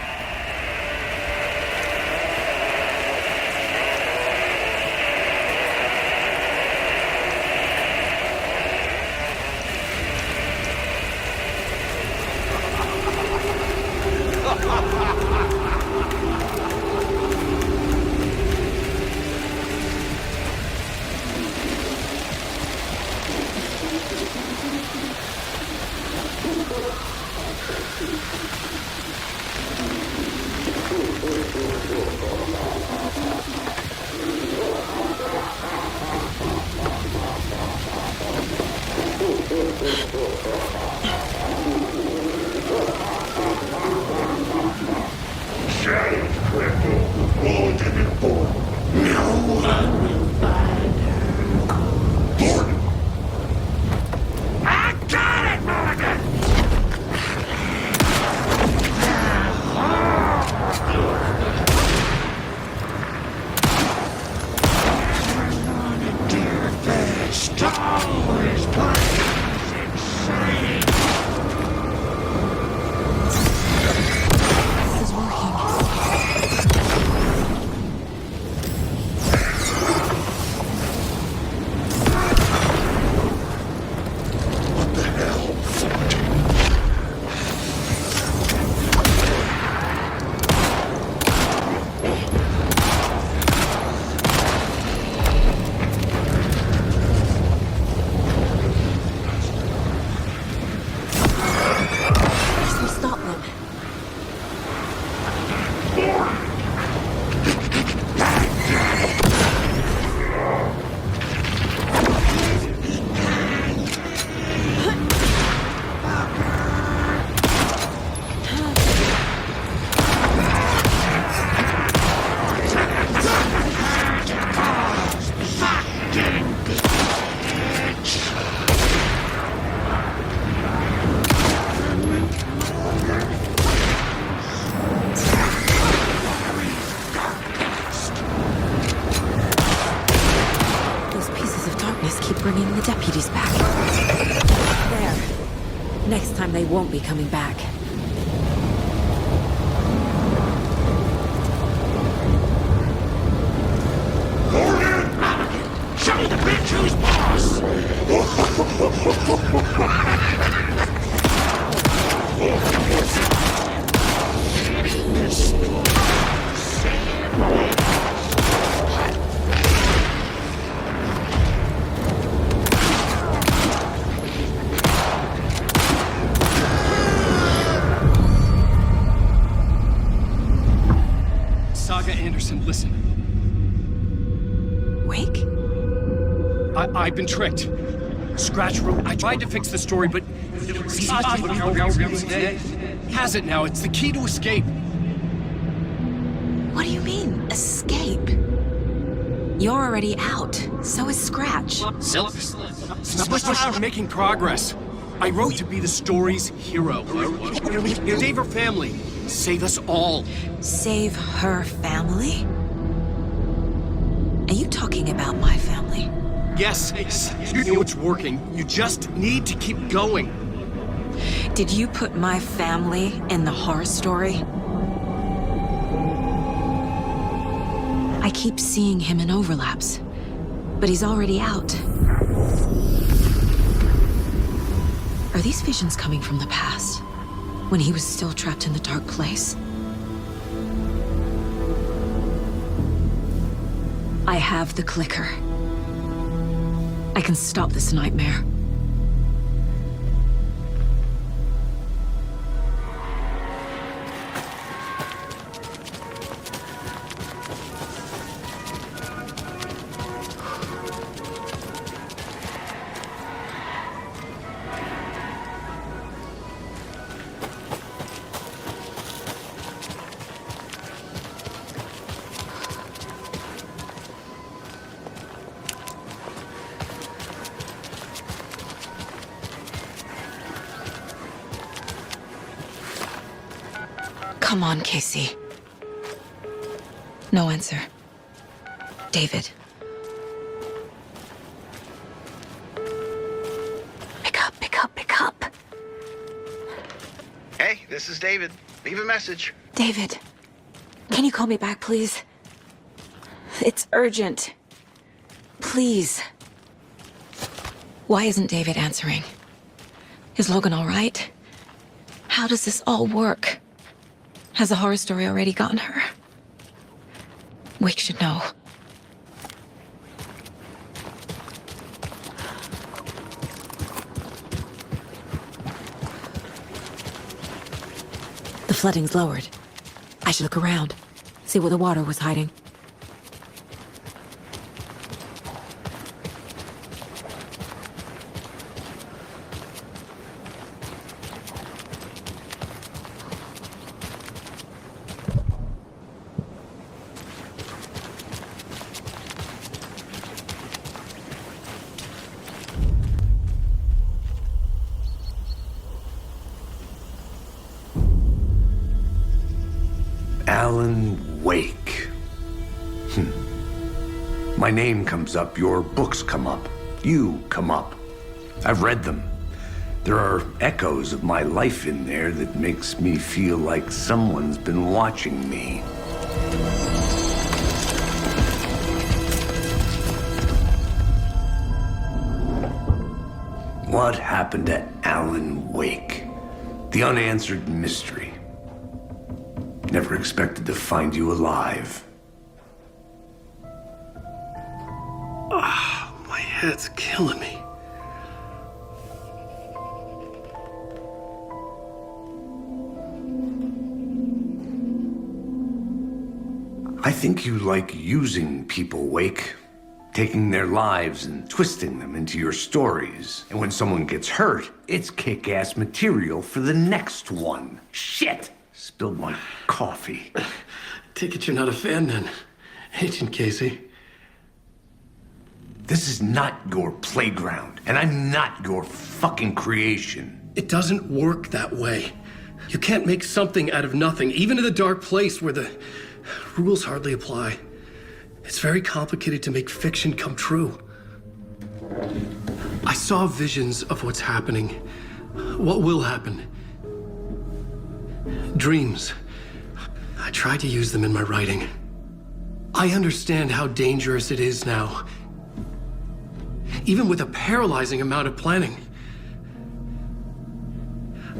won't be coming back. Show the bitch who's boss! Saga Anderson, listen. Wake? I've been tricked. Scratch wrote. I tried to fix the story, but has it now. It's the key to escape. What do you mean, escape? You're already out. So is Scratch. We're making progress. I wrote to be the story's hero. Save her family. Save us all. Save her family? Are you talking about my family? Yes, you know it's working. You just need to keep going. Did you put my family in the horror story? I keep seeing him in overlaps, but he's already out. Are these visions coming from the past, when he was still trapped in the dark place? I have the clicker. I can stop this nightmare. Come on, Casey. No answer. David. Pick up, pick up, pick up. Hey, this is David. Leave a message. David, can you call me back, please? It's urgent. Please. Why isn't David answering? Is Logan all right? How does this all work? Has the horror story already gotten her? Wake should know. The flooding's lowered. I should look around, see where the water was hiding. Alan Wake. My name comes up, your books come up, you come up. I've read them. There are echoes of my life in there that makes me feel like someone's been watching me. What happened to Alan Wake? The unanswered mystery. Never expected to find you alive. Ah, my head's killing me. I think you like using people, Wake. Taking their lives and twisting them into your stories. And when someone gets hurt, it's kick-ass material for the next one. Shit! Spilled my coffee. Take it you're not a fan then, Agent Casey. This is not your playground, and I'm not your fucking creation. It doesn't work that way. You can't make something out of nothing, even in the dark place where the rules hardly apply. It's very complicated to make fiction come true. I saw visions of what's happening, what will happen. Dreams. I tried to use them in my writing. I understand how dangerous it is now. Even with a paralyzing amount of planning.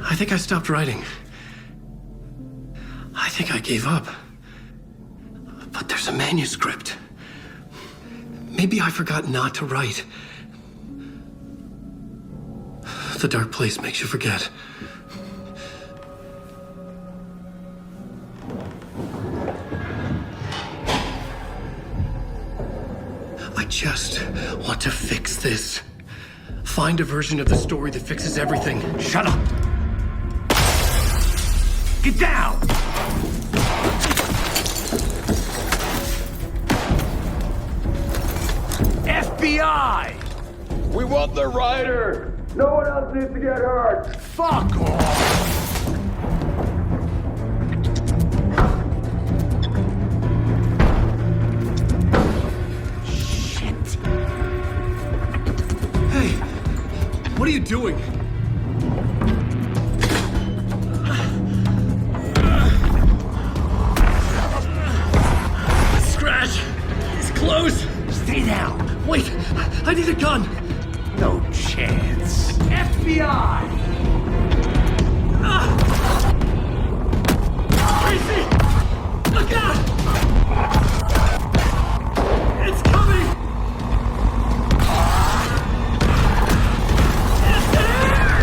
I think I stopped writing. I think I gave up. But there's a manuscript. Maybe I forgot not to write. The dark place makes you forget. I just want to fix this. Find a version of the story that fixes everything. Shut up! Get down! FBI! We want the writer! No one else needs to get hurt! Fuck off! Hey, what are you doing? Scratch! It's close! Stay down! Wait, I need a gun! No chance. FBI! Casey! Look out! It's coming! It's there!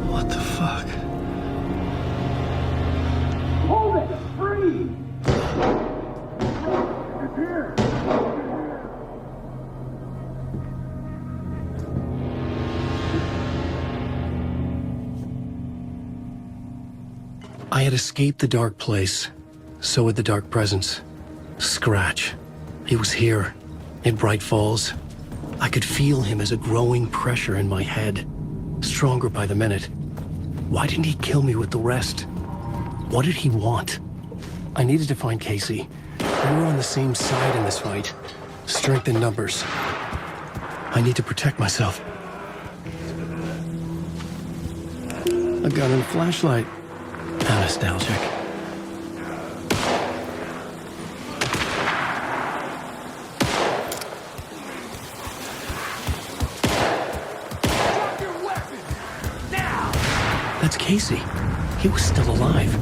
What the fuck? Hold it! Free! It's here! I had escaped the dark place. So had the dark presence. Scratch. He was here, in Bright Falls. I could feel him as a growing pressure in my head. Stronger by the minute. Why didn't he kill me with the rest? What did he want? I needed to find Casey. We were on the same side in this fight. Strength in numbers. I need to protect myself. A gun and a flashlight. How nostalgic. Drop your weapon! Now! That's Casey. He was still alive.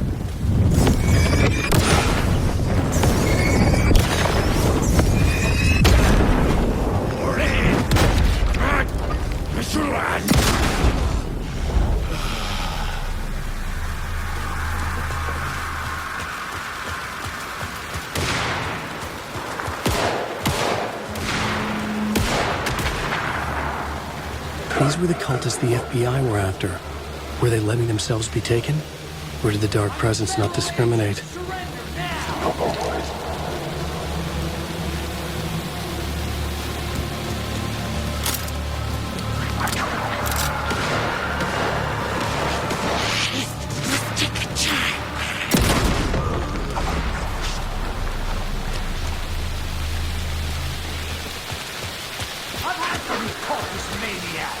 These were the cultists the FBI were after. Were they letting themselves be taken? Or did the dark presence not discriminate?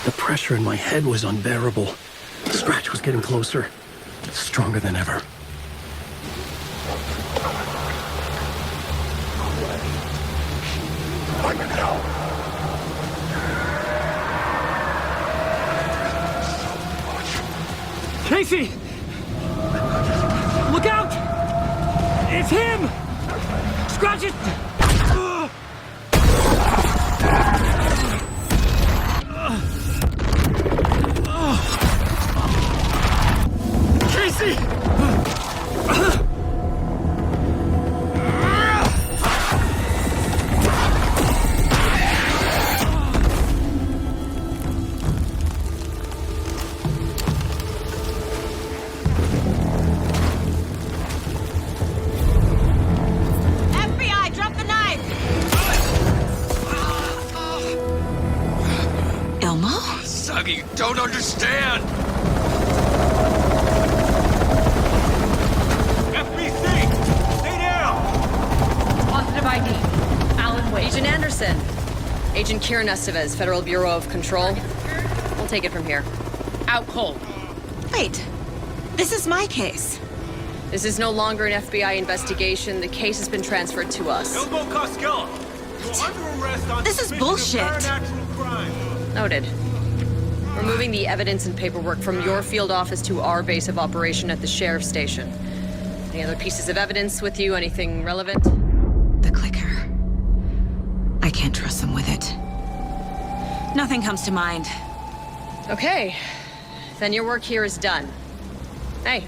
The pressure in my head was unbearable. The scratch was getting closer, stronger than ever. Casey! Look out! It's him! Scratch it! Casey! Dougie, you don't understand! FBC! Stay down! Positive ID. Alan Wade. Agent Anderson. Agent Kieran Estevez, Federal Bureau of Control. We'll take it from here. Out cold. Wait. This is my case. This is no longer an FBI investigation. The case has been transferred to us. Elmo Costello, you're under arrest on This is bullshit. supernatural crime. Noted. We're moving the evidence and paperwork from your field office to our base of operation at the sheriff's station. Any other pieces of evidence with you? Anything relevant? The clicker. I can't trust them with it. Nothing comes to mind. Okay. Then your work here is done. Hey,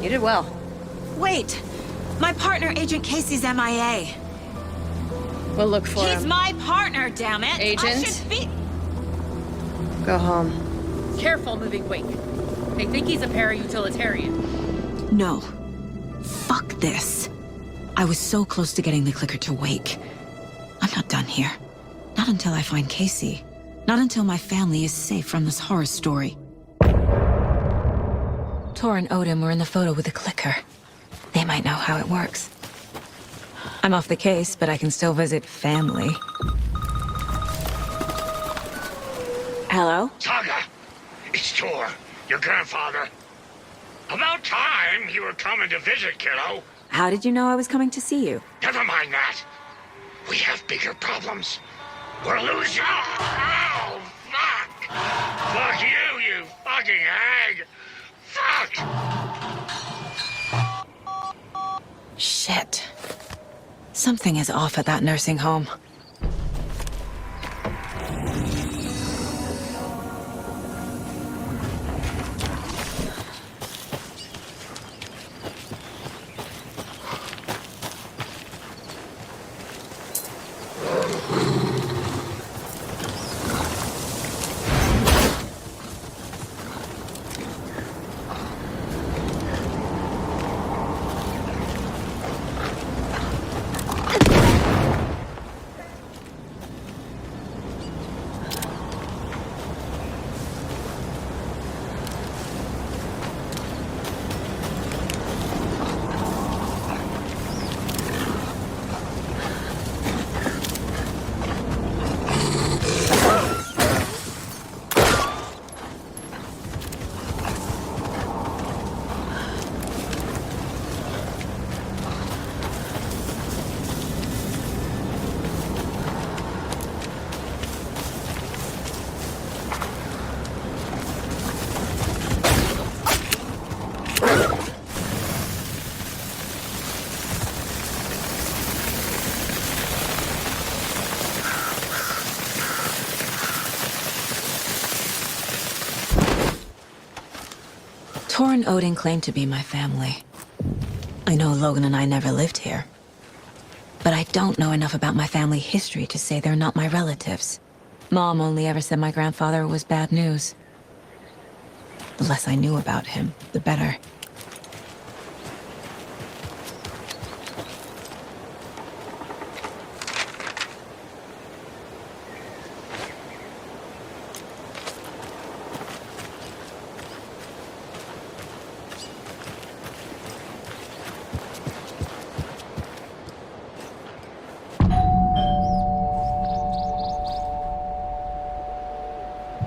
you did well. Wait! My partner, Agent Casey's MIA. We'll look for him. He's my partner, damn it! Agent? I should be... Go home. Careful moving Wake. They think he's a para-utilitarian. No. Fuck this. I was so close to getting the clicker to Wake. I'm not done here. Not until I find Casey. Not until my family is safe from this horror story. Tor and Odin were in the photo with the clicker. They might know how it works. I'm off the case, but I can still visit family. Hello? Saga! It's Tor, your grandfather. About time you were coming to visit, kiddo. How did you know I was coming to see you? Never mind that. We have bigger problems. We'll lose you. Oh, fuck! Fuck you, you fucking hag! Fuck! Shit. Something is off at that nursing home. Tor and Odin claim to be my family. I know Logan and I never lived here. But I don't know enough about my family history to say they're not my relatives. Mom only ever said my grandfather was bad news. The less I knew about him, the better.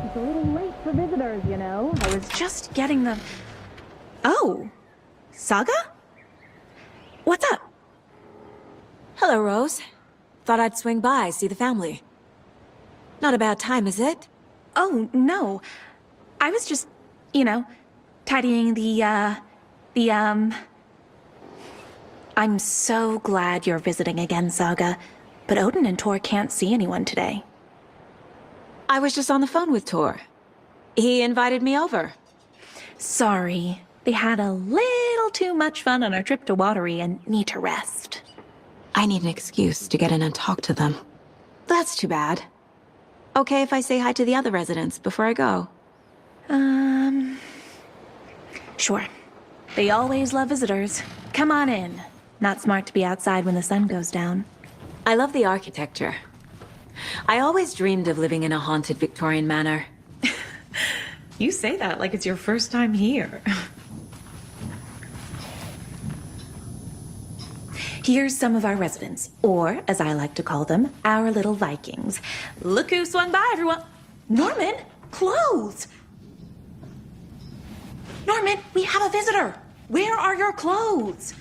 It's a little late for visitors, you know. I was just getting them. Oh, Saga? What's up? Hello, Rose. Thought I'd swing by, see the family. Not a bad time, is it? Oh, no. I was just, you know, tidying I'm so glad you're visiting again, Saga. But Odin and Tor can't see anyone today. I was just on the phone with Tor. He invited me over. Sorry. They had a little too much fun on our trip to Watery and need to rest. I need an excuse to get in and talk to them. That's too bad. Okay if I say hi to the other residents before I go? Sure. They always love visitors. Come on in. Not smart to be outside when the sun goes down. I love the architecture. I always dreamed of living in a haunted Victorian manor. You say that like it's your first time here. Here's some of our residents, or as I like to call them, our little Vikings. Look who swung by, everyone. Norman, clothes. Norman, we have a visitor. Where are your clothes?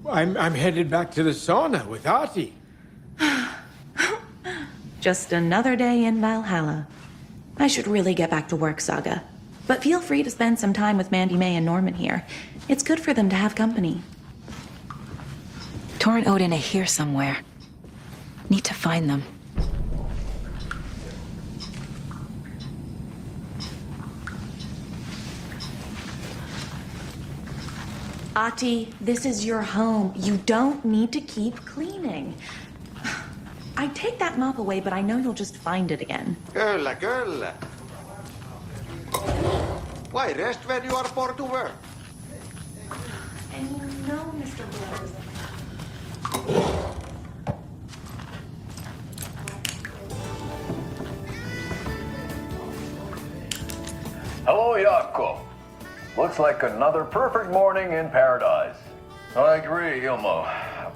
I'm headed back to the sauna with Ahti. Just another day in Valhalla. I should really get back to work, Saga. But feel free to spend some time with Mandy May and Norman here. It's good for them to have company. Tor and Odin are here somewhere. Need to find them. Ahti, this is your home. You don't need to keep cleaning. I'd take that mop away, but I know you'll just find it again. Girl. Why rest when you are born to work? And you know, Mr. Blair. Hello, Jaakko. Looks like another perfect morning in paradise. I agree, Ilmo.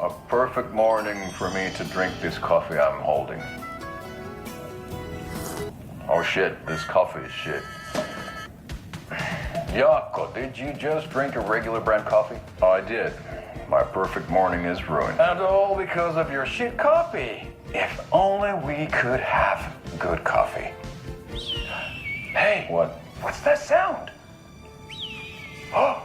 A perfect morning for me to drink this coffee I'm holding. Oh shit, this coffee is shit. Jaakko, did you just drink a regular brand coffee? I did. My perfect morning is ruined. And all because of your shit coffee. If only we could have good coffee. Hey, what? What's that sound? Oh!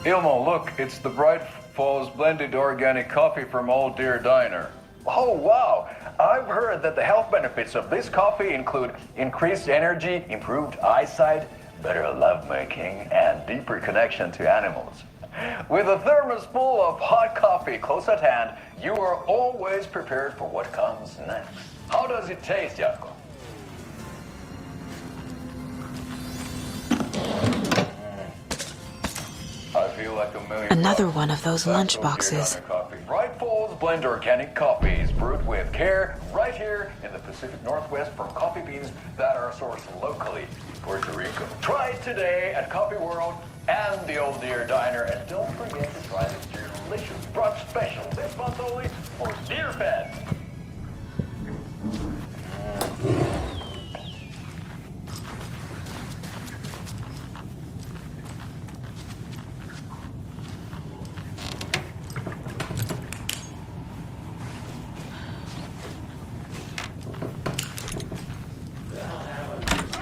Ilmo, look, it's the Bright Falls blended organic coffee from Old Deer Diner. Oh, wow. I've heard that the health benefits of this coffee include increased energy, improved eyesight, better lovemaking, and deeper connection to animals. With a thermos full of hot coffee close at hand, you are always prepared for what comes next. How does it taste, Jaakko? I feel like a million. Another one of those lunch boxes. Bright Falls Blend Organic Coffee is brewed with care right here in the Pacific Northwest from coffee beans that are sourced locally in Puerto Rico. Try it today at Coffee World and the Old Deer Diner, and don't forget to try this delicious brunch special this month only for Deer fans.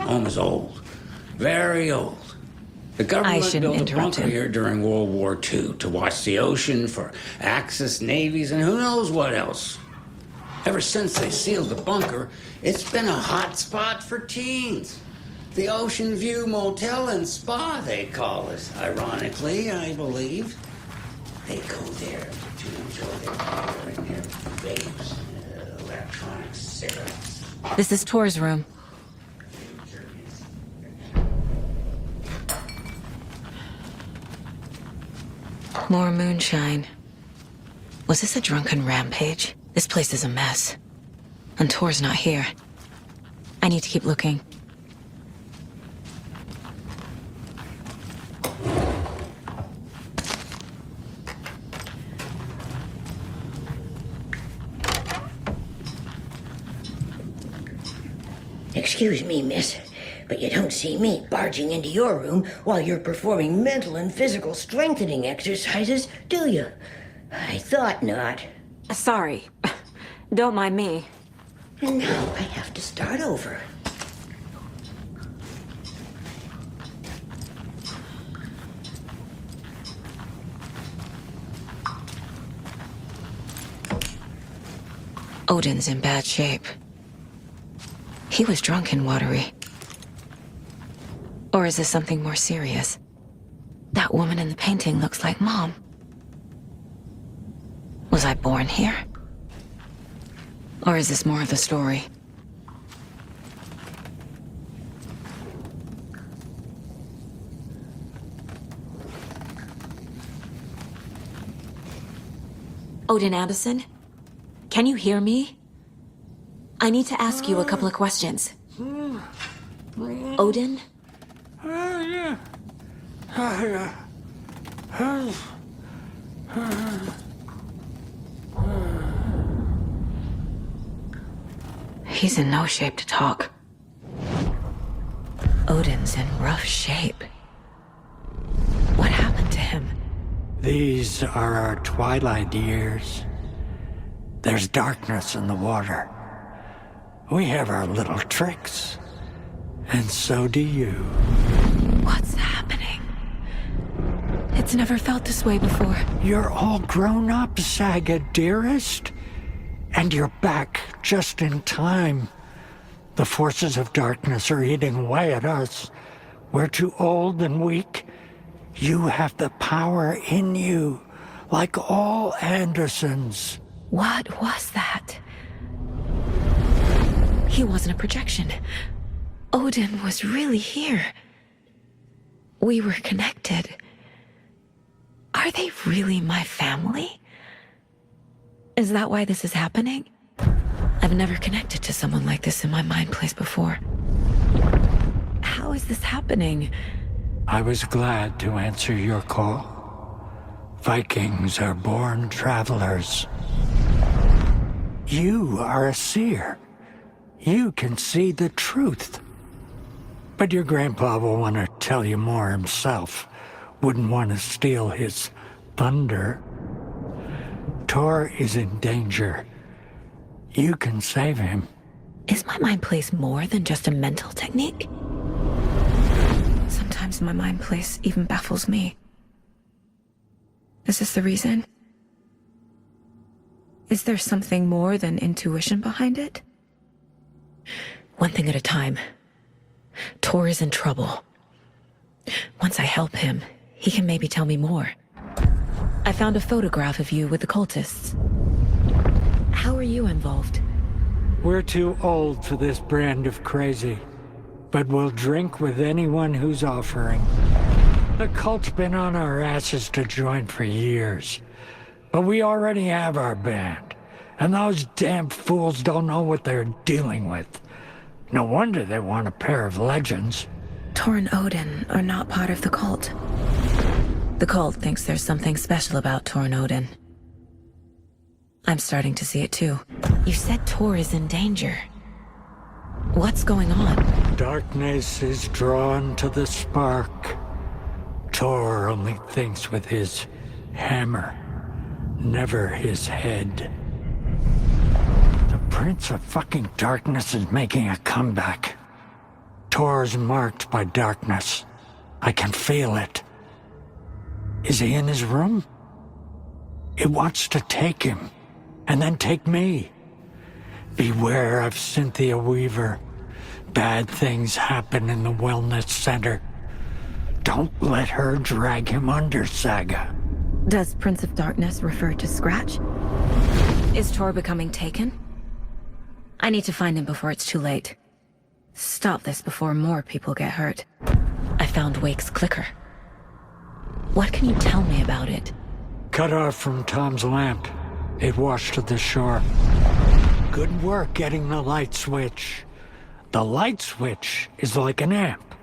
Home is old. Very old. The government built a bunker here during World War II to watch the ocean for Axis navies and who knows what else. Ever since they sealed the bunker, it's been a hot spot for teens. The Ocean View Motel and Spa, they call it. Ironically, I believe. They go there to enjoy their time and their vapes, electronic cigarettes. This is Tor's room. More moonshine. Was this a drunken rampage? This place is a mess. And Tor's not here. I need to keep looking. Excuse me, miss, but you don't see me barging into your room while you're performing mental and physical strengthening exercises, do you? I thought not. Sorry. Don't mind me. And now I have to start over. Odin's in bad shape. He was drunk and watery. Or is this something more serious? That woman in the painting looks like Mom. Was I born here? Or is this more of the story? Odin Anderson? Can you hear me? I need to ask you a couple of questions. Odin? He's in no shape to talk. Odin's in rough shape. What happened to him? These are our twilight years. There's darkness in the water. We have our little tricks. And so do you. What's happening? It's never felt this way before. You're all grown up, Saga, dearest. And you're back just in time. The forces of darkness are eating away at us. We're too old and weak. You have the power in you, like all Andersons. What was that? He wasn't a projection. Odin was really here. We were connected. Are they really my family? Is that why this is happening? I've never connected to someone like this in my mind place before. How is this happening? I was glad to answer your call. Vikings are born travelers. You are a seer. You can see the truth. But your grandpa will want to tell you more himself. Wouldn't want to steal his thunder. Tor is in danger. You can save him. Is my mind place more than just a mental technique? Sometimes my mind place even baffles me. Is this the reason? Is there something more than intuition behind it? One thing at a time. Tor is in trouble. Once I help him, he can maybe tell me more. I found a photograph of you with the cultists. How are you involved? We're too old for this brand of crazy, but we'll drink with anyone who's offering. The cult's been on our asses to join for years, but we already have our band, and those damn fools don't know what they're dealing with. No wonder they want a pair of legends. Tor and Odin are not part of the cult. The cult thinks there's something special about Tor and Odin. I'm starting to see it too. You said Tor is in danger. What's going on? Darkness is drawn to the spark. Tor only thinks with his hammer, never his head. The Prince of fucking Darkness is making a comeback. Tor's marked by darkness. I can feel it. Is he in his room? It wants to take him, and then take me. Beware of Cynthia Weaver. Bad things happen in the wellness center. Don't let her drag him under, Saga. Does Prince of Darkness refer to Scratch? Is Tor becoming taken? I need to find him before it's too late. Stop this before more people get hurt. I found Wake's clicker. What can you tell me about it? Cut off from Tom's lamp. It washed to the shore. Good work getting the light switch. The light switch is like an amp.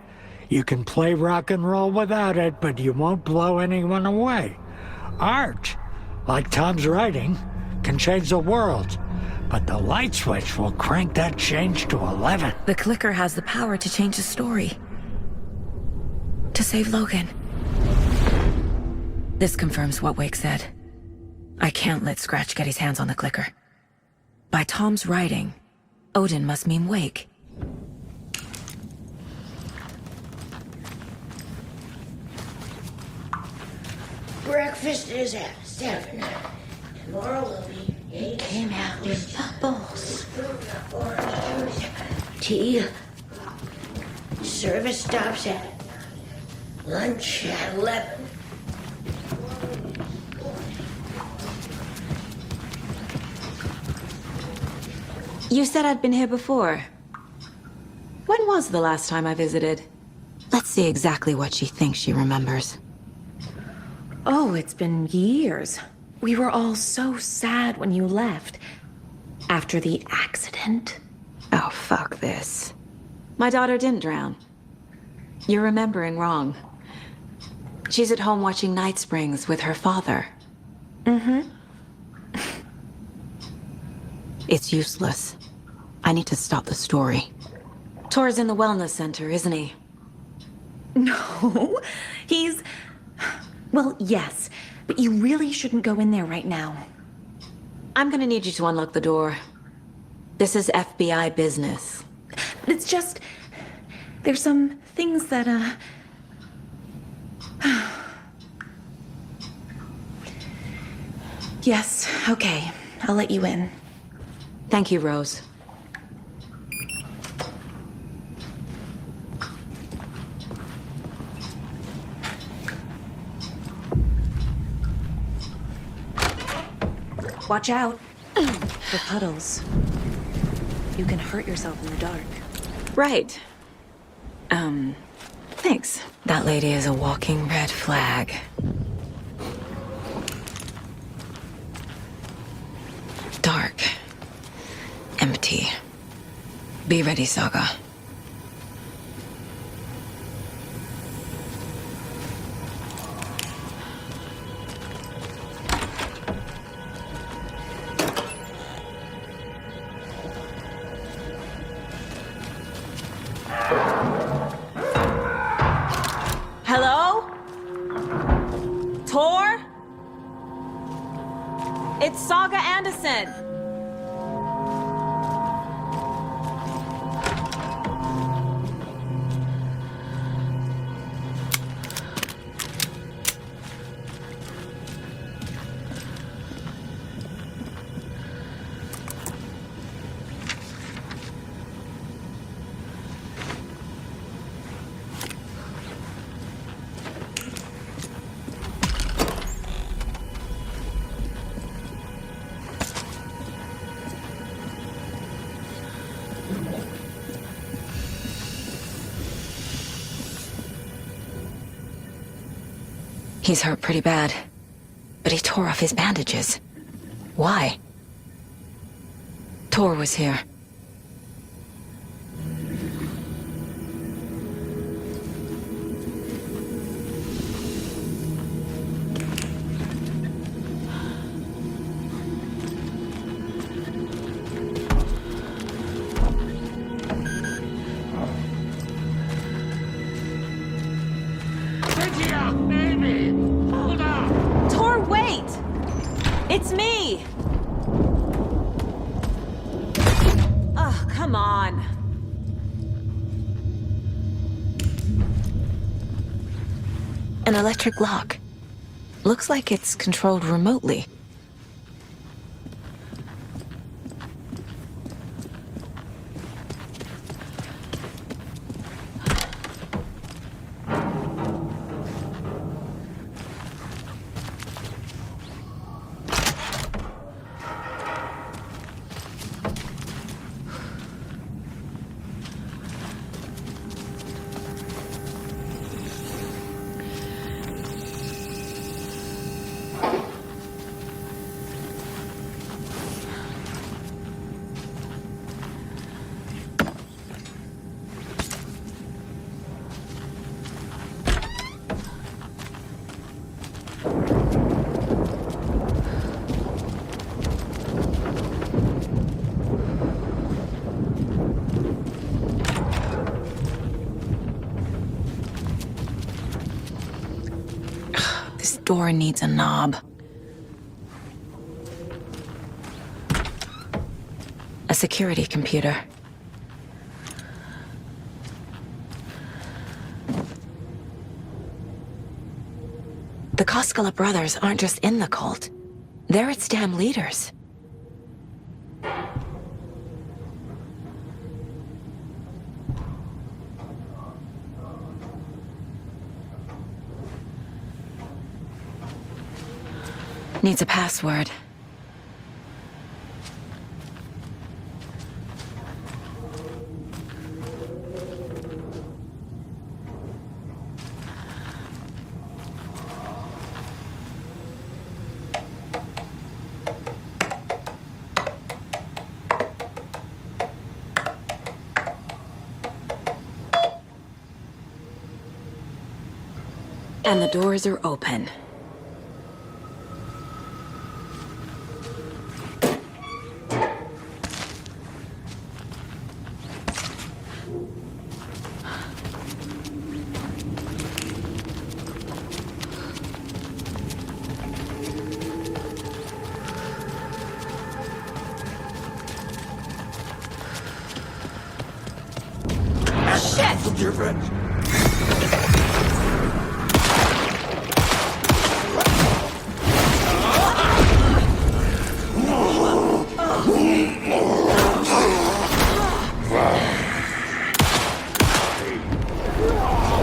You can play rock and roll without it, but you won't blow anyone away. Art, like Tom's writing, can change the world. But the light switch will crank that change to 11. The clicker has the power to change the story. To save Logan. This confirms what Wake said. I can't let Scratch get his hands on the clicker. By Tom's writing, Odin must mean Wake. Breakfast is at 7. Tomorrow will be 8. Came out with bubbles. Orange juice. Tea. Service stops at lunch at 11. You said I'd been here before. When was the last time I visited? Let's see exactly what she thinks she remembers. Oh, it's been years. We were all so sad when you left. After the accident. Oh, fuck this. My daughter didn't drown. You're remembering wrong. She's at home watching Night Springs with her father. Mm-hmm. It's useless. I need to stop the story. Tor's in the wellness center, isn't he? No, he's... Well, yes, but you really shouldn't go in there right now. I'm gonna need you to unlock the door. This is FBI business. It's just... There's some things that, Yes, okay. I'll let you in. Thank you, Rose. Watch out. The puddles. You can hurt yourself in the dark. Right. Thanks. That lady is a walking red flag. Dark. Empty. Be ready, Saga. Hello? Tor? It's Saga Anderson. He's hurt pretty bad, but he tore off his bandages. Why? Tor was here. Tor, wait! It's me! Oh, come on. An electric lock. Looks like it's controlled remotely. Door needs a knob. A security computer. The Koskela brothers aren't just in the cult. They're its damn leaders. Needs a password. And the doors are open. Your friends.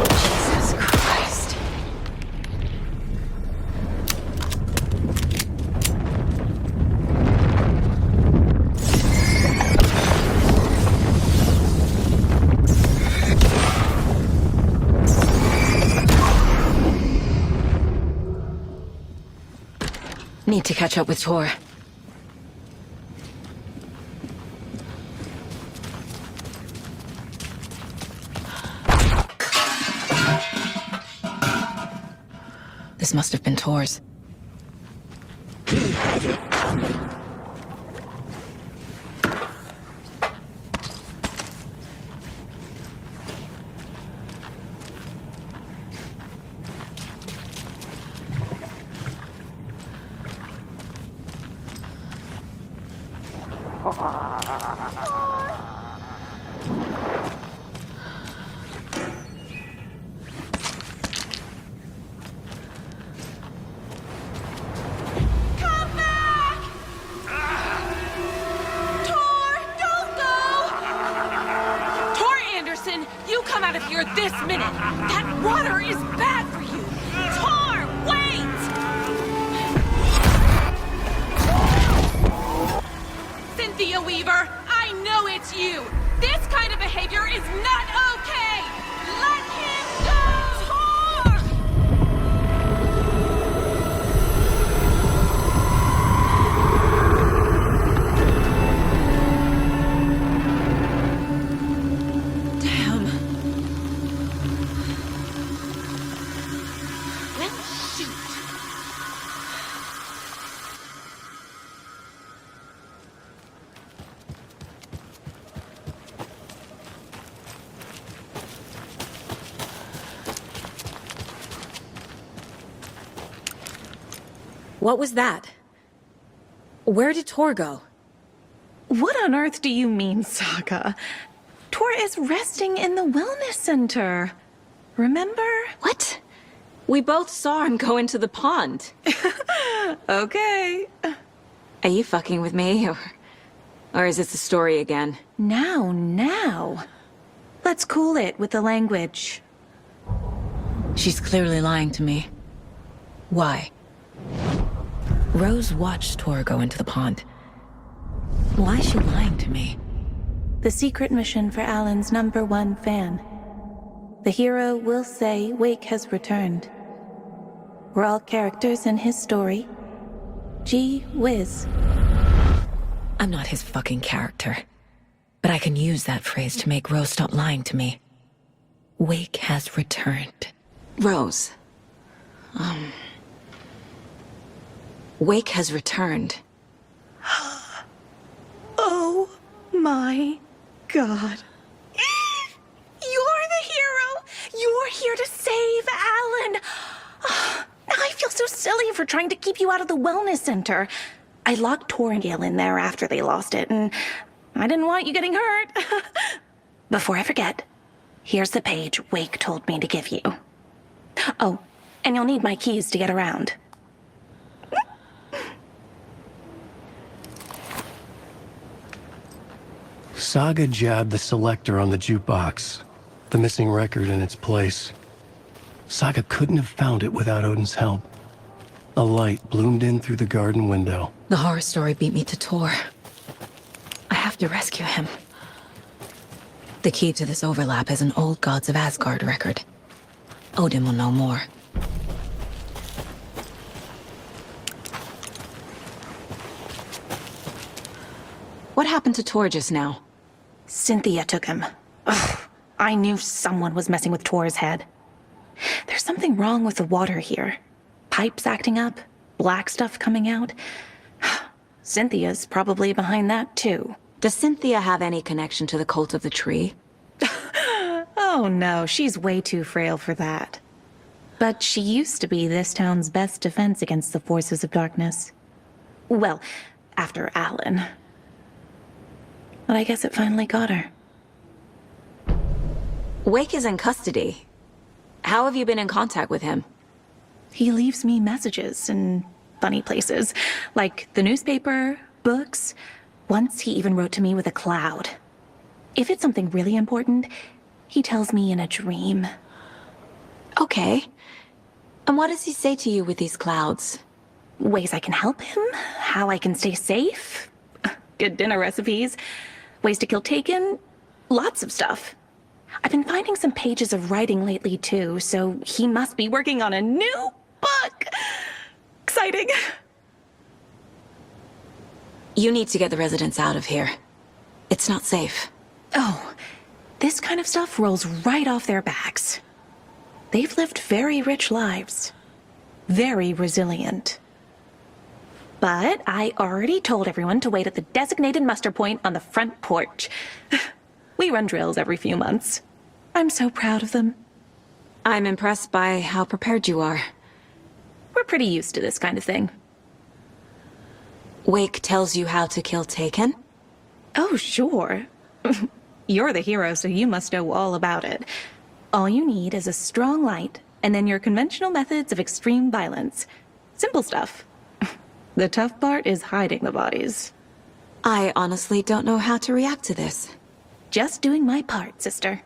Jesus Christ. Need to catch up with Tor. This must have been Tor's. You come out of here this minute! That water is bad for you! Tor, wait! Cynthia Weaver, I know it's you! This kind of behavior is not okay! Let him go! What was that? Where did Tor go? What on earth do you mean, Saga? Tor is resting in the wellness center. Remember? What? We both saw him go into the pond. Okay. Are you fucking with me, or is this a story again? Now. Let's cool it with the language. She's clearly lying to me. Why? Rose watched Tor go into the pond. Why is she lying to me? The secret mission for Alan's #1 fan. The hero will say Wake has returned. We're all characters in his story. Gee whiz. I'm not his fucking character. But I can use that phrase to make Rose stop lying to me. Wake has returned. Rose. Wake has returned. Oh my God. You're the hero! You're here to save Alan! I feel so silly for trying to keep you out of the wellness center. I locked Tor and Gale in there after they lost it, and I didn't want you getting hurt. Before I forget, here's the page Wake told me to give you. Oh, and you'll need my keys to get around. Saga jabbed the selector on the jukebox, the missing record in its place. Saga couldn't have found it without Odin's help. A light bloomed in through the garden window. The horror story beat me to Tor. I have to rescue him. The key to this overlap is an old Gods of Asgard record. Odin will know more. What happened to Tor just now? Cynthia took him. Ugh, I knew someone was messing with Tor's head. There's something wrong with the water here. Pipes acting up, black stuff coming out. Cynthia's probably behind that, too. Does Cynthia have any connection to the cult of the tree? Oh no, she's way too frail for that. But she used to be this town's best defense against the forces of darkness. Well, after Alan. But I guess it finally got her. Wake is in custody. How have you been in contact with him? He leaves me messages in funny places, like the newspaper, books. Once he even wrote to me with a cloud. If it's something really important, he tells me in a dream. Okay. And what does he say to you with these clouds? Ways I can help him, how I can stay safe, good dinner recipes, ways to kill Taken, lots of stuff. I've been finding some pages of writing lately too, so he must be working on a new book. Exciting. You need to get the residents out of here. It's not safe. Oh, this kind of stuff rolls right off their backs. They've lived very rich lives. Very resilient. But I already told everyone to wait at the designated muster point on the front porch. We run drills every few months. I'm so proud of them. I'm impressed by how prepared you are. We're pretty used to this kind of thing. Wake tells you how to kill Taken? Oh, sure. You're the hero, so you must know all about it. All you need is a strong light, and then your conventional methods of extreme violence. Simple stuff. The tough part is hiding the bodies. I honestly don't know how to react to this. Just doing my part, sister.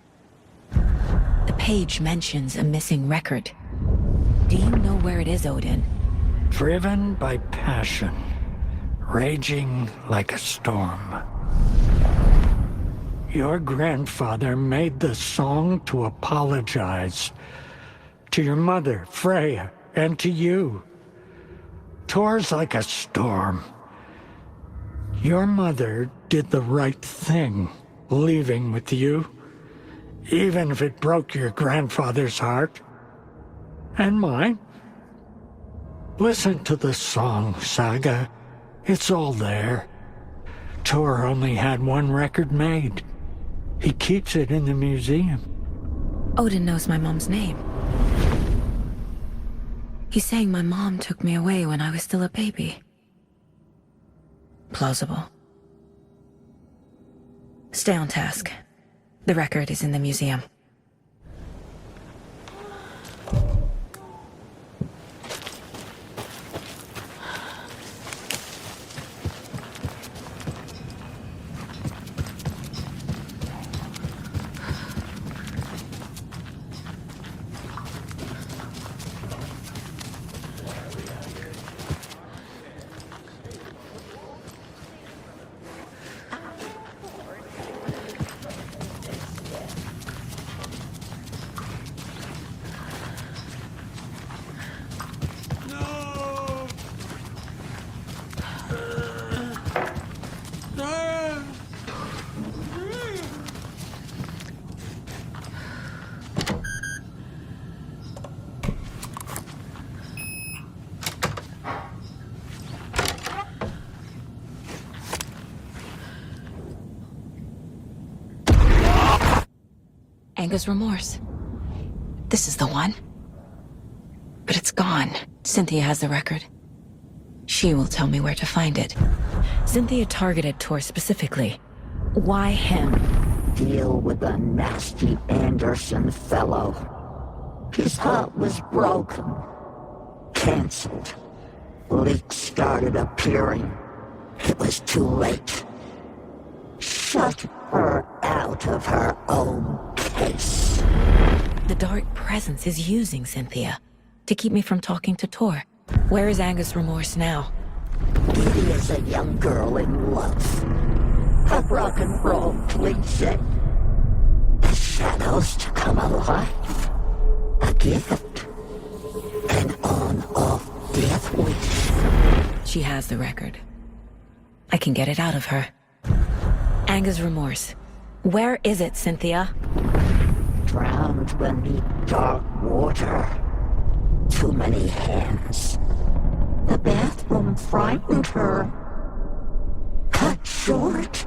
The page mentions a missing record. Do you know where it is, Odin? Driven by passion, raging like a storm. Your grandfather made the song to apologize. To your mother, Freya, and to you. Tor's like a storm. Your mother did the right thing, leaving with you. Even if it broke your grandfather's heart. And mine. Listen to the song, Saga. It's all there. Tor only had one record made. He keeps it in the museum. Odin knows my mom's name. He's saying my mom took me away when I was still a baby. Plausible. Stay on task. The record is in the museum. Anger's remorse. This is the one. But it's gone. Cynthia has the record. She will tell me where to find it. Cynthia targeted Tor specifically. Why him? Deal with the nasty Anderson fellow. His heart was broken. Cancelled. Leaks started appearing. It was too late. Shut her out of her own case. The dark presence is using Cynthia to keep me from talking to Tor. Where is Anger's remorse now? Didi is a young girl in love. A rock and roll cliche. The shadows to come alive. A gift. An on-off death wish. She has the record. I can get it out of her. Anger's remorse. Where is it, Cynthia? Drowned beneath dark water. too many hands. The bathroom frightened her. Cut short,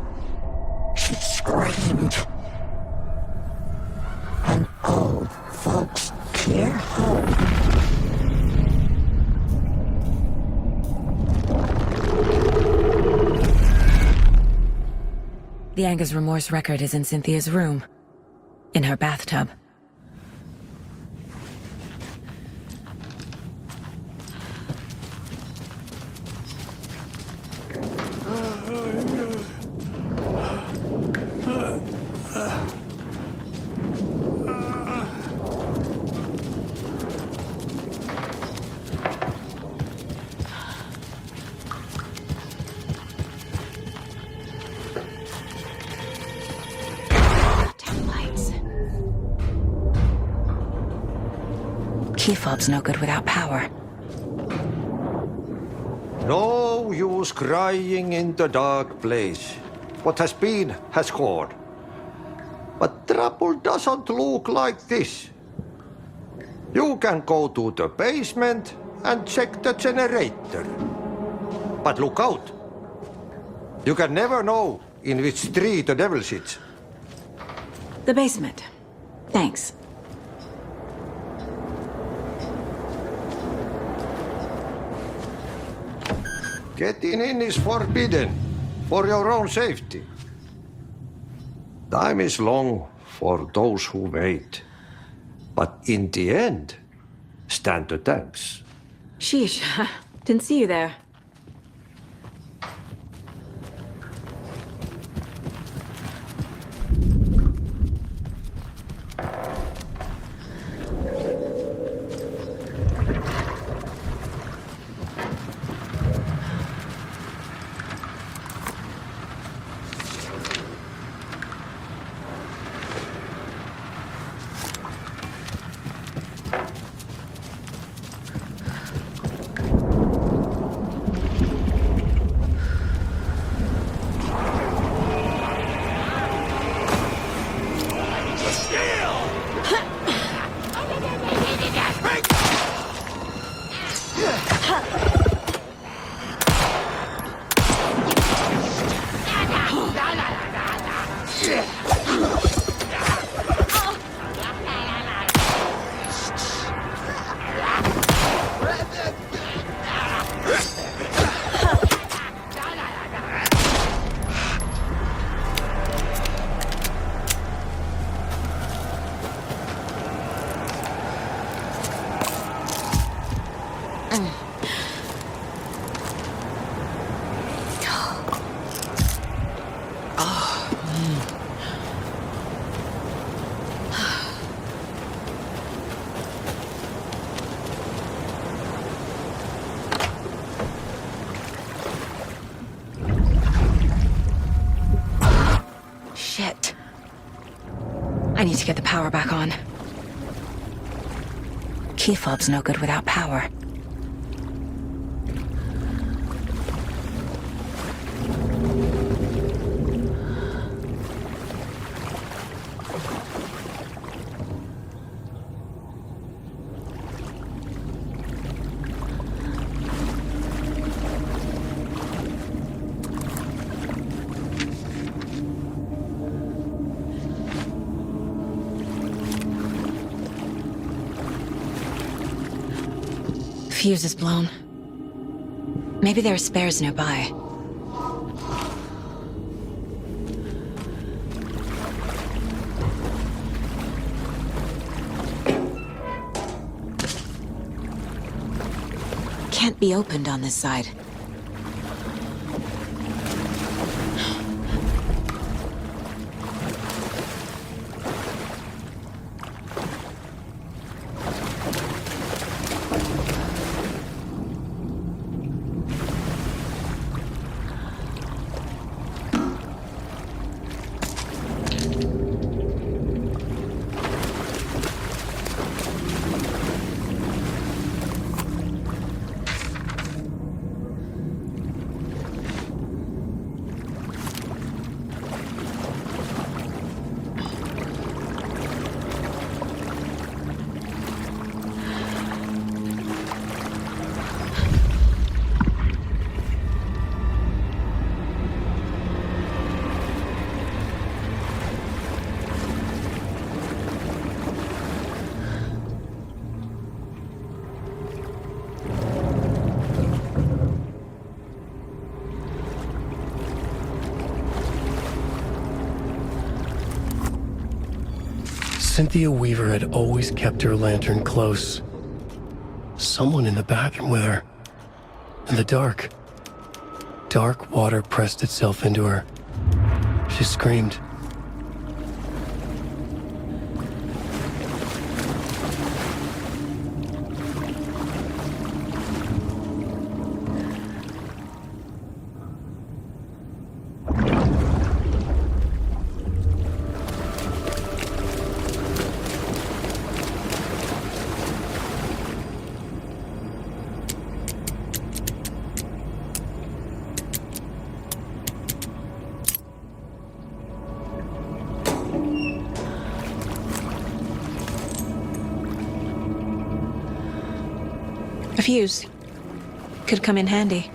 she screamed. An old folks' care home. The Anger's Remorse record is in Cynthia's room. In her bathtub. Key fob's no good without power. No use crying in the dark place. What has been has gone. But trouble doesn't look like this. You can go to the basement and check the generator. But look out. You can never know in which tree the devil sits. The basement. Thanks. Getting in is forbidden, for your own safety. Time is long for those who wait. But in the end, stand the thanks. Sheesh. Didn't see you there. Shit. I need to get the power back on. Key fob's no good without power. Fuse is blown. Maybe there are spares nearby. Can't be opened on this side. Cynthia Weaver had always kept her lantern close. Someone in the bathroom with her. In the dark. Dark water pressed itself into her. She screamed. A fuse. Could come in handy.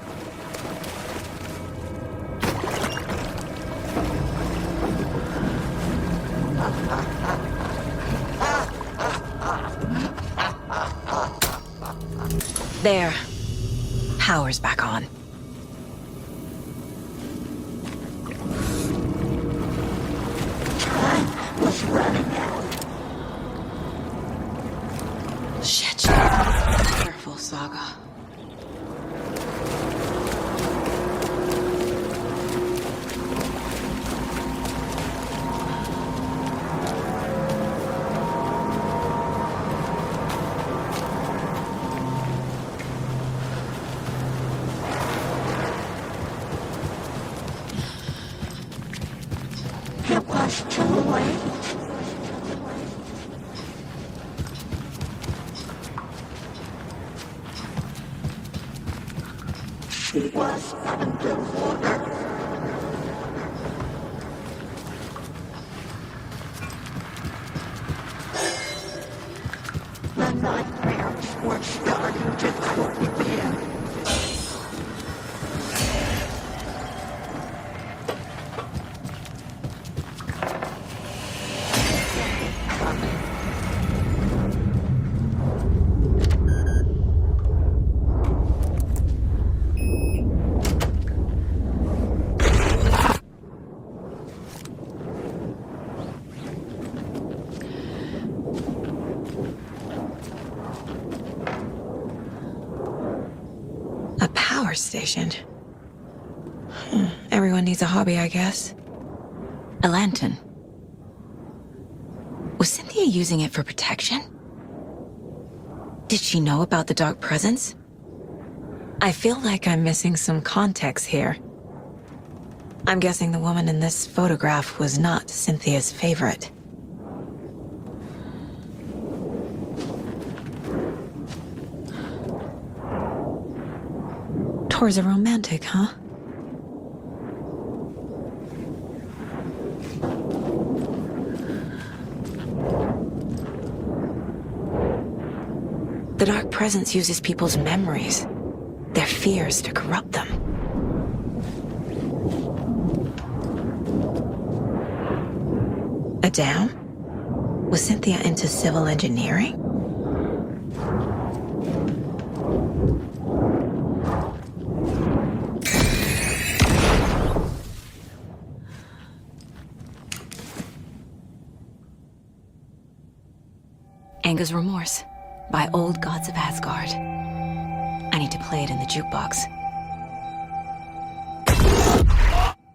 There. Power's back on. Time was running out. Shit. Careful, Saga. It was too late. She was underwater. The nightmares were starting to creep in. A power station. Everyone needs a hobby, I guess. A lantern. Was Cynthia using it for protection? Did she know about the dark presence? I feel like I'm missing some context here. I'm guessing the woman in this photograph was not Cynthia's favorite. Tor's a romantic, huh? The dark presence uses people's memories, their fears to corrupt them. A dam? Was Cynthia into civil engineering? Anger's Remorse by Old Gods of Asgard. I need to play it in the jukebox.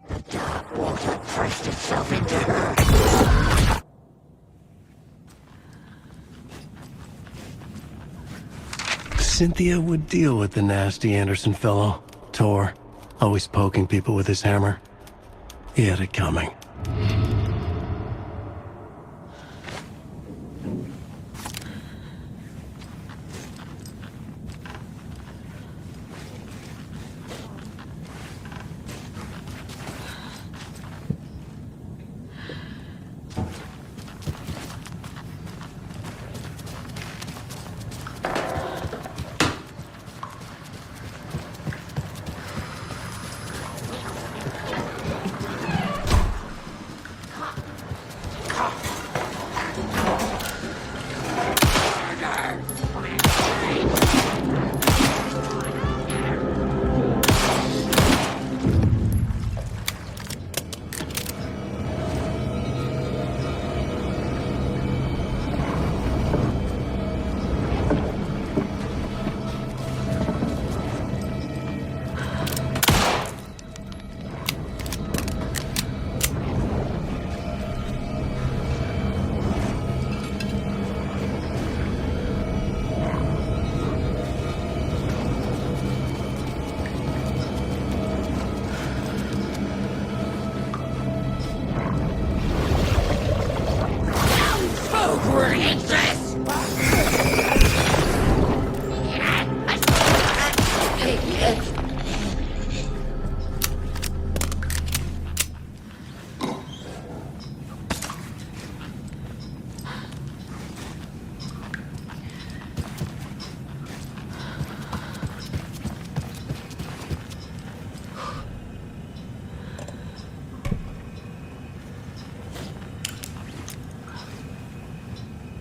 The dark water pressed itself into her. Cynthia would deal with the nasty Anderson fellow, Tor, always poking people with his hammer. He had it coming.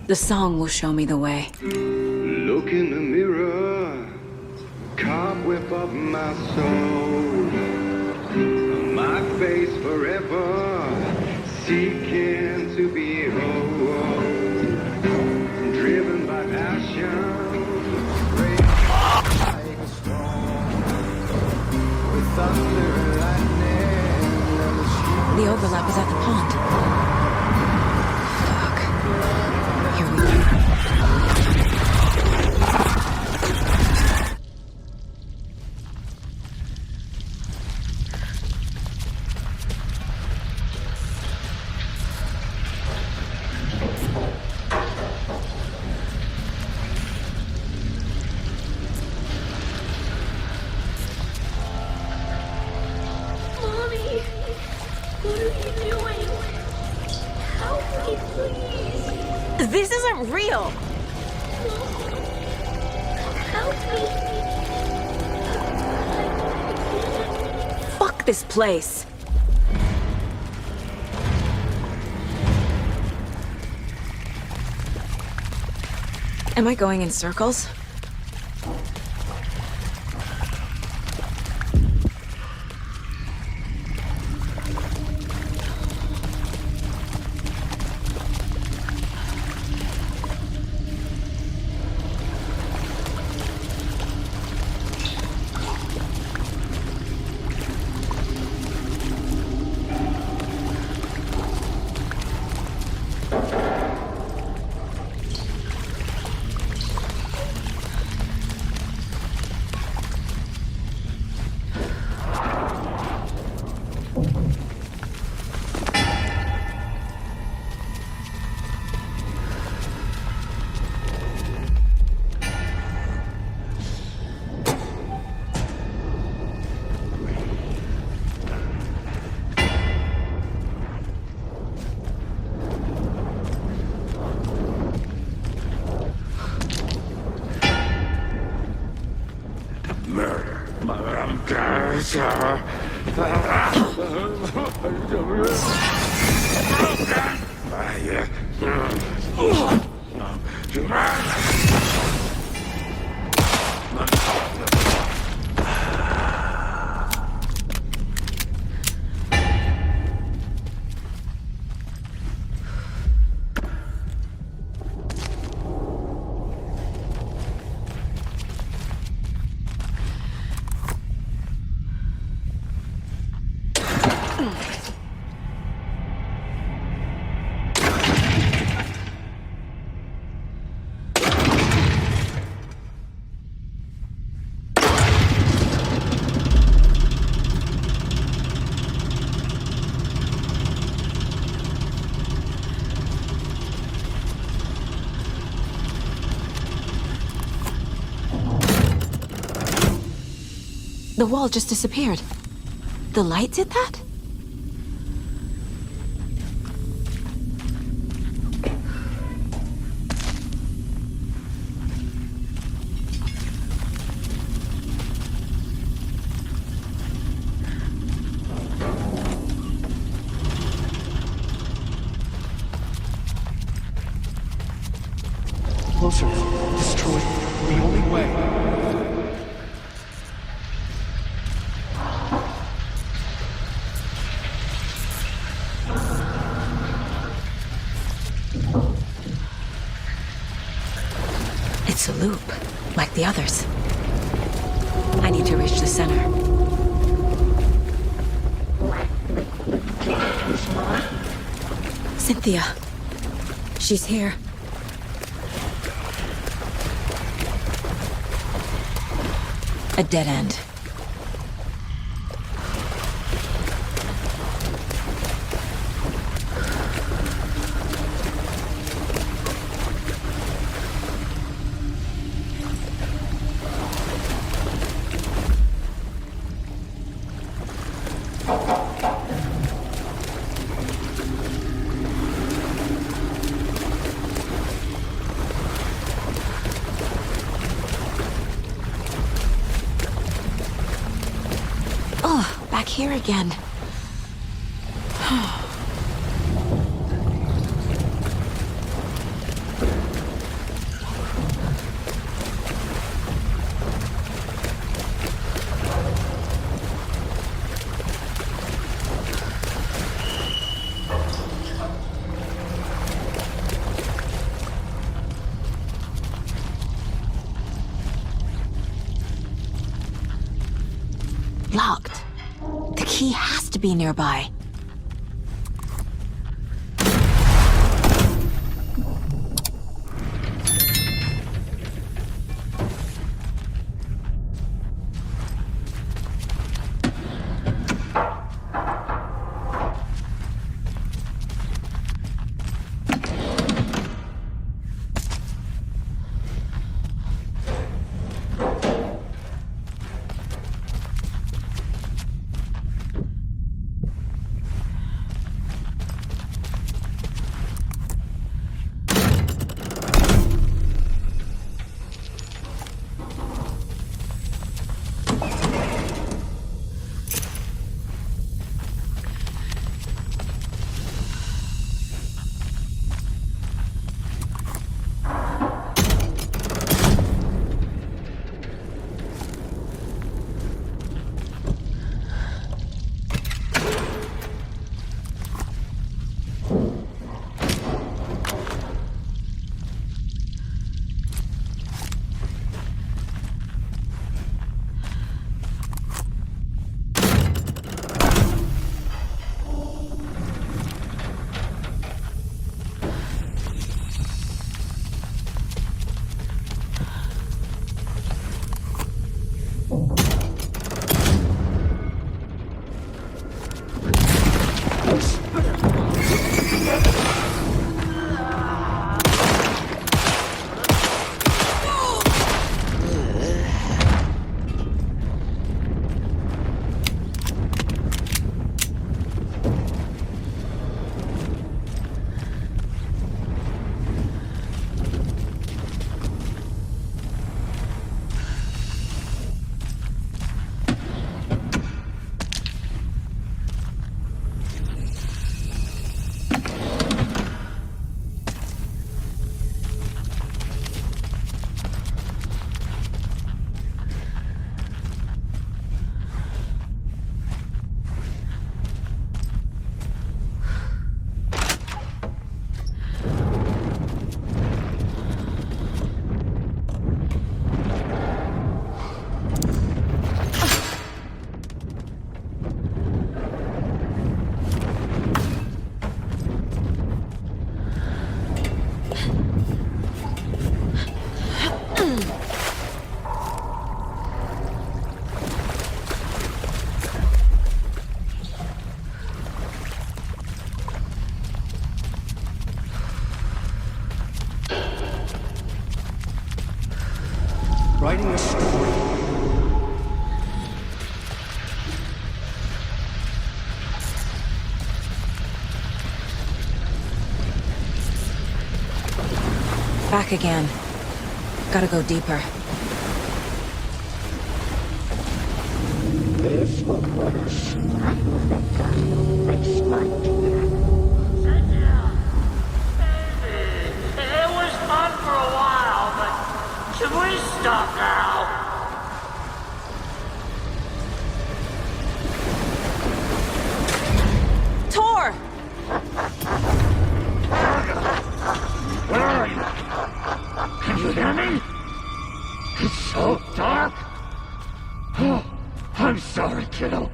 The song will show me the way. Look in the mirror, cobweb of my soul. My face forever, seeking to be whole. Driven by passion, like a storm, with thunder and lightning. The overlap is at the pond. Fuck. Here we go. This isn't real! Help me! Fuck this place! Am I going in circles? The wall just disappeared. The light did that? Closer. Destroy. The only way. It's a loop, like the others. I need to reach the center. Cynthia. She's here. A dead end. Here again. Locked. The key has to be nearby. Writing a story. Back again. Gotta go deeper. This will put a smile on next month. It was fun for a while, but should we stop now? Tor! Where are you? Can you hear me? It's so dark. Oh, I'm sorry, kiddo.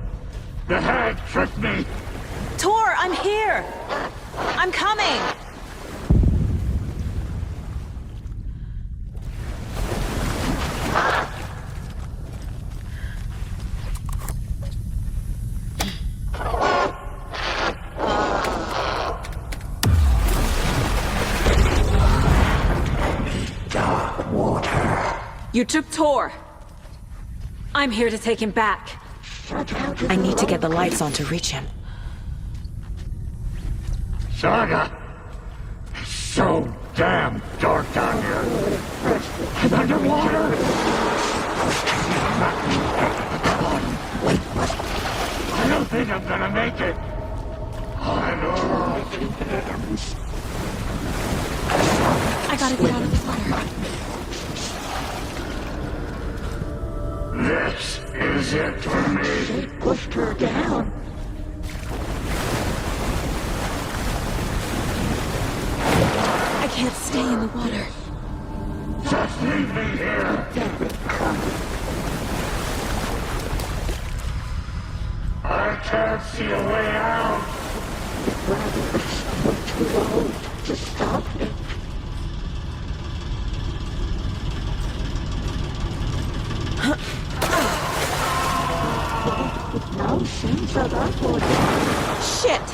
The hag tricked me. Tor, I'm here! I'm coming! Dark water. You took Tor. I'm here to take him back. I need to get the lights on to reach him. Saga! It's so damn dark down here. I'm underwater. Wait, what? I don't think I'm gonna make it. I gotta get out of the water. This is it for me. They pushed her down. I can't stay in the water. Just leave me here. can't see a way out. We're too old to stop it. No sense of that would. Shit!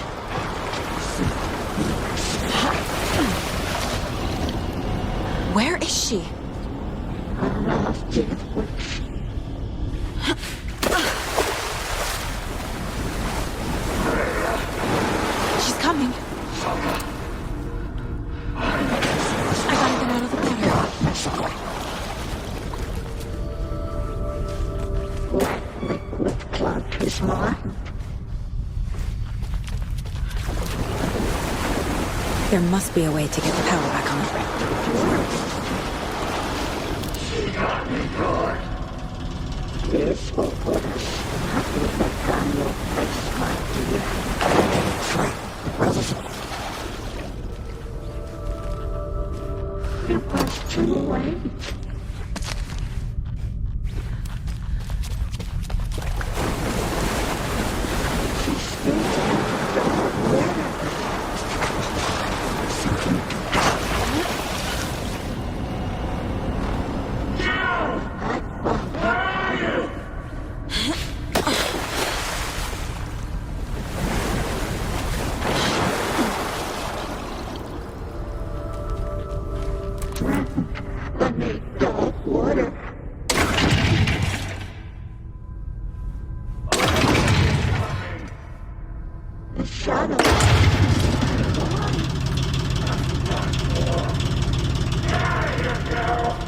Where is she? I lost it, which... She's coming. I gotta get out of the water. Liquid clogged his mind. There must be a way to get the power back on. She got me good. This will put a slap with the gun your face, my dear. It was too late.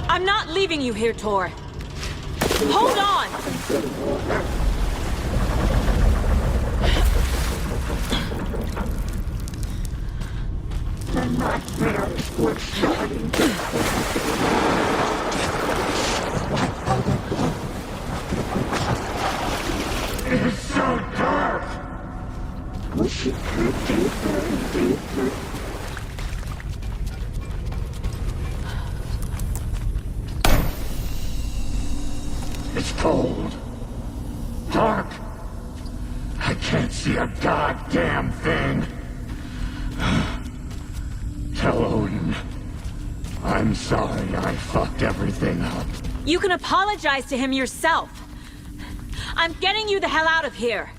I'm not leaving you here, Tor. Hold on! The nightmares were starting to It is so dark! Push it deeper and deeper. It's cold. Dark. I can't see a goddamn thing. Tell Odin. I'm sorry I fucked everything up. You can apologize to him yourself. I'm getting you the hell out of here.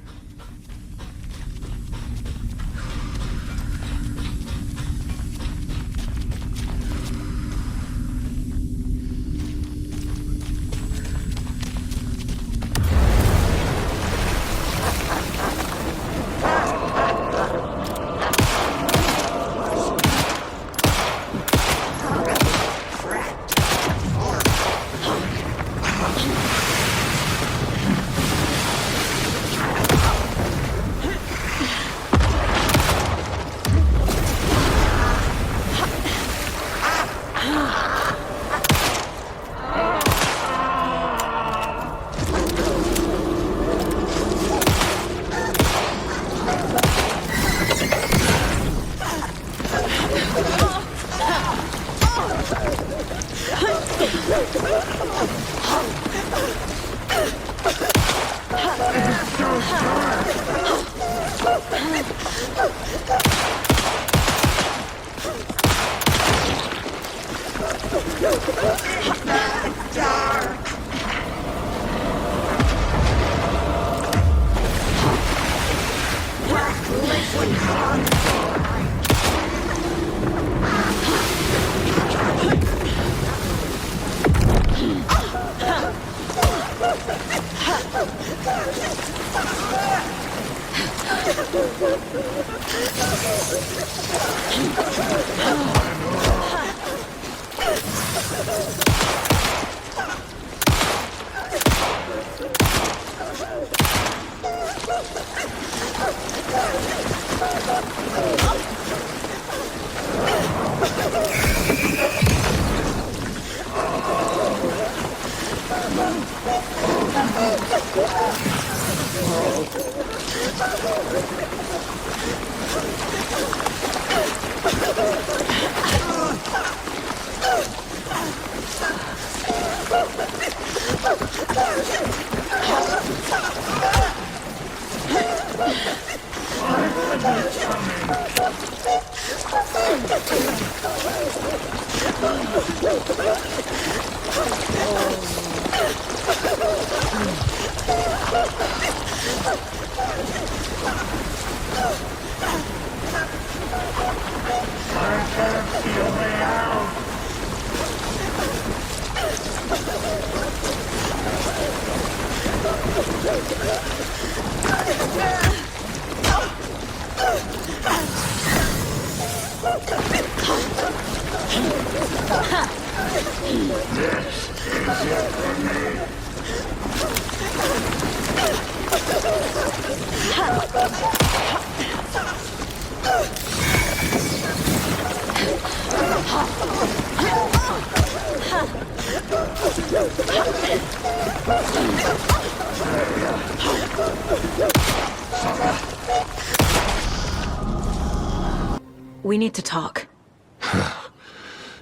We need to talk.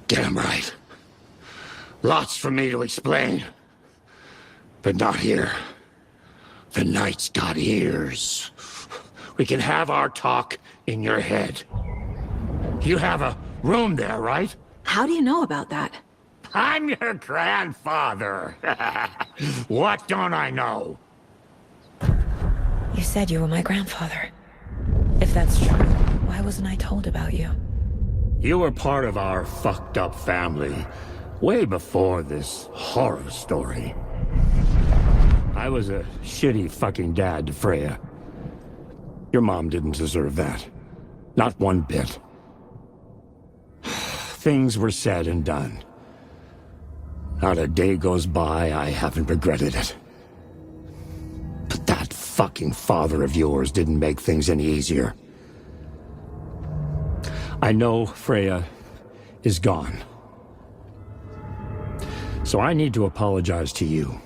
Damn right. Lots for me to explain. But not here. The night's got ears. We can have our talk in your head. You have a room there, right? How do you know about that? I'm your grandfather. What don't I know? You said you were my grandfather. If that's true, why wasn't I told about you? You were part of our fucked up family way before this horror story. I was a shitty fucking dad to Freya. Your mom didn't deserve that. Not one bit. Things were said and done. Not a day goes by I haven't regretted it. But that fucking father of yours didn't make things any easier. I know Freya is gone. So I need to apologize to you.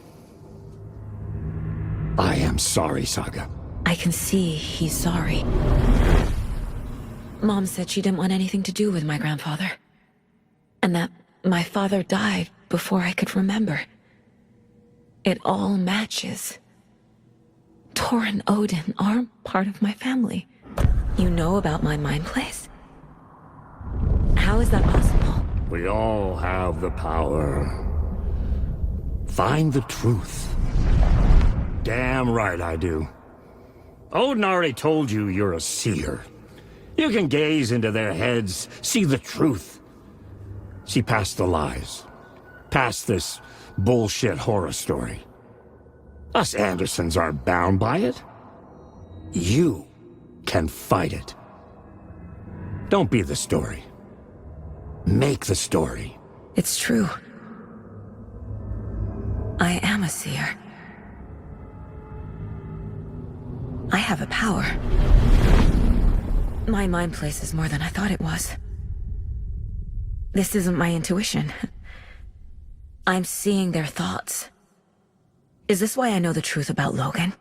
I am sorry, Saga. I can see he's sorry. Mom said she didn't want anything to do with my grandfather. And that my father died before I could remember. It all matches. Tor and Odin aren't part of my family. You know about my mind place? How is that possible? We all have the power. Find the truth. Damn right I do. Odin already told you you're a seer. You can gaze into their heads, see the truth. See past the lies. Past this bullshit horror story. Us Andersons aren't bound by it. You can fight it. Don't be the story. Make the story. It's true. I am a seer. I have a power. My mind place is more than I thought it was. This isn't my intuition. I'm seeing their thoughts. Is this why I know the truth about Logan?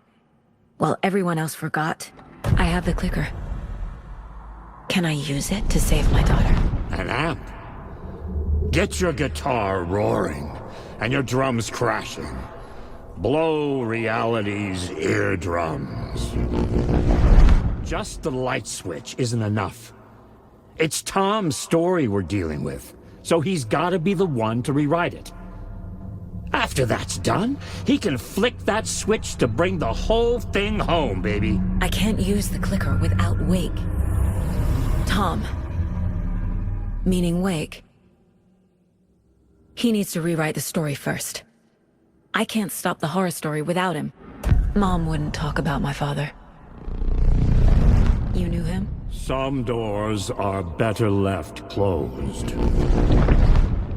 While everyone else forgot, I have the clicker. Can I use it to save my daughter? An amp. Get your guitar roaring and your drums crashing. Blow reality's eardrums. Just the light switch isn't enough. It's Tom's story we're dealing with, so he's gotta be the one to rewrite it. After that's done, he can flick that switch to bring the whole thing home, baby. I can't use the clicker without Wake. Tom, meaning Wake, he needs to rewrite the story first. I can't stop the horror story without him. Mom wouldn't talk about my father. You knew him? Some doors are better left closed.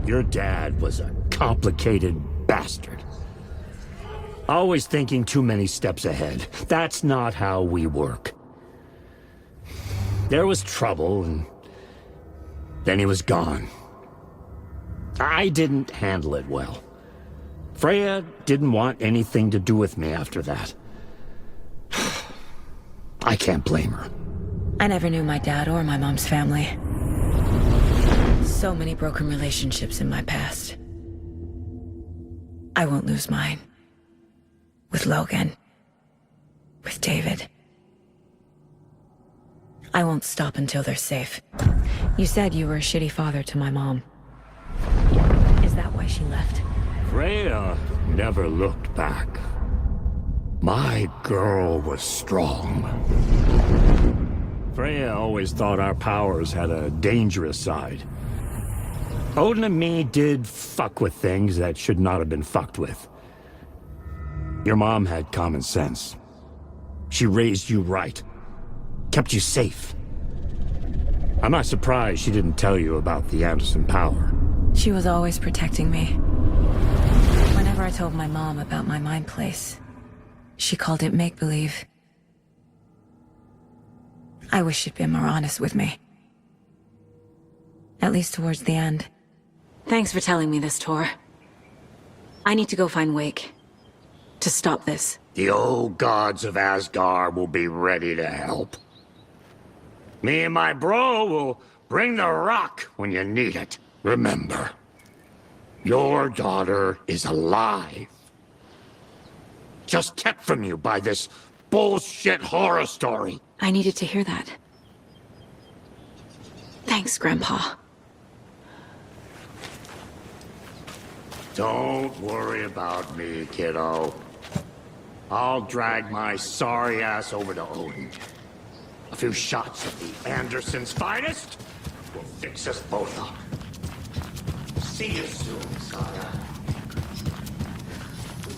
Your dad was a complicated bastard. Always thinking too many steps ahead. That's not how we work. There was trouble, and then he was gone. I didn't handle it well. Freya didn't want anything to do with me after that. I can't blame her. I never knew my dad or my mom's family. So many broken relationships in my past. I won't lose mine. With Logan. With David. I won't stop until they're safe. You said you were a shitty father to my mom. Is that why she left? Freya never looked back. My girl was strong. Freya always thought our powers had a dangerous side. Odin and me did fuck with things that should not have been fucked with. Your mom had common sense. She raised you right. Kept you safe. I'm not surprised she didn't tell you about the Anderson power. She was always protecting me. Whenever I told my mom about my mind place, she called it make-believe. I wish she'd been more honest with me. At least towards the end. Thanks for telling me this, Tor. I need to go find Wake. To stop this. The old gods of Asgard will be ready to help. Me and my bro will bring the rock when you need it. Remember, your daughter is alive. Just kept from you by this bullshit horror story. I needed to hear that. Thanks, Grandpa. Don't worry about me, kiddo. I'll drag my sorry ass over to Odin. A few shots of the Andersons' finest will fix us both up. See you soon, Saga.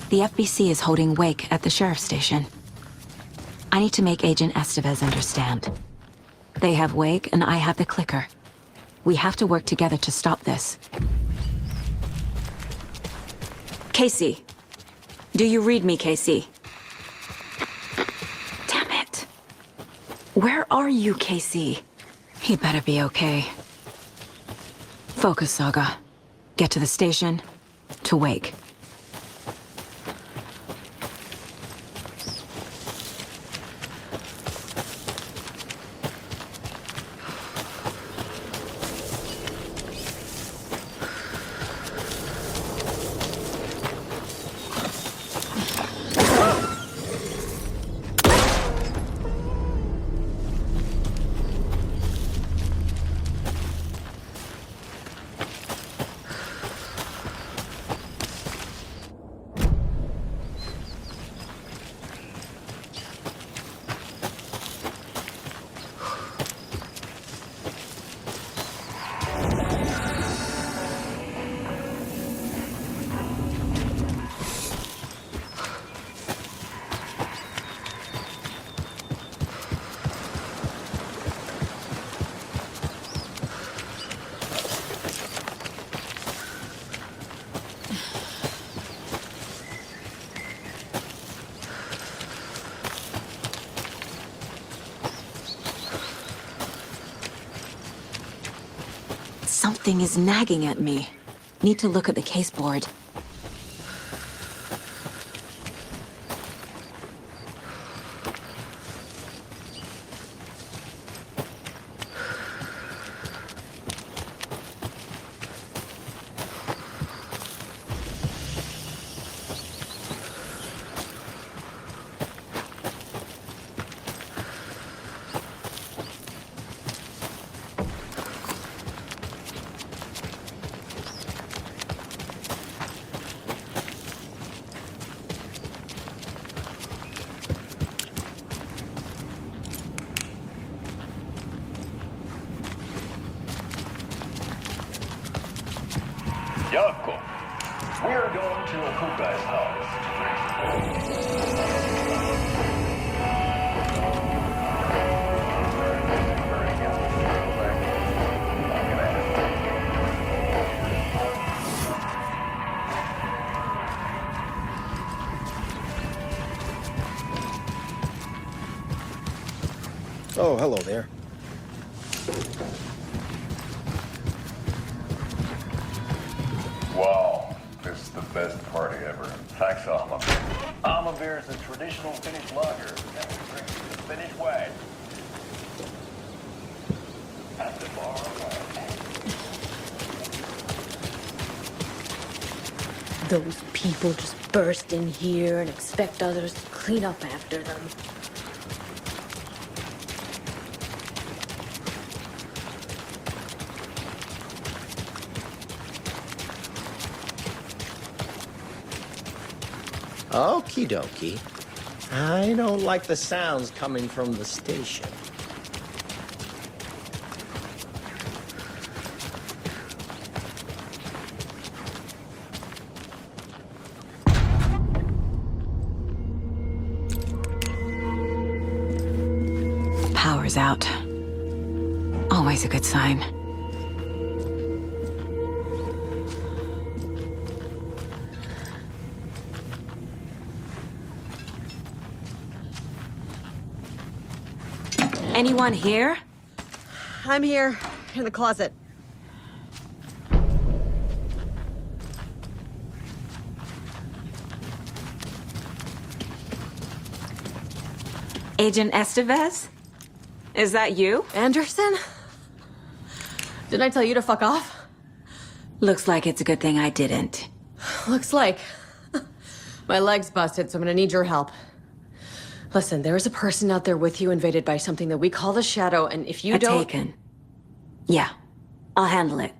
The FBC is holding Wake at the sheriff's station. I need to make Agent Estevez understand. They have Wake and I have the clicker. We have to work together to stop this. Casey. Do you read me, Casey? Damn it. Where are you, Casey? He better be okay. Focus, Saga. Get to the station, to Wake. Something is nagging at me. Need to look at the case board. Jazzghost. We're going to Akuka's house. Oh, hello there. Wow, this is the best party ever. Thanks, Almavir. Almavir is a traditional Finnish lager, and we drink it the Finnish way. At the bar. Those people just burst in here and expect others to clean up after them. Okie dokie. I don't like the sounds coming from the station. Power's out. Always a good sign. Anyone here? I'm here, in the closet. Agent Estevez? Is that you? Anderson? Didn't I tell you to fuck off? Looks like it's a good thing I didn't. Looks like. My leg's busted, so I'm gonna need your help. Listen, there is a person out there with you invaded by something that we call the Shadow, and if you don't... Taken. Yeah, I'll handle it.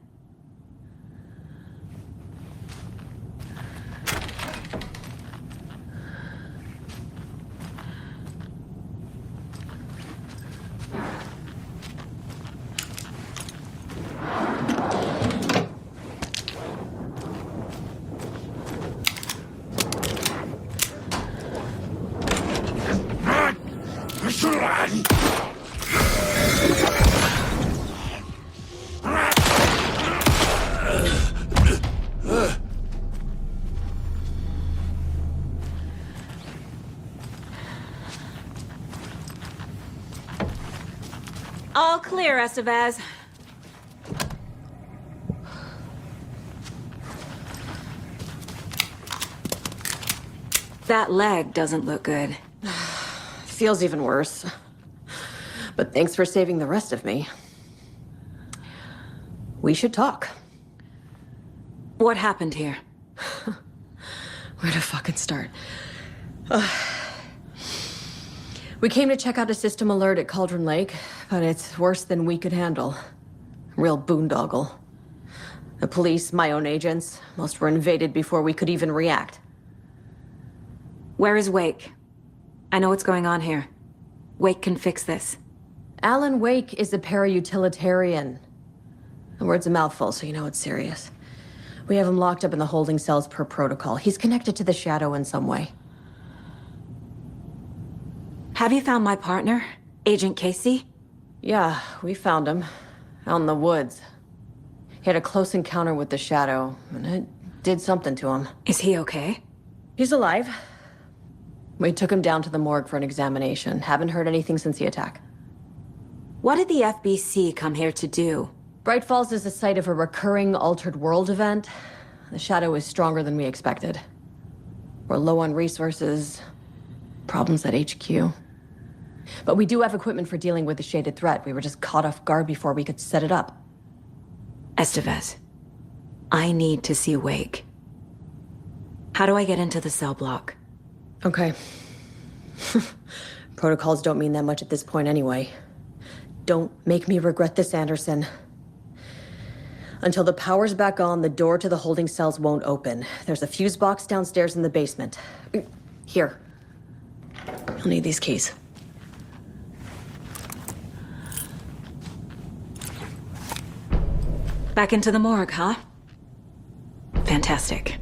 All clear, Estevez. That leg doesn't look good. Feels even worse. But thanks for saving the rest of me. We should talk. What happened here? Where to fucking start? We came to check out a system alert at Cauldron Lake, but it's worse than we could handle. Real boondoggle. The police, my own agents, most were invaded before we could even react. Where is Wake? I know what's going on here. Wake can fix this. Alan Wake is a para-utilitarian. The word's a mouthful, so you know it's serious. We have him locked up in the holding cells per protocol. He's connected to the Shadow in some way. Have you found my partner, Agent Casey? Yeah, we found him. Out in the woods. He had a close encounter with the Shadow, and it did something to him. Is he okay? He's alive. We took him down to the morgue for an examination. Haven't heard anything since the attack. What did the FBC come here to do? Bright Falls is the site of a recurring Altered World event. The Shadow is stronger than we expected. We're low on resources, problems at HQ. But we do have equipment for dealing with the shaded threat. We were just caught off guard before we could set it up. Estevez, I need to see Wake. How do I get into the cell block? Okay. Protocols don't mean that much at this point anyway. Don't make me regret this, Anderson. Until the power's back on, the door to the holding cells won't open. There's a fuse box downstairs in the basement. Here. You'll need these keys. Back into the morgue, huh? Fantastic.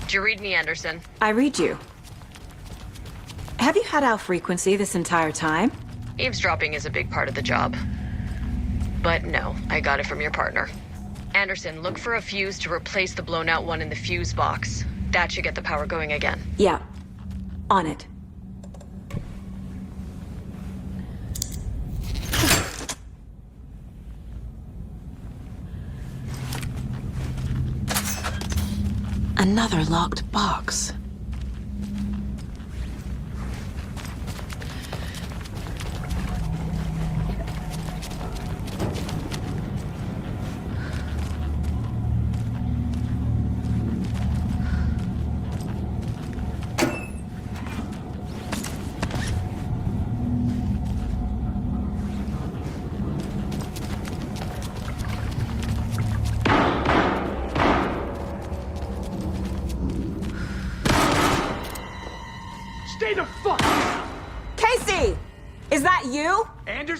Did you read me, Anderson? I read you. Have you had our frequency this entire time? Eavesdropping is a big part of the job. But no, I got it from your partner. Anderson, look for a fuse to replace the blown out one in the fuse box. That should get the power going again. Yeah. On it. Another locked box.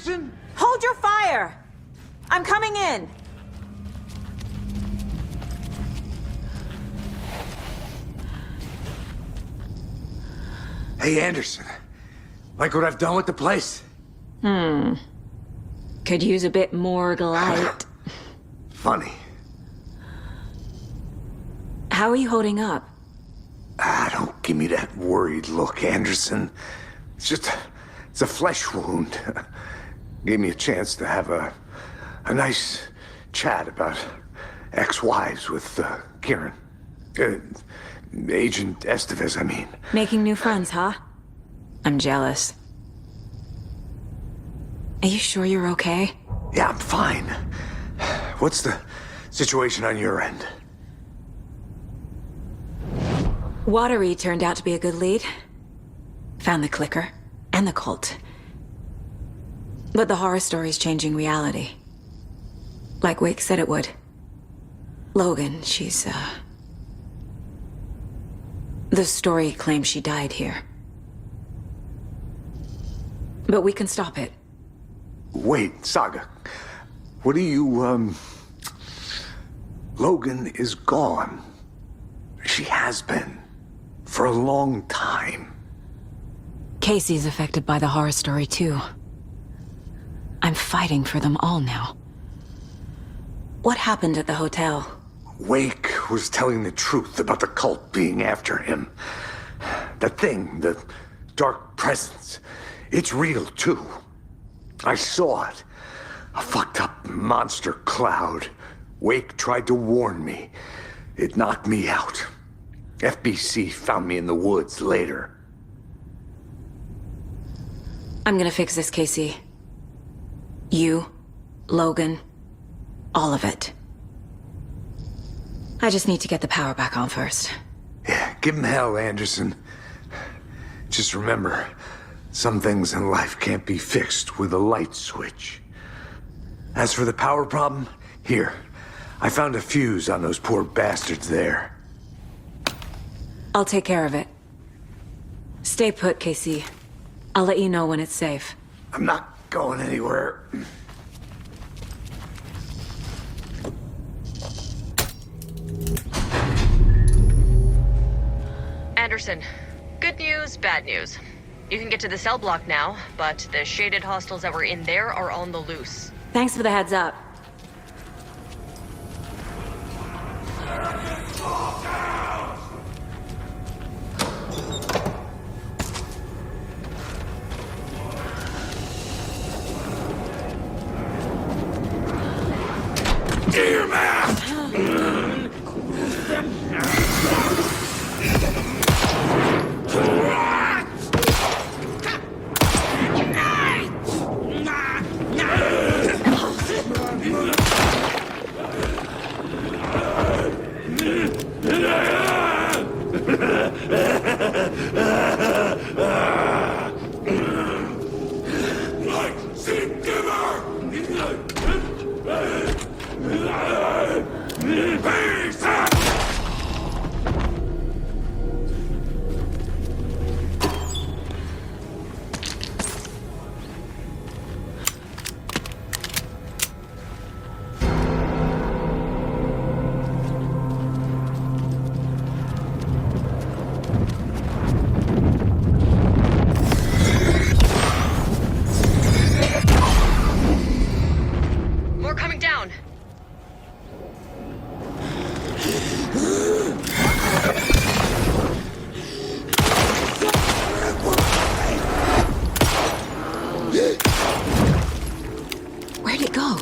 Anderson? Hold your fire! I'm coming in! Hey, Anderson. Like what I've done with the place? Could use a bit more light. Funny. How are you holding up? Don't give me that worried look, Anderson. It's a flesh wound. Gave me a chance to have a nice chat about ex-wives with Kieran. Agent Estevez, I mean. Making new friends, huh? I'm jealous. Are you sure you're okay? Yeah, I'm fine. What's the situation on your end? Watery turned out to be a good lead. Found the clicker and the cult. But the horror story's changing reality. Like Wake said it would. Logan, she's, the story claims she died here. But we can stop it. Wait, Saga. What do you, Logan is gone. She has been. For a long time. Casey's affected by the horror story, too. I'm fighting for them all now. What happened at the hotel? Wake was telling the truth about the cult being after him. The thing, the dark presence, it's real, too. I saw it. A fucked up monster cloud. Wake tried to warn me. It knocked me out. FBC found me in the woods later. I'm gonna fix this, Casey. You, Logan, all of it. I just need to get the power back on first. Yeah, give him hell, Anderson. Just remember, some things in life can't be fixed with a light switch. As for the power problem, here, I found a fuse on those poor bastards there. I'll take care of it. Stay put, Casey. I'll let you know when it's safe. I'm not going anywhere. Anderson, good news, bad news. You can get to the cell block now, but the shaded hostiles that were in there are on the loose. Thanks for the heads up. Dear man! Where'd it go?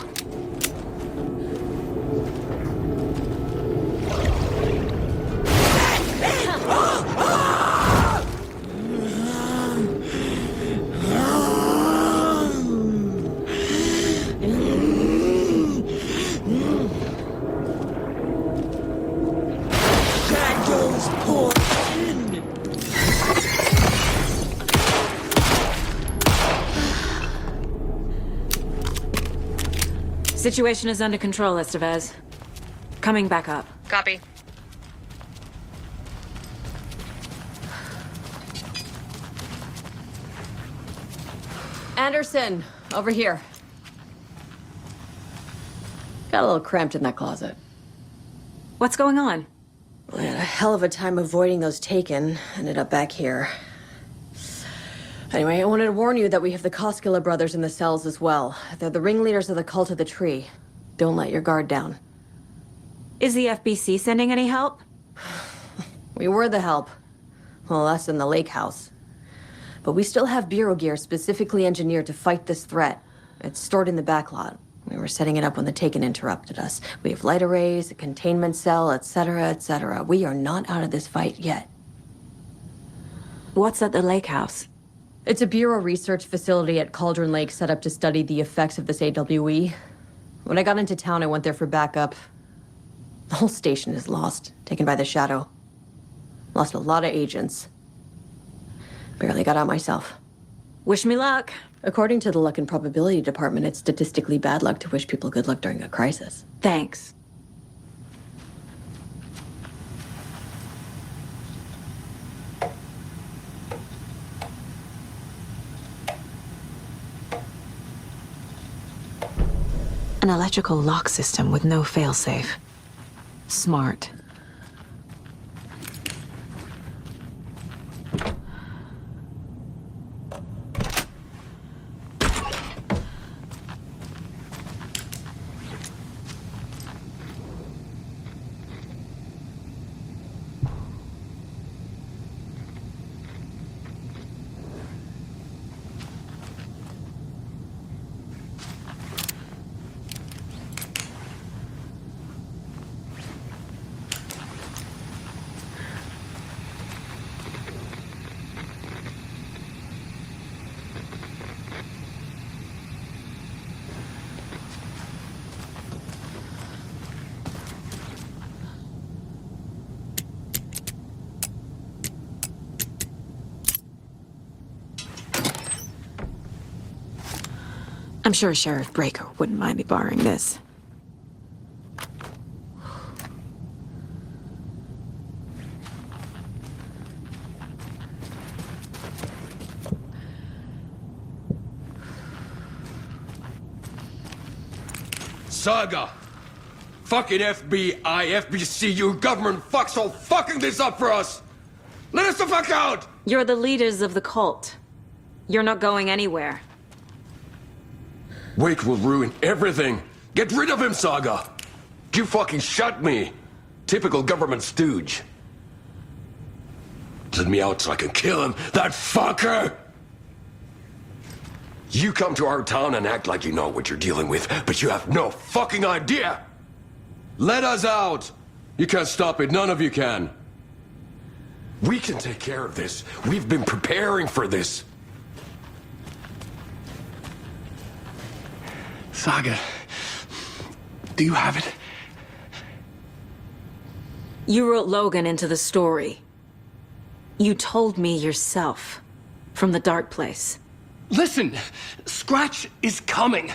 Situation is under control, Estevez. Coming back up. Copy. Anderson, over here. Got a little cramped in that closet. What's going on? We had a hell of a time avoiding those taken. Ended up back here. Anyway, I wanted to warn you that we have the Koskela brothers in the cells as well. They're the ringleaders of the Cult of the Tree. Don't let your guard down. Is the FBC sending any help? We were the help. Well, less in the lake house. But we still have bureau gear specifically engineered to fight this threat. It's stored in the backlot. We were setting it up when the Taken interrupted us. We have light arrays, a containment cell, etc., etc. We are not out of this fight yet. What's at the lake house? It's a bureau research facility at Cauldron Lake set up to study the effects of this AWE. When I got into town, I went there for backup. The whole station is lost, taken by the Shadow. Lost a lot of agents. Barely got out myself. Wish me luck. According to the Luck and Probability Department, it's statistically bad luck to wish people good luck during a crisis. Thanks. An electrical lock system with no failsafe. Smart. I'm sure Sheriff Breaker wouldn't mind me borrowing this. Saga! Fucking FBI, FBC, you government fucks all fucking this up for us! Let us the fuck out! You're the leaders of the cult. You're not going anywhere. Wake will ruin everything. Get rid of him, Saga. You fucking shot me. Typical government stooge. Let me out so I can kill him, that fucker! You come to our town and act like you know what you're dealing with, but you have no fucking idea! Let us out! You can't stop it, none of you can. We can take care of this. We've been preparing for this. Saga, do you have it? You wrote Logan into the story. You told me yourself. From the dark place. Listen, Scratch is coming.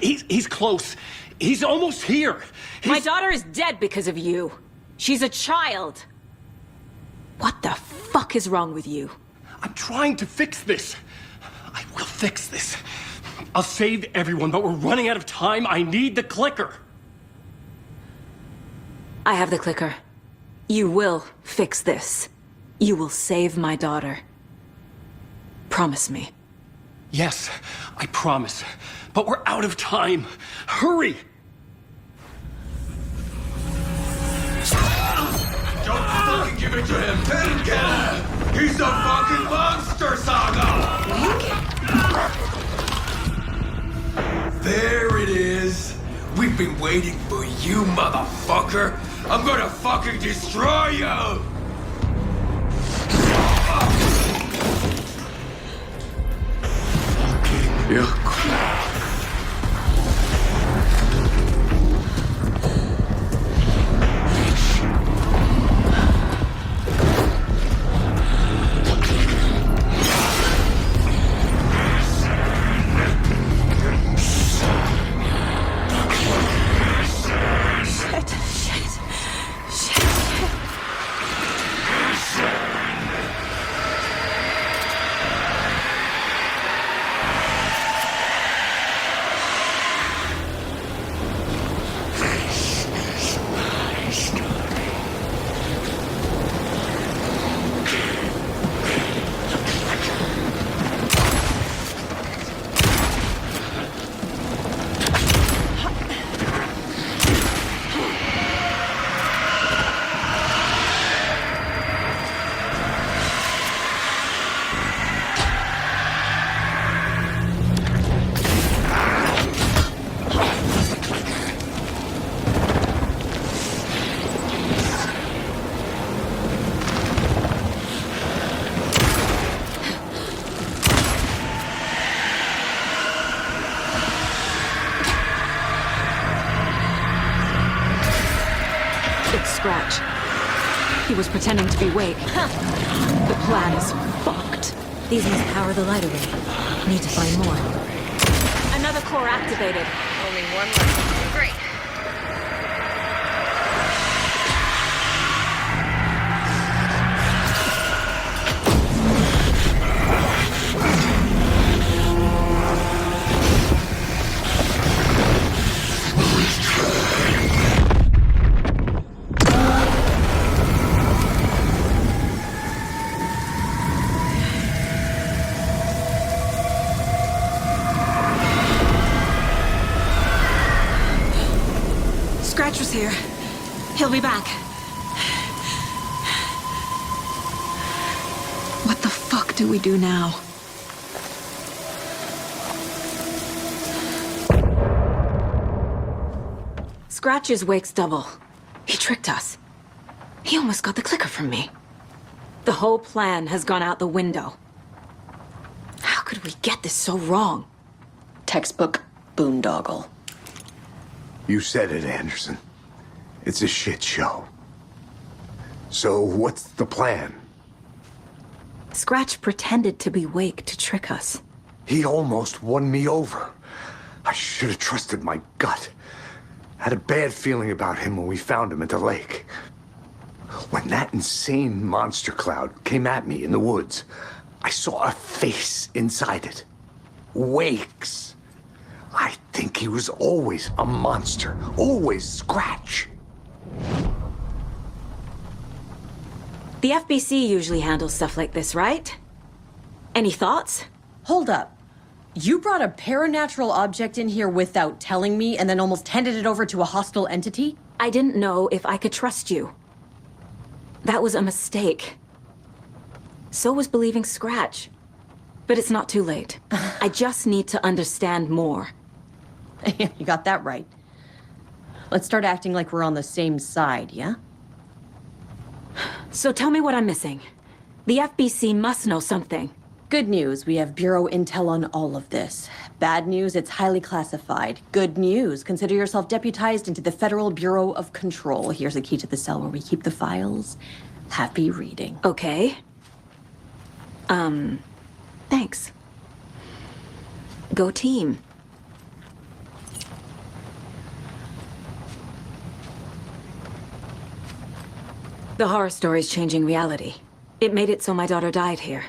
He's close. He's almost here. My daughter is dead because of you. She's a child. What the fuck is wrong with you? I'm trying to fix this. I will fix this. I'll save everyone, but we're running out of time. I need the clicker. I have the clicker. You will fix this. You will save my daughter. Promise me. Yes, I promise. But we're out of time. Hurry! Don't fucking give it to him! Let him get him! He's a fucking monster, Saga! There it is! We've been waiting for you, motherfucker! I'm gonna fucking destroy you! Yeah. It's Scratch. He was pretending to be Wake. The plan is fucked. These must power the light array. Need to find more. Another core activated. Only one left. Great. Scratch was here. He'll be back. What the fuck do we do now? Scratch is Wake's double. He tricked us. He almost got the clicker from me. The whole plan has gone out the window. How could we get this so wrong? Textbook boondoggle. You said it, Anderson. It's a shit show. So what's the plan? Scratch pretended to be Wake to trick us. He almost won me over. I should have trusted my gut. Had a bad feeling about him when we found him at the lake. When that insane monster cloud came at me in the woods, I saw a face inside it. Wake's. I think he was always a monster. Always Scratch. The FBC usually handles stuff like this, right? Any thoughts? Hold up. You brought a paranatural object in here without telling me and then almost handed it over to a hostile entity? I didn't know if I could trust you. That was a mistake. So was believing Scratch. But it's not too late. I just need to understand more. You got that right. Let's start acting like we're on the same side, yeah? So tell me what I'm missing. The FBC must know something. Good news, we have Bureau intel on all of this. Bad news, it's highly classified. Good news, consider yourself deputized into the Federal Bureau of Control. Here's a key to the cell where we keep the files. Happy reading. Okay. Thanks. Go team. The horror story's changing reality. It made it so my daughter died here,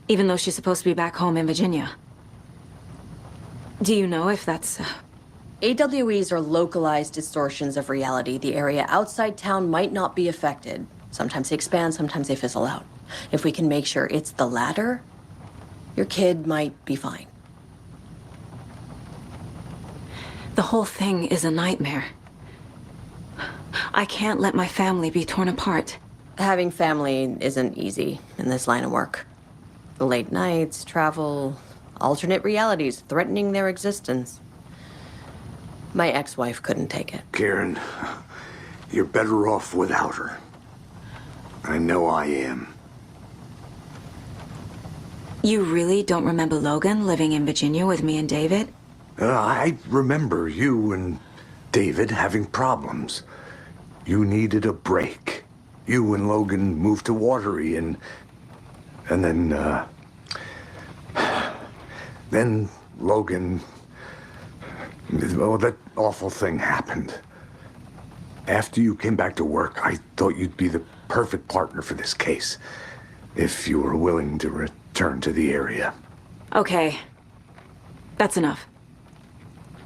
even though she's supposed to be back home in Virginia. Do you know if that's... AWEs are localized distortions of reality. The area outside town might not be affected. Sometimes they expand, sometimes they fizzle out. If we can make sure it's the latter, your kid might be fine. The whole thing is a nightmare. I can't let my family be torn apart. Having family isn't easy in this line of work. The late nights, travel, alternate realities threatening their existence. My ex-wife couldn't take it. Karen, you're better off without her. I know I am. You really don't remember Logan living in Virginia with me and David? I remember you and David having problems. You needed a break. You and Logan moved to Watery and then Logan, oh, that awful thing happened. After you came back to work, I thought you'd be the perfect partner for this case, if you were willing to return to the area. Okay. That's enough.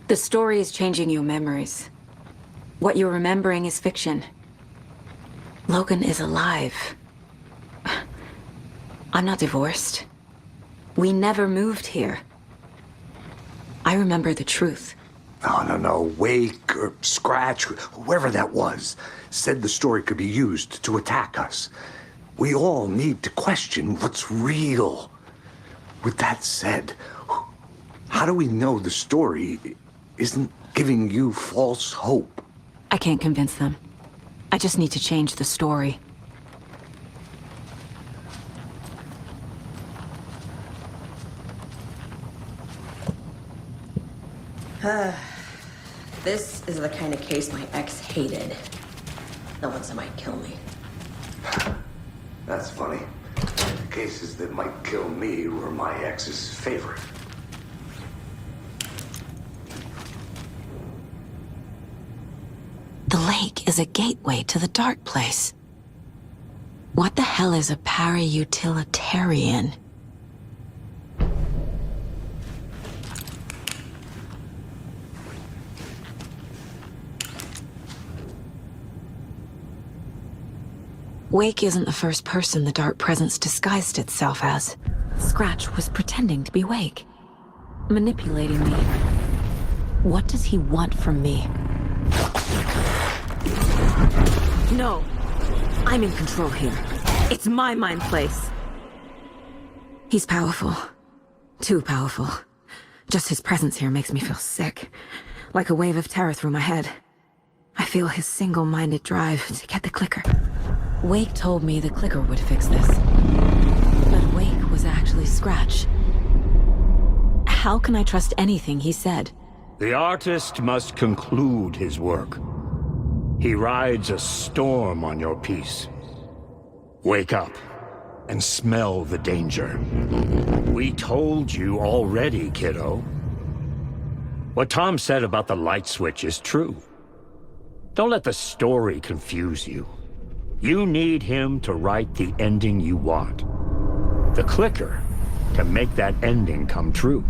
The story is changing your memories. What you're remembering is fiction. Logan is alive. I'm not divorced. We never moved here. I remember the truth. No. Wake or Scratch, whoever that was, said the story could be used to attack us. We all need to question what's real. With that said, how do we know the story isn't giving you false hope? I can't convince them. I just need to change the story. This is the kind of case my ex hated. Someone said might kill me. That's funny. The cases that might kill me were my ex's favorite. The lake is a gateway to the dark place. What the hell is a para-utilitarian? Wake isn't the first person the dark presence disguised itself as. Scratch was pretending to be Wake, manipulating me. What does he want from me? No, I'm in control here. It's my mind place. He's powerful. Too powerful. Just his presence here makes me feel sick. Like a wave of terror through my head. I feel his single-minded drive to get the clicker. Wake told me the clicker would fix this. But Wake was actually Scratch. How can I trust anything he said? The artist must conclude his work. He rides a storm on your piece. Wake up and smell the danger. We told you already, kiddo. What Tom said about the light switch is true. Don't let the story confuse you. You need him to write the ending you want. The clicker can make that ending come true.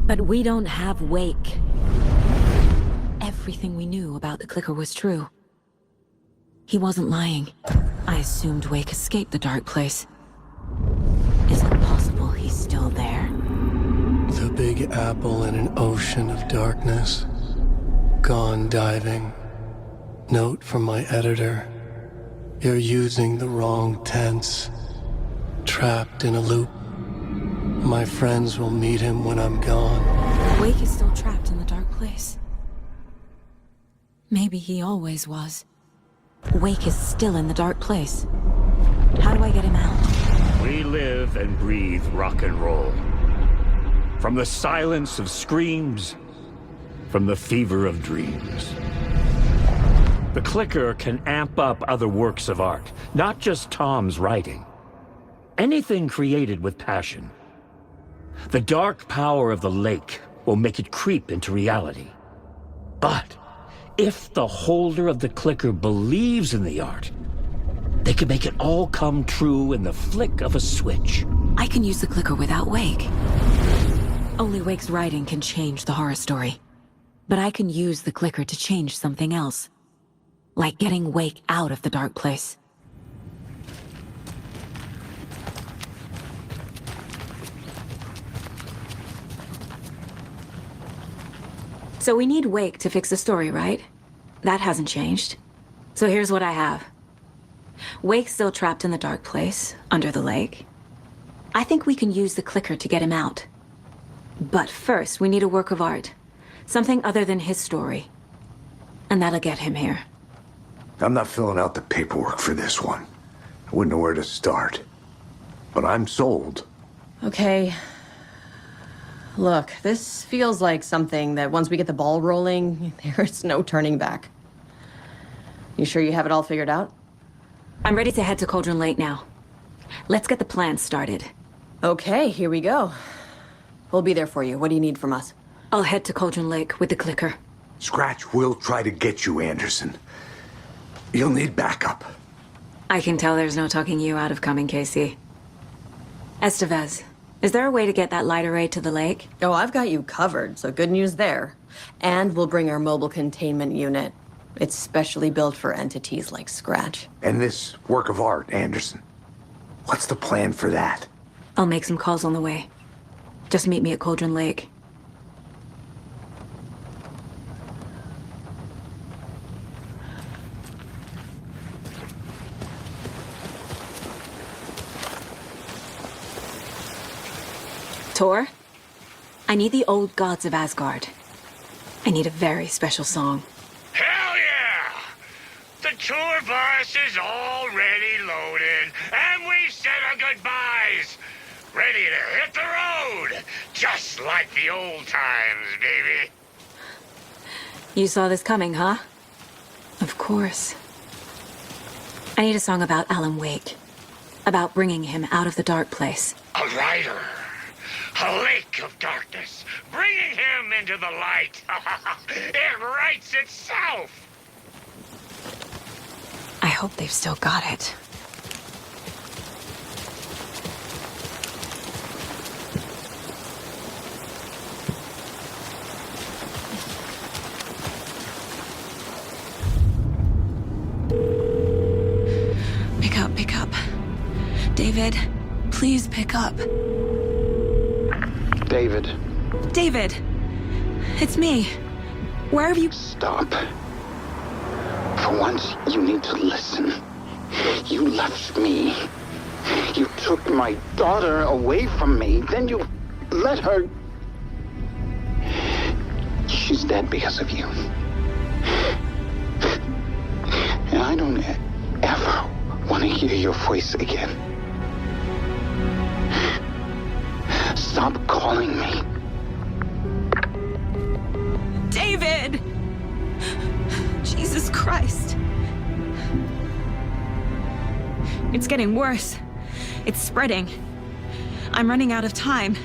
But we don't have Wake. Everything we knew about the clicker was true. He wasn't lying. I assumed Wake escaped the dark place. Is it possible he's still there? The Big Apple in an ocean of darkness. Gone diving. Note from my editor. You're using the wrong tense. Trapped in a loop. My friends will meet him when I'm gone. Wake is still trapped in the dark place. Maybe he always was. Wake is still in the dark place. How do I get him out? We live and breathe rock and roll. From the silence of screams, from the fever of dreams. The clicker can amp up other works of art, not just Tom's writing. Anything created with passion. The dark power of the lake will make it creep into reality. But if the holder of the clicker believes in the art, they can make it all come true in the flick of a switch. I can use the clicker without Wake. Only Wake's writing can change the horror story. But I can use the clicker to change something else. Like getting Wake out of the dark place. So we need Wake to fix the story, right? That hasn't changed. So here's what I have. Wake's still trapped in the dark place, under the lake. I think we can use the clicker to get him out. But first, we need a work of art. Something other than his story. And that'll get him here. I'm not filling out the paperwork for this one. I wouldn't know where to start. But I'm sold. Okay. Look, this feels like something that once we get the ball rolling, there's no turning back. You sure you have it all figured out? I'm ready to head to Cauldron Lake now. Let's get the plan started. Okay, here we go. We'll be there for you. What do you need from us? I'll head to Cauldron Lake with the clicker. Scratch will try to get you, Anderson. You'll need backup. I can tell there's no talking you out of coming, Casey. Estevez, is there a way to get that light array to the lake? Oh, I've got you covered, so good news there. And we'll bring our mobile containment unit. It's specially built for entities like Scratch. And this work of art, Anderson. What's the plan for that? I'll make some calls on the way. Just meet me at Cauldron Lake. Tor, I need the old gods of Asgard. I need a very special song. Hell yeah! The tour bus is already loaded, and we said our goodbyes. Ready to hit the road, just like the old times, baby. You saw this coming, huh? Of course. I need a song about Alan Wake. About bringing him out of the dark place. A rider. A lake of darkness. Bringing him into the light. It writes itself. I hope they've still got it. Pick up. David, please pick up. David. David! It's me. Where have you... Stop. For once, you need to listen. You left me. You took my daughter away from me. Then you let her... She's dead because of you. And I don't ever want to hear your voice again. Stop calling me. David! Jesus Christ. It's getting worse. It's spreading. I'm running out of time.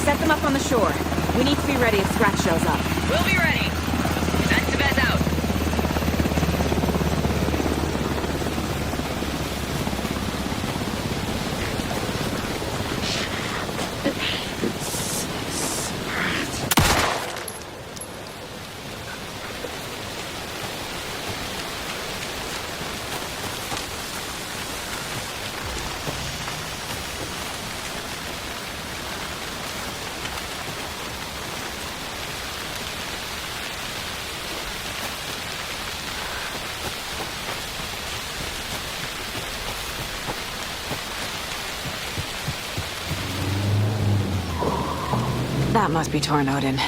Set them up on the shore. We need to be ready if Scratch shows up. We'll be ready. That's out. That must be Tornodin.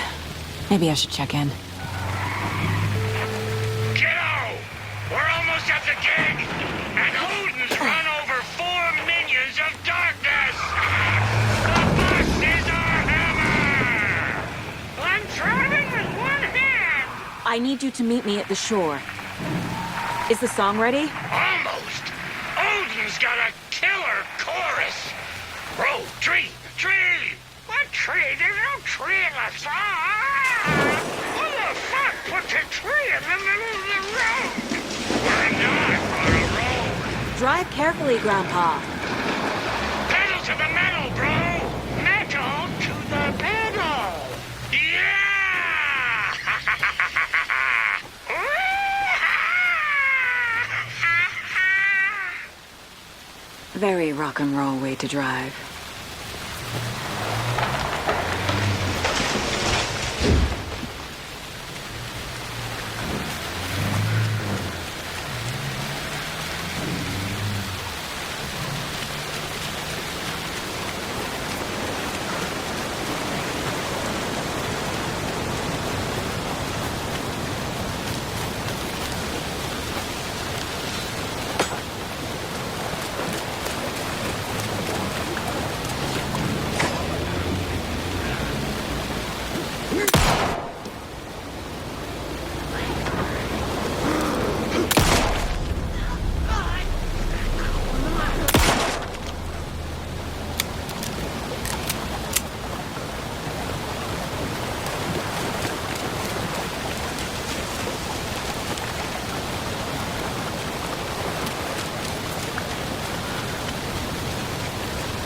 Maybe I should check in. Kiddo! We're almost at the gig! And Odin's run over 4 minions of darkness! The bus is our hammer! I'm driving with one hand! I need you to meet me at the shore. Is the song ready? Almost! Odin's got a killer chorus! Row, tree! What tree? There's no tree in the song! Who the fuck puts a tree in the middle of the road? We're not on a road! Drive carefully, Grandpa. Pedal to the metal, bro! Metal to the pedal! Yeah! Very rock and roll way to drive.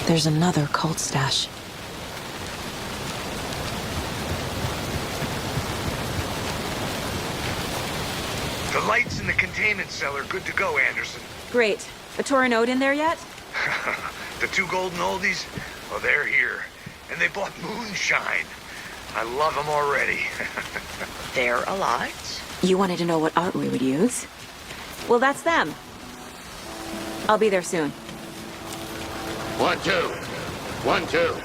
There's another cult stash. The lights in the containment cell are good to go, Anderson. Great. A Tor and Ode in there yet? The two golden oldies? Oh, they're here. And they bought moonshine. I love them already. They're alive? You wanted to know what art we would use? Well, that's them. I'll be there soon. 1, 2. 1, 2.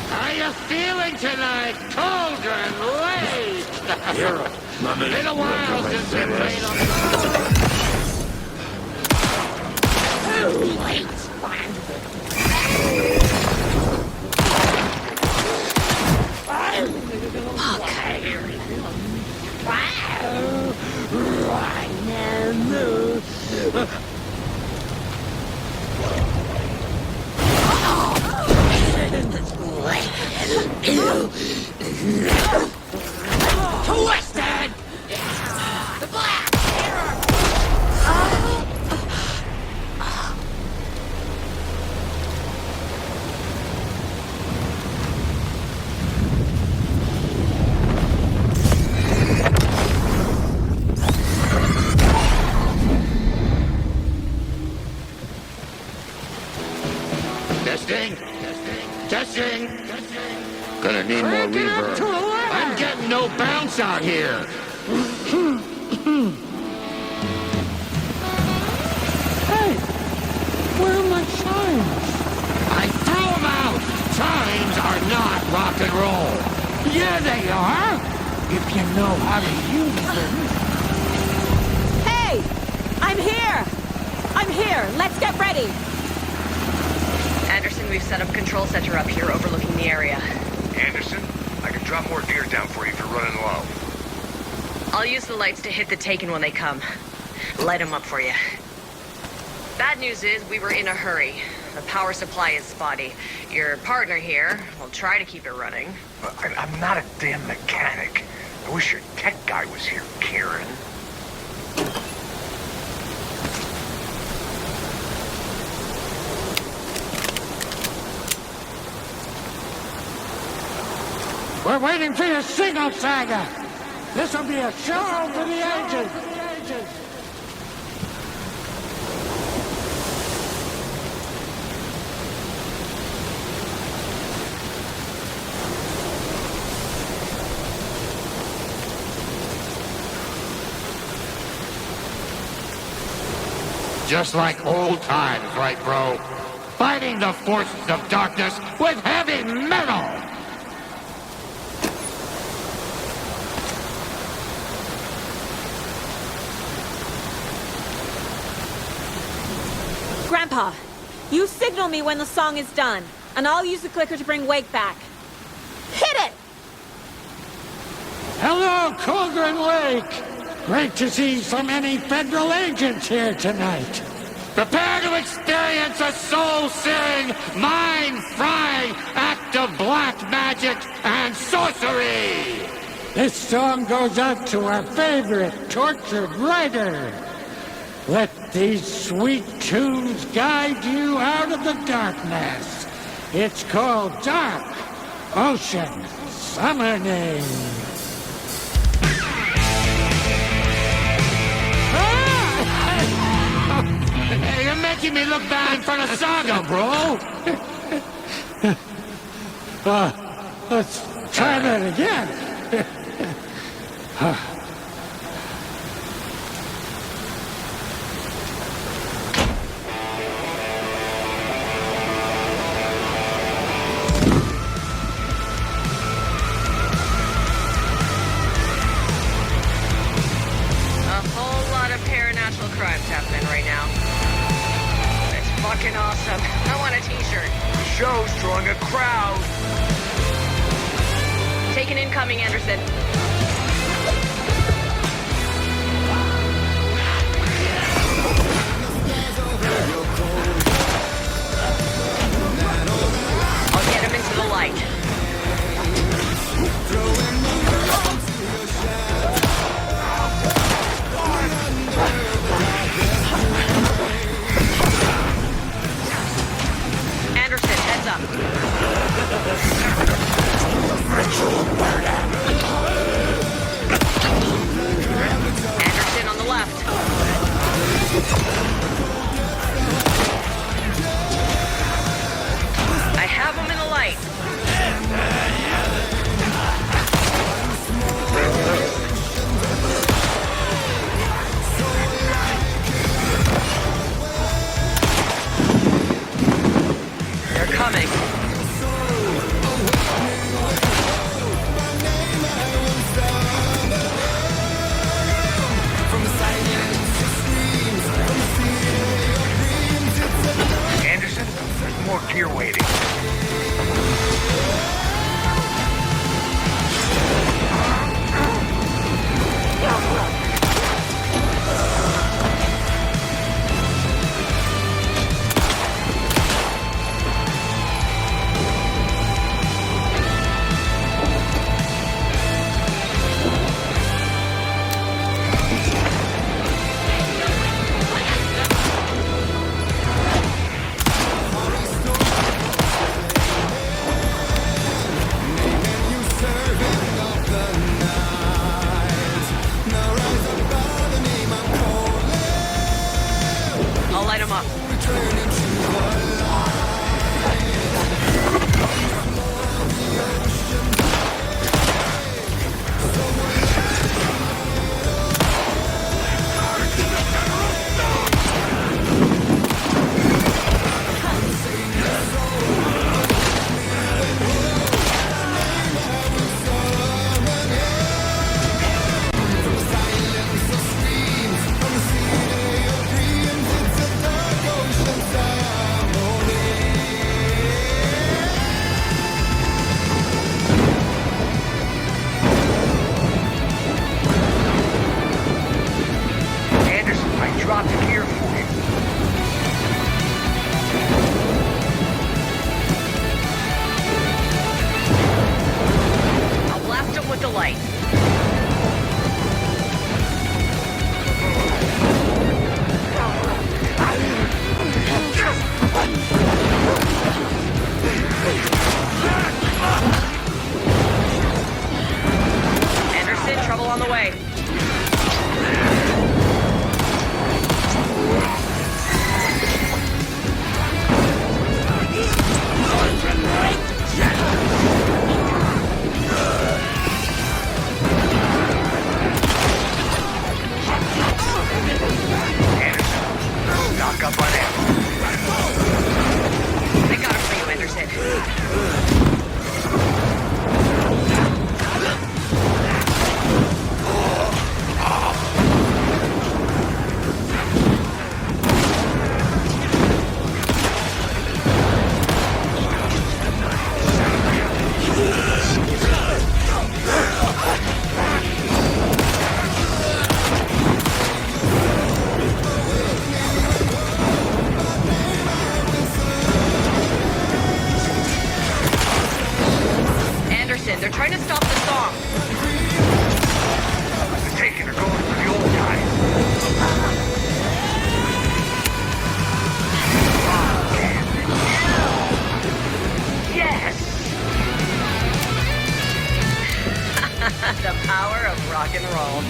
How you feeling tonight, Cauldron Lake? Hero, my man. Been a while since we played on Twisted! The black Testing. Testing. Gonna need more reverb. I'm getting no bounce out here. Hey, where are my chimes? I threw them out. Chimes are not rock and roll. Yeah, they are. If you know how to use them. Hey! I'm here! I'm here! Let's get ready! Anderson, we've set up a control center up here overlooking the area. Anderson, I can drop more gear down for you if you're running low. I'll use the lights to hit the Taken when they come. Light them up for you. Bad news is we were in a hurry. The power supply is spotty. Your partner here will try to keep it running. I'm not a damn mechanic. I wish your tech guy was here, Karen. We're waiting for your signal, Saga. This will be a show for the agent. Just like old times, right, bro? Fighting the forces of darkness with heavy metal! Grandpa, you signal me when the song is done, and I'll use the clicker to bring Wake back. Hit it! Hello, Cauldron Lake. Great to see so many federal agents here tonight. Prepare to experience a soul-searing, mind-frying act of black magic and sorcery! This song goes out to our favorite tortured writer. Let these sweet tunes guide you out of the darkness. It's called Dark Ocean Summoning. Hey, you're making me look bad in front of Saga, bro! Let's try that again. Crimes happening right now. It's fucking awesome. I want a t-shirt. The show's drawing a crowd. Taken incoming, Anderson. I'll get him into the light. Anderson, heads up. Ritual murder. The power of rock and roll.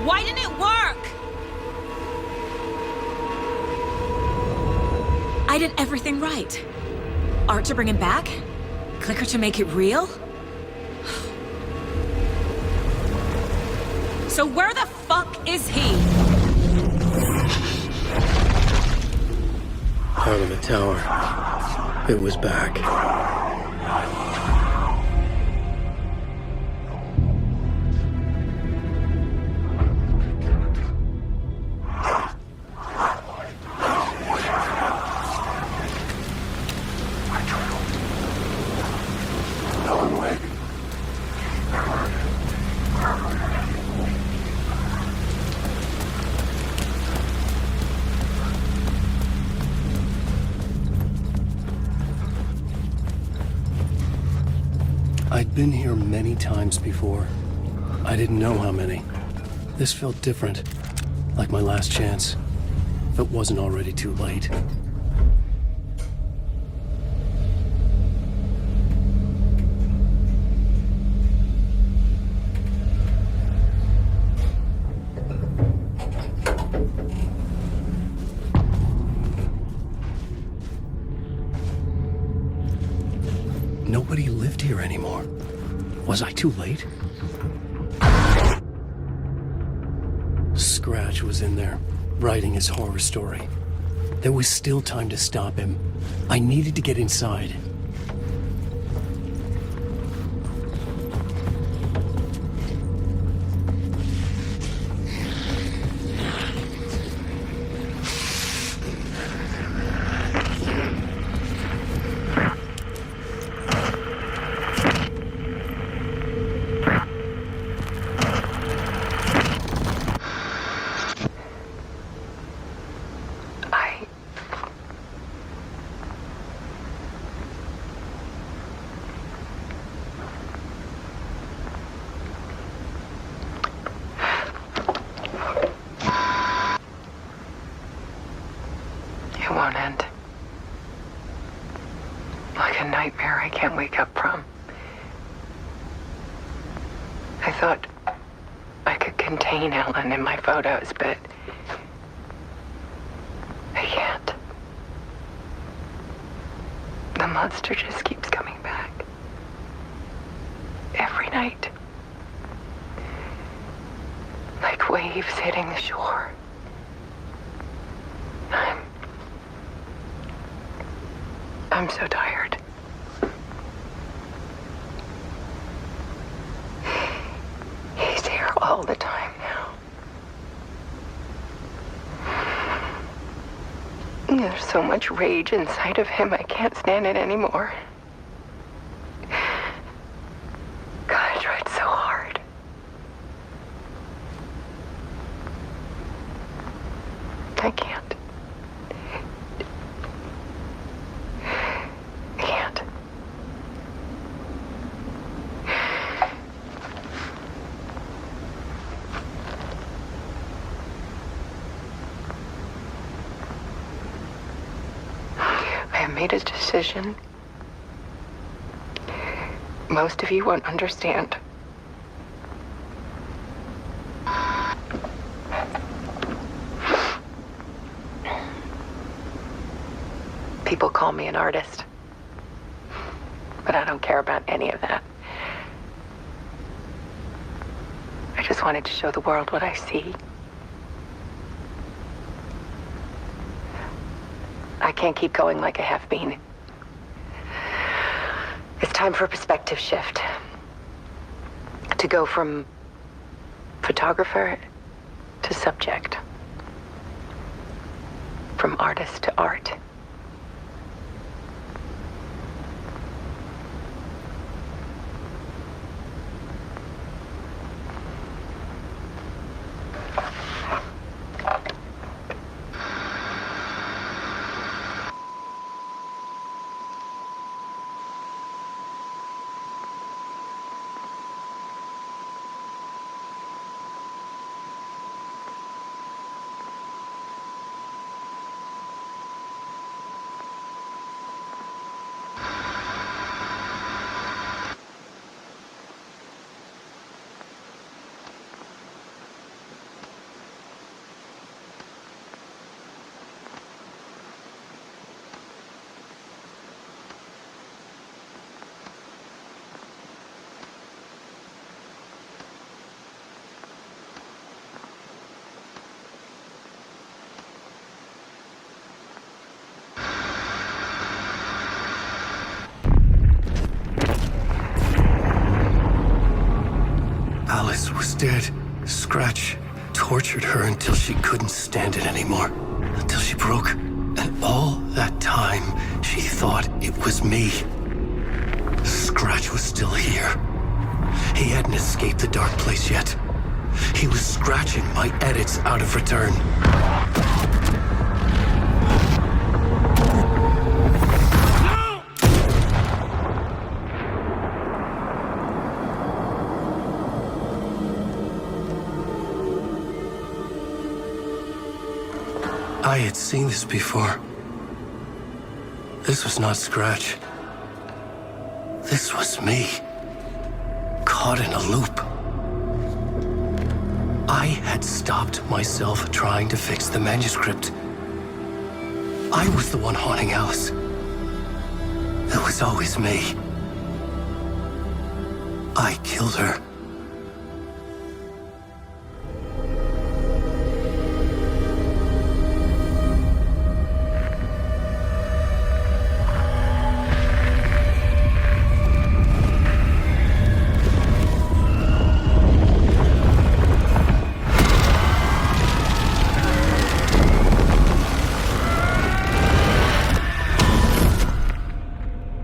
Why didn't it work? I did everything right. Art to bring him back? Clicker to make it real? So where the fuck is he? Out of the tower. It was back. I'd been here many times before. I didn't know how many. This felt different, like my last chance, if it wasn't already too late. Nobody lived here anymore. Was I too late? Scratch was in there, writing his horror story. There was still time to stop him. I needed to get inside. It won't end. Like a nightmare I can't wake up from. I thought I could contain Ellen in my photos, but I can't. The monster just keeps coming back. Every night. Like waves hitting the shore. I'm so tired. He's here all the time now. There's so much rage inside of him, I can't stand it anymore. God, I tried so hard. I can't. Made a decision. Most of you won't understand. People call me an artist, but I don't care about any of that. I just wanted to show the world what I see. I can't keep going like I have been. It's time for a perspective shift. To go from photographer to subject. From artist to art. Alice was dead. Scratch tortured her until she couldn't stand it anymore. Until she broke. And all that time, she thought it was me. Scratch was still here. He hadn't escaped the dark place yet. He was scratching my edits out of return. I had seen this before. This was not Scratch. This was me. Caught in a loop. I had stopped myself trying to fix the manuscript. I was the one haunting Alice. It was always me. I killed her.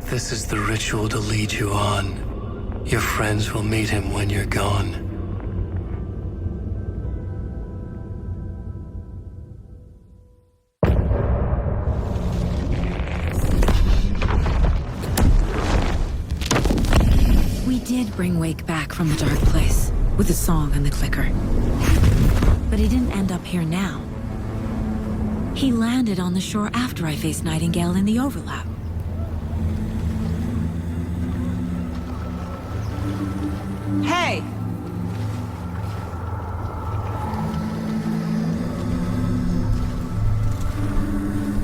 This is the ritual to lead you on. Your friends will meet him when you're gone. We did bring Wake back from the dark place, with the song and the clicker. But he didn't end up here now. He landed on the shore after I faced Nightingale in the overlap. Hey!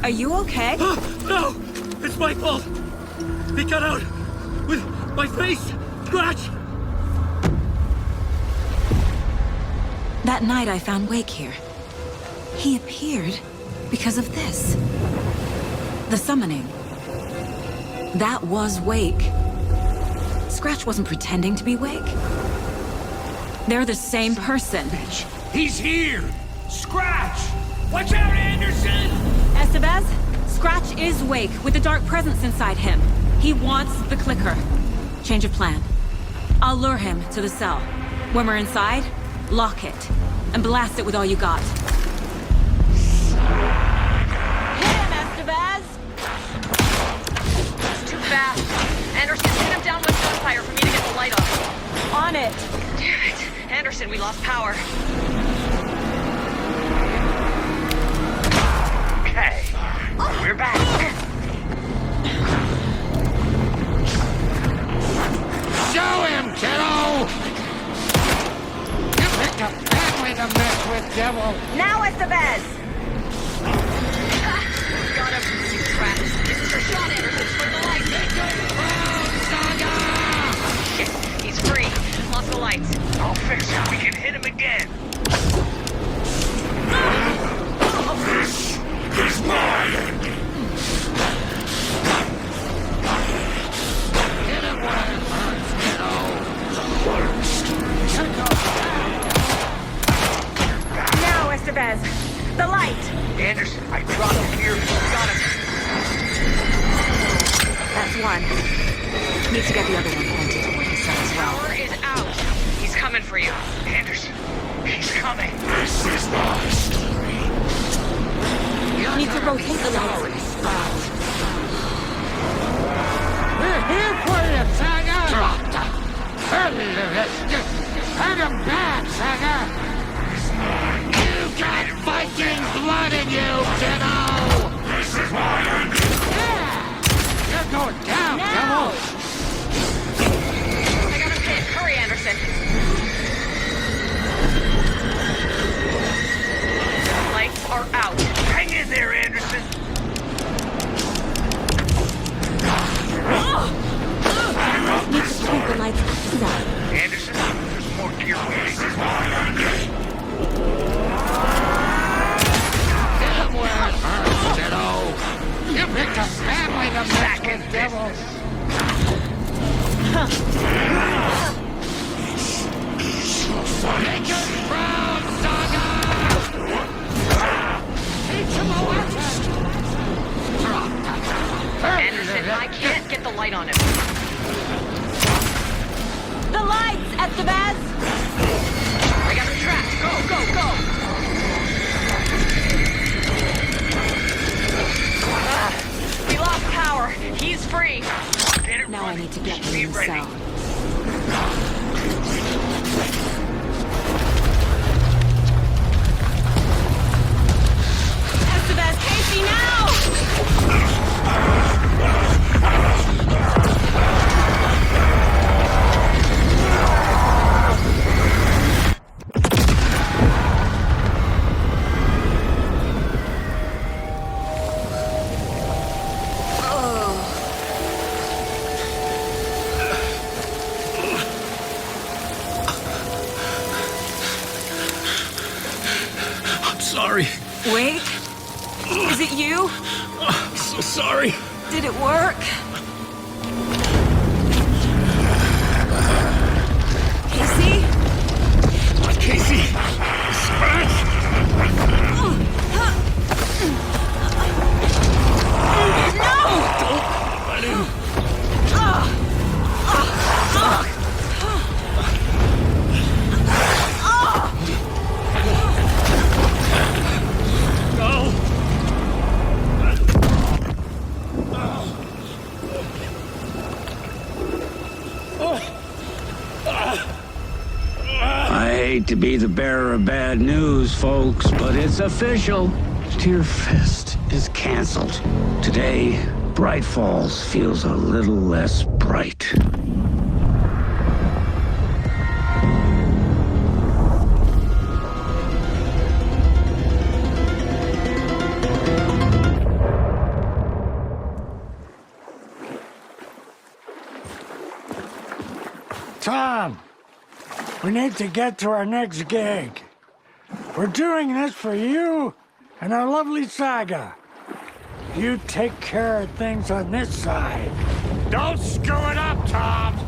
Are you okay? No! It's my fault! He got out! With my face! Scratch! That night I found Wake here. He appeared because of this. The summoning. That was Wake. Scratch wasn't pretending to be Wake. They're the same person. He's here! Scratch! Watch out, Anderson! Estevez, Scratch is Wake with the dark presence inside him. He wants the clicker. Change of plan. I'll lure him to the cell. When we're inside, lock it and blast it with all you got. Hit him, Estevez! It's too fast. Anderson, pin him down with gunfire for me to get the light off. On it! Damn it. Anderson, we lost power. Okay, we're back. Show him, kiddo! You picked a family to mess with, devil! Now, Estevez! Got him. Scratch. This is your shot, Anderson. Put the lights. Shit, he's free. Lost the lights. I'll fix it. We can hit him again. This is my ending. Get him where it hurts, kiddo! Now, Estevez. The light. Anderson, I dropped him here. Got him. That's one. Need to get the other one pointed toward his cell as well. Power is out. He's coming for you. Anderson, he's coming. This is my story. Need to rotate the lights. We're here for you, Saga! Hurt him back, Saga! You got Viking blood in you, kiddo! This is my ending! Yeah! You're going down, devil! I got him hit. Hurry, Anderson. Lights are out. Hang in there, Anderson. Need to keep the lights at the cell. Anderson, there's more gear waiting. This is my ending. Get him where it hurts, kiddo! You picked a family to mess with, devils! Make it proud, Saga! Teach him a lesson! Anderson, I can't get the light on him. The lights, Estevez! I got him trapped. Go, go, go! We lost power. He's free. Now I need to get him in the cell. Estevez, Casey, now! Sorry. Wake? Is it you? I'm so sorry. Did it work? Casey? Casey! Scratch! No! Don't let him. I hate to be the bearer of bad news, folks, but it's official. Dear Fest is canceled. Today, Bright Falls feels a little less bright. Tom, we need to get to our next gig. We're doing this for you and our lovely Saga. You take care of things on this side. Don't screw it up, Tom!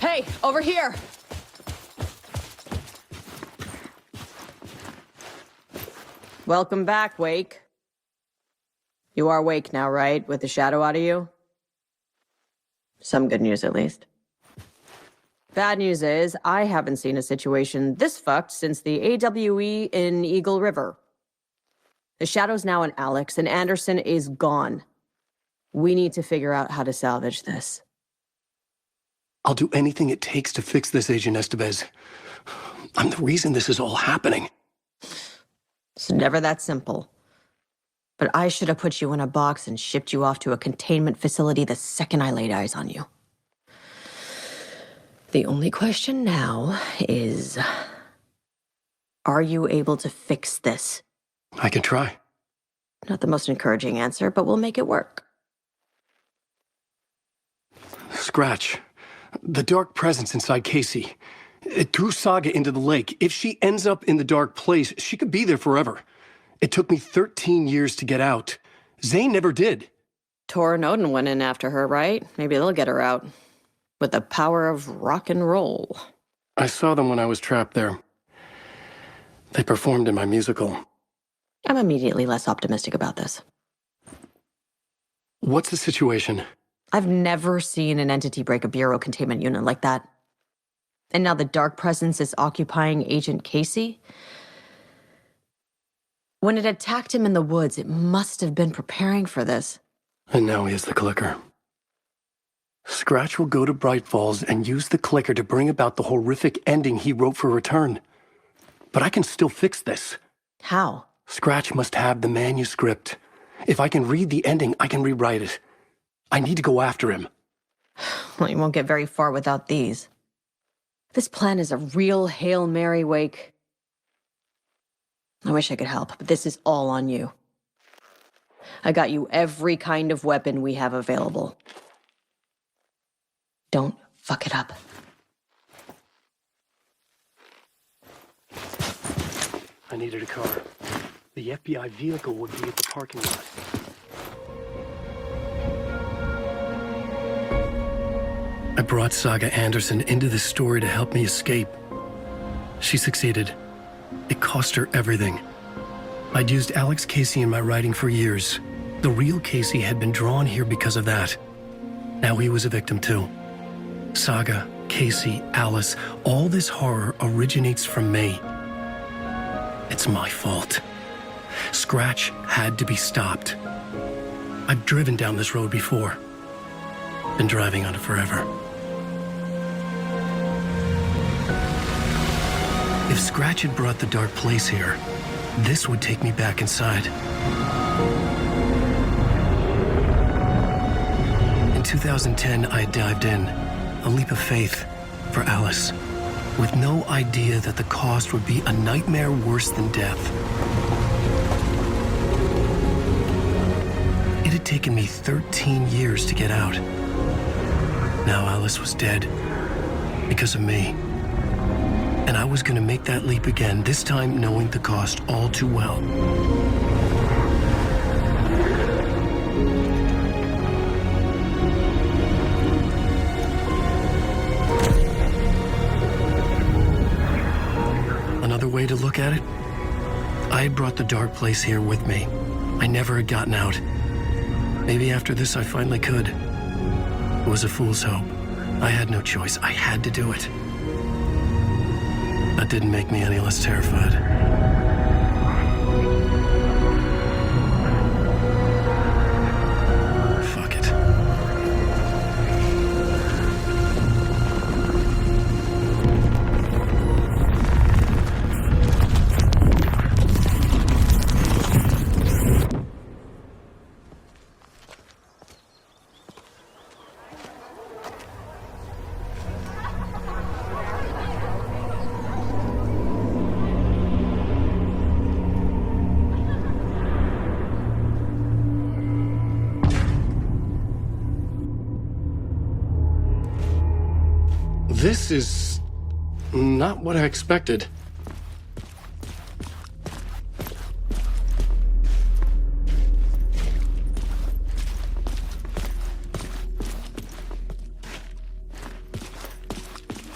Hey, over here! Welcome back, Wake. You are Wake now, right? With the shadow out of you? Some good news, at least. Bad news is, I haven't seen a situation this fucked since the AWE in Eagle River. The shadow's now in Alex, and Anderson is gone. We need to figure out how to salvage this. I'll do anything it takes to fix this, Agent Estevez. I'm the reason this is all happening. It's never that simple. But I should have put you in a box and shipped you off to a containment facility the second I laid eyes on you. The only question now is, are you able to fix this? I can try. Not the most encouraging answer, but we'll make it work. Scratch. The dark presence inside Casey. It threw Saga into the lake. If she ends up in the dark place, she could be there forever. It took me 13 years to get out. Zane never did. Tor and Odin went in after her, right? Maybe they'll get her out. With the power of rock and roll. I saw them when I was trapped there. They performed in my musical. I'm immediately less optimistic about this. What's the situation? I've never seen an entity break a bureau containment unit like that. And now the dark presence is occupying Agent Casey? When it attacked him in the woods, it must have been preparing for this. And now he has the clicker. Scratch will go to Bright Falls and use the clicker to bring about the horrific ending he wrote for Return. But I can still fix this. How? Scratch must have the manuscript. If I can read the ending, I can rewrite it. I need to go after him. Well, you won't get very far without these. This plan is a real Hail Mary, Wake. I wish I could help, but this is all on you. I got you every kind of weapon we have available. Don't fuck it up. I needed a car. The FBI vehicle would be at the parking lot. I brought Saga Anderson into this story to help me escape. She succeeded. It cost her everything. I'd used Alex Casey in my writing for years. The real Casey had been drawn here because of that. Now he was a victim too. Saga, Casey, Alice, all this horror originates from me. It's my fault. Scratch had to be stopped. I've driven down this road before. Been driving on it forever. If Scratch had brought the dark place here, this would take me back inside. In 2010, I dived in, a leap of faith for Alice, with no idea that the cost would be a nightmare worse than death. It had taken me 13 years to get out. Now Alice was dead, because of me. And I was going to make that leap again, this time knowing the cost all too well. Another way to look at it? I had brought the dark place here with me. I never had gotten out. Maybe after this I finally could. It was a fool's hope. I had no choice. I had to do it. That didn't make me any less terrified. Fuck it. This is not what I expected.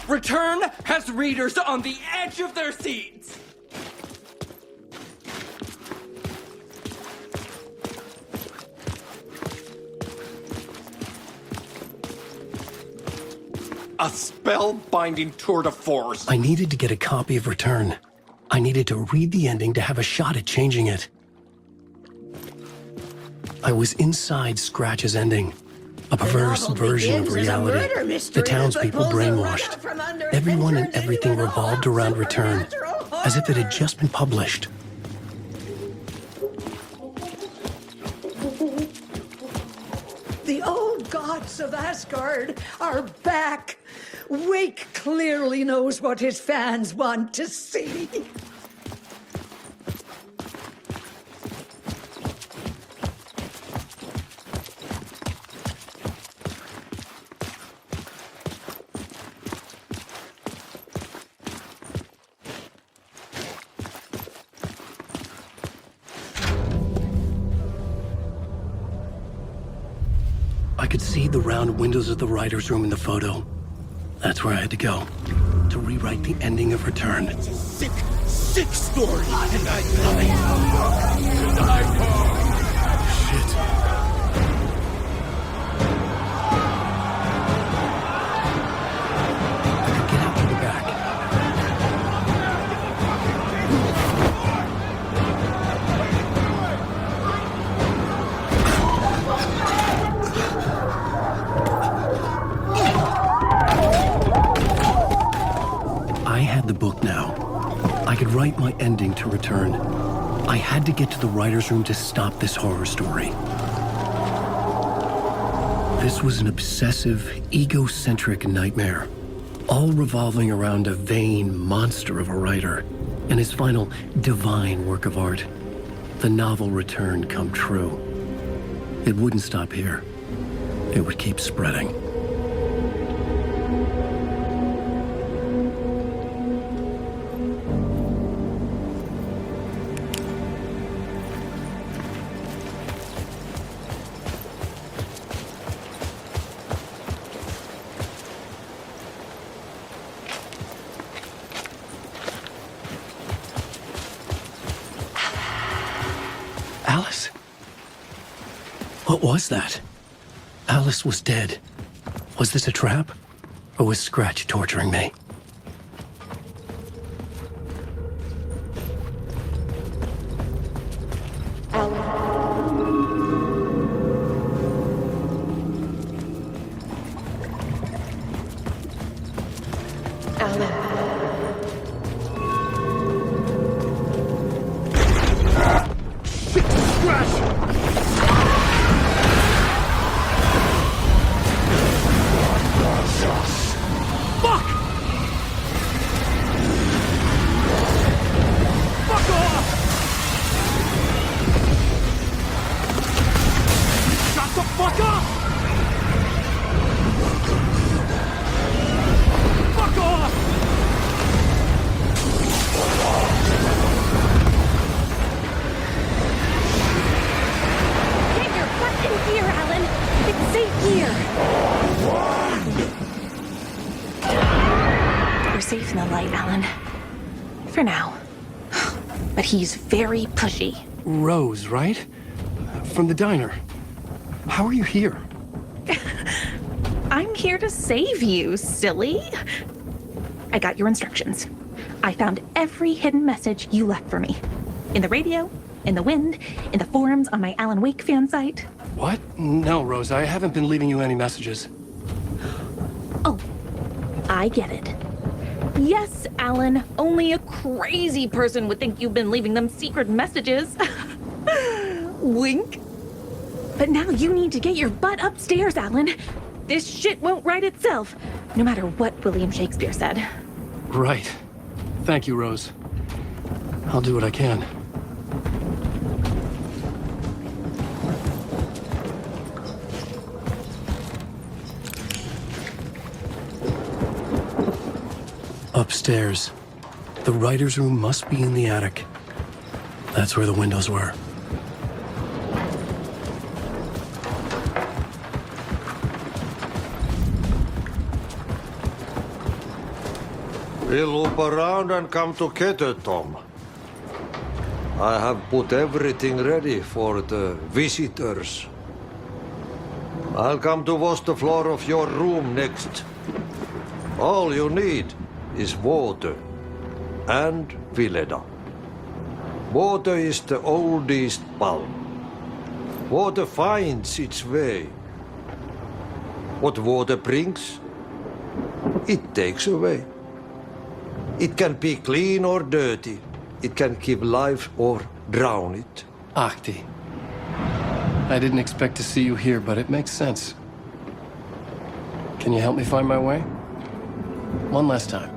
Return has readers on the edge of their seats. A spell-binding tour de force. I needed to get a copy of Return. I needed to read the ending to have a shot at changing it. I was inside Scratch's ending. A perverse version of reality. The townspeople brainwashed. Everyone and everything revolved around Return, as if it had just been published. The old gods of Asgard are back. Wake clearly knows what his fans want to see. I could see the round windows of the writer's room in the photo. That's where I had to go, to rewrite the ending of Return. It's a sick, sick story. And I Shit. I could get out to the back. I had the book now. I could write my ending to Return. I had to get to the writer's room to stop this horror story. This was an obsessive, egocentric nightmare, all revolving around a vain monster of a writer and his final divine work of art, the novel Return come true. It wouldn't stop here. It would keep spreading. Alice? What was that? Alice was dead. Was this a trap? Or was Scratch torturing me? He's very pushy. Rose, right? From the diner. How are you here? I'm here to save you, silly. I got your instructions. I found every hidden message you left for me. In the radio, in the wind, in the forums on my Alan Wake fan site. What? No, Rose, I haven't been leaving you any messages. Oh, I get it. Yes, Alan, only a crazy person would think you've been leaving them secret messages. Wink. But now you need to get your butt upstairs, Alan. This shit won't right itself, no matter what William Shakespeare said. Right. Thank you, Rose. I'll do what I can. Upstairs. The writer's room must be in the attic. That's where the windows were. We'll loop around and come together, Tom. I have put everything ready for the visitors. I'll come to wash the floor of your room next. All you need is water and Vileda. Water is the oldest bulb. Water finds its way. What water brings, it takes away. It can be clean or dirty. It can give life or drown it. Ahti. I didn't expect to see you here, but it makes sense. Can you help me find my way? One last time.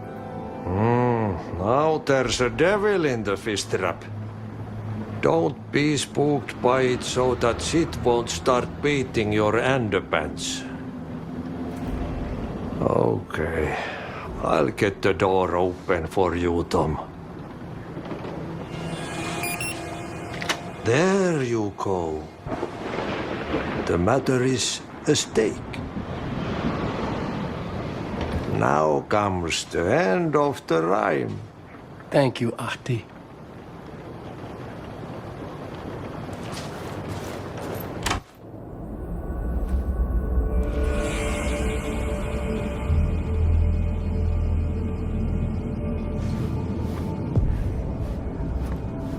Now there's a devil in the fish trap. Don't be spooked by it so that shit won't start beating your underpants. Okay. I'll get the door open for you, Tom. There you go. The matter is a stake. Now comes the end of the rhyme. Thank you, Ahti.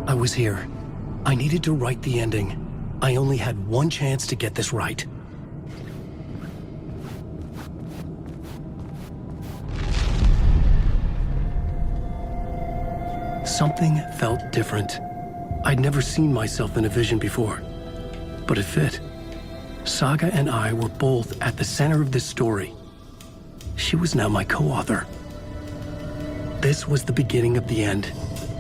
I was here. I needed to write the ending. I only had one chance to get this right. Something felt different. I'd never seen myself in a vision before, but it fit. Saga and I were both at the center of this story. She was now my co-author. This was the beginning of the end.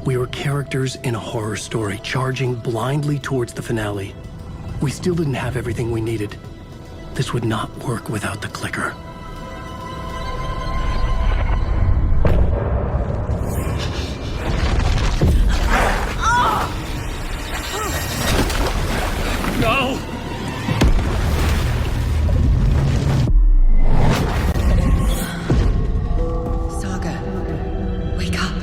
We were characters in a horror story, charging blindly towards the finale. We still didn't have everything we needed. This would not work without the clicker. No! Saga, wake up.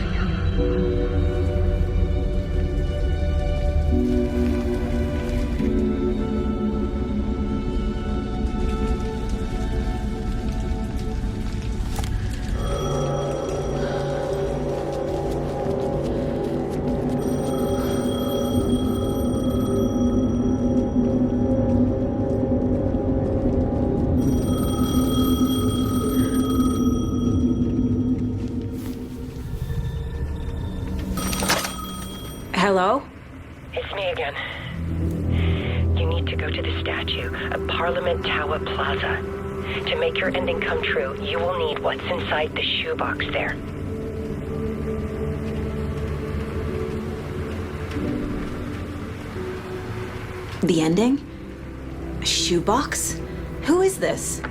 Hello? It's me again. You need to go to the statue at Parliament Tower Plaza. To make your ending come true, you will need what's inside the shoebox there. The ending? A shoebox? Who is this?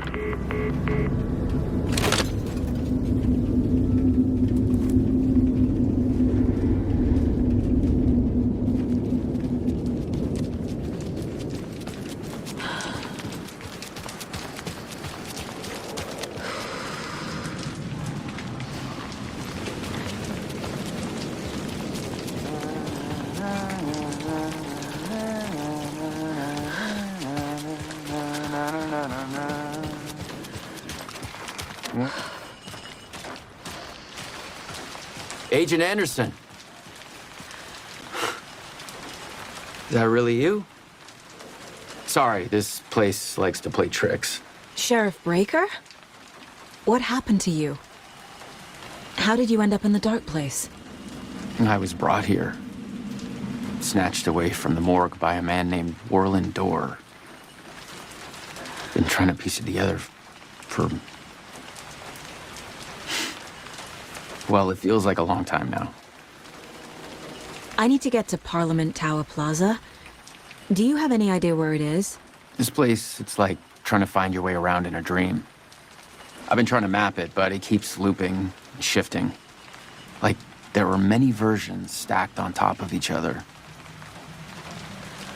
Agent Anderson. Is that really you? Sorry, this place likes to play tricks. Sheriff Breaker? What happened to you? How did you end up in the dark place? I was brought here. Snatched away from the morgue by a man named Warland Dorr. Been trying to piece it together for... Well, it feels like a long time now. I need to get to Parliament Tower Plaza. Do you have any idea where it is? This place, it's like trying to find your way around in a dream. I've been trying to map it, but it keeps looping and shifting. Like there were many versions stacked on top of each other.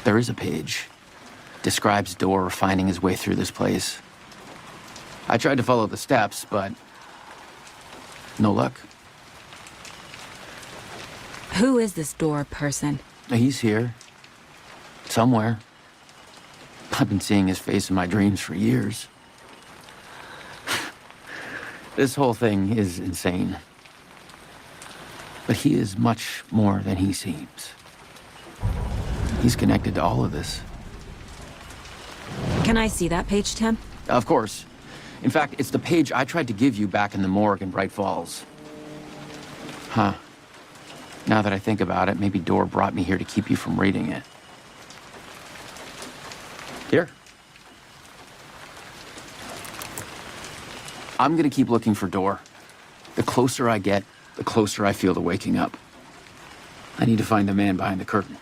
There is a page. Describes Dorr finding his way through this place. I tried to follow the steps, but no luck. Who is this Dorr person? He's here. Somewhere. I've been seeing his face in my dreams for years. This whole thing is insane. But he is much more than he seems. He's connected to all of this. Can I see that page, Tim? Of course. In fact, it's the page I tried to give you back in the morgue in Bright Falls. Huh. Now that I think about it, maybe Dorr brought me here to keep you from reading it. Here. I'm gonna keep looking for Dorr. The closer I get, the closer I feel to waking up. I need to find the man behind the curtain.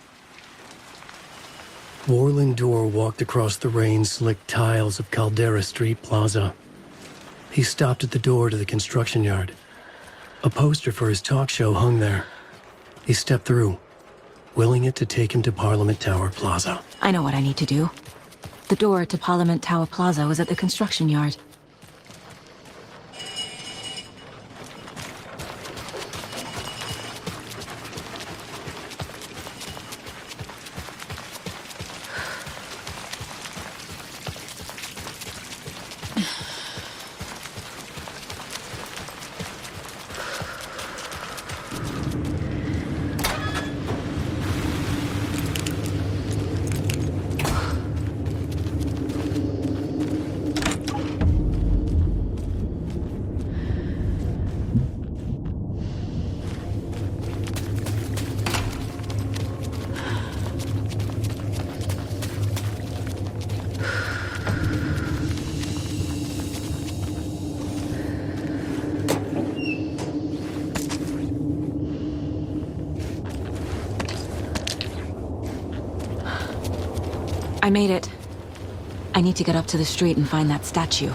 Warland Dorr walked across the rain-slicked tiles of Caldera Street Plaza. He stopped at the door to the construction yard. A poster for his talk show hung there. He stepped through, willing it to take him to Parliament Tower Plaza. I know what I need to do. The door to Parliament Tower Plaza was at the construction yard. I made it. I need to get up to the street and find that statue.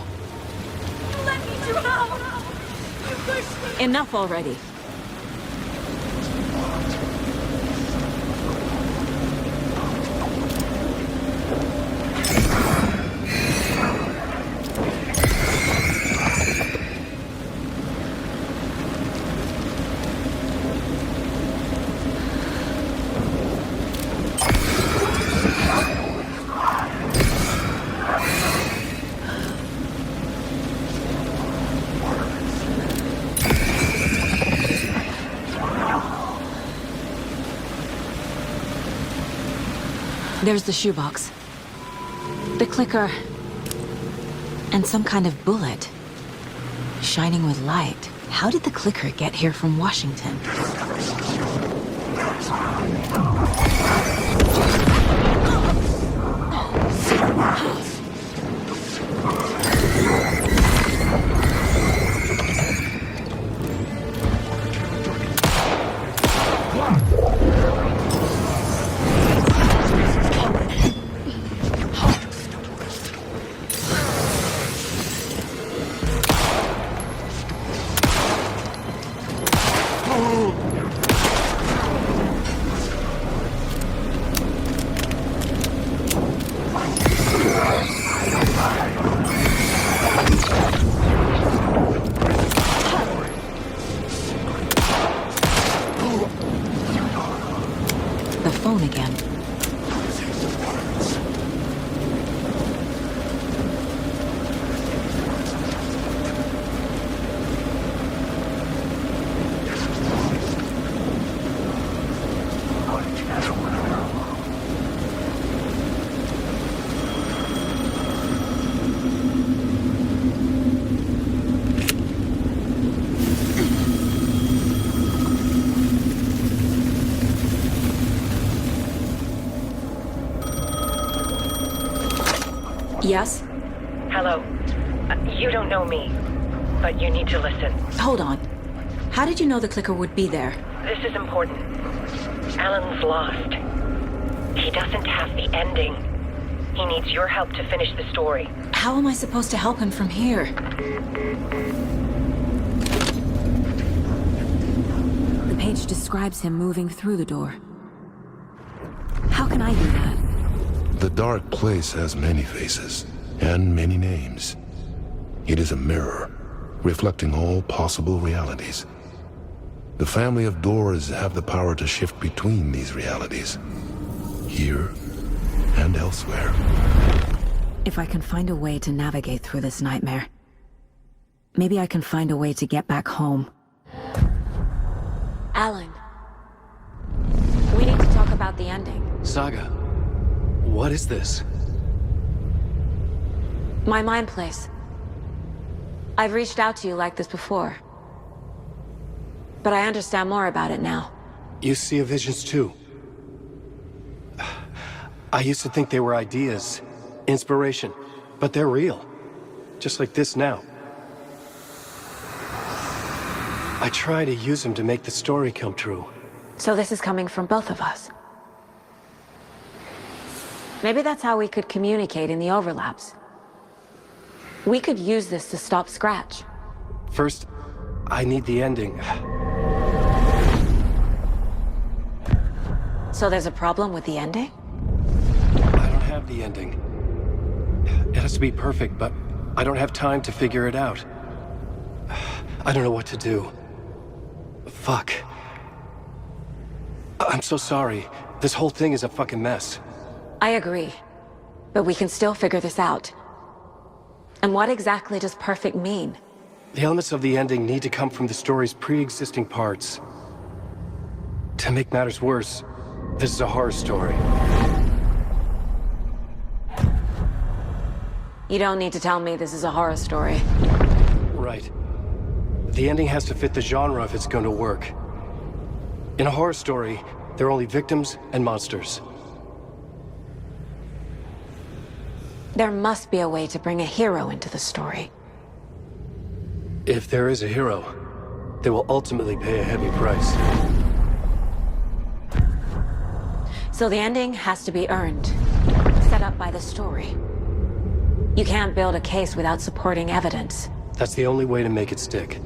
Let me drown! You pushed me! Enough already. There's the shoebox. The clicker. And some kind of bullet. Shining with light. How did the clicker get here from Washington? The phone again. Yes? Hello. You don't know me, but you need to listen. Hold on. How did you know the clicker would be there? This is important. Alan's lost. He doesn't have the ending. He needs your help to finish the story. How am I supposed to help him from here? The page describes him moving through the door. How can I do that? The dark place has many faces and many names. It is a mirror, reflecting all possible realities. The family of doors have the power to shift between these realities, here and elsewhere. If I can find a way to navigate through this nightmare, maybe I can find a way to get back home. Alan, we need to talk about the ending. Saga, what is this? My mind place. I've reached out to you like this before, but I understand more about it now. You see visions too. I used to think they were ideas, inspiration, but they're real. Just like this now. I try to use them to make the story come true. So this is coming from both of us. Maybe that's how we could communicate in the overlaps. We could use this to stop Scratch. First, I need the ending. So there's a problem with the ending? I don't have the ending. It has to be perfect, but I don't have time to figure it out. I don't know what to do. Fuck. I'm so sorry. This whole thing is a fucking mess. I agree. But we can still figure this out. And what exactly does perfect mean? The elements of the ending need to come from the story's pre-existing parts. To make matters worse, this is a horror story. You don't need to tell me this is a horror story. Right. The ending has to fit the genre if it's going to work. In a horror story, there are only victims and monsters. There must be a way to bring a hero into the story. If there is a hero, they will ultimately pay a heavy price. So the ending has to be earned, set up by the story. You can't build a case without supporting evidence. That's the only way to make it stick.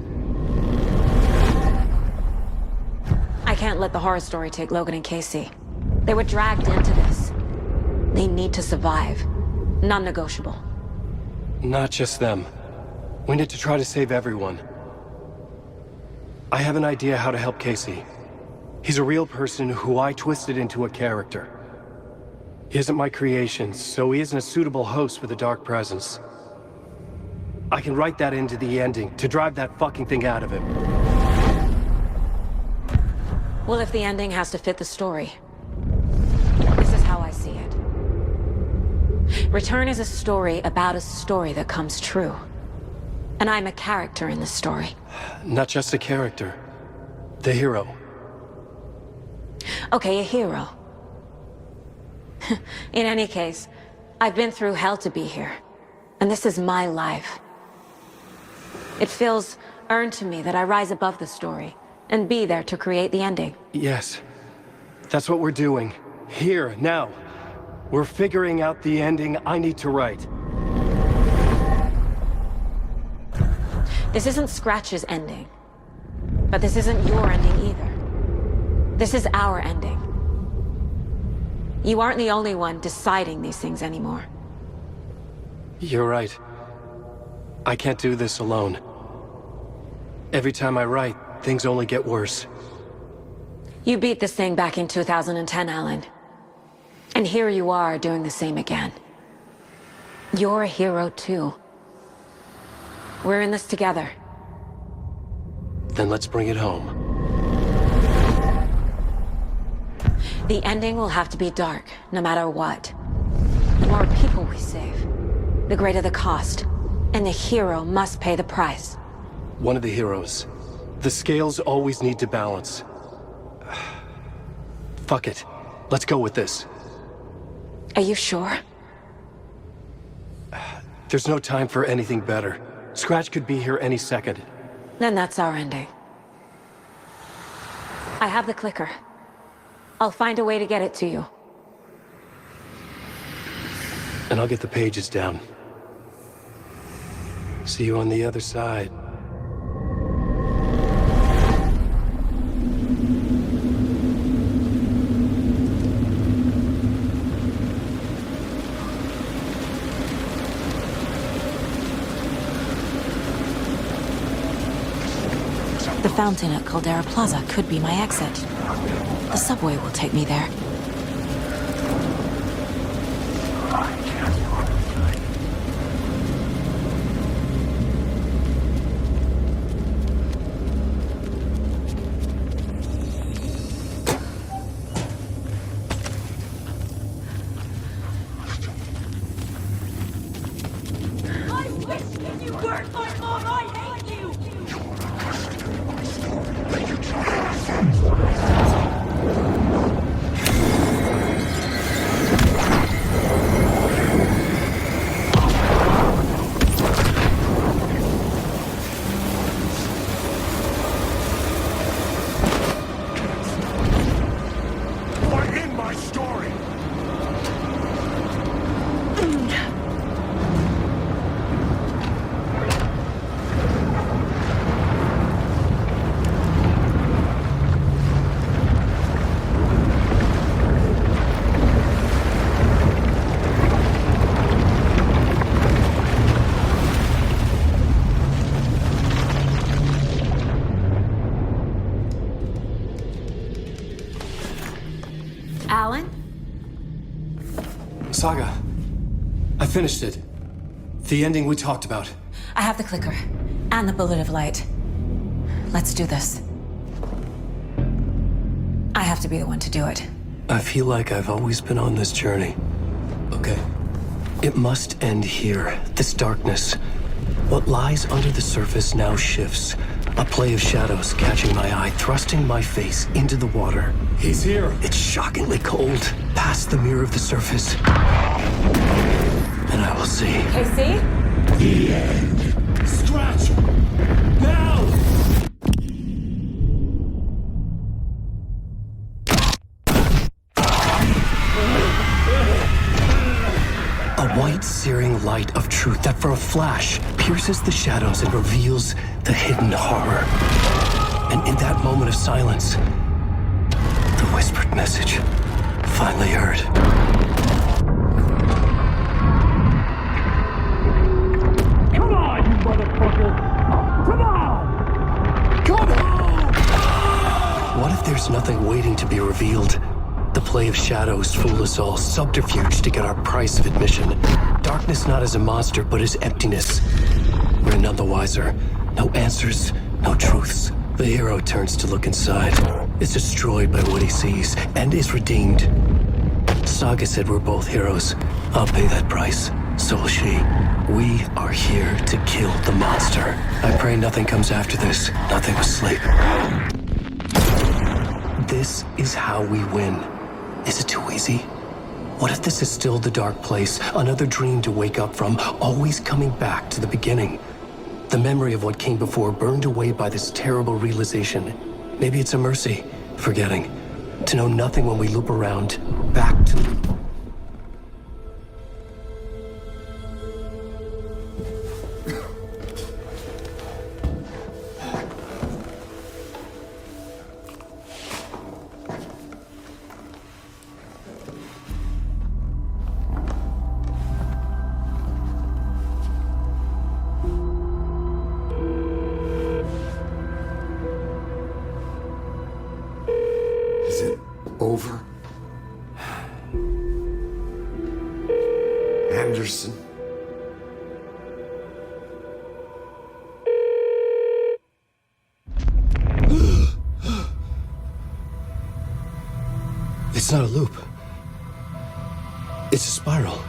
I can't let the horror story take Logan and Casey. They were dragged into this. They need to survive. Non-negotiable. Not just them. We need to try to save everyone. I have an idea how to help Casey. He's a real person who I twisted into a character. He isn't my creation, so he isn't a suitable host with a dark presence. I can write that into the ending to drive that fucking thing out of him. Well, if the ending has to fit the story, this is how I see it. Return is a story about a story that comes true. And I'm a character in the story. Not just a character. The hero. Okay, a hero. In any case, I've been through hell to be here. And this is my life. It feels earned to me that I rise above the story and be there to create the ending. Yes. That's what we're doing. Here, now. We're figuring out the ending I need to write. This isn't Scratch's ending. But this isn't your ending either. This is our ending. You aren't the only one deciding these things anymore. You're right. I can't do this alone. Every time I write, things only get worse. You beat this thing back in 2010, Alan. And here you are doing the same again. You're a hero too. We're in this together. Then let's bring it home. The ending will have to be dark, no matter what. The more people we save, the greater the cost. And the hero must pay the price. One of the heroes. The scales always need to balance. Fuck it. Let's go with this. Are you sure? There's no time for anything better. Scratch could be here any second. Then that's our ending. I have the clicker. I'll find a way to get it to you. And I'll get the pages down. See you on the other side. The fountain at Caldera Plaza could be my exit. The subway will take me there. I wish that you weren't my mom! I hate you! You're in my story! Alan? Saga, I finished it. The ending we talked about. I have the clicker. And the bullet of light. Let's do this. I have to be the one to do it. I feel like I've always been on this journey. Okay. It must end here. This darkness. What lies under the surface now shifts. A play of shadows catching my eye, thrusting my face into the water. He's here. It's shockingly cold. Past the mirror of the surface. And I will see. KC? The end. Scratch! Now! A white, searing light of truth that for a flash pierces the shadows and reveals the hidden horror. And in that moment of silence, the whispered message finally heard. Come on, you motherfucker! Come on! Come on! What if there's nothing waiting to be revealed? The play of shadows fool us all, subterfuge to get our price of admission. Darkness not as a monster, but as emptiness. We're none the wiser. No answers, no truths. The hero turns to look inside. Is destroyed by what he sees, and is redeemed. Saga said we're both heroes. I'll pay that price. So will she. We are here to kill the monster. I pray nothing comes after this. Nothing but sleep. This is how we win. Is it too easy? What if this is still the dark place, another dream to wake up from, always coming back to the beginning? The memory of what came before burned away by this terrible realization. Maybe it's a mercy, forgetting. To know nothing when we loop around, back to... Is it over? Anderson? It's not a loop. It's a spiral.